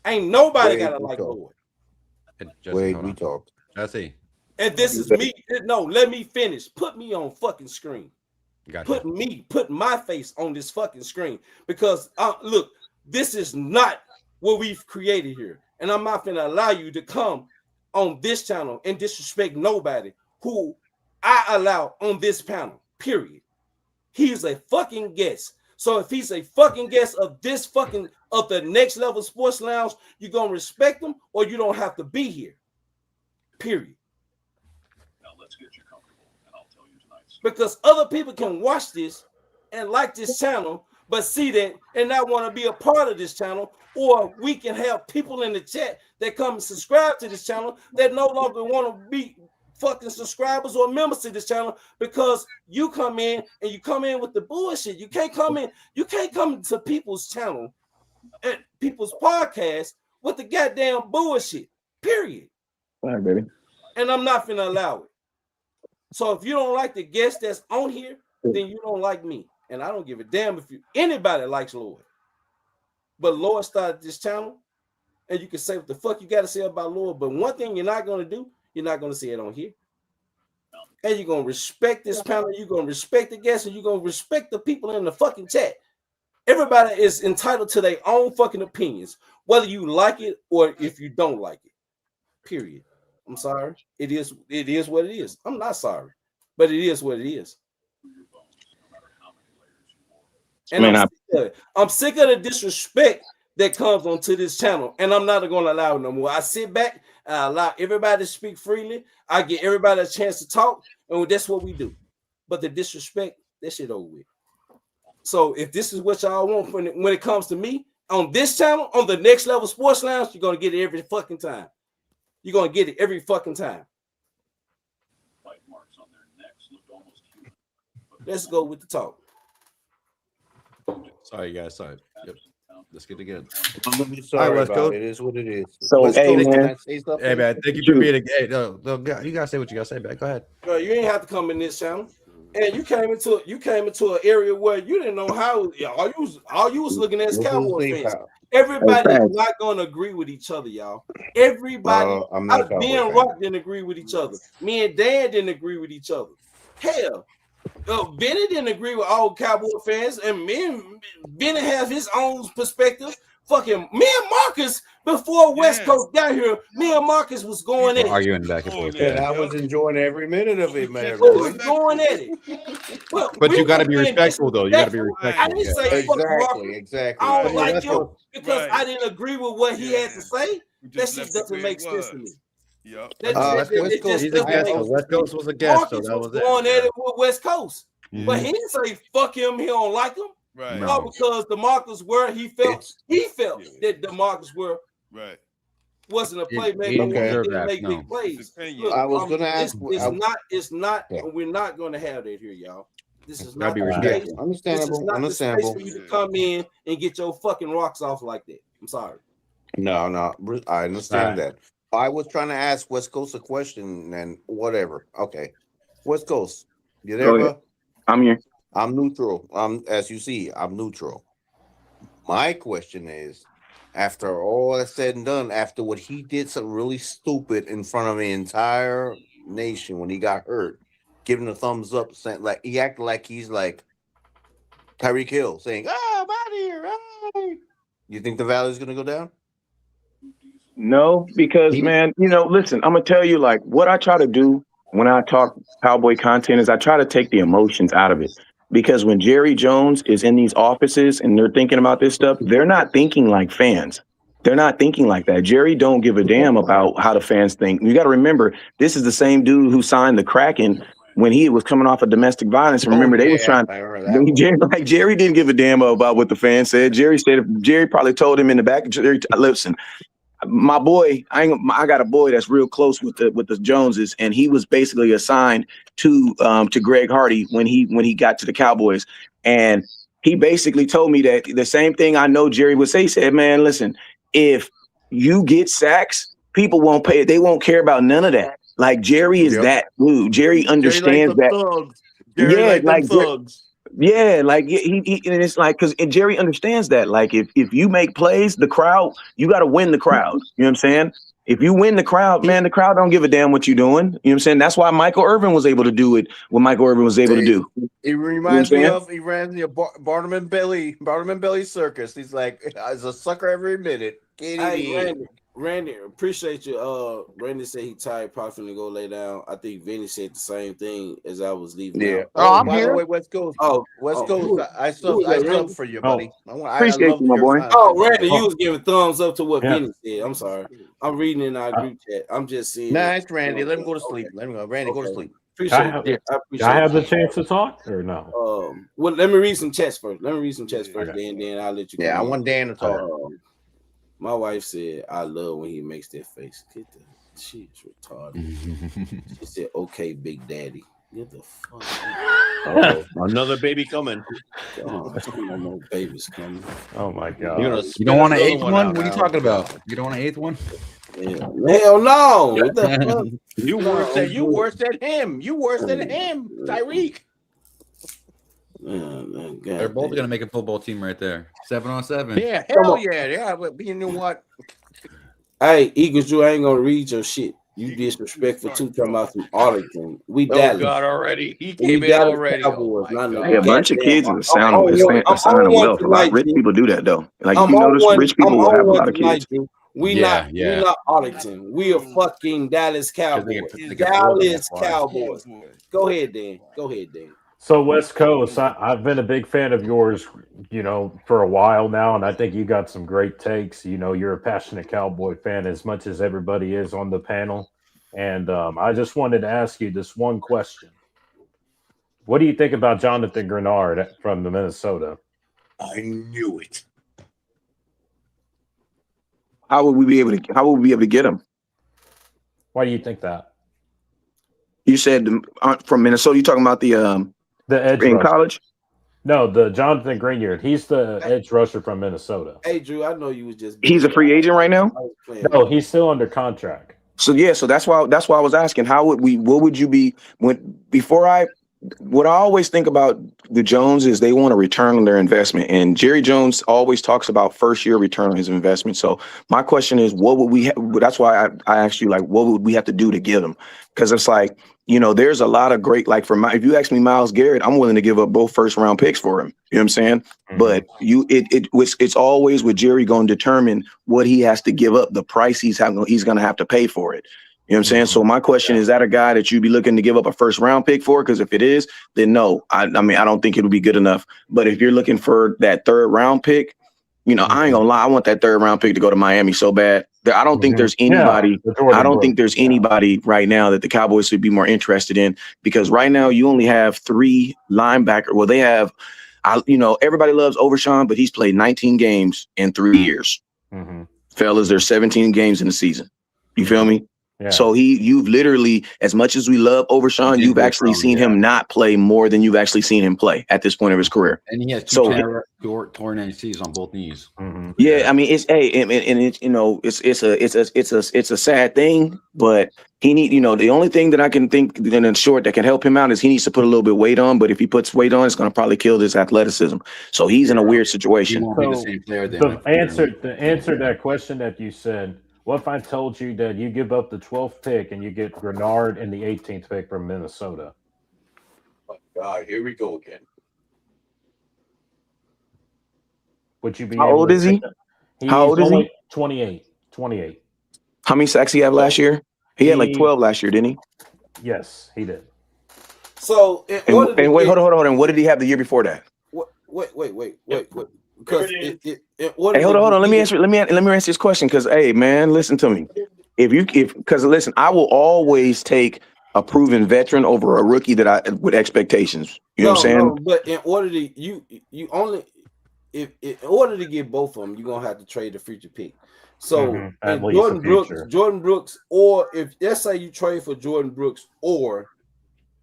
Ain't nobody gotta like Lloyd. Wait, we talked. I see. And this is me. No, let me finish. Put me on fucking screen. Gotcha. Put my face on this fucking screen. Because look, this is not what we've created here. And I'm not gonna allow you to come on this channel and disrespect nobody who I allow on this panel, period. He's a fucking guest. So if he's a fucking guest of this fucking, of the Next Level Sports Lounge, you're going to respect him or you don't have to be here, period. Now let's get you comfortable and I'll tell you tonight's. Because other people can watch this and like this channel, but see that and not want to be a part of this channel, or we can have people in the chat that come and subscribe to this channel that no longer want to be fucking subscribers or members to this channel because you come in and you come in with the bullshit. You can't come to people's channel and people's podcasts with the goddamn bullshit, period. All right, baby. And I'm not finna allow it. So if you don't like the guest that's on here, then you don't like me. And I don't give a damn if anybody likes Lloyd. But Lloyd started this channel, and you can say what the fuck you got to say about Lloyd. But one thing you're not going to do, you're not going to see it on here. And you're going to respect this panel. You're going to respect the guests, and you're going to respect the people in the fucking chat. Everybody is entitled to their own fucking opinions, whether you like it or if you don't like it. Period. I'm sorry. It is what it is. I'm not sorry, but it is what it is. And Man, I'm sick of the disrespect that comes onto this channel, and I'm not going to allow it no more. I sit back, I allow everybody to speak freely. I get everybody a chance to talk, and that's what we do. But the disrespect, that shit over with. So if this is what y'all want when it comes to me on this channel, on the Next Level Sports Lounge, you're going to get it every fucking time. You're going to get it every fucking time. Let's go with the talk. Sorry, guys. Sorry. Yep. Let's get it again. Sorry, right, West Coast. It is what it is. So, West hey, Coast, man. Hey, man. Thank you for being a hey, no, you gotta say what you gotta say, man. Go ahead. Bro, you ain't have to come in this channel. And you came into an area where you didn't know how. All you was looking at is Cowboy fans. Everybody is not going to agree with each other, y'all. Everybody. Me and Rock didn't agree with each other. Me and Dan didn't agree with each other. Hell, Benny didn't agree with all Cowboy fans, and Benny has his own perspective. Fucking me and Marcus, before West Coast got here, me and Marcus was going at it. Arguing back and forth. And I was enjoying every minute of it, man. We was going at it. But you got to be respectful, though. You got to be respectful. I didn't say exactly. I don't like him because I didn't agree with what he had to say. That shit doesn't make sense to me. Yep. West Coast was a guest, so that was it. Going at it with West Coast, but he didn't say fuck him. He don't like him. Right. No, because DeMarcus were he felt that DeMarcus were wasn't a playmaker. He didn't make big plays. Look, I was going to ask. It's not. We're not going to have that here, y'all. This is not understandable. This is not the space for you to come in and get your fucking rocks off like that. I'm sorry. No, I understand that. I was trying to ask West Coast a question and whatever. Okay, West Coast, you there, bro? I'm here. I'm neutral. As you see, I'm neutral. My question is, after all that's said and done, after what he did something really stupid in front of the entire nation when he got hurt, giving a thumbs up, saying like he acted like he's like Tyreek Hill, saying, "Oh, I'm out of here." Oh. You think the value is going to go down? No, because man, listen, I'm gonna tell you, like, what I try to do when I talk Cowboy content is I try to take the emotions out of it. Because when Jerry Jones is in these offices and they're thinking about this stuff, they're not thinking like fans. They're not thinking like that. Jerry don't give a damn about how the fans think. You got to remember, this is the same dude who signed the Kraken when he was coming off of domestic violence. Remember, they was trying. Jerry didn't give a damn about what the fans said. Jerry said Jerry probably told him in the back. Jerry, listen, my boy, I got a boy that's real close with the Joneses, and he was basically assigned to Greg Hardy when he got to the Cowboys, and he basically told me that the same thing I know Jerry would say. He said, "Man, listen, if you get sacks, people won't pay. They won't care about none of that. Like Jerry is that dude. Jerry understands that. Thugs. Jerry thugs. Yeah, like he and it's like because Jerry understands that. Like if you make plays, the crowd, you got to win the crowd. You know what I'm saying? If you win the crowd, man, the crowd don't give a damn what you're doing. You know what I'm saying? That's why Michael Irvin was able to do it. What Michael Irvin was able to do. It reminds me of he ran the Barnum and Bailey circus. He's like, "As a sucker every minute." Randy, appreciate you. Randy said he tired, probably finna go lay down. I think Vinny said the same thing as I was leaving. Yeah. I'm by here. the way, West Coast. West Coast. I sub for you, buddy. Appreciate you, my boy. Randy, you was giving thumbs up to what Vinny said. I'm sorry. I'm reading in our group chat. I'm just saying. Nice, Randy. Let him go to sleep. Let him go. Randy, go to sleep. Appreciate it. I have the chance to talk or no? Well, let me read some chats first. Then I'll let you. Yeah, I want Dan to talk. My wife said, "I love when he makes that face." Get the shit retarded. She said, "Okay, Big Daddy." Get the fuck. Another baby coming. No more babies coming. Oh my god! You don't want an eighth one? What are you talking about? You don't want an eighth one? Yeah. Hell no! What the fuck? You worse than him. You worse than him, Tyreek. They're both going to make a football team right there. 7-on-7. Yeah, hell yeah. But you know what? Hey, Eagles, I ain't going to read your shit. You disrespectful too, talking about some Arlington. We Dallas. God already. He came in already. Cowboys, a bunch of kids are sounding well. A lot of rich people do that though. Like if you notice, rich people will have a lot of kids. We not Arlington. We are fucking Dallas Cowboys. Dallas Cowboys. Go ahead, Dan. So West Coast, I've been a big fan of yours, for a while now, and I think you got some great takes. You're a passionate Cowboy fan as much as everybody is on the panel. And I just wanted to ask you this one question. What do you think about Jonathan Grenard from the Minnesota? I knew it. How would we be able to get him? Why do you think that? You said from Minnesota. You talking about the edge in rusher. College? No, the Jonathan Greenyard. He's the edge rusher from Minnesota. Hey, Drew, I know you was just. He's a free agent right now. No, he's still under contract. So that's why I was asking. What would you be what I always think about the Jones is they want to return on their investment, and Jerry Jones always talks about first year return on his investment. So my question is, what would we? That's why I asked you, like, what would we have to do to get him? Because it's like, there's a lot of great, like if you ask me Myles Garrett, I'm willing to give up both first round picks for him. You know what I'm saying? Mm-hmm. But it's always with Jerry going to determine what he has to give up, the price he's going to have to pay for it. You know what I'm saying? So my question is that a guy that you'd be looking to give up a first round pick for? Because if it is, then no. I mean, I don't think it'll be good enough. But if you're looking for that third round pick, I ain't gonna lie. I want that third round pick to go to Miami so bad. I don't think there's anybody. I don't think there's anybody right now that the Cowboys would be more interested in, because right now you only have 3 linebackers. Well, they have, everybody loves Overshawn, but he's played 19 games in 3 years. Mm-hmm. Fellas, there's 17 games in the season. You feel me? Yeah. So you've literally, as much as we love Overshawn, you've actually seen him not play more than you've actually seen him play at this point of his career. And he has 2 torn ACLs on both knees. Mm-hmm. Yeah, I mean it's it's a sad thing, but he need the only thing that I can think in short that can help him out is he needs to put a little bit of weight on. But if he puts weight on, it's going to probably kill his athleticism. So he's in a weird situation. He won't be the same player then. The answer that question that you said. What if I told you that you give up the 12th pick and you get Grenard and the 18th pick from Minnesota? Oh, God, here we go again. Would you be? How old is he? How old is he? 28. 28. How many sacks he have last year? He had like 12 last year, didn't he? Yes, he did. So wait, hold on. And what did he have the year before that? Wait. Because hold on. Let me answer this question. Because, hey, man, listen to me. Because listen, I will always take a proven veteran over a rookie that I with expectations. You know what I'm saying? No, but in order to you only if in order to get both of them, you're gonna have to trade the future pick. So At and least the future. Jordan Brooks, or if let's say you trade for Jordan Brooks or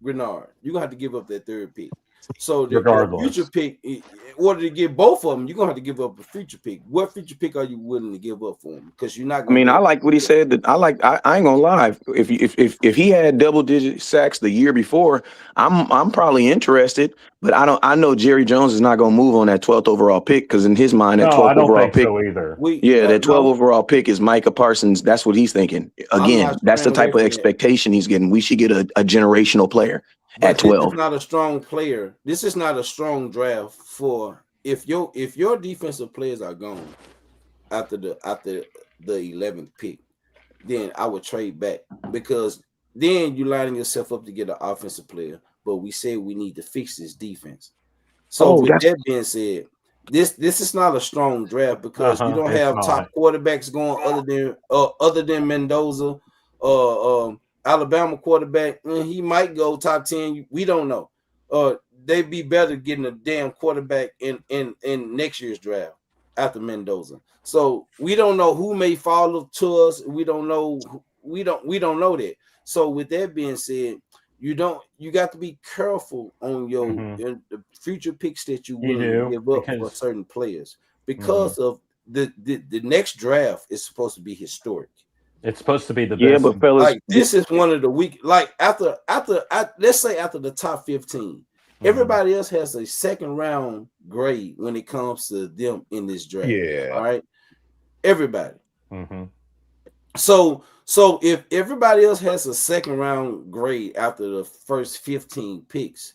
Grenard, you're gonna have to give up that third pick. So the future pick, in order to get both of them, you're gonna have to give up a future pick. What future pick are you willing to give up for him? Because you're not I gonna. mean, I like what he said. That I ain't gonna lie. If he had double-digit sacks the year before, I'm probably interested. But I know Jerry Jones is not gonna move on that 12th overall pick because in his mind, that 12th overall pick. So either. That 12th overall pick is Micah Parsons. That's what he's thinking. Again, that's the type of expectation he's getting. We should get a generational player at 12. This is not a strong player. This is not a strong draft for if your defensive players are gone after the 11th pick, then I would trade back because then you're lining yourself up to get an offensive player. But we said we need to fix this defense. So with that being said, this is not a strong draft because you don't have top quarterbacks going other than Mendoza, Alabama quarterback. He might go top 10. We don't know. They'd be better getting a damn quarterback in next year's draft after Mendoza. So we don't know who may fall to us. We don't know. We don't know that. So with that being said, you got to be careful on your the future picks that you will give up for certain players because of the next draft is supposed to be historic. It's supposed to be the best. Yeah, but fellas, like this is one of the weak. Like after let's say after the top 15, everybody else has a second round grade when it comes to them in this draft. Yeah. All right. Everybody. So if everybody else has a second round grade after the first 15 picks,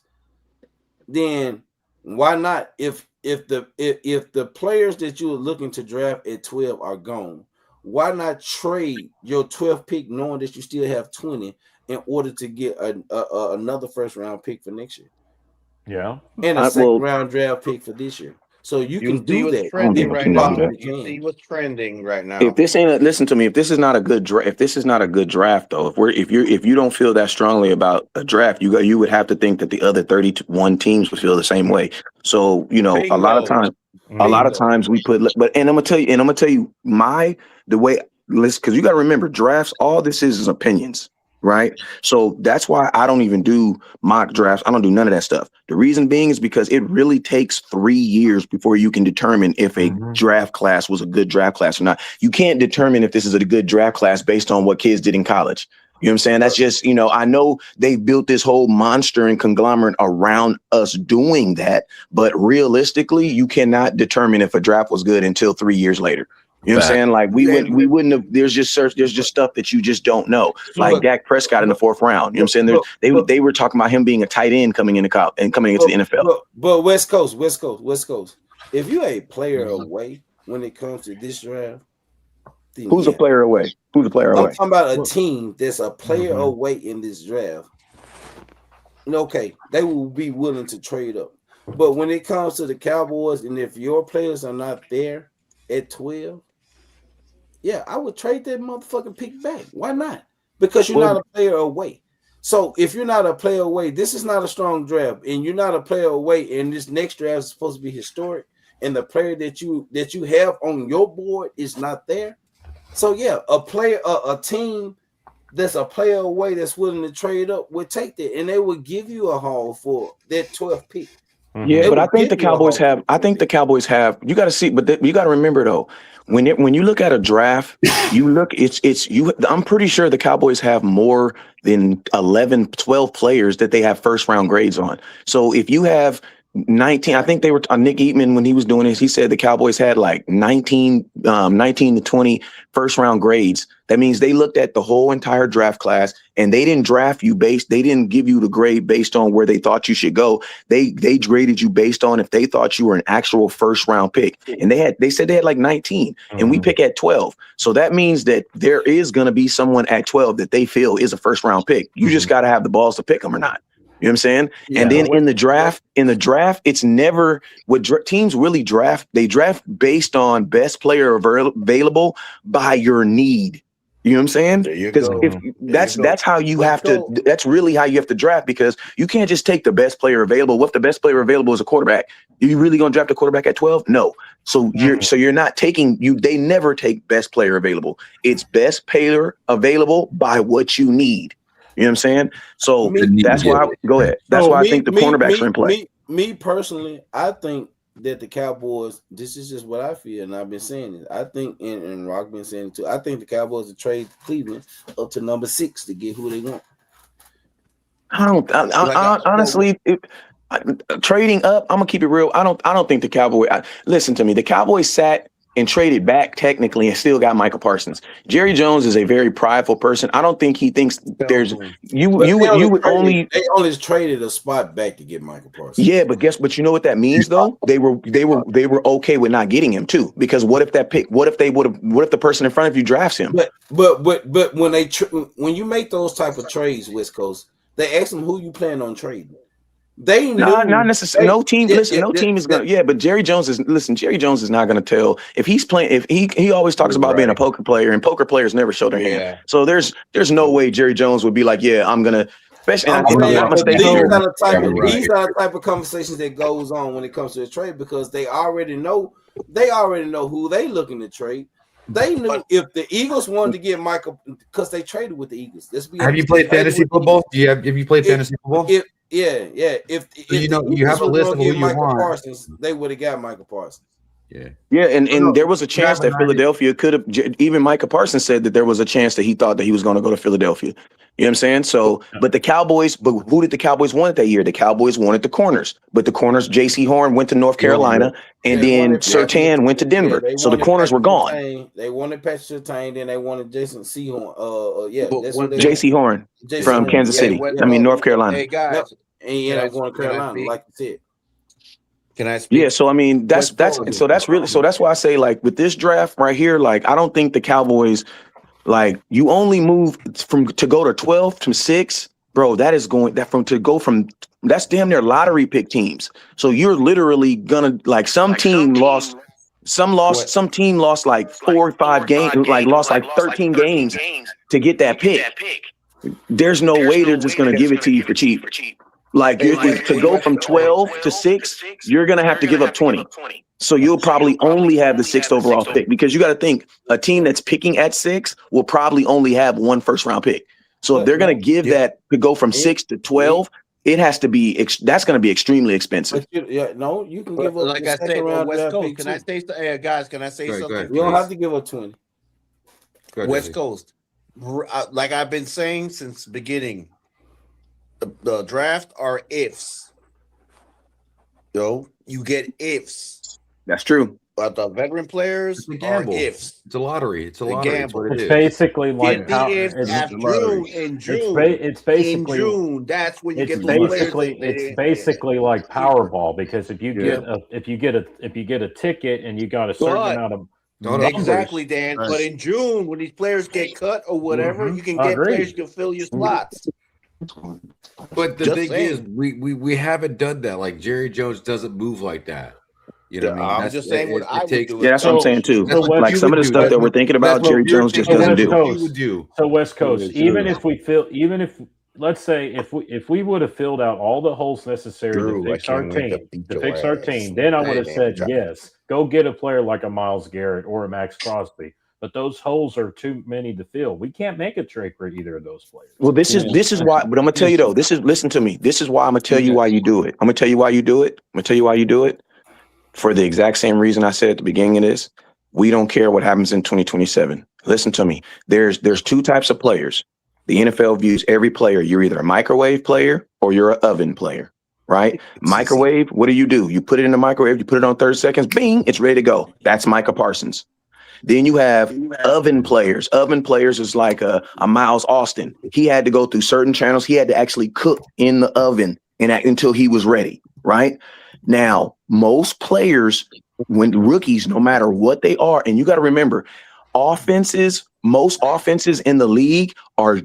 then why not? If the players that you are looking to draft at 12 are gone, why not trade your 12th pick knowing that you still have 20 in order to get another first round pick for next year? Yeah. And a second round draft pick for this year. So you can do that. Trending right now. You see what's trending right now. If this ain't listen to me, if this is not a good draft, though, if you don't feel that strongly about a draft, you would have to think that the other 31 teams would feel the same way. So a lot of times we put, and I'm gonna tell you the way, because you got to remember drafts. All this is opinions. Right. So that's why I don't even do mock drafts. I don't do none of that stuff. The reason being is because it really takes 3 years before you can determine if a draft class was a good draft class or not. You can't determine if this is a good draft class based on what kids did in college. You know what I'm saying? That's just, I know they built this whole monster and conglomerate around us doing that. But realistically, you cannot determine if a draft was good until 3 years later. You know what I'm saying? Like we wouldn't have. There's just stuff that you just don't know. Like Dak Prescott in the 4th round. You know what I'm saying? They were talking about him being a tight end coming into college and coming into the NFL. But West Coast. If you're a player away when it comes to this draft, who's a player away? I'm talking about a team that's a player away in this draft. Okay, they will be willing to trade up. But when it comes to the Cowboys, and if your players are not there at 12. Yeah, I would trade that motherfucking pick back. Why not? Because you're not a player away. So if you're not a player away, this is not a strong draft, and you're not a player away, and this next draft is supposed to be historic, and the player that you have on your board is not there. So yeah, a team that's a player away that's willing to trade up would take that, and they would give you a haul for that 12th pick. Yeah, but I think the Cowboys have. You got to see, but you got to remember though, when you look at a draft, I'm pretty sure the Cowboys have more than 11, 12 players that they have first round grades on. So if you have 19, I think they were Nick Eatman when he was doing this. He said the Cowboys had like 19 to 20 first round grades. That means they looked at the whole entire draft class and they didn't draft you they didn't give you the grade based on where they thought you should go. They graded you based on if they thought you were an actual first round pick. And they said they had like 19 and we pick at 12. So that means that there is going to be someone at 12 that they feel is a first round pick. You just got to have the balls to pick them or not. You know what I'm saying? Yeah. And then in the draft, it's never what teams really draft. They draft based on best player available by your need. You know what I'm saying? There you Because go. if that's how you have to. That's really how you have to draft, because you can't just take the best player available. What if the best player available is a quarterback? Are you really gonna draft a quarterback at 12? No. So you're not taking you. They never take best player available. It's best player available by what you need. You know what I'm saying? So that's why. Go ahead. That's So why I think the cornerbacks are in play. Me personally, I think that the Cowboys, this is just what I feel, and I've been saying it. I think, and Rock been saying it too, I think the Cowboys will trade Cleveland up to number 6 to get who they want. Honestly, trading up, I'm gonna keep it real. I don't think the Cowboys. Listen to me. The Cowboys sat and traded back technically and still got Micah Parsons. Jerry Jones is a very prideful person. I don't think he thinks there's you would only they only traded a spot back to get Micah Parsons. Yeah, but you know what that means though? They were okay with not getting him too, because what if the person in front of you drafts him? But when you make those type of trades, West Coast, they ask them who you plan on trading. They knew not necessarily. No team. Listen, no team is gonna. Yeah, but Jerry Jones is. Listen, Jerry Jones is not gonna tell if he's playing. If he always talks about being a poker player, and poker players never show their hand. So there's no way Jerry Jones would be like, yeah, I'm gonna. Especially, if I'm not mistaken, these are the type of conversations that goes on when it comes to the trade, because they already know who they looking to trade. They knew if the Eagles wanted to get Michael, because they traded with the Eagles. Have you played fantasy football? Have you played fantasy football? Yeah. If you have a list of who you Micah want. Parsons, they would have got Micah Parsons. Yeah, and there was a chance that Philadelphia could have. Even Micah Parsons said that there was a chance that he thought that he was going to go to Philadelphia. You know what I'm saying? So, but who did the Cowboys want that year? The Cowboys wanted the corners, but the corners, J.C. Horn went to North Carolina, and then Surtain went to Denver. So the corners were gone. They wanted Patrick Surtain, then they wanted Jason Sehorn. J.C. Horn from Kansas City. North Carolina. Hey guys, and he ended up going to Carolina, like you said. Can I speak? Yeah, so I mean that's why I say, like, with this draft right here, like, I don't think the Cowboys, like, you only move to go to 12 to 6, bro. That's damn near lottery pick teams. So you're literally gonna, like, some team lost like 4 or 5 games, like lost like 13 games to get that pick. There's no way they're just gonna give it to you for cheap. Like, to go from 12 to 6, you're going to have to give up 20. So you'll probably only have the 6th overall pick, because you got to think a team that's picking at 6 will probably only have 1 first-round pick. So if they're going to give that to go from 6 to 12, it has to be that's going to be extremely expensive. You can give up. Like I said, West Coast. Can I say, guys? Can I say something? You don't have to give up 20. West Coast, like I've been saying since the beginning. The draft are ifs. You get ifs. That's true. But the veteran players are ifs. It's a lottery. It's a lottery. It's basically like in June. It's basically in June. That's when you get it's basically like Powerball, because if you get a ticket and you got a certain amount of exactly, Dan. But in June, when these players get cut or whatever, you can get players to fill your slots. But the thing is, we haven't done that. Like, Jerry Jones doesn't move like that. You know what I mean? I'm just saying what I would do. Yeah, that's what I'm saying too. Like, some of the stuff that we're thinking about, Jerry Jones just doesn't do. So West Coast, let's say if we would have filled out all the holes necessary to fix our team, then I would have said yes, go get a player like a Myles Garrett or a Max Crosby. But those holes are too many to fill. We can't make a trade for either of those players. Well, this is why. But I'm gonna tell you though. Listen to me. This is why I'm gonna tell you why you do it. I'm gonna tell you why you do it. For the exact same reason I said at the beginning of this. We don't care what happens in 2027. Listen to me. There's 2 types of players. The NFL views every player. You're either a microwave player or you're an oven player. Right? Microwave. What do? You put it in the microwave. You put it on 30 seconds. Bing! It's ready to go. That's Micah Parsons. Then you have oven players. Oven players is like a Miles Austin. He had to go through certain channels. He had to actually cook in the oven until he was ready, right? Now, most players, when rookies, no matter what they are, and you got to remember, most offenses in the league are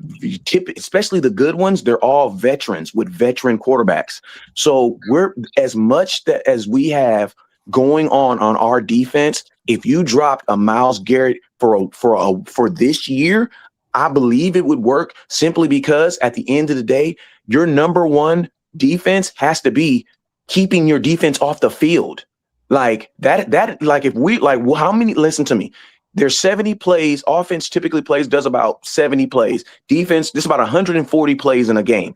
especially the good ones, they're all veterans with veteran quarterbacks. So we're as much as we have going on our defense. If you dropped a Myles Garrett for this year, I believe it would work simply because at the end of the day, your number one defense has to be keeping your defense off the field. Like like if we like how many, listen to me. There's 70 plays. Offense typically does about 70 plays. Defense, this is about 140 plays in a game.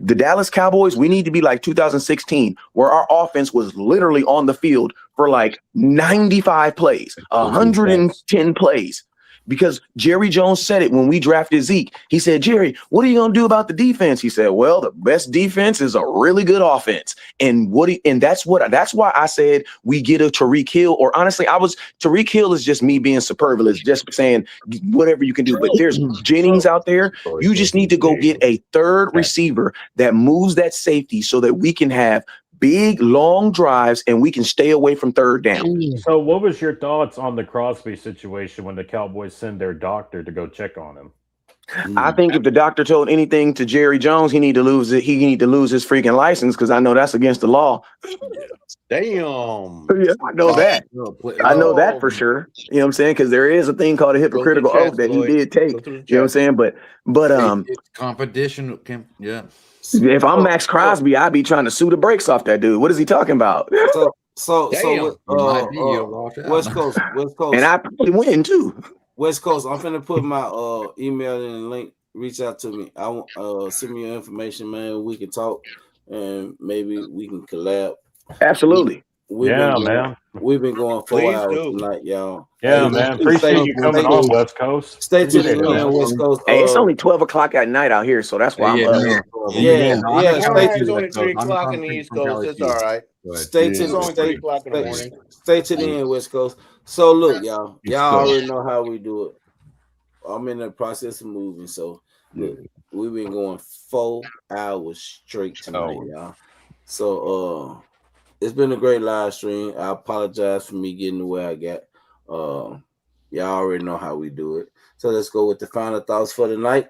The Dallas Cowboys, we need to be like 2016, where our offense was literally on the field for like 95 plays, 110 plays. Because Jerry Jones said it when we drafted Zeke. He said, Jerry, what are you going to do about the defense? He said, well, the best defense is a really good offense. And that's why I said we get a Tyreek Hill, or honestly, Tyreek Hill is just me being superfluous, just saying whatever you can do. But there's Jennings out there. You just need to go get a third receiver that moves that safety so that we can have big, long drives and we can stay away from third down. So what was your thoughts on the Crosby situation when the Cowboys send their doctor to go check on him? I think if the doctor told anything to Jerry Jones, he need to lose it. He need to lose his freaking license because I know that's against the law. Damn. Yeah, I know that. I know that for sure. You know what I'm saying? Because there is a thing called a hypocritical oath that he did take. You know what I'm saying? But it's competition. Yeah. If I'm Max Crosby, I'd be trying to sue the brakes off that dude. What is he talking about? So West Coast, and I probably win too. West Coast, I'm finna put my email in the link. Reach out to me. I want send me your information, man. We can talk and maybe we can collab. Absolutely. We've been going 4 hours tonight, y'all. Yeah, man. Appreciate you coming on, West Coast. Stay to the end, West Coast. Hey, it's only 12 o'clock at night out here, so that's why I'm up. It's only 3 o'clock in the East Coast. It's all right. Stay to the end, West Coast. So look, y'all already know how we do it. I'm in the process of moving, so look, we've been going 4 hours straight tonight, y'all. So it's been a great live stream. I apologize for me getting the way I got. Y'all already know how we do it. So let's go with the final thoughts for the night.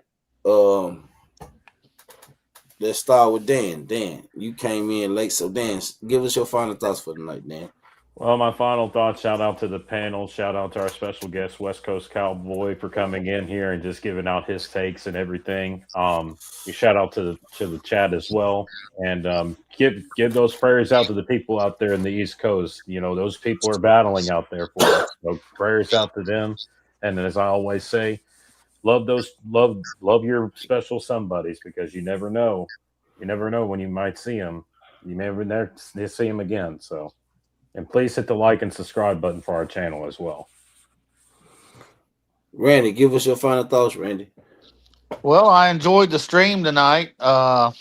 Let's start with Dan. Dan, you came in late, so Dan, give us your final thoughts for the night, Dan. Well, my final thoughts, shout out to the panel, shout out to our special guest, West Coast Cowboy, for coming in here and just giving out his takes and everything. Shout out to the chat as well. And give those prayers out to the people out there in the East Coast. You know, those people are battling out there for us. So prayers out to them. And as I always say, love your special somebodies, because you never know. You never know when you might see them. You never see them again. So. And please hit the like and subscribe button for our channel as well. Randy, give us your final thoughts, Randy. Well, I enjoyed the stream tonight. But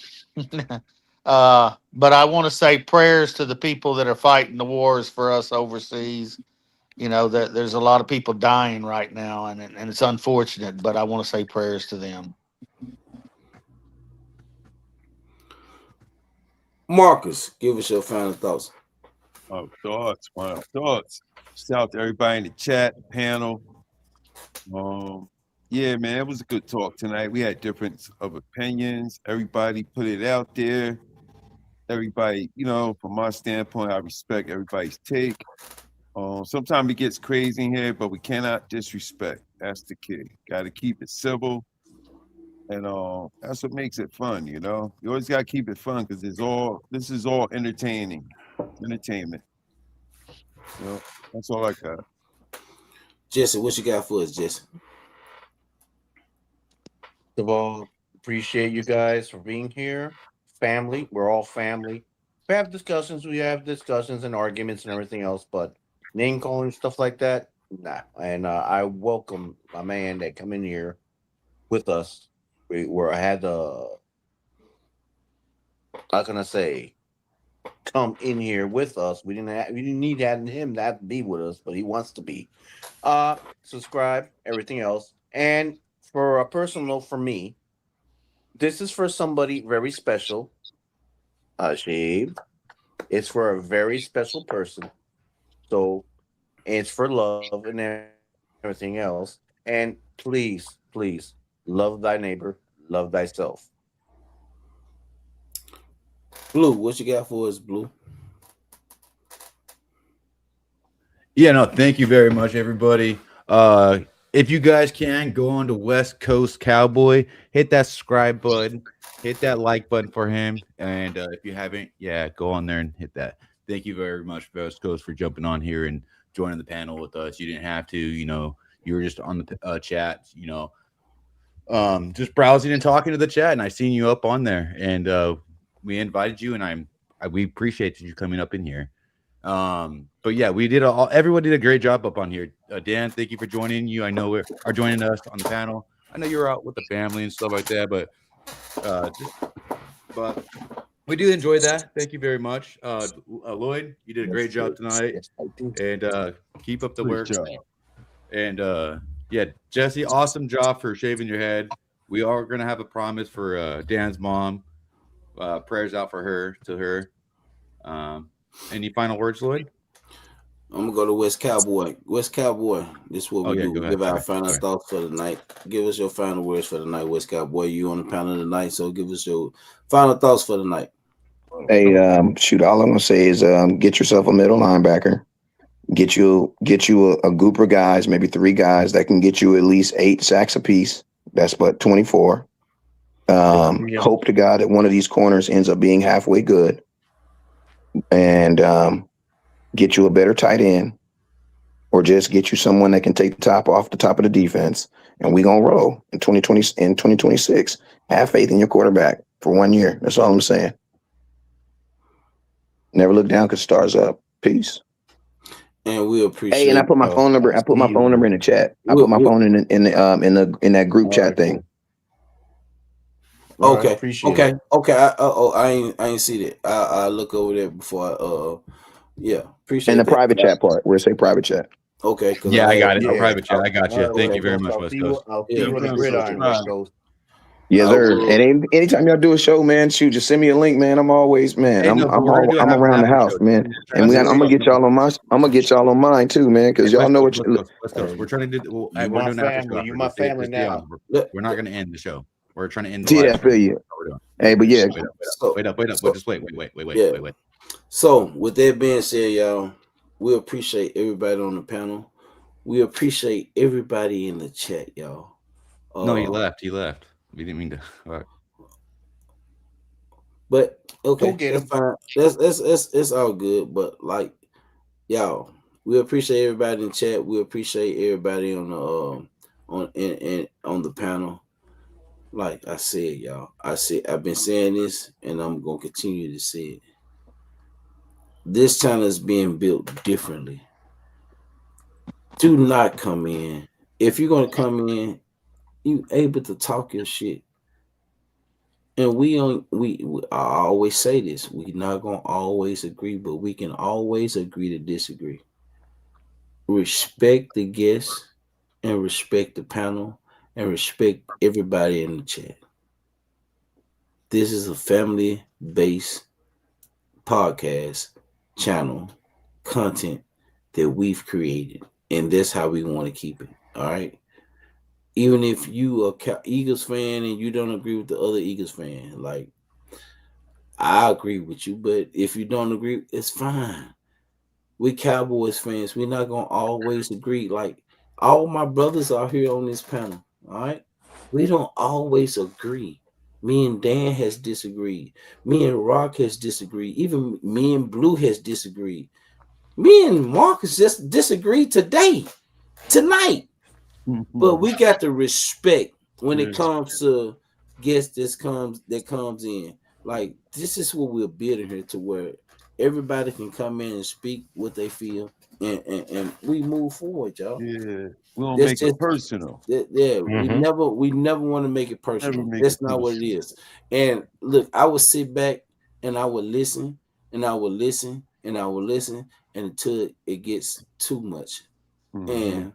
I want to say prayers to the people that are fighting the wars for us overseas. You know, there's a lot of people dying right now, and it's unfortunate, but I want to say prayers to them. Marcus, give us your final thoughts. Final thoughts. Shout out to everybody in the chat, panel. Yeah, man, it was a good talk tonight. We had difference of opinions. Everybody put it out there. Everybody, you know, from my standpoint, I respect everybody's take. Sometimes it gets crazy in here, but we cannot disrespect. That's the key. Got to keep it civil. And that's what makes it fun, you know. You always got to keep it fun because this is all entertainment. You know, that's all I got. Jesse, what you got for us, Jesse? First of all, appreciate you guys for being here. Family, we're all family. We have discussions and arguments and everything else, but name calling, stuff like that, nah. And I welcome my man that come in here with us. Where I had how can I say, come in here with us. We didn't need him to be with us, but he wants to be. Subscribe, everything else. And for a personal note for me, this is for somebody very special. Shave. It's for a very special person. So it's for love and everything else. And please, love thy neighbor, love thyself. Blue, what you got for us, Blue? Yeah, no, thank you very much, everybody. if you guys can go on to West Coast Cowboy, hit that subscribe button, hit that like button for him, and if you haven't, go on there and hit that. Thank you very much, West Coast, for jumping on here and joining the panel with us. You didn't have to, you were just on the chat, just browsing and talking to the chat, and I seen you up on there, and we invited you, and we appreciate you coming up in here. But yeah, everyone did a great job up on here. Dan, thank you for joining you. I know are joining us on the panel. I know you're out with the family and stuff like that, but we do enjoy that. Thank you very much. Lloyd, you did a great job tonight, and keep up the work. And Jesse, awesome job for shaving your head. We are gonna have a promise for Dan's mom. Prayers out for her, to her. Any final words, Lloyd? I'm gonna go to West Cowboy. West Cowboy. This is what we do. Give our final thoughts for the night. Give us your final words for the night, West Cowboy. You on the panel tonight, so give us your final thoughts for the night. Hey, shoot, all I'm gonna say is get yourself a middle linebacker. Get you a group of guys, maybe 3 guys that can get you at least 8 sacks apiece. That's but 24. Hope to God that one of these corners ends up being halfway good. And get you a better tight end, or just get you someone that can take the top off the top of the defense, and we gonna roll in 2026. Have faith in your quarterback for 1 year. That's all I'm saying. Never look down because stars up. Peace. And we appreciate. Hey, and I put my phone number. I put my phone number in the chat. I put my phone in that group chat thing. Okay. I ain't see that. I look over there before. Appreciate. And the private chat part where it say private chat. Okay. Yeah, I got it. Private chat. I got you. Thank you very much, West Coast. I'll see you on the gridiron, West Coast. Yes, sir. And anytime y'all do a show, man, shoot, just send me a link, man. I'm always, man. I'm around the house, man. And I'm gonna get y'all on my. I'm gonna get y'all on mine too, man, because y'all know what. We're trying to do. We're doing after show. You my family now. We're not gonna end the show. We're trying to end the See, live I feel you. Hey, but yeah. Wait up. Just wait. So with that being said, y'all, we appreciate everybody on the panel. We appreciate everybody in the chat, y'all. No, he left. We didn't mean to. All right. But okay, that's fine. It's all good. But like, y'all, we appreciate everybody in the chat. We appreciate everybody on the on the panel. Like I said, y'all, I've been saying this, and I'm gonna continue to say it. This channel is being built differently. Do not come in. If you're gonna come in, you able to talk your shit. And I always say this, we're not gonna always agree, but we can always agree to disagree. Respect the guests and respect the panel and respect everybody in the chat. This is a family-based podcast channel content that we've created, and that's how we want to keep it. All right. Even if you are Eagles fan and you don't agree with the other Eagles fan, like I agree with you, but if you don't agree, it's fine. We Cowboys fans, we're not gonna always agree. Like all my brothers are here on this panel. All right, we don't always agree. Me and Dan has disagreed. Me and Rock has disagreed. Even me and Blue has disagreed. Me and Marcus just disagreed tonight. But we got to respect when it comes to guests that comes in. Like this is what we're building here to where everybody can come in and speak what they feel, and we move forward, y'all. Yeah, we don't make it personal. We never want to make it personal. That's not what it is. And look, I would sit back and I would listen and I would listen and I would listen until it gets too much. And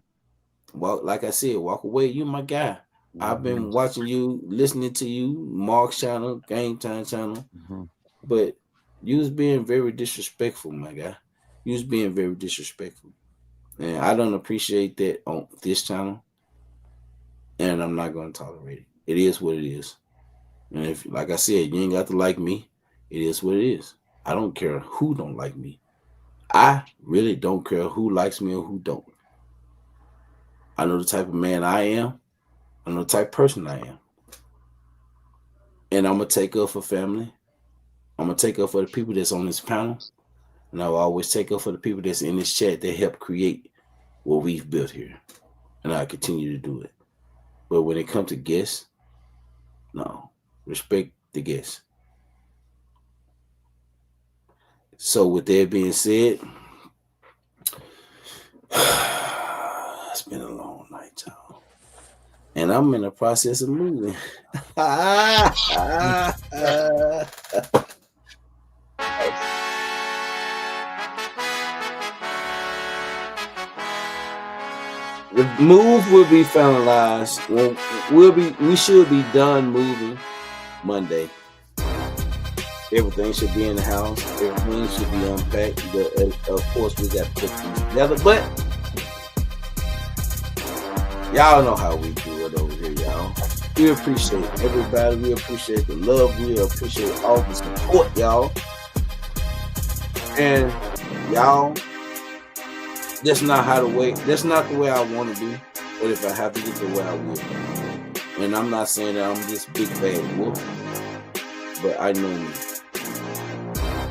like I said, walk away. You my guy. I've been watching you, listening to you, Mark's channel, Game Time channel, but you was being very disrespectful, my guy. You was being very disrespectful, and I don't appreciate that on this channel, and I'm not going to tolerate it. It is what it is, and if, like I said, you ain't got to like me. It is what it is. I don't care who don't like me. I really don't care who likes me or who don't. I know the type of man I am. I know the type of person I am. And I'm going to take up for family. I'm going to take up for the people that's on this panel. And I will always take up for the people that's in this chat that help create what we've built here. And I continue to do it. But when it comes to guests, no. Respect the guests. So with that being said, it's been a long night, y'all. And I'm in the process of moving. The move will be finalized. We should be done moving Monday. Everything should be in the house. Everything should be unpacked. But of course, we got to put things together. But y'all know how we do it over here, y'all. We appreciate everybody. We appreciate the love. We appreciate all the support, y'all. And y'all, that's not how the way. That's not the way I want to be. But if I have to get the way I will. And I'm not saying that I'm this big bad wolf, but I know me.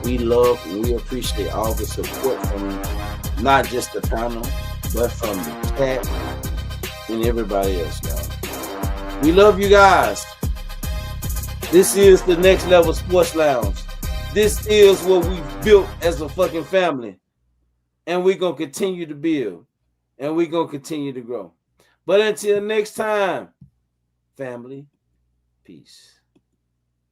We love and we appreciate all the support from not just the panel, but from the chat and everybody else, y'all. We love you guys. This is the Next Level Sports Lounge. This is what we've built as a fucking family. And we're going to continue to build. And we're going to continue to grow. But until next time, family, peace.